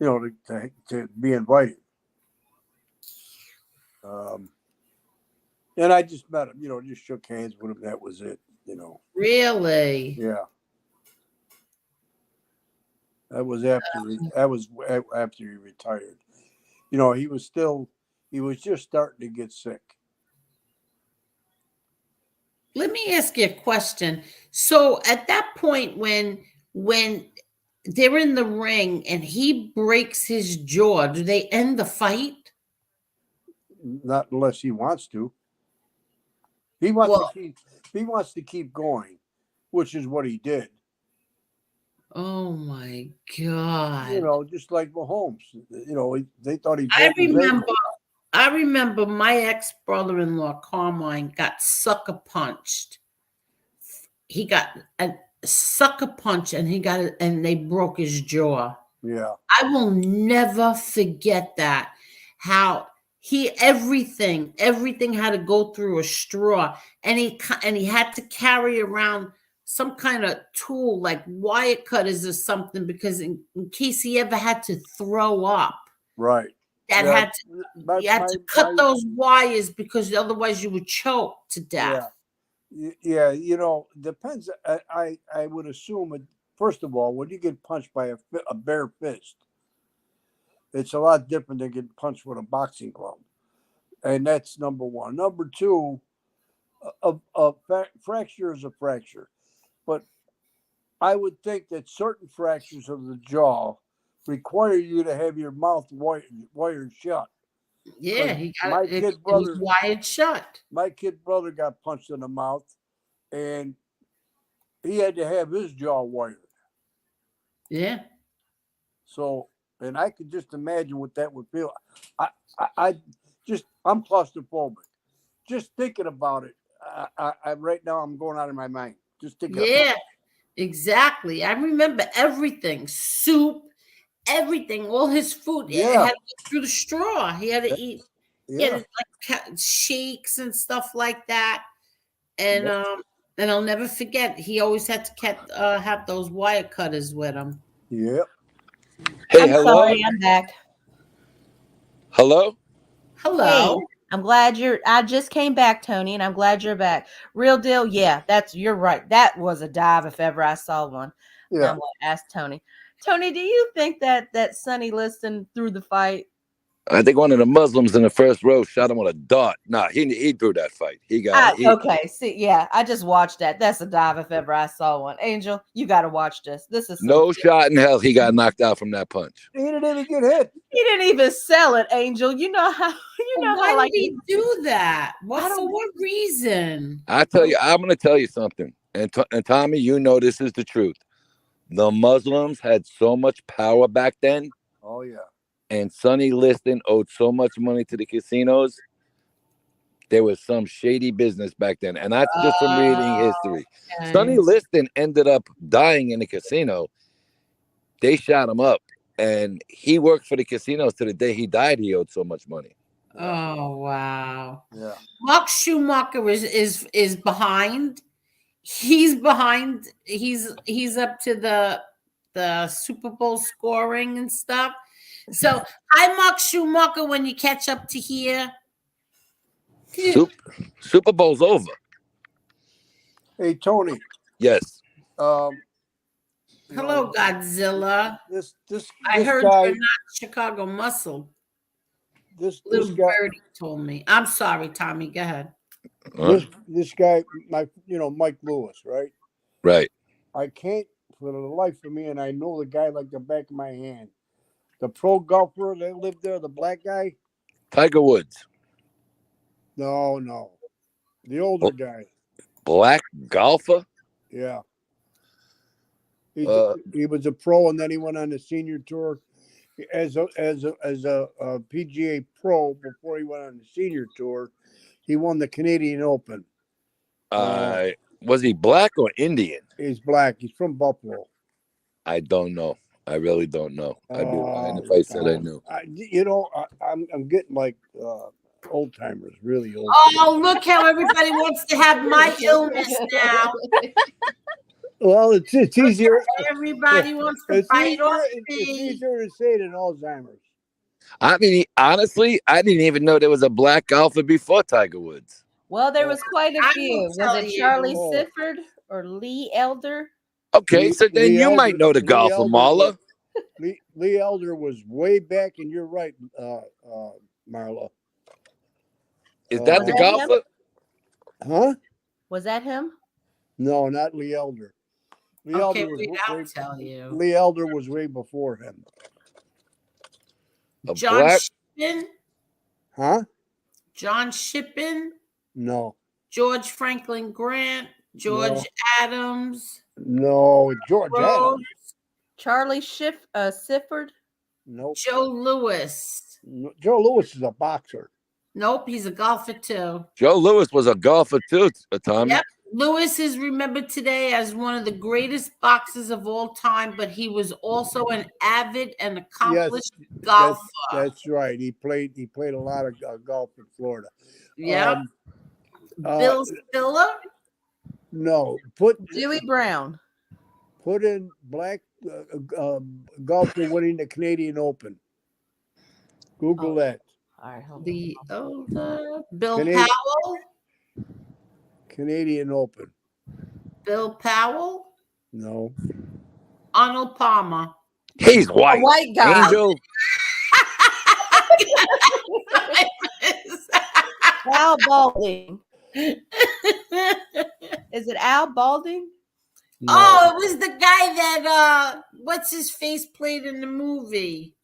to be invited. And I just met him, you know, just shook hands with him. That was it, you know. Really? Yeah. That was after he retired. You know, he was just starting to get sick. Let me ask you a question. So at that point when they're in the ring and he breaks his jaw, do they end the fight? Not unless he wants to. He wants to keep going, which is what he did. Oh my God. You know, just like Mahomes. You know, they thought he I remember my ex-brother-in-law Carmine got sucker punched. He got a sucker punch and they broke his jaw. Yeah. I will never forget that. How everything had to go through a straw, and he had to carry around some kind of tool like wire cutters or something, because in case he ever had to throw up. Right. You had to cut those wires, because otherwise you would choke to death. Yeah, you know, depends. I would assume, first of all, when you get punched by a bare fist, it's a lot different than getting punched with a boxing glove. And that's number one. Number two, a fracture is a fracture. But I would think that certain fractures of the jaw require you to have your mouth wired shut. Yeah, it was wired shut. My kid brother got punched in the mouth, and he had to have his jaw wired. Yeah. So, and I could just imagine what that would feel. I'm claustrophobic. Just thinking about it, I right now I'm going out of my mind. Just thinking. Yeah, exactly. I remember everything, soup, everything, all his food. Yeah. It had to go through the straw. He had to eat. Yeah. Like shakes and stuff like that. And and I'll never forget, he always had to have those wire cutters with him. Yeah. Hey, I'm hello. sorry, I'm back. Hello. Hello. Hey, I'm glad I just came back, Tony, and I'm glad you're back. Real deal. Yeah, you're right. That was a dive if ever I saw one. Yeah. I'm going to ask Tony. Tony, do you think that Sonny Liston threw the fight? I think one of the Muslims in the first row shot him with a dart. Nah, he threw that fight. Okay. See, yeah, I just watched that. That's a dive if ever I saw one. Angel, you got to watch this. This is no shot in hell. He got knocked out from that punch. He didn't even get hit. He didn't even sell it, Angel. You know how Why did he do that? For what reason? I tell you, I'm going to tell you something. And Tommy, you know this is the truth. The Muslims had so much power back then. Oh yeah. And Sonny Liston owed so much money to the casinos. There was some shady business back then. And that's just from reading history. Okay. Sonny Liston ended up dying in the casino. They shot him up. And he worked for the casinos to the day he died. He owed so much money. Oh, wow. Yeah. Mark Schumacher is behind. He's behind. He's up to the Super Bowl scoring and stuff. So, hi, Mark Schumacher, when you catch up to here. Super Bowl's over. Hey, Tony. Yes. Hello, Godzilla. I heard guy, you're not Chicago Muscle. This little guy, birdie told me. I'm sorry, Tommy. Go ahead. This guy, Mike Lewis, right? Right. I can't for the life of me, and I know the guy like the back of my hand. The pro golfer that lived there, the black guy? Tiger Woods. No. The older guy. Black golfer? Yeah. He was a pro, and then he went on the senior tour as a PGA pro before he went on the senior tour. He won the Canadian Open. Was he black or Indian? He's black. He's from Buffalo. I don't know. I really don't know. I do. And if I said I knew, I'm getting like old timers, really old. Oh, look how everybody wants to have my illness now. Well, it's easier. Everybody wants to bite off me. It's easier to say than Alzheimer's. I mean, honestly, I didn't even know there was a black golfer before Tiger Woods. Well, there was quite a I few. will Was tell it you. Charlie Oh. Sifford or Lee Elder? Okay, so then you might know the golfer, Marla. Lee Elder was way back, and you're right, Marla. Is that the that golfer? Huh? Was that him? No, not Lee Elder. Lee Okay, Elder was wait, I'll tell you. Lee Elder was way before him. A John black? Shippen? Huh? John Shippen? No. George Franklin Grant? George Adams? No, George Rose? Adams. Charlie Sifford? Nope. Joe Lewis? No, Joe Lewis is a boxer. Nope, he's a golfer too. Joe Lewis was a golfer too, Tommy. Yep. Lewis is remembered today as one of the greatest boxers of all time, but he was also an avid and accomplished golfer. That's right. He played a lot of golf in Florida. Yep. Bill Stiller? No. Dewey Brown. Put in black golfer winning the Canadian Open. Google that. All right, hold The older Bill Canadian- Powell? Canadian Open. Bill Powell? No. Arnold Palmer. He's white. A white guy. Angel. Al Balding. Is it Al Balding? No. Oh, it was the guy that what's his face played in the movie.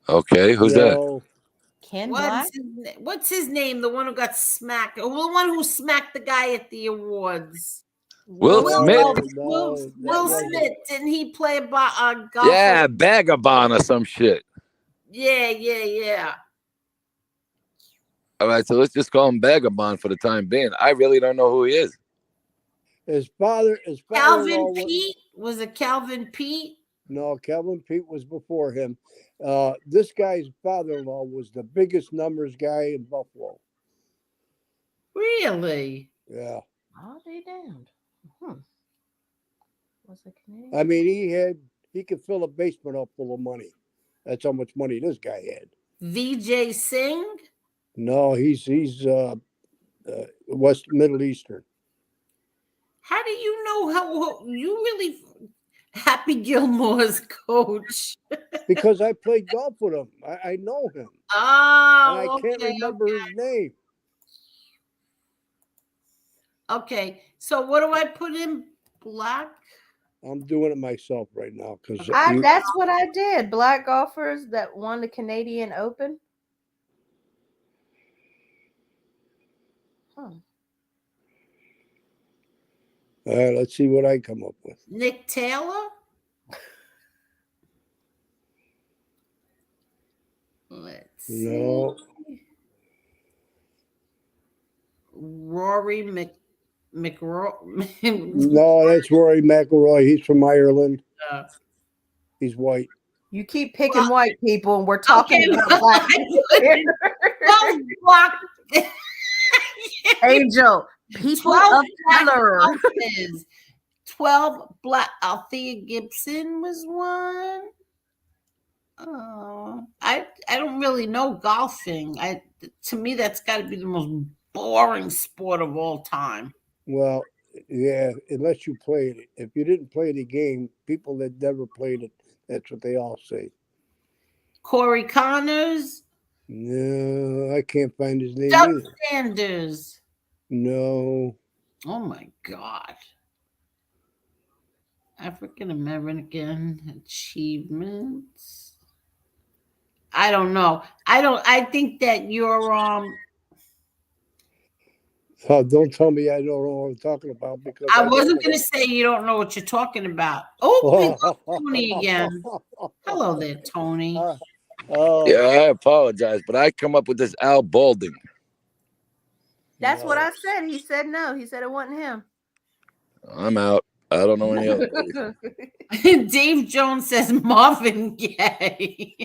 Okay, who's that? No. Ken Black? What's his name? The one who got smacked. Or the one who smacked the guy at the awards. Will Smith? Will Smith. Didn't he play golf? Yeah, Vagabond or some shit. Yeah. All right, so let's just call him Vagabond for the time being. I really don't know who he is. His father Calvin Pete? Was it Calvin Pete? No, Calvin Pete was before him. This guy's father-in-law was the biggest numbers guy in Buffalo. Really? Yeah. Oh, they damned. Was it Canadian? I mean, he could fill a basement up full of money. That's how much money this guy had. VJ Singh? No, he's West Middle Eastern. How do you know how you really Happy Gilmore's coach? Because I played golf with him. I know him. Oh, and I can't remember his name. Okay, so what do I put in? Black? I'm doing it myself right now because that's what I did. Black golfers that won the Canadian Open. All right, let's see what I come up with. Nick Taylor? Let's see. No. Rory McIlroy. No, that's Rory McIlroy. He's from Ireland. He's white. You keep picking white people, and we're talking about black people here. Angel, people of color. 12 black. Althea Gibson was one. Oh, I don't really know golfing. To me, that's got to be the most boring sport of all time. Well, yeah, unless you played it. If you didn't play the game, people that never played it, that's what they all say. Corey Connors? No, I can't find his name Doug either. Sanders? No. Oh my God. African American achievements. I don't know. I think that you're Oh, don't tell me I don't know what I'm talking about because I wasn't going to say you don't know what you're talking about. Oh, we got Tony again. Hello there, Tony. Yeah, I apologize, but I come up with this Al Balding. That's what I said. He said no. He said it wasn't him. I'm out. I don't know any other. Dave Jones says Marvin Gaye.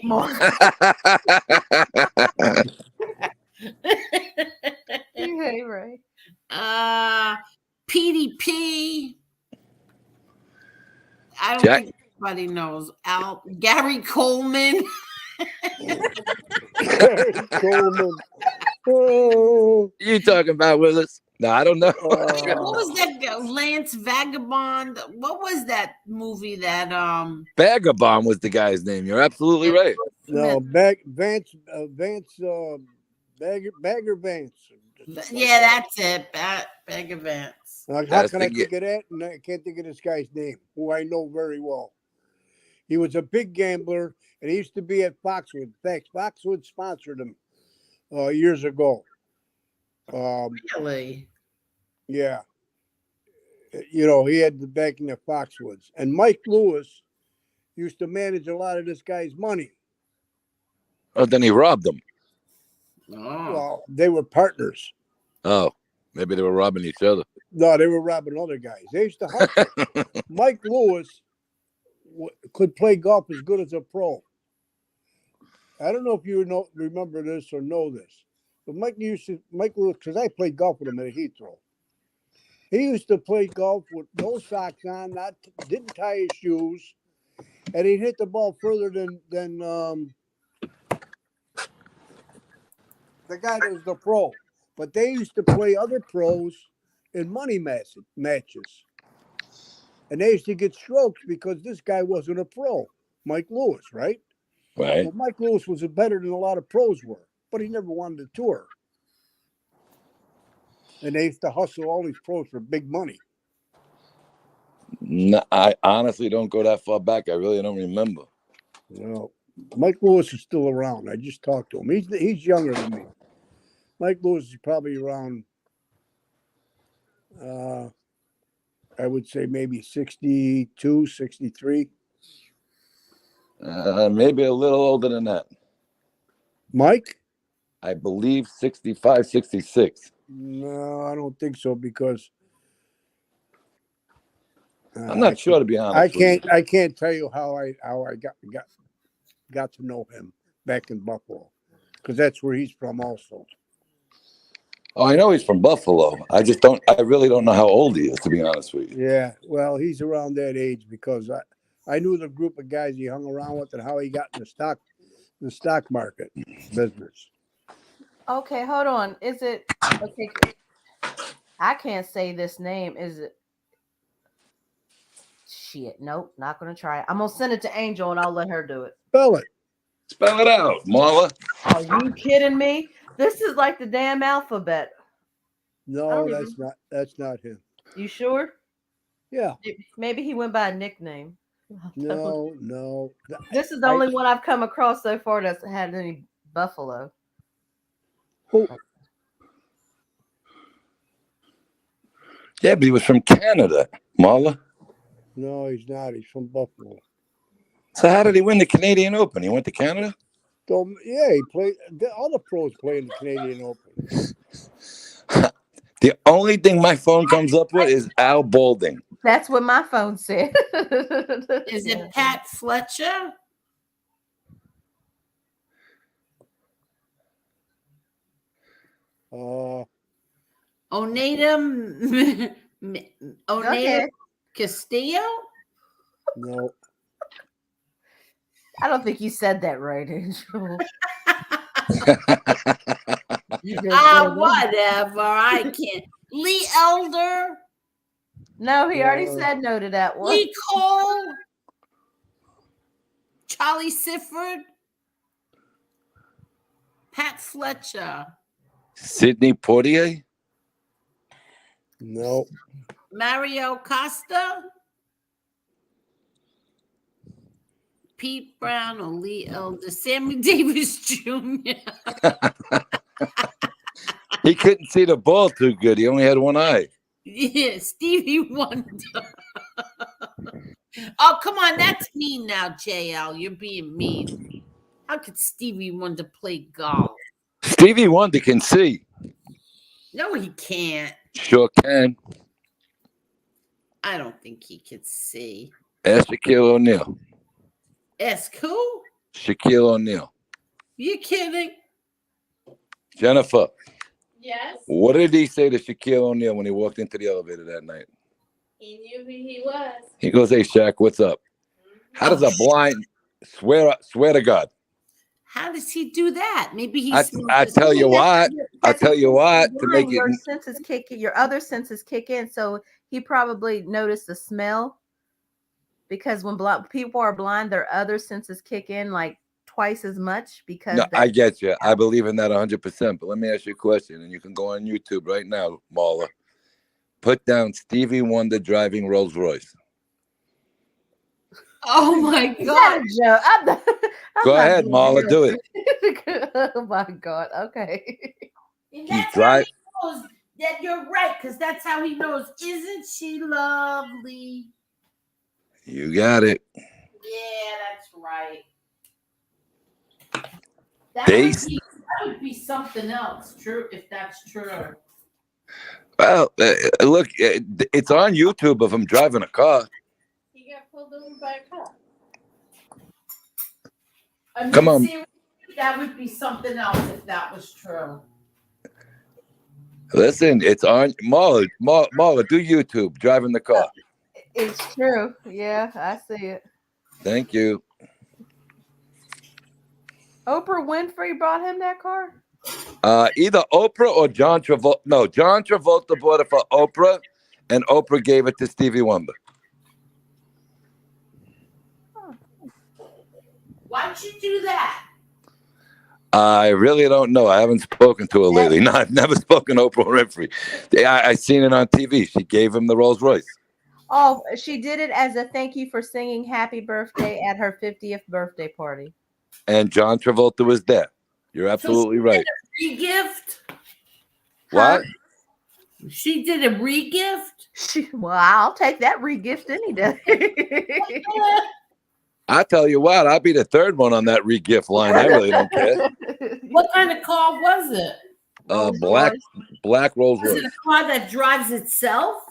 Hey, right. PDP. I don't think anybody knows. Gary Coleman. Coleman. You talking about, Willis? No, I don't know. What was that Lance Vagabond? What was that movie that Vagabond was the guy's name. You're absolutely right. No, Vance Bagger Vance. Yeah, that's it. Bagger Vance. How can I think of that? And I can't think of this guy's name, who I know very well. He was a big gambler, and he used to be at Foxwood. In fact, Foxwood sponsored him years ago. Really? Yeah. You know, he had the backing of Foxwoods. And Mike Lewis used to manage a lot of this guy's money. Oh, then he robbed them. Oh. Well, they were partners. Oh, maybe they were robbing each other. No, they were robbing other guys. They used to hustle. Mike Lewis could play golf as good as a pro. I don't know if you remember this or know this, but Mike Lewis, because I played golf with him at a Heathrow. He used to play golf with no socks on, didn't tie his shoes, and he'd hit the ball further than the guy that was the pro. But they used to play other pros in money matches. And they used to get strokes because this guy wasn't a pro, Mike Lewis, right? Right. Well, Mike Lewis was better than a lot of pros were, but he never wanted to tour. And they used to hustle all these pros for big money. No, I honestly don't go that far back. I really don't remember. Well, Mike Lewis is still around. I just talked to him. He's younger than me. Mike Lewis is probably around, I would say maybe 62, 63. Maybe a little older than that. Mike? I believe 65, 66. No, I don't think so because I'm not sure, to be honest. I can't tell you how I got to know him back in Buffalo, because that's where he's from also. Oh, I know he's from Buffalo. I really don't know how old he is, to be honest with you. Yeah, well, he's around that age because I knew the group of guys he hung around with and how he got in the stock market business. Okay, hold on. Is it okay? I can't say this name. Is it? Shit, nope, not gonna try it. I'm gonna send it to Angel and I'll let her do it. Spell it. Spell it out, Marla. Are you kidding me? This is like the damn alphabet. No, that's not him. You sure? Yeah. Maybe he went by a nickname. No. This is the only one I've come across so far that's had any Buffalo. Who? Yeah, but he was from Canada, Marla. No, he's not. He's from Buffalo. So how did he win the Canadian Open? He went to Canada? Yeah, he played. All the pros play in the Canadian Open. The only thing my phone comes up with is Al Balding. That's what my phone said. Is it Pat Fletcher? Oneida Castillo? No. I don't think you said that right, Angel. Whatever. I can't. Lee Elder? No, he already said no to that one. Lee Cole? Charlie Sifford? Pat Fletcher? Sidney Poitier? No. Mario Costa? Pete Brown or Lee Elder? Sammy Davis Jr.? He couldn't see the ball too good. He only had one eye. Yeah, Stevie Wonder. Oh, come on. That's mean now, JL. You're being mean. How could Stevie Wonder play golf? Stevie Wonder can see. No, he can't. Sure can. I don't think he could see. Ask Shaquille O'Neal. Ask who? Shaquille O'Neal. You kidding? Jennifer. Yes. What did he say to Shaquille O'Neal when he walked into the elevator that night? He knew who he was. He goes, "Hey, Shaq, what's up?" How does a blind swear to God? How does he do that? Maybe he I smells tell you what. I tell you what. To make it. Your senses kick in. Your other senses kick in. So he probably noticed the smell. Because when people are blind, their other senses kick in like twice as much. Because No, I get you. I believe in that 100%. But let me ask you a question, and you can go on YouTube right now, Marla. Put down Stevie Wonder driving Rolls Royce. Oh my God! Joe, Go ahead, Marla. Do it. Oh my God. Okay. And that's how he knows that you're right, because that's how he knows. Isn't she lovely? You got it. Yeah, that's right. That would be something else. True, if that's true. Well, look, it's on YouTube of him driving a car. He got pulled over by a car. I mean, Come on. seriously, that would be something else if that was true. Listen, it's on Marla. Marla, do YouTube driving the car. It's true. Yeah, I see it. Thank you. Oprah Winfrey brought him that car? Either Oprah or John Travolta. No, John Travolta bought it for Oprah, and Oprah gave it to Stevie Wonder. Why'd you do that? I really don't know. I haven't spoken to her lately. No, I've never spoken to Oprah Winfrey. I seen it on TV. She gave him the Rolls Royce. Oh, she did it as a thank you for singing Happy Birthday at her 50th birthday party. And John Travolta was there. You're absolutely right. Re-gift? What? She did a re-gift? Well, I'll take that re-gift any day. I tell you what, I'll be the third one on that re-gift line. I really don't care. What kind of car was it? Black Rolls Royce. Was it a car that drives itself?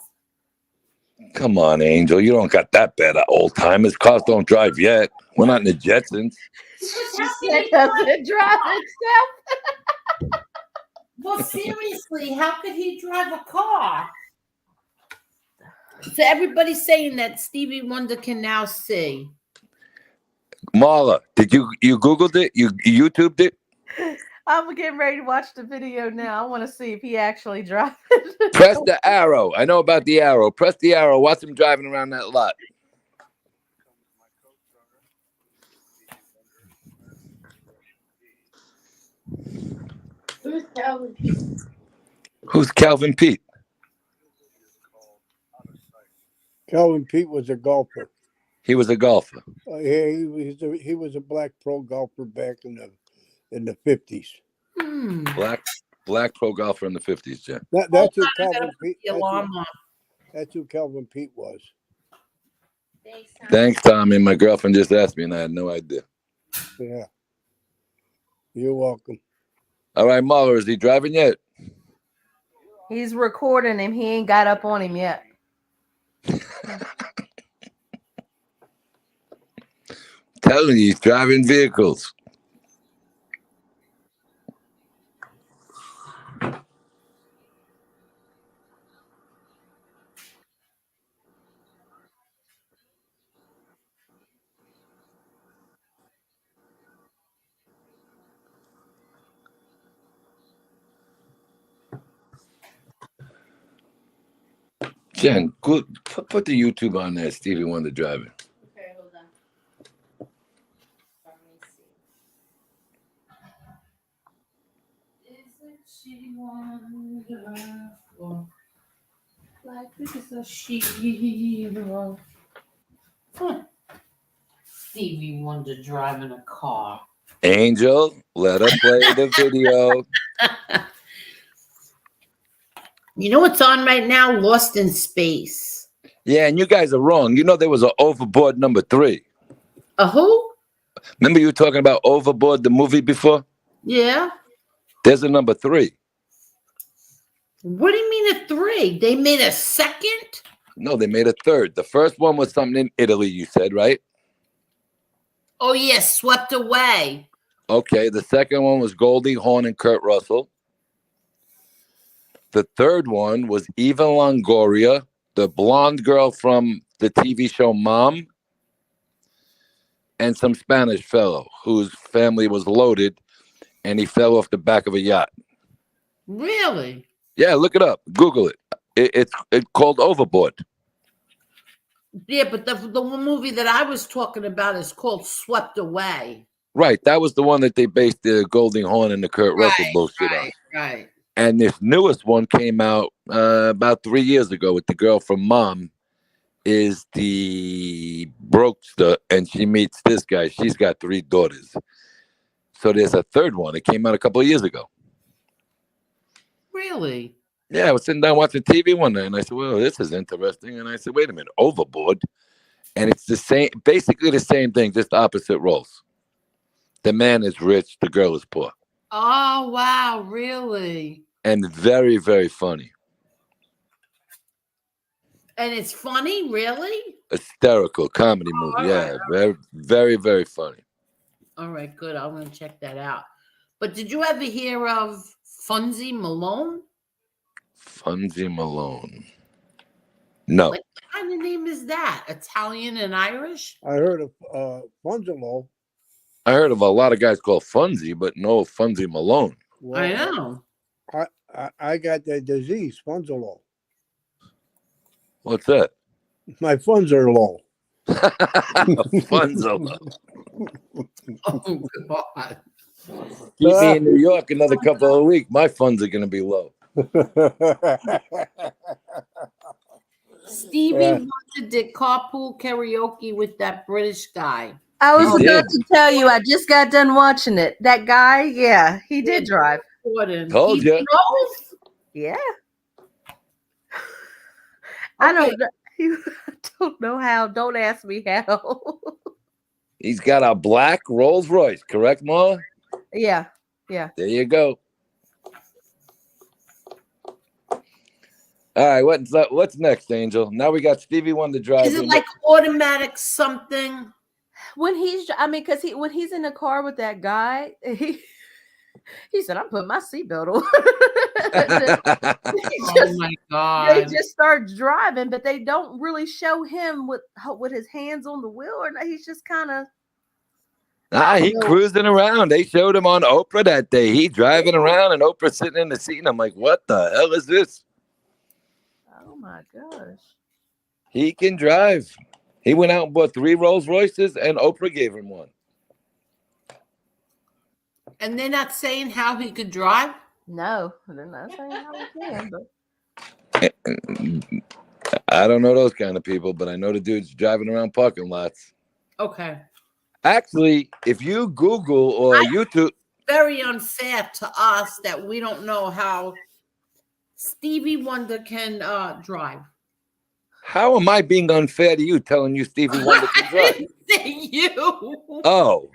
Come on, Angel. You don't got that bad at old timers. Cars don't drive yet. We're not in the Jetsons. It doesn't drive itself. Well, seriously, how could he drive a car? So everybody's saying that Stevie Wonder can now see. Marla, did you Googled it? You YouTubed it? I'm getting ready to watch the video now. I want to see if he actually drives it. Press the arrow. I know about the arrow. Press the arrow. Watch him driving around that lot. Who's Calvin Pete? Who's Calvin Pete? Calvin Pete was a golfer. He was a golfer. Yeah, he was a black pro golfer back in the 50s. Black pro golfer in the 50s, Jen. That's who Calvin Pete. That's who Calvin Pete was. Thanks, Tommy. My girlfriend just asked me, and I had no idea. Yeah. You're welcome. All right, Marla, is he driving yet? He's recording him. He ain't got up on him yet. Telling you, he's driving vehicles. Jen, good. Put the YouTube on there, Stevie Wonder driving. Okay, hold on. Let me see. Isn't she wonderful? Like this is a hero. Stevie Wonder driving a car. Angel, let her play the video. You know what's on right now? Lost in Space. Yeah, and you guys are wrong. You know there was an Overboard #3. A who? Remember you were talking about Overboard, the movie before? Yeah. There's a #3. What do you mean a 3? They made a second? No, they made a third. The first one was something in Italy, you said, right? Oh, yeah, Swept Away. Okay, the second one was Goldie Hawn and Kurt Russell. The third one was Eva Longoria, the blonde girl from the TV show Mom. and some Spanish fellow whose family was loaded, and he fell off the back of a yacht. Really? Yeah, look it up. Google it. It's called Overboard. Yeah, but the one movie that I was talking about is called Swept Away. Right, that was the one that they based the Goldie Hawn and the Kurt Russell bullshit on. Right. And this newest one came out about 3 years ago with the girl from Mom is the brokester, and she meets this guy. She's got 3 daughters. So there's a third one. It came out a couple of years ago. Really? Yeah, I was sitting down watching TV one night, and I said, well, this is interesting. And I said, wait a minute, Overboard. And it's the same, basically the same thing, just opposite roles. The man is rich, the girl is poor. Oh, wow, really? And very, very funny. And it's funny, really? Hysterical comedy movie. Yeah, very, very, very funny. All right, good. I'm going to check that out. But did you ever hear of Funzy Malone? Funzy Malone. No. Like, what kind of name is that? Italian and Irish? I heard of Funzalo. I heard of a lot of guys called Funzy, but no Funzy Malone. Well, I know. I got that disease, Funzalo. What's that? My funds are low. Funds are low. Oh, God. Keep me in New York another couple of weeks. My funds are going to be low. Stevie Wonder did carpool karaoke with that British guy. I was about to tell you, I just got done watching it. That guy, yeah, he did drive. Told you. Yeah. I don't know how. Don't ask me how. He's got a black Rolls Royce, correct, Ma? Yeah. There you go. All right, what's next, Angel? Now we got Stevie Wonder driving. Is it like automatic something? When he's, when he's in the car with that guy, he said, "I'm putting my seatbelt on." Oh my God! They just start driving, but they don't really show him with his hands on the wheel, or he's just kind of. He cruising around. They showed him on Oprah that day. He driving around, and Oprah sitting in the seat. And I'm like, what the hell is this? Oh my gosh! He can drive. He went out and bought 3 Rolls Royces, and Oprah gave him one. And they're not saying how he could drive? No, they're not saying how he can. But I don't know those kind of people, but I know the dude's driving around parking lots. Okay. Actually, if you Google or YouTube. Very unfair to us that we don't know how Stevie Wonder can drive. How am I being unfair to you telling you Stevie Wonder can drive? I didn't say you. Oh.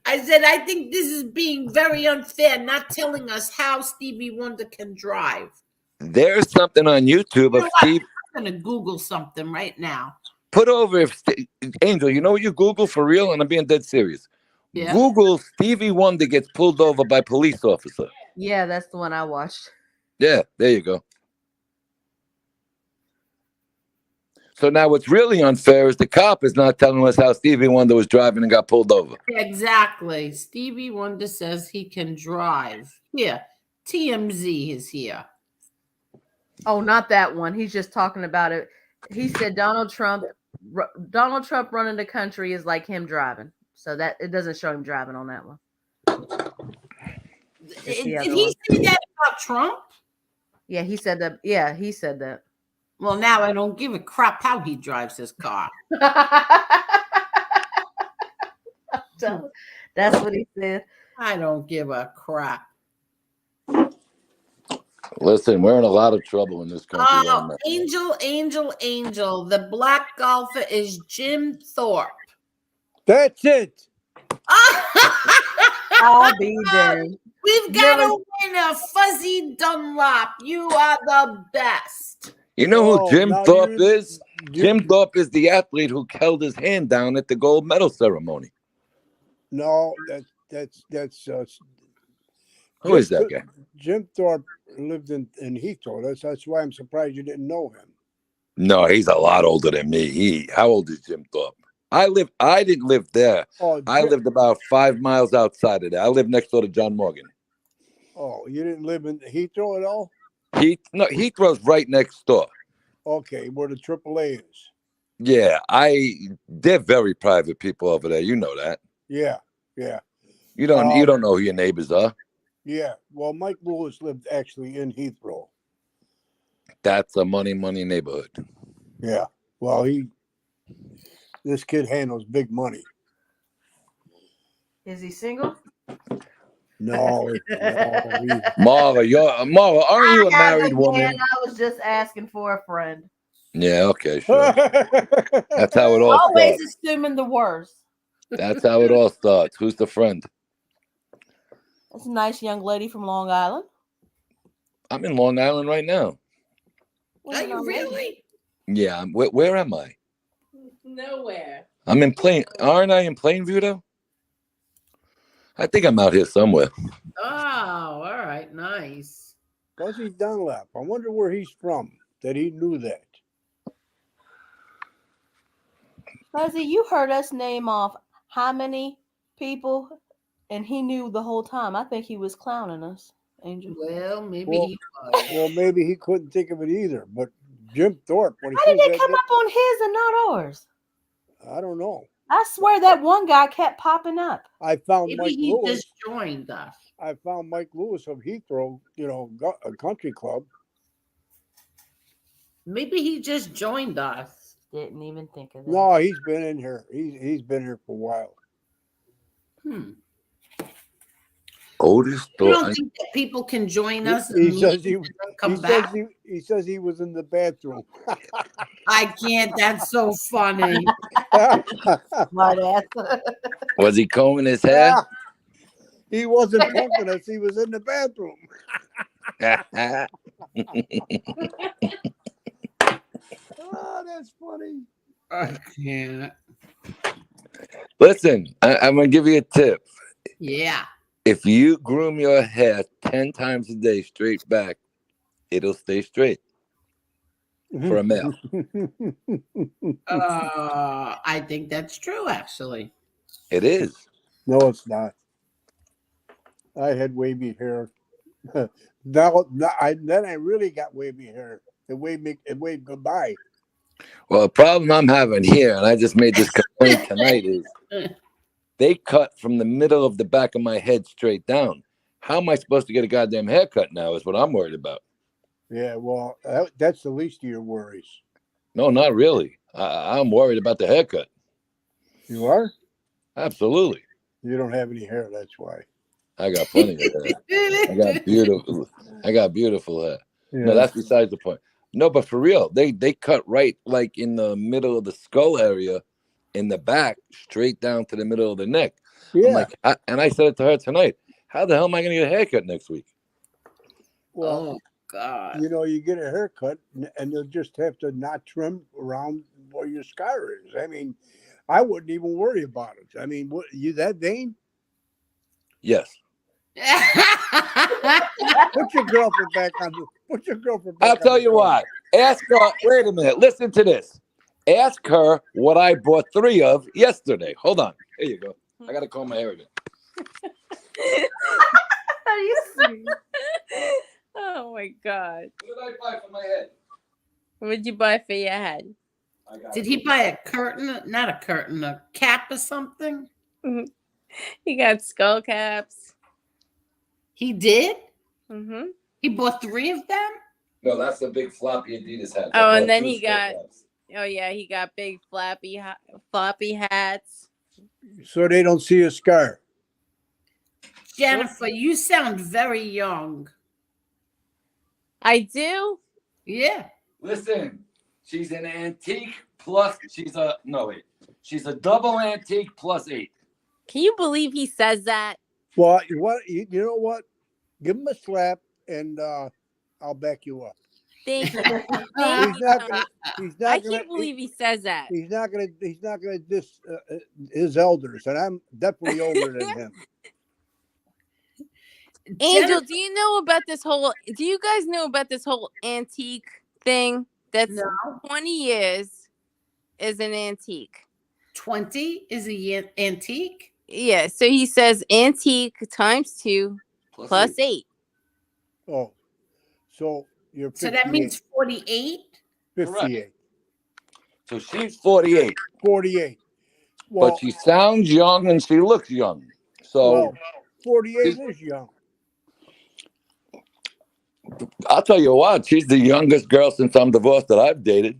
I said, I think this is being very unfair, not telling us how Stevie Wonder can drive. There's something on YouTube of Steve. I'm going to Google something right now. Put over Angel, you know what you Google for real? And I'm being dead serious. Yeah. Google Stevie Wonder gets pulled over by police officer. Yeah, that's the one I watched. Yeah, there you go. So now what's really unfair is the cop is not telling us how Stevie Wonder was driving and got pulled over. Exactly. Stevie Wonder says he can drive. Here, TMZ is here. Oh, not that one. He's just talking about it. He said Donald Trump running the country is like him driving. So that it doesn't show him driving on that one. Did he say that about Trump? Yeah, he said that. Yeah, he said that. Well, now I don't give a crap how he drives his car. That's what he said. I don't give a crap. Listen, we're in a lot of trouble in this country. Oh, Angel. The black golfer is Jim Thorpe. That's it. I'll be there. We've got a winner, Fuzzy Dunlop. You are the best. You know who Jim Thorpe is? Jim Thorpe is the athlete who held his hand down at the gold medal ceremony. No, that's who is that guy? Jim Thorpe lived in he told us. That's why I'm surprised you didn't know him. No, he's a lot older than me. How old is Jim Thorpe? I didn't live there. Oh, I lived about 5 miles outside of there. I lived next door to John Morgan. Oh, you didn't live in Heathrow at all? Heathrow's right next door. Okay, where the AAA is. Yeah, they're very private people over there. You know that. Yeah, yeah. You don't know who your neighbors are. Yeah. Well, Mike Lewis lived actually in Heathrow. That's a money neighborhood. Yeah. Well, this kid handles big money. Is he single? No. Mara, aren't you a married woman? I was just asking for a friend. Yeah, okay, sure. That's how it all Always starts. assuming the worst. That's how it all starts. Who's the friend? That's a nice young lady from Long Island. I'm in Long Island right now. Are you really? Yeah, where am I? Nowhere. I'm in aren't I in Plainview though? I think I'm out here somewhere. Oh, all right, nice. Fuzzy Dunlap. I wonder where he's from, that he knew that. Fuzzy, you heard us name off how many people, and he knew the whole time. I think he was clowning us, Angel. Well, maybe he was. Well, maybe he couldn't think of it either. But Jim Thorpe, when he How did it come up on his and not ours? I don't know. I swear that one guy kept popping up. I found Maybe Mike he Lewis. just joined us. I found Mike Lewis of Heathrow, a country club. Maybe he just joined us. Didn't even think of that. No, he's been in here. He's been here for a while. Oldest You don't think that people can join us? He and says leave and then come back? he says he was in the bathroom. I can't. That's so funny. Smart ass. Was he combing his hair? He wasn't punking us. He was in the bathroom. Oh, that's funny. I can't. Listen, I'm gonna give you a tip. Yeah. If you groom your hair 10 times a day straight back, it'll stay straight for a male. I think that's true, actually. It is. No, it's not. I had wavy hair. Then I really got wavy hair. It waved goodbye. Well, the problem I'm having here, and I just made this complaint tonight, is they cut from the middle of the back of my head straight down. How am I supposed to get a goddamn haircut now is what I'm worried about. Yeah, well, that's the least of your worries. No, not really. I'm worried about the haircut. You are? Absolutely. You don't have any hair, that's why. I got plenty of hair. I got beautiful hair. Yeah. No, that's besides the point. No, but for real, they cut right like in the middle of the skull area, in the back, straight down to the middle of the neck. Yeah. I'm like, and I said it to her tonight. How the hell am I going to get a haircut next week? Well, oh God! You get a haircut, and you'll just have to not trim around where your scar is. I mean, I wouldn't even worry about it. I mean, what, you that vain? Yes. Put your girlfriend back on. Put your girlfriend back. I'll tell you what. Ask her. Wait a minute. Listen to this. Ask her what I bought 3 of yesterday. Hold on. Here you go. I got to comb my hair again. Are you serious? Oh my God. What did I buy for my head? What did you buy for your head? Did he buy a curtain? Not a curtain, a cap or something? He got skull caps. He did? Mm-hmm. He bought 3 of them? No, that's the big floppy Adidas hat. Oh, and then he got. Oh yeah, he got big floppy hats. So they don't see a scar. Jennifer, you sound very young. I do? Yeah. Listen, she's an antique plus. She's a double antique plus 8. Can you believe he says that? Well, you know what? Give him a slap, and I'll back you up. Thank you. I can't believe he says that. He's not gonna diss his elders, and I'm definitely older than him. Angel, do you guys know about this whole antique thing? That's 20 years is an antique. 20 is a antique? Yeah, so he says antique times 2 plus 8. Oh, so you're 58. So that means 48? 58. So she's 48. 48. Well, But she sounds young and she looks young. So 48 is young. I'll tell you what, she's the youngest girl since I'm divorced that I've dated.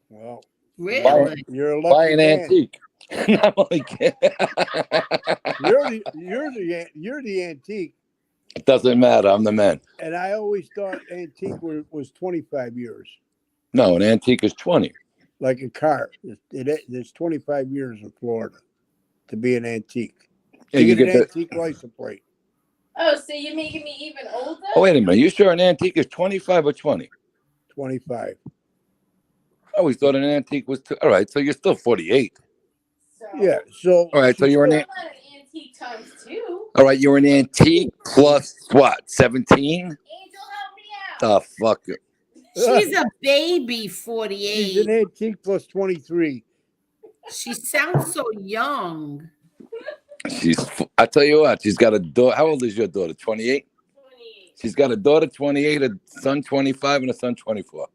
Well, really? You're a By lucky an man. antique. I'm only kidding. You're the antique. It doesn't matter. I'm the man. And I always thought antique was 25 years. No, an antique is 20. Like a car. There's 25 years in Florida to be an antique. Yeah, You get an antique license plate. Oh, so you're making me even older? Oh, wait a minute. You sure an antique is 25 or 20? 25. I always thought an antique was all right. So you're still 48. Yeah. So all right. So you're an antique times 2. all right. You're an antique plus what? 17? Angel, help me out. The fuck. She's a baby 48. She's an antique plus 23. She sounds so young. I tell you what, she's got a daughter. How old is your daughter? 28? 28. She's got a daughter 28, a son 25, and a son 24.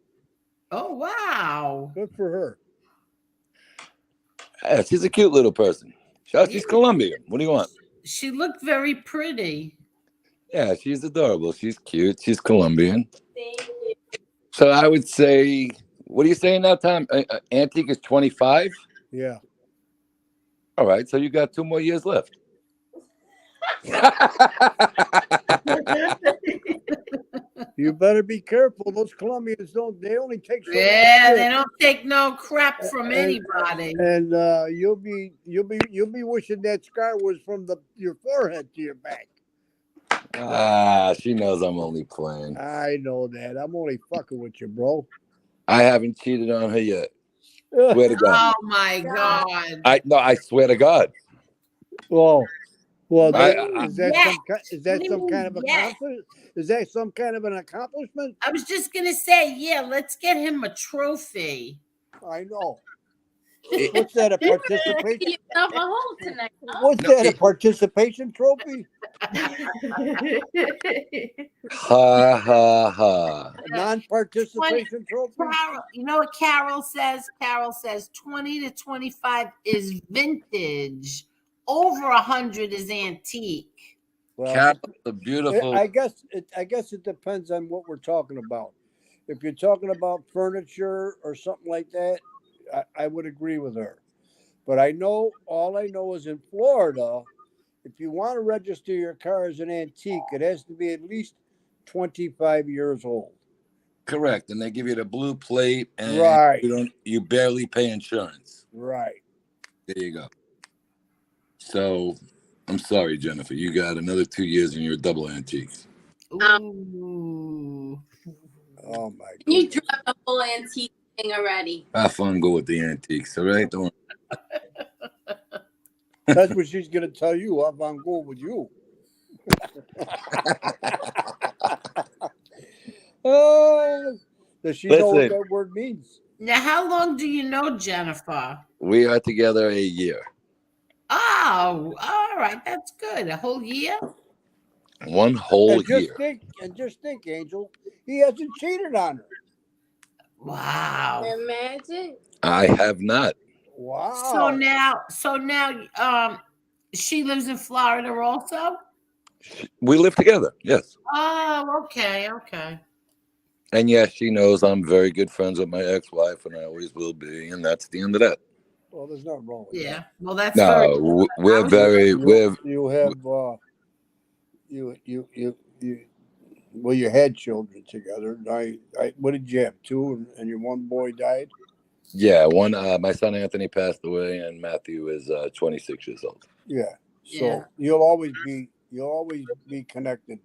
Oh, wow. Good for her. Yeah, she's a cute little person. She's Colombian. What do you want? She looked very pretty. Yeah, she's adorable. She's cute. She's Colombian. Thank you. So I would say, what are you saying now, Tom? Antique is 25? Yeah. All right, so you got 2 more years left. You better be careful. Those Colombians they only take so they don't take no crap from anybody. And you'll be wishing that scar was from your forehead to your back. She knows I'm only playing. I know that. I'm only fucking with you, bro. I haven't cheated on her yet. Swear to God. Oh my God. I swear to God. Well, is that some kind of accomplishment? Is that some kind of an accomplishment? I was just gonna say, yeah, let's get him a trophy. I know. What's that, a participation? Yourself a hole tonight. What's that, a participation trophy? Ha ha ha. Non-participation trophy? Carol, you know what Carol says? Carol says 20 to 25 is vintage. Over 100 is antique. Well, a beautiful. I guess it depends on what we're talking about. If you're talking about furniture or something like that, I would agree with her. But all I know is in Florida, if you want to register your car as an antique, it has to be at least 25 years old. Correct, and they give you the blue plate, and right. You barely pay insurance. Right. There you go. So, I'm sorry, Jennifer. You got another 2 years and you're a double antique. Ooh. Oh my God. You dropped the whole antique thing already. Have fun, go with the antiques, all right? Don't That's what she's gonna tell you. I'm on go with you. Does she know what that word means? Now, how long do you know Jennifer? We are together a year. Oh, all right. That's good. A whole year? One whole year. Just think, Angel. He hasn't cheated on her. Wow. Imagine. I have not. Wow. So now, she lives in Florida also? We live together, yes. Oh, okay. And yes, she knows I'm very good friends with my ex-wife, and I always will be, and that's the end of that. Well, there's nothing wrong with that. Yeah. Well, that's no. We're very. You have you had children together. What did you have? 2, and your one boy died. Yeah, one. My son Anthony passed away, and Matthew is 26 years old. Yeah. So you'll always be connected.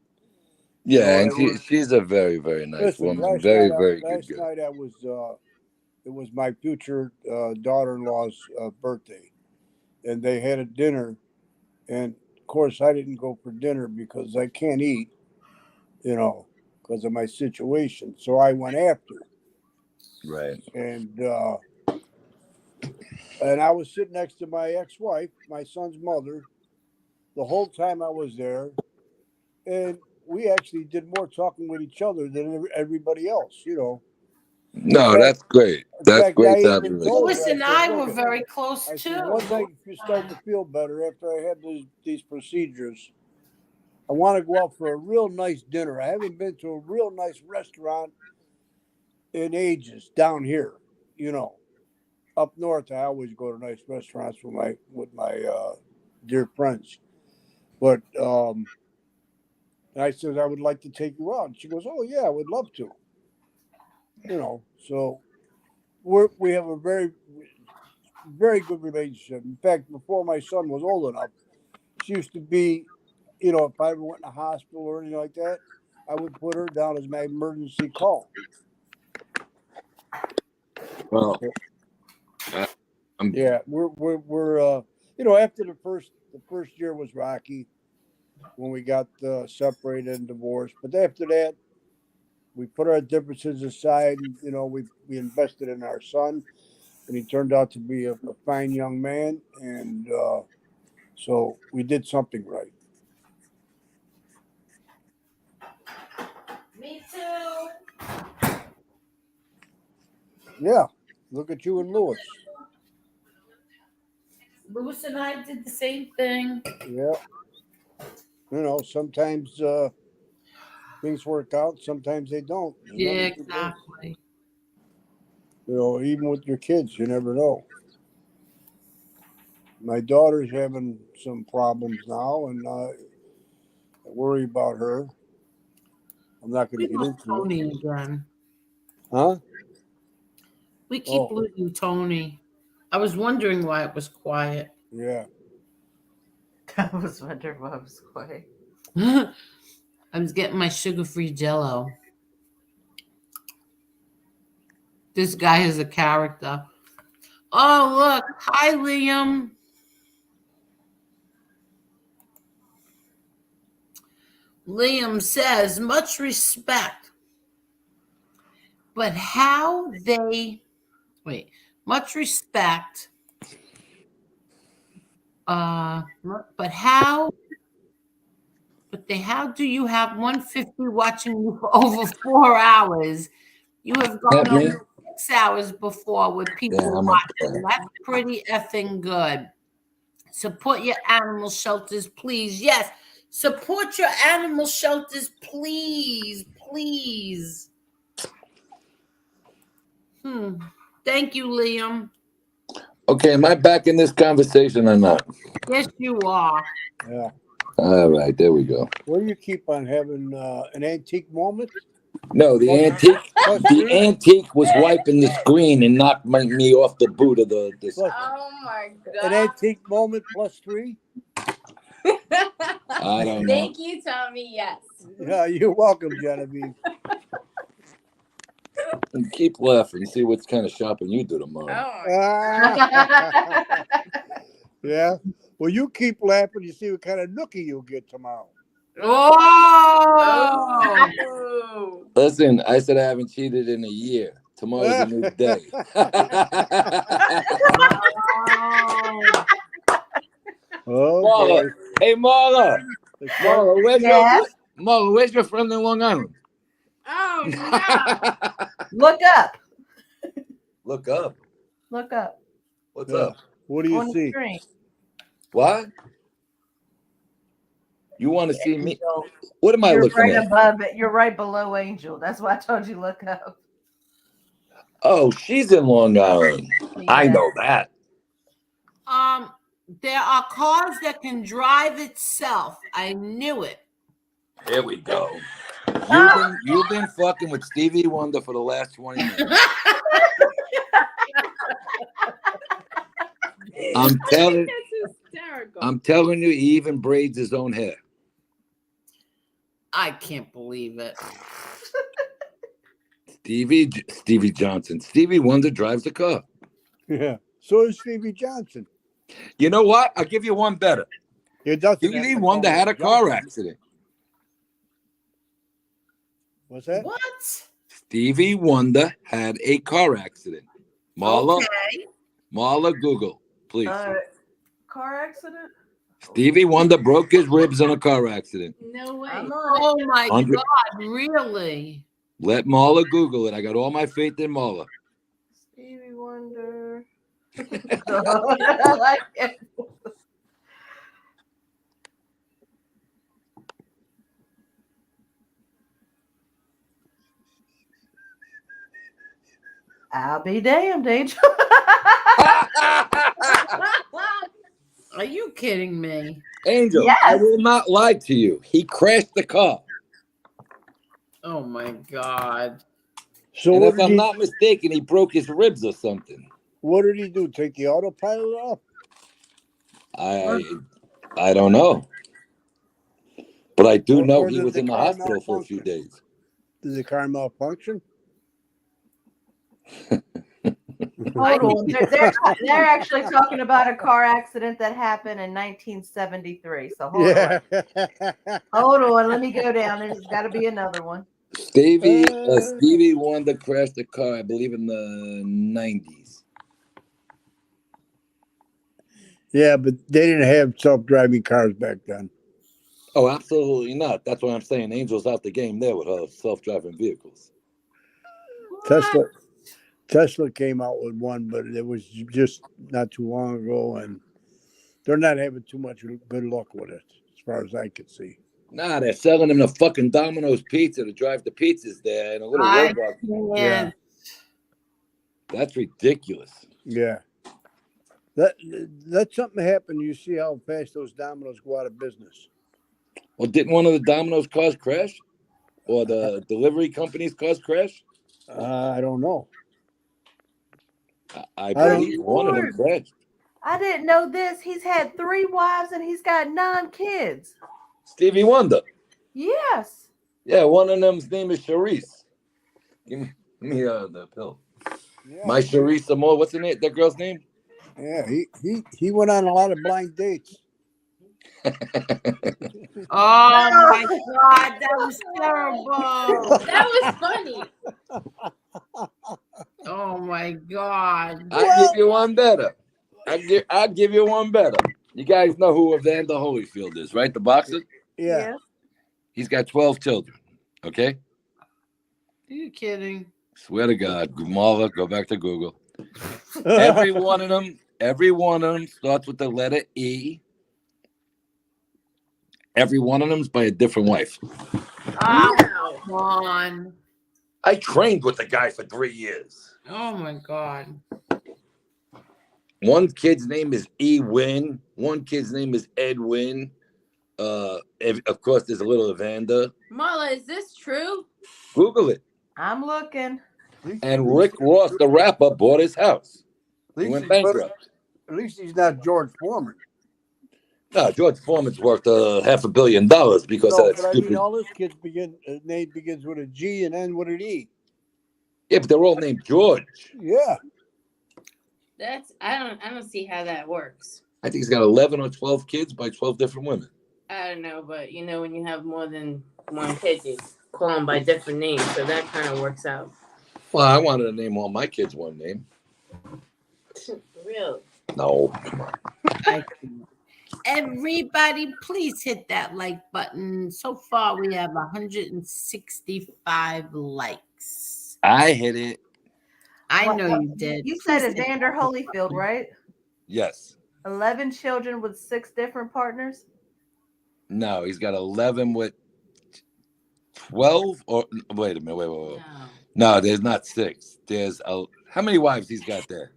Yeah, and she's a very, very nice woman. Very, very good. Last night it was my future daughter-in-law's birthday, and they had a dinner, and of course I didn't go for dinner because I can't eat, because of my situation. So I went after. Right. And And I was sitting next to my ex-wife, my son's mother, the whole time I was there. And we actually did more talking with each other than everybody else, you know. No, that's great. That's I great to have a even told Louis her, and said, I "Look, were very close I too. said, once I start to feel better after I had these procedures, I want to go out for a real nice dinner. I haven't been to a real nice restaurant in ages down here, you know. Up north, I always go to nice restaurants with my dear friends. But I said I would like to take you out. And she goes, "Oh yeah, I would love to." You know, so we have a very, very good relationship. In fact, before my son was old enough, she used to be, you know, if I ever went in the hospital or anything like that, I would put her down as my emergency call. Well, yeah, we're you know, after the first year was rocky when we got separated and divorced, but after that, we put our differences aside. And, you know, we invested in our son, and he turned out to be a fine young man, and so we did something right. Me too. Yeah, look at you and Louis. Louis and I did the same thing. Yeah, you know, sometimes things work out, sometimes they don't. Yeah, exactly. You know, even with your kids, you never know. My daughter's having some problems now, and I worry about her. I'm not going to get into Tony it. again. Huh? We keep losing Tony. I was wondering why it was quiet. Yeah. I was wondering why it was quiet. I was getting my sugar-free Jello. This guy is a character. Oh, look. Hi, Liam. Liam says, much respect. But how they... Wait. Much respect. But how... How do you have 150 watching you for over 4 hours? You have gone over 6 hours before with people watching. That's pretty effing good. Support your animal shelters, please. Yes, support your animal shelters, please. Please. Thank you, Liam. Okay, am I back in this conversation or not? Yes, you are. Yeah. All right, there we go. Well, you keep on having an antique moment. No, the antique was wiping the screen and knocked me off the boot of the. Oh my god! An antique moment +3. I don't know. Thank you, Tommy. Yes. Yeah, you're welcome, Genevieve. And keep laughing. See what kind of shopping you do tomorrow. Yeah. Well, you keep laughing. You see what kind of nookie you'll get tomorrow. Oh! Listen, I said I haven't cheated in a year. Tomorrow's a new day. Marla. Hey, Marla. Marla, where's your friend in Long Island? Oh, no. Look up. Look up. Look up. What's up? What do you see? What? You want to see me? What am I looking right at? Above it. You're right below Angel. That's why I told you look up. Oh, she's in Long Island. Yeah. I know that. There are cars that can drive itself. I knew it. Here we go. You've been fucking with Stevie Wonder for the last 20 minutes. I'm telling you, he even braids his own hair. I can't believe it. Stevie Johnson. Stevie Wonder drives a car. Yeah. So is Stevie Johnson. You know what? I'll give you one better. Stevie Wonder had a car accident. What's that? What? Stevie Wonder had a car accident. Marla. Okay. Marla, Google, please. Car accident? Stevie Wonder broke his ribs in a car accident. No way. Oh my 100 God, really? Let Marla Google it. I got all my faith in Marla. Stevie Wonder. I like it. I'll be damned, Angel. Are you kidding me? Angel, Yes. I will not lie to you. He crashed the car. Oh my God. So And what if did I'm he, not mistaken, he broke his ribs or something. what did he do? Take the autopilot off? I don't know. But I do know Or he did was the in the car hospital for a few malfunction? days. Did the car malfunction? Hold on. They're actually talking about a car accident that happened in 1973. So hold on. Hold on. Let me go down. There's got to be another one. Stevie Wonder crashed the car, I believe, in the 90s. Yeah, but they didn't have self-driving cars back then. Oh, absolutely not. That's why I'm saying Angel's out the game there with her self-driving vehicles. Tesla came out with one, but it was just not too long ago, and they're not having too much good luck with it, as far as I could see. Nah, they're selling them the fucking Domino's pizza to drive the pizzas there in a little robot. Yeah, That's ridiculous. yeah. Let something happen. You see how fast those Domino's go out of business. Well, didn't one of the Domino's cars crash? Or the delivery company's cars crash? I don't know. I believe one of them crashed. I didn't know this. He's had 3 wives and he's got 9 kids. Stevie Wonder. Yes. Yeah, one of them's name is Charisse. Give me the pill. Yeah. My Charisse Amore. What's the name? That girl's name? Yeah, he went on a lot of blind dates. Oh my God, that was terrible. That was funny. Oh my God. I'll give you one better. I'll give you one better. You guys know who Evander Holyfield is, right? The boxer? Yeah. He's got 12 children. Okay? Are you kidding? Swear to God. Marla, go back to Google. Every one of them starts with the letter E. Every one of them's by a different wife. Oh, come on. I trained with the guy for 3 years. Oh my God. One kid's name is E. Wynn. One kid's name is Edwin. Of course, there's a little Evander. Marla, is this true? Google it. I'm looking. And Rick Ross, the rapper, bought his house. He went bankrupt. At least he's not George Foreman. No, George Foreman's worth $500 million because of that but stupid. I mean, all his kids name begins with a G and end with an E. Yeah, but they're all named George. Yeah. That's I don't see how that works. I think he's got 11 or 12 kids by 12 different women. I don't know, but you know when you have more than one kid, you call them by different names, so that kind of works out. Well, I wanted to name all my kids one name. Real. No, come on. Everybody, please hit that like button. So far, we have 165 likes. I hit it. I know you did. You said Evander Holyfield, right? Yes. 11 children with 6 different partners? No, he's got 11 with 12 or wait a minute, wait. No, there's not 6. There's how many wives he's got there?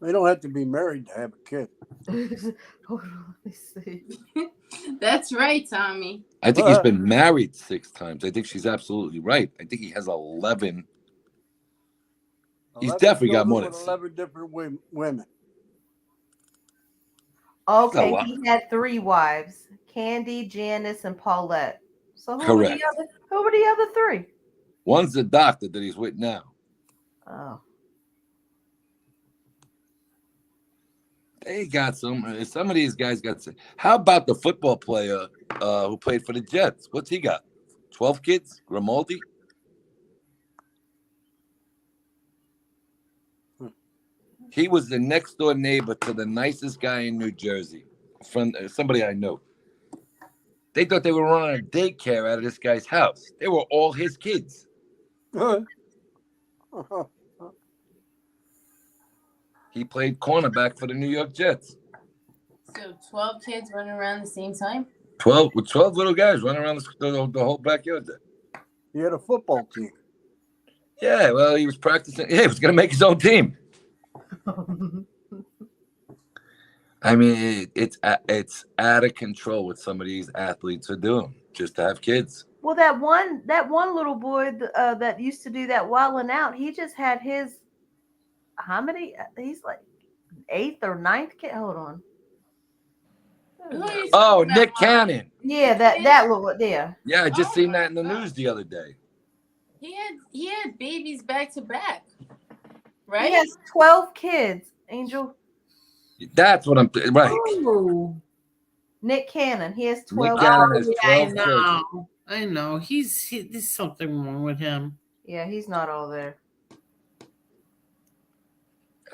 They don't have to be married to have a kid. Hold on, let me see. That's right, Tommy. I think he's been married 6 times. I think she's absolutely right. I think he has 11. He's definitely got more than 11 different women. Okay, Oh, wow. he had 3 wives: Candy, Janice, and Paulette. So who Correct. were the other 3? One's the doctor that he's with now. Oh. They got some of these guys got some. How about the football player who played for the Jets? What's he got? 12 kids? Grimaldi? He was the next door neighbor to the nicest guy in New Jersey, from somebody I know. They thought they were running a daycare out of this guy's house. They were all his kids. He played cornerback for the New York Jets. So 12 kids running around the same time? 12 little guys running around the whole backyard there. He had a football team. Yeah, well, he was practicing. Yeah, he was going to make his own team. I mean, it's out of control what some of these athletes are doing just to have kids. Well, that one little boy that used to do that wilding out, he just had his, how many? He's like 8th or 9th kid. Hold on. Oh, Nick Cannon. Yeah, that little, yeah. Yeah, I just seen that in the news the other day. He had babies back to back, right? He has 12 kids, Angel. That's what I'm right. Ooh. Nick Cannon. He has 12. Nick Cannon has 12 children. I know. There's something wrong with him. Yeah, he's not all there.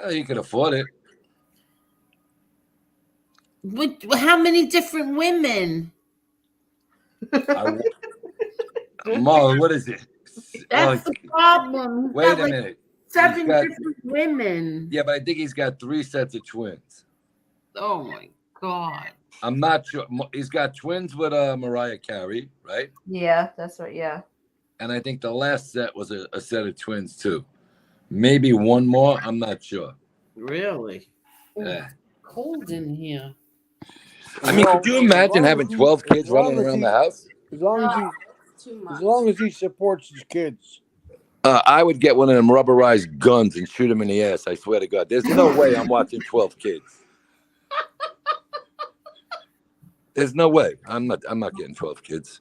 Oh, you can afford it. With how many different women? Mo, what is it? That's the problem. Wait a minute. 7 different women. Yeah, but I think he's got 3 sets of twins. Oh my God. I'm not sure. He's got twins with Mariah Carey, right? Yeah, that's right. Yeah. And I think the last set was a set of twins too. Maybe one more. I'm not sure. Really? Yeah. Cold in here. I mean, could you imagine having 12 kids running around the house? As long as he supports his kids. I would get one of them rubberized guns and shoot him in the ass. I swear to God. There's no way I'm watching 12 kids. There's no way. I'm not getting 12 kids.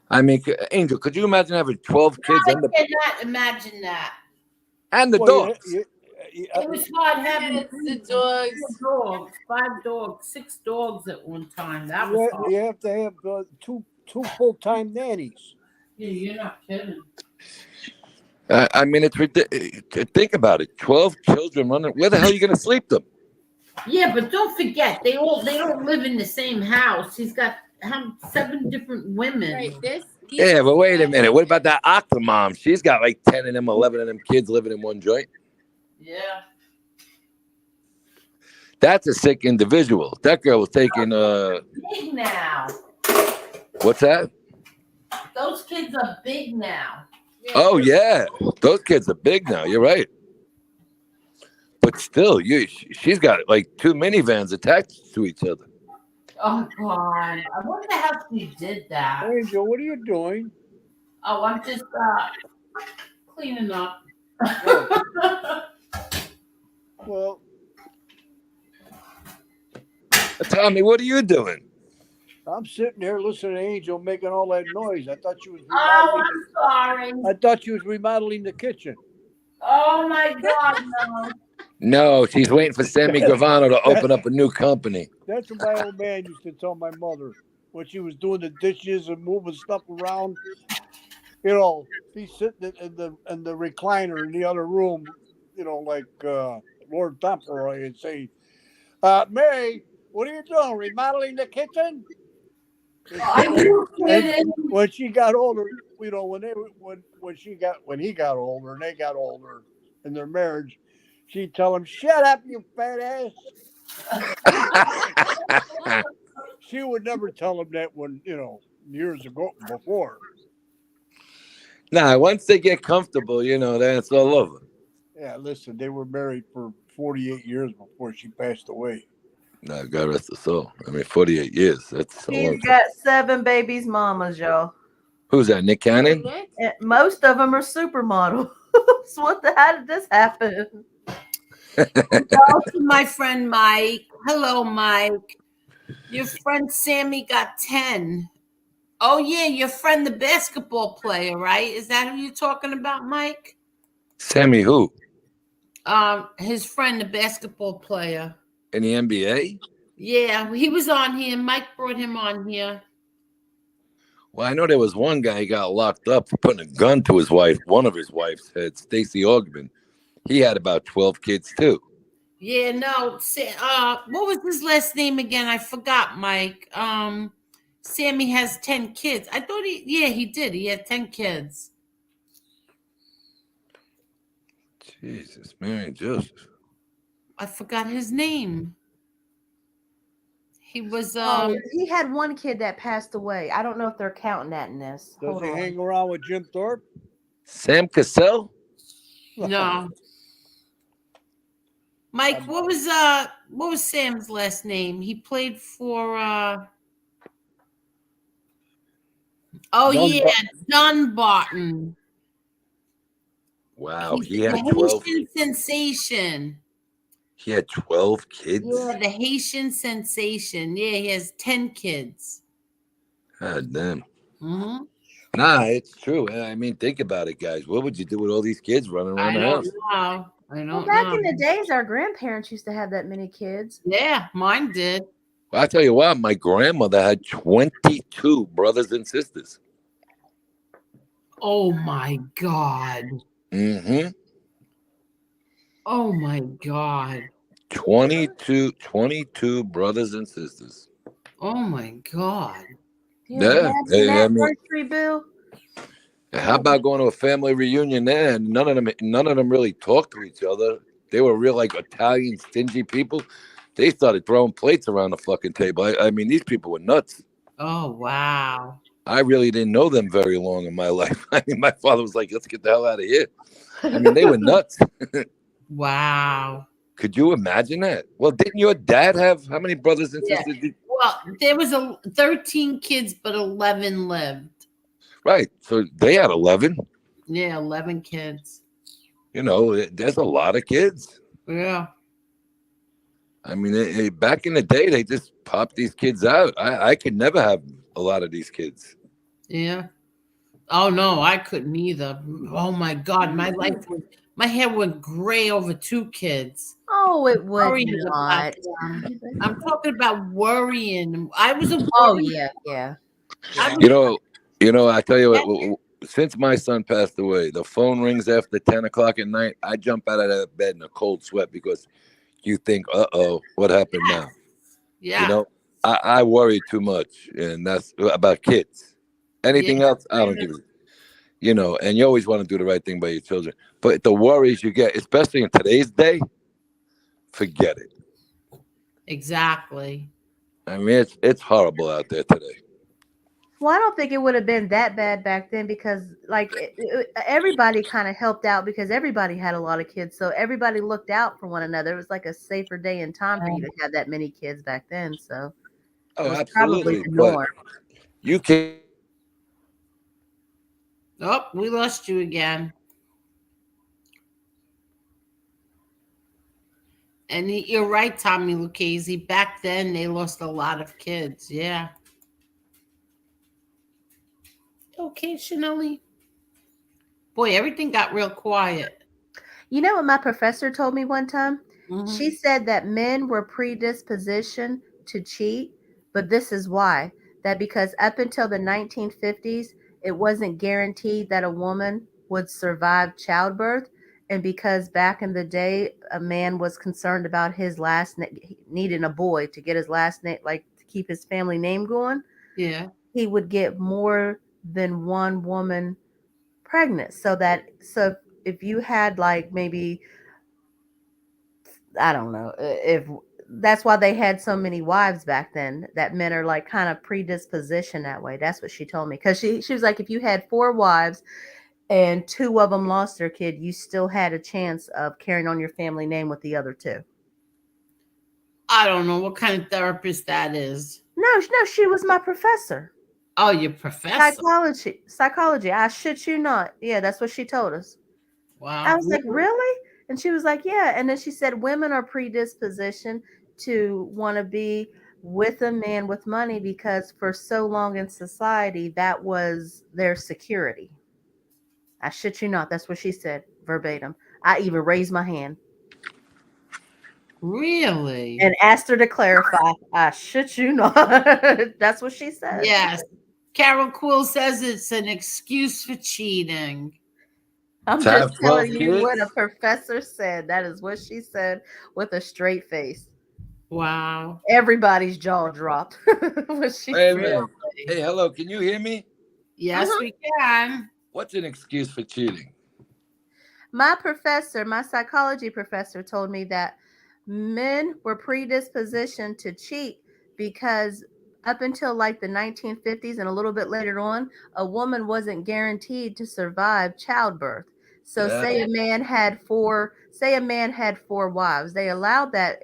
I mean, Angel, could you imagine having 12 kids? I cannot imagine that. And the dogs. It was hard having the dogs. 5 dogs, 6 dogs at one time. That was hard. You have to have two full-time nannies. Yeah, you're not kidding. I mean, it's ridiculous. Think about it. 12 children running. Where the hell are you going to sleep them? Yeah, but don't forget, they don't live in the same house. He's got 7 different women. Right. Yeah, but wait a minute. What about that Octa mom? She's got like 10 of them, 11 of them kids living in one joint. Yeah. That's a sick individual. That girl was taking big now. What's that? Those kids are big now. Oh yeah, those kids are big now. You're right. But still, she's got like 2 minivans attached to each other. Oh God! I wonder how she did that. Angel, what are you doing? Oh, I'm just cleaning up. Well, Tommy, what are you doing? I'm sitting there listening to Angel making all that noise. I thought she was. Oh, I'm sorry. I thought she was remodeling the kitchen. Oh my God, no. No, she's waiting for Sammy Gravano to open up a new company. That's what my old man used to tell my mother when she was doing the dishes and moving stuff around. You know, he's sitting in the recliner in the other room. You know, like Lord Fauntleroy, and say, "Mary, what are you doing? Remodeling the kitchen?" And when she got older, you know, when he got older and they got older in their marriage, she'd tell him, "Shut up, you fat ass." She would never tell him that when, you know, years ago before. Nah, once they get comfortable, you know, then it's all over. Yeah, listen, they were married for 48 years before she passed away. No, God rest her soul. I mean, 48 years. That's a long He's time. got 7 babies, mamas, y'all. Who's that? Nick Cannon? And most of them are supermodels. How did this happen? Hello to my friend Mike. Hello, Mike. Your friend Sammy got 10. Oh, yeah, your friend, the basketball player, right? Is that who you're talking about, Mike? Sammy who? His friend, the basketball player. In the NBA? Yeah, he was on here. Mike brought him on here. Well, I know there was one guy who got locked up for putting a gun to his wife, one of his wife's head, Stacey Augman. he had about 12 kids too. Yeah, no. What was his last name again? I forgot, Mike. Sammy has 10 kids. I thought he did. He had 10 kids. Jesus, Mary Joseph. I forgot his name. He was he had one kid that passed away. I don't know if they're counting that in this. Does he hang around with Jim Thorpe? Sam Cassell? No. Mike, what was Sam's last name? He played for Dunbarton. Wow, He's he had the 12. Haitian sensation. He had 12 kids. Yeah, the Haitian sensation. Yeah, he has 10 kids. God damn. Mm-hmm. Nah, it's true. I mean, think about it, guys. What would you do with all these kids running around the house? I don't know. Back in the days, our grandparents used to have that many kids. Yeah, mine did. Well, I tell you what, my grandmother had 22 brothers and sisters. Oh my God. Mm-hmm. Oh my God. 22 brothers and sisters. Oh my God. Yeah. Hey, I mean, anniversary bill. how about going to a family reunion there? And none of them really talked to each other. They were real like Italian stingy people. They started throwing plates around the fucking table. I mean, these people were nuts. Oh wow. I really didn't know them very long in my life. I mean, my father was like, let's get the hell out of here. I mean, they were nuts. Wow. Could you imagine that? Well, didn't your dad have how many brothers and sisters? Well, there was 13 kids, but 11 lived. Right. So they had 11. Yeah, 11 kids. You know, there's a lot of kids. Yeah. I mean, back in the day, they just popped these kids out. I could never have a lot of these kids. Yeah. Oh no, I couldn't either. Oh my God, my hair went gray over 2 kids. Oh, it would Worrying not. about them. I'm talking about worrying. I was a Oh yeah. You know. I tell you what. Since my son passed away, the phone rings after 10 o'clock at night. I jump out of that bed in a cold sweat because you think, what happened now? Yeah. You know, I worry too much, and that's about kids. Anything else, I don't give a. You know, and you always want to do the right thing by your children. But the worries you get, especially in today's day, forget it. Exactly. I mean, it's horrible out there today. Well, I don't think it would have been that bad back then because, like, everybody kind of helped out because everybody had a lot of kids. So everybody looked out for one another. It was like a safer day and time for you to have that many kids back then. So it was absolutely. probably the norm. You can. Oh, we lost you again. And you're right, Tommy Lucchese. Back then, they lost a lot of kids. Yeah. Okay, Chanelli. Boy, everything got real quiet. You know what my professor told me one time? Mm-hmm. She said that men were predispositioned to cheat, but this is why. That because up until the 1950s, it wasn't guaranteed that a woman would survive childbirth. And because back in the day, a man was concerned about his last name, needing a boy to get his last name, like to keep his family name going. Yeah. He would get more than one woman pregnant. So if you had like maybe, I don't know, if that's why they had so many wives back then, that men are like kind of predispositioned that way. That's what she told me. Because she was like, if you had 4 wives and 2 of them lost their kid, you still had a chance of carrying on your family name with the other 2. I don't know what kind of therapist that is. No, she was my professor. Oh, your professor? Psychology. I shit you not. Yeah, that's what she told us. Wow. I was like, really? And she was like, yeah. And then she said women are predispositioned to want to be with a man with money because for so long in society, that was their security. I shit you not. That's what she said verbatim. I even raised my hand. Really? And asked her to clarify. I shit you not. That's what she said. Yes. Carol Quill says it's an excuse for cheating. I'm To just have 12 telling you what a kids? professor said. That is what she said with a straight face. Wow. Everybody's jaw dropped when she Wait a said minute. it. Hey, hello. Can you hear me? Yes, we can. What's an excuse for cheating? My professor, my psychology professor, told me that men were predispositioned to cheat because up until like the 1950s and a little bit later on, a woman wasn't guaranteed to survive childbirth. So Yeah. say a man had four wives. They allowed that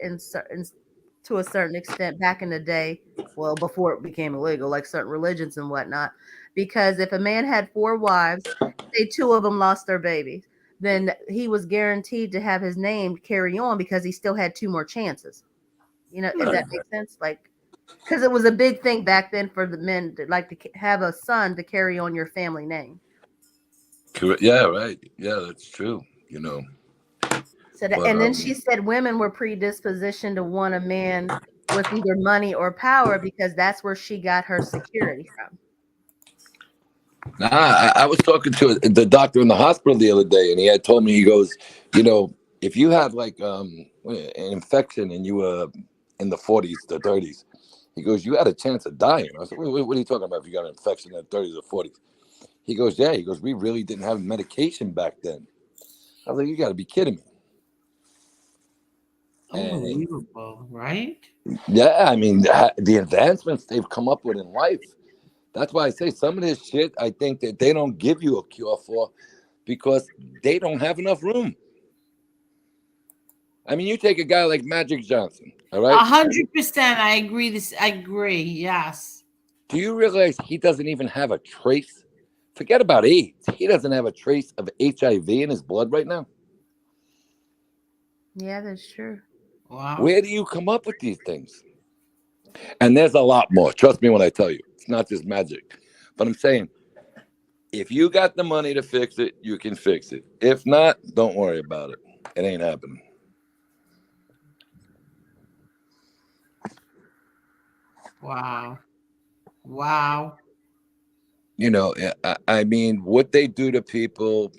to a certain extent back in the day, well, before it became illegal, like certain religions and whatnot. Because if a man had four wives, say two of them lost their babies, then he was guaranteed to have his name carry on because he still had two more chances. You know, if that makes sense, like because it was a big thing back then for the men to like to have a son to carry on your family name. Yeah, right. Yeah, that's true. You know. So that, But, and then she said women were predispositioned to want a man with either money or power because that's where she got her security from. Nah, I was talking to the doctor in the hospital the other day, and he had told me, he goes, you know, if you had like an infection and you were in the 40s, the 30s, he goes, you had a chance of dying. I said, what are you talking about if you got an infection in the 30s or 40s? He goes, yeah. He goes, we really didn't have medication back then. I was like, you got to be kidding me. Unbelievable, right? Yeah, I mean, the advancements they've come up with in life. That's why I say some of this shit, I think that they don't give you a cure for because they don't have enough room. I mean, you take a guy like Magic Johnson, all right? 100%. I agree. I agree. Yes. Do you realize he doesn't even have a trace? Forget about AIDS. He doesn't have a trace of HIV in his blood right now. Yeah, that's true. Wow. Where do you come up with these things? And there's a lot more. Trust me when I tell you. It's not just magic. But I'm saying, if you got the money to fix it, you can fix it. If not, don't worry about it. It ain't happening. Wow. Wow. You know, I mean, what they do to people,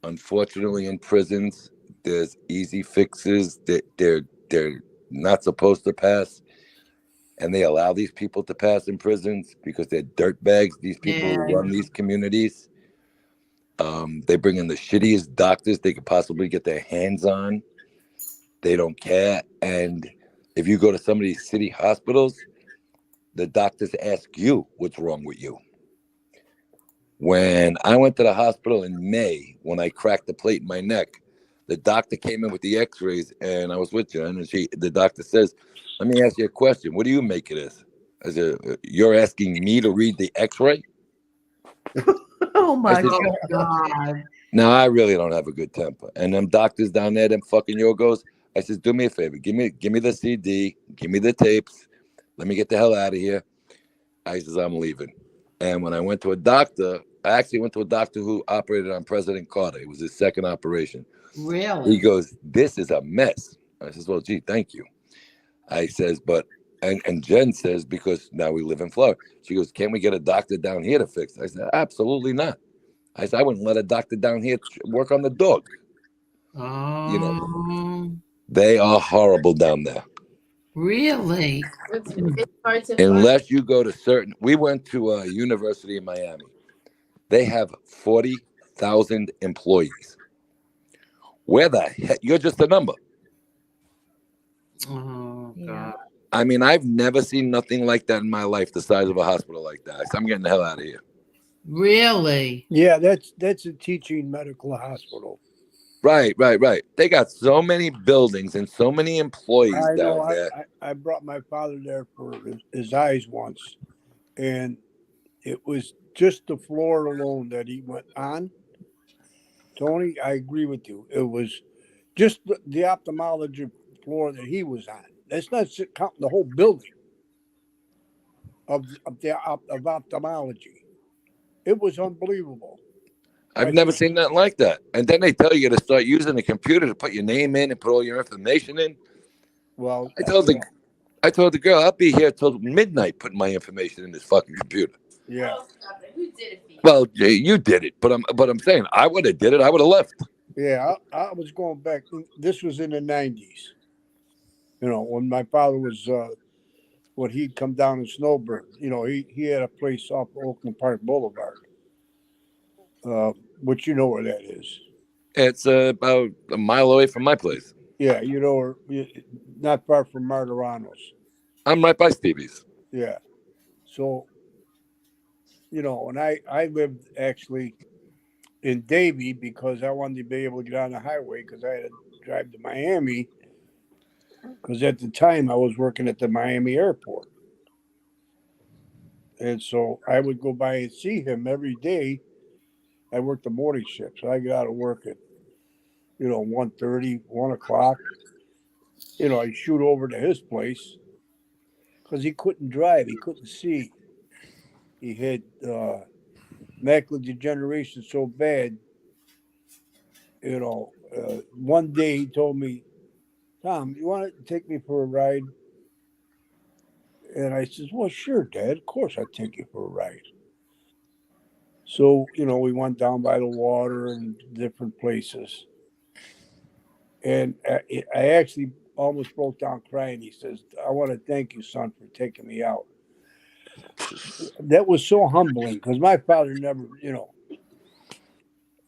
unfortunately, in prisons, there's easy fixes that they're not supposed to pass. And they allow these people to pass in prisons because they're dirtbags. These people who run these communities, they bring in the shittiest doctors they could possibly get their hands on. They don't care. And if you go to some of these city hospitals, the doctors ask you what's wrong with you. When I went to the hospital in May, when I cracked the plate in my neck, the doctor came in with the x-rays, and I was with you, and the doctor says, let me ask you a question. What do you make of this? I said, you're asking me to read the x-ray? Oh my God. No, I really don't have a good temper. And them doctors down there, them fucking yogos, I says, do me a favor. Give me the CD. Give me the tapes. Let me get the hell out of here. I says, I'm leaving. And when I went to a doctor, I actually went to a doctor who operated on President Carter. It was his second operation. Really? He goes, this is a mess. I says, well, gee, thank you. I says, but, and Jen says, because now we live in Florida. She goes, can't we get a doctor down here to fix it? I said, absolutely not. I said, I wouldn't let a doctor down here work on the dog. You know, they are horrible down there. Really? It's hard to Unless you go to certain, we went to a university in Miami. They have 40,000 employees. Where the heck? You're just a number. Oh, God. I mean, I've never seen nothing like that in my life, the size of a hospital like that. So I'm getting the hell out of here. Really? Yeah, that's a teaching medical hospital. Right. They got so many buildings and so many employees down there. I brought my father there for his eyes once, and it was just the floor alone that he went on. Tony, I agree with you. It was just the ophthalmology floor that he was on. That's not counting the whole building of ophthalmology. It was unbelievable. I've never seen nothing like that. And then they tell you to start using the computer to put your name in and put all your information in. Well, I told the girl, I'll be here till midnight putting my information in this fucking computer. Yeah. Who did it for you? Well, you did it, but I'm saying I would have did it. I would have left. Yeah, I was going back. This was in the 90s. You know, when my father was, when he'd come down in Snowbird. You know, he had a place off Oakland Park Boulevard, which you know where that is. It's about a mile away from my place. Yeah, you know, not far from Martirano's. I'm right by Stevie's. Yeah. So, you know, and I lived actually in Davie because I wanted to be able to get on the highway because I had to drive to Miami because at the time I was working at the Miami airport. And so I would go by and see him every day. I worked the morning shift, so I get out of work at, 1:30, 1 o'clock. You know, I shoot over to his place because he couldn't drive. He couldn't see. He had macular degeneration so bad. One day he told me, "Tom, you want to take me for a ride?" And I says, "Well, sure, Dad. Of course I'd take you for a ride." So, we went down by the water and different places. And I actually almost broke down crying. He says, "I want to thank you, son, for taking me out." That was so humbling because my father never,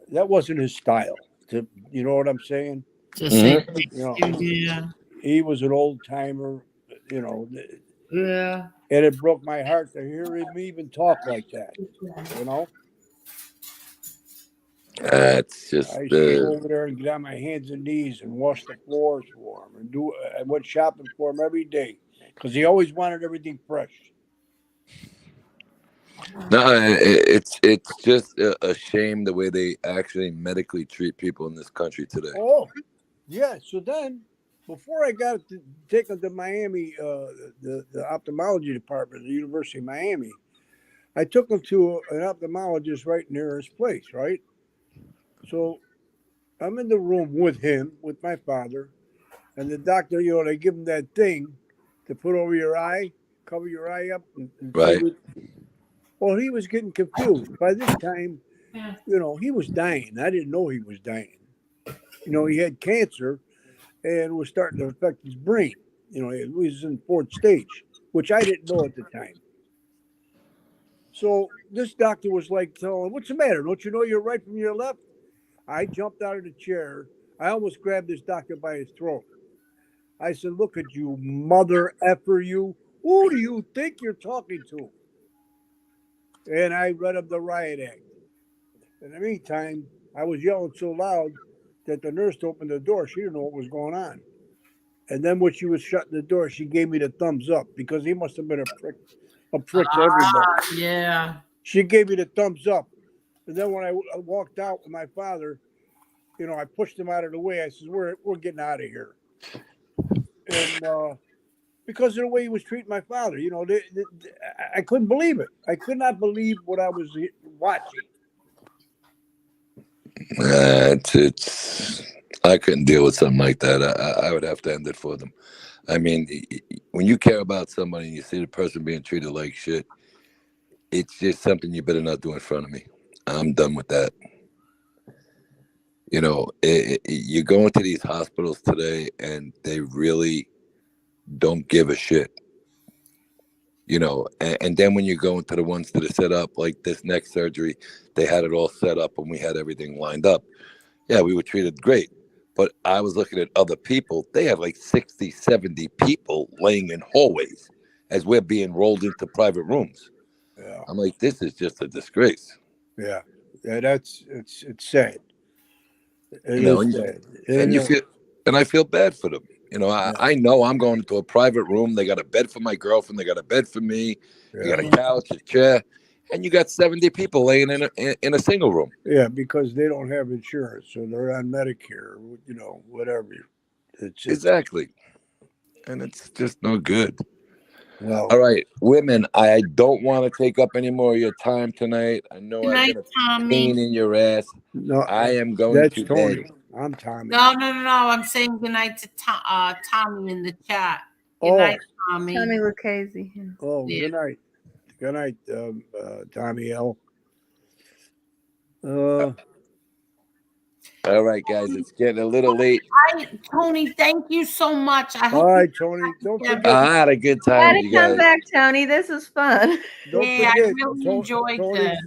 that wasn't his style. You know what I'm saying? Just say, Yeah. He was an old timer, Yeah. and it broke my heart to hear him even talk like that, It's just I used to go over there and get on my hands and knees and wash the floors for him and I went shopping for him every day because he always wanted everything fresh. No, it's just a shame the way they actually medically treat people in this country today. Oh, yeah. So then, before I got to take him to Miami, the ophthalmology department at the University of Miami, I took him to an ophthalmologist right near his place, right? So I'm in the room with him, with my father, and the doctor, they give him that thing to put over your eye, cover your eye up. And right. Well, he was getting confused. By this time, he was dying. I didn't know he was dying. He had cancer and was starting to affect his brain. He was in 4th stage, which I didn't know at the time. So this doctor was like telling him, "What's the matter? Don't you know you're right from your left?" I jumped out of the chair. I almost grabbed this doctor by his throat. I said, "Look at you, mother effer you. Who do you think you're talking to?" And I read him the riot act. In the meantime, I was yelling so loud that the nurse opened the door. She didn't know what was going on. And then when she was shutting the door, she gave me the thumbs up because he must have been a prick to everybody. Yeah. She gave me the thumbs up. And then when I walked out with my father, I pushed him out of the way. I said, we're getting out of here. And because of the way he was treating my father, I couldn't believe it. I could not believe what I was watching. I couldn't deal with something like that. I would have to end it for them. I mean, when you care about somebody and you see the person being treated like shit, it's just something you better not do in front of me. I'm done with that. You go into these hospitals today and they really don't give a shit. And then when you go into the ones that are set up, like this neck surgery, they had it all set up and we had everything lined up. Yeah, we were treated great. But I was looking at other people. They had like 60, 70 people laying in hallways as we're being rolled into private rooms. Yeah. I'm like, this is just a disgrace. Yeah. It's sad. Sad. And I feel bad for them. I know I'm going into a private room. They got a bed for my girlfriend. They got a bed for me. You got a couch, a chair, and you got 70 people laying in a single room. Yeah, because they don't have insurance, so they're on Medicare. Whatever. Exactly, and it's just no good. Well, all right, women. I don't want to take up any more of your time tonight. I know I got a pain in your ass. No, I am going to Tony. bed. I'm Tommy. No. I'm saying goodnight to Tommy in the chat. Good night, Tommy. Tommy Lucchese. Oh, Yeah. good night. Good night, Tommy L. All right, guys, it's getting a little late. Tony, thank you so much. I All hope right, Tony. Don't forget. I had a good time with you Come guys. back, Tony. This was fun. Don't I forget. really enjoyed this.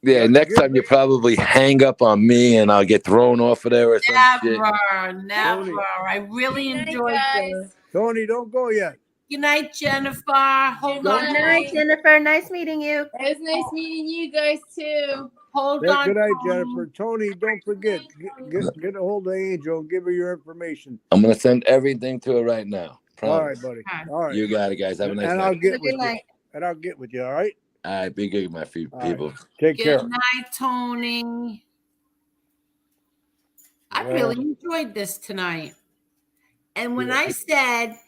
Yeah, next time you probably hang up on me and I'll get thrown off of there or some shit. Never. I really enjoyed this. Tony, don't go yet. Good night, Jennifer. Hold on. Good night, Jennifer. Nice meeting you. It was nice meeting you guys too. Hold on. Good night, Jennifer. Tony, don't forget. Get a hold of Angel and give her your information. I'm gonna send everything to her right now. Promise. All right, buddy. All right. You got it, guys. Have a nice and night. I'll get with you. And I'll get with you. All right. All right, be good, my people. Take care. Good night, Tony. I really enjoyed this tonight. And when I said,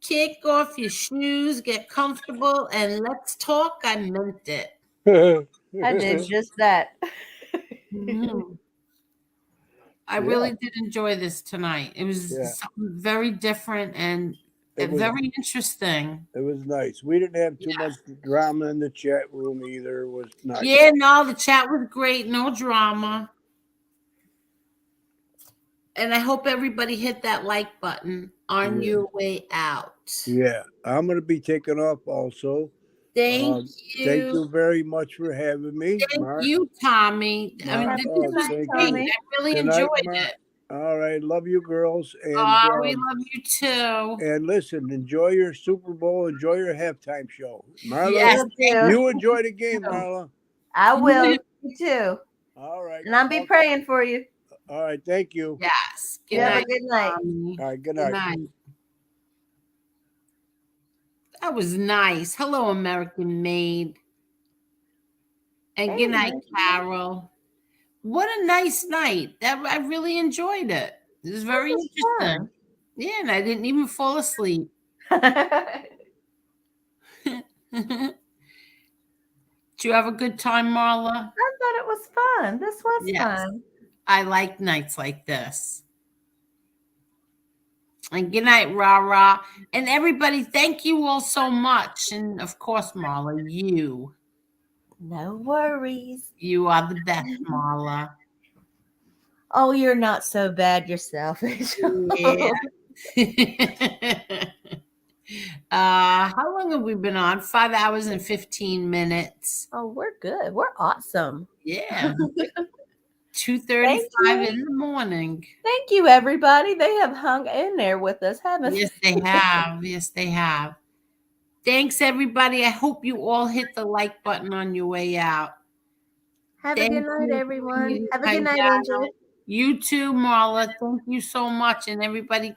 kick off your shoes, get comfortable, and let's talk, I meant it. I did just that. I really did enjoy this tonight. It was something very different and very interesting. It was nice. We didn't have too much drama in the chat room either. It was nice. Yeah, no, the chat was great. No drama. And I hope everybody hit that like button on your way out. Yeah, I'm going to be taking off also. Thank you. Thank you very much for having me. Thank you, Tommy. I mean, this is great. I really enjoyed it. All right. Love you, girls. And, we love you too. And listen, enjoy your Super Bowl. Enjoy your halftime show. Marla, yes, you enjoy the game, Marla. I will. You too. All right. And I'll be praying for you. All right. Thank you. Yes. Good night. Good night. All right. Good night. Good night. That was nice. Hello, American Maid. And good night, Carol. What a nice night. I really enjoyed it. It was very interesting. Fun. Yeah, and I didn't even fall asleep. Did you have a good time, Marla? I thought it was fun. This was fun. I like nights like this. And good night, Rara. And everybody, thank you all so much. And of course, Marla, you. No worries. You are the best, Marla. Oh, you're not so bad yourself. Yeah. How long have we been on? 5 hours and 15 minutes. Oh, we're good. We're awesome. Yeah. 2:35 in the morning. Thank you, everybody. They have hung in there with us, haven't they? Yes, they have. Yes, they have. Thanks, everybody. I hope you all hit the like button on your way out. Have a good night, everyone. Have a good night, Angel. You too, Marla. Thank you so much. And everybody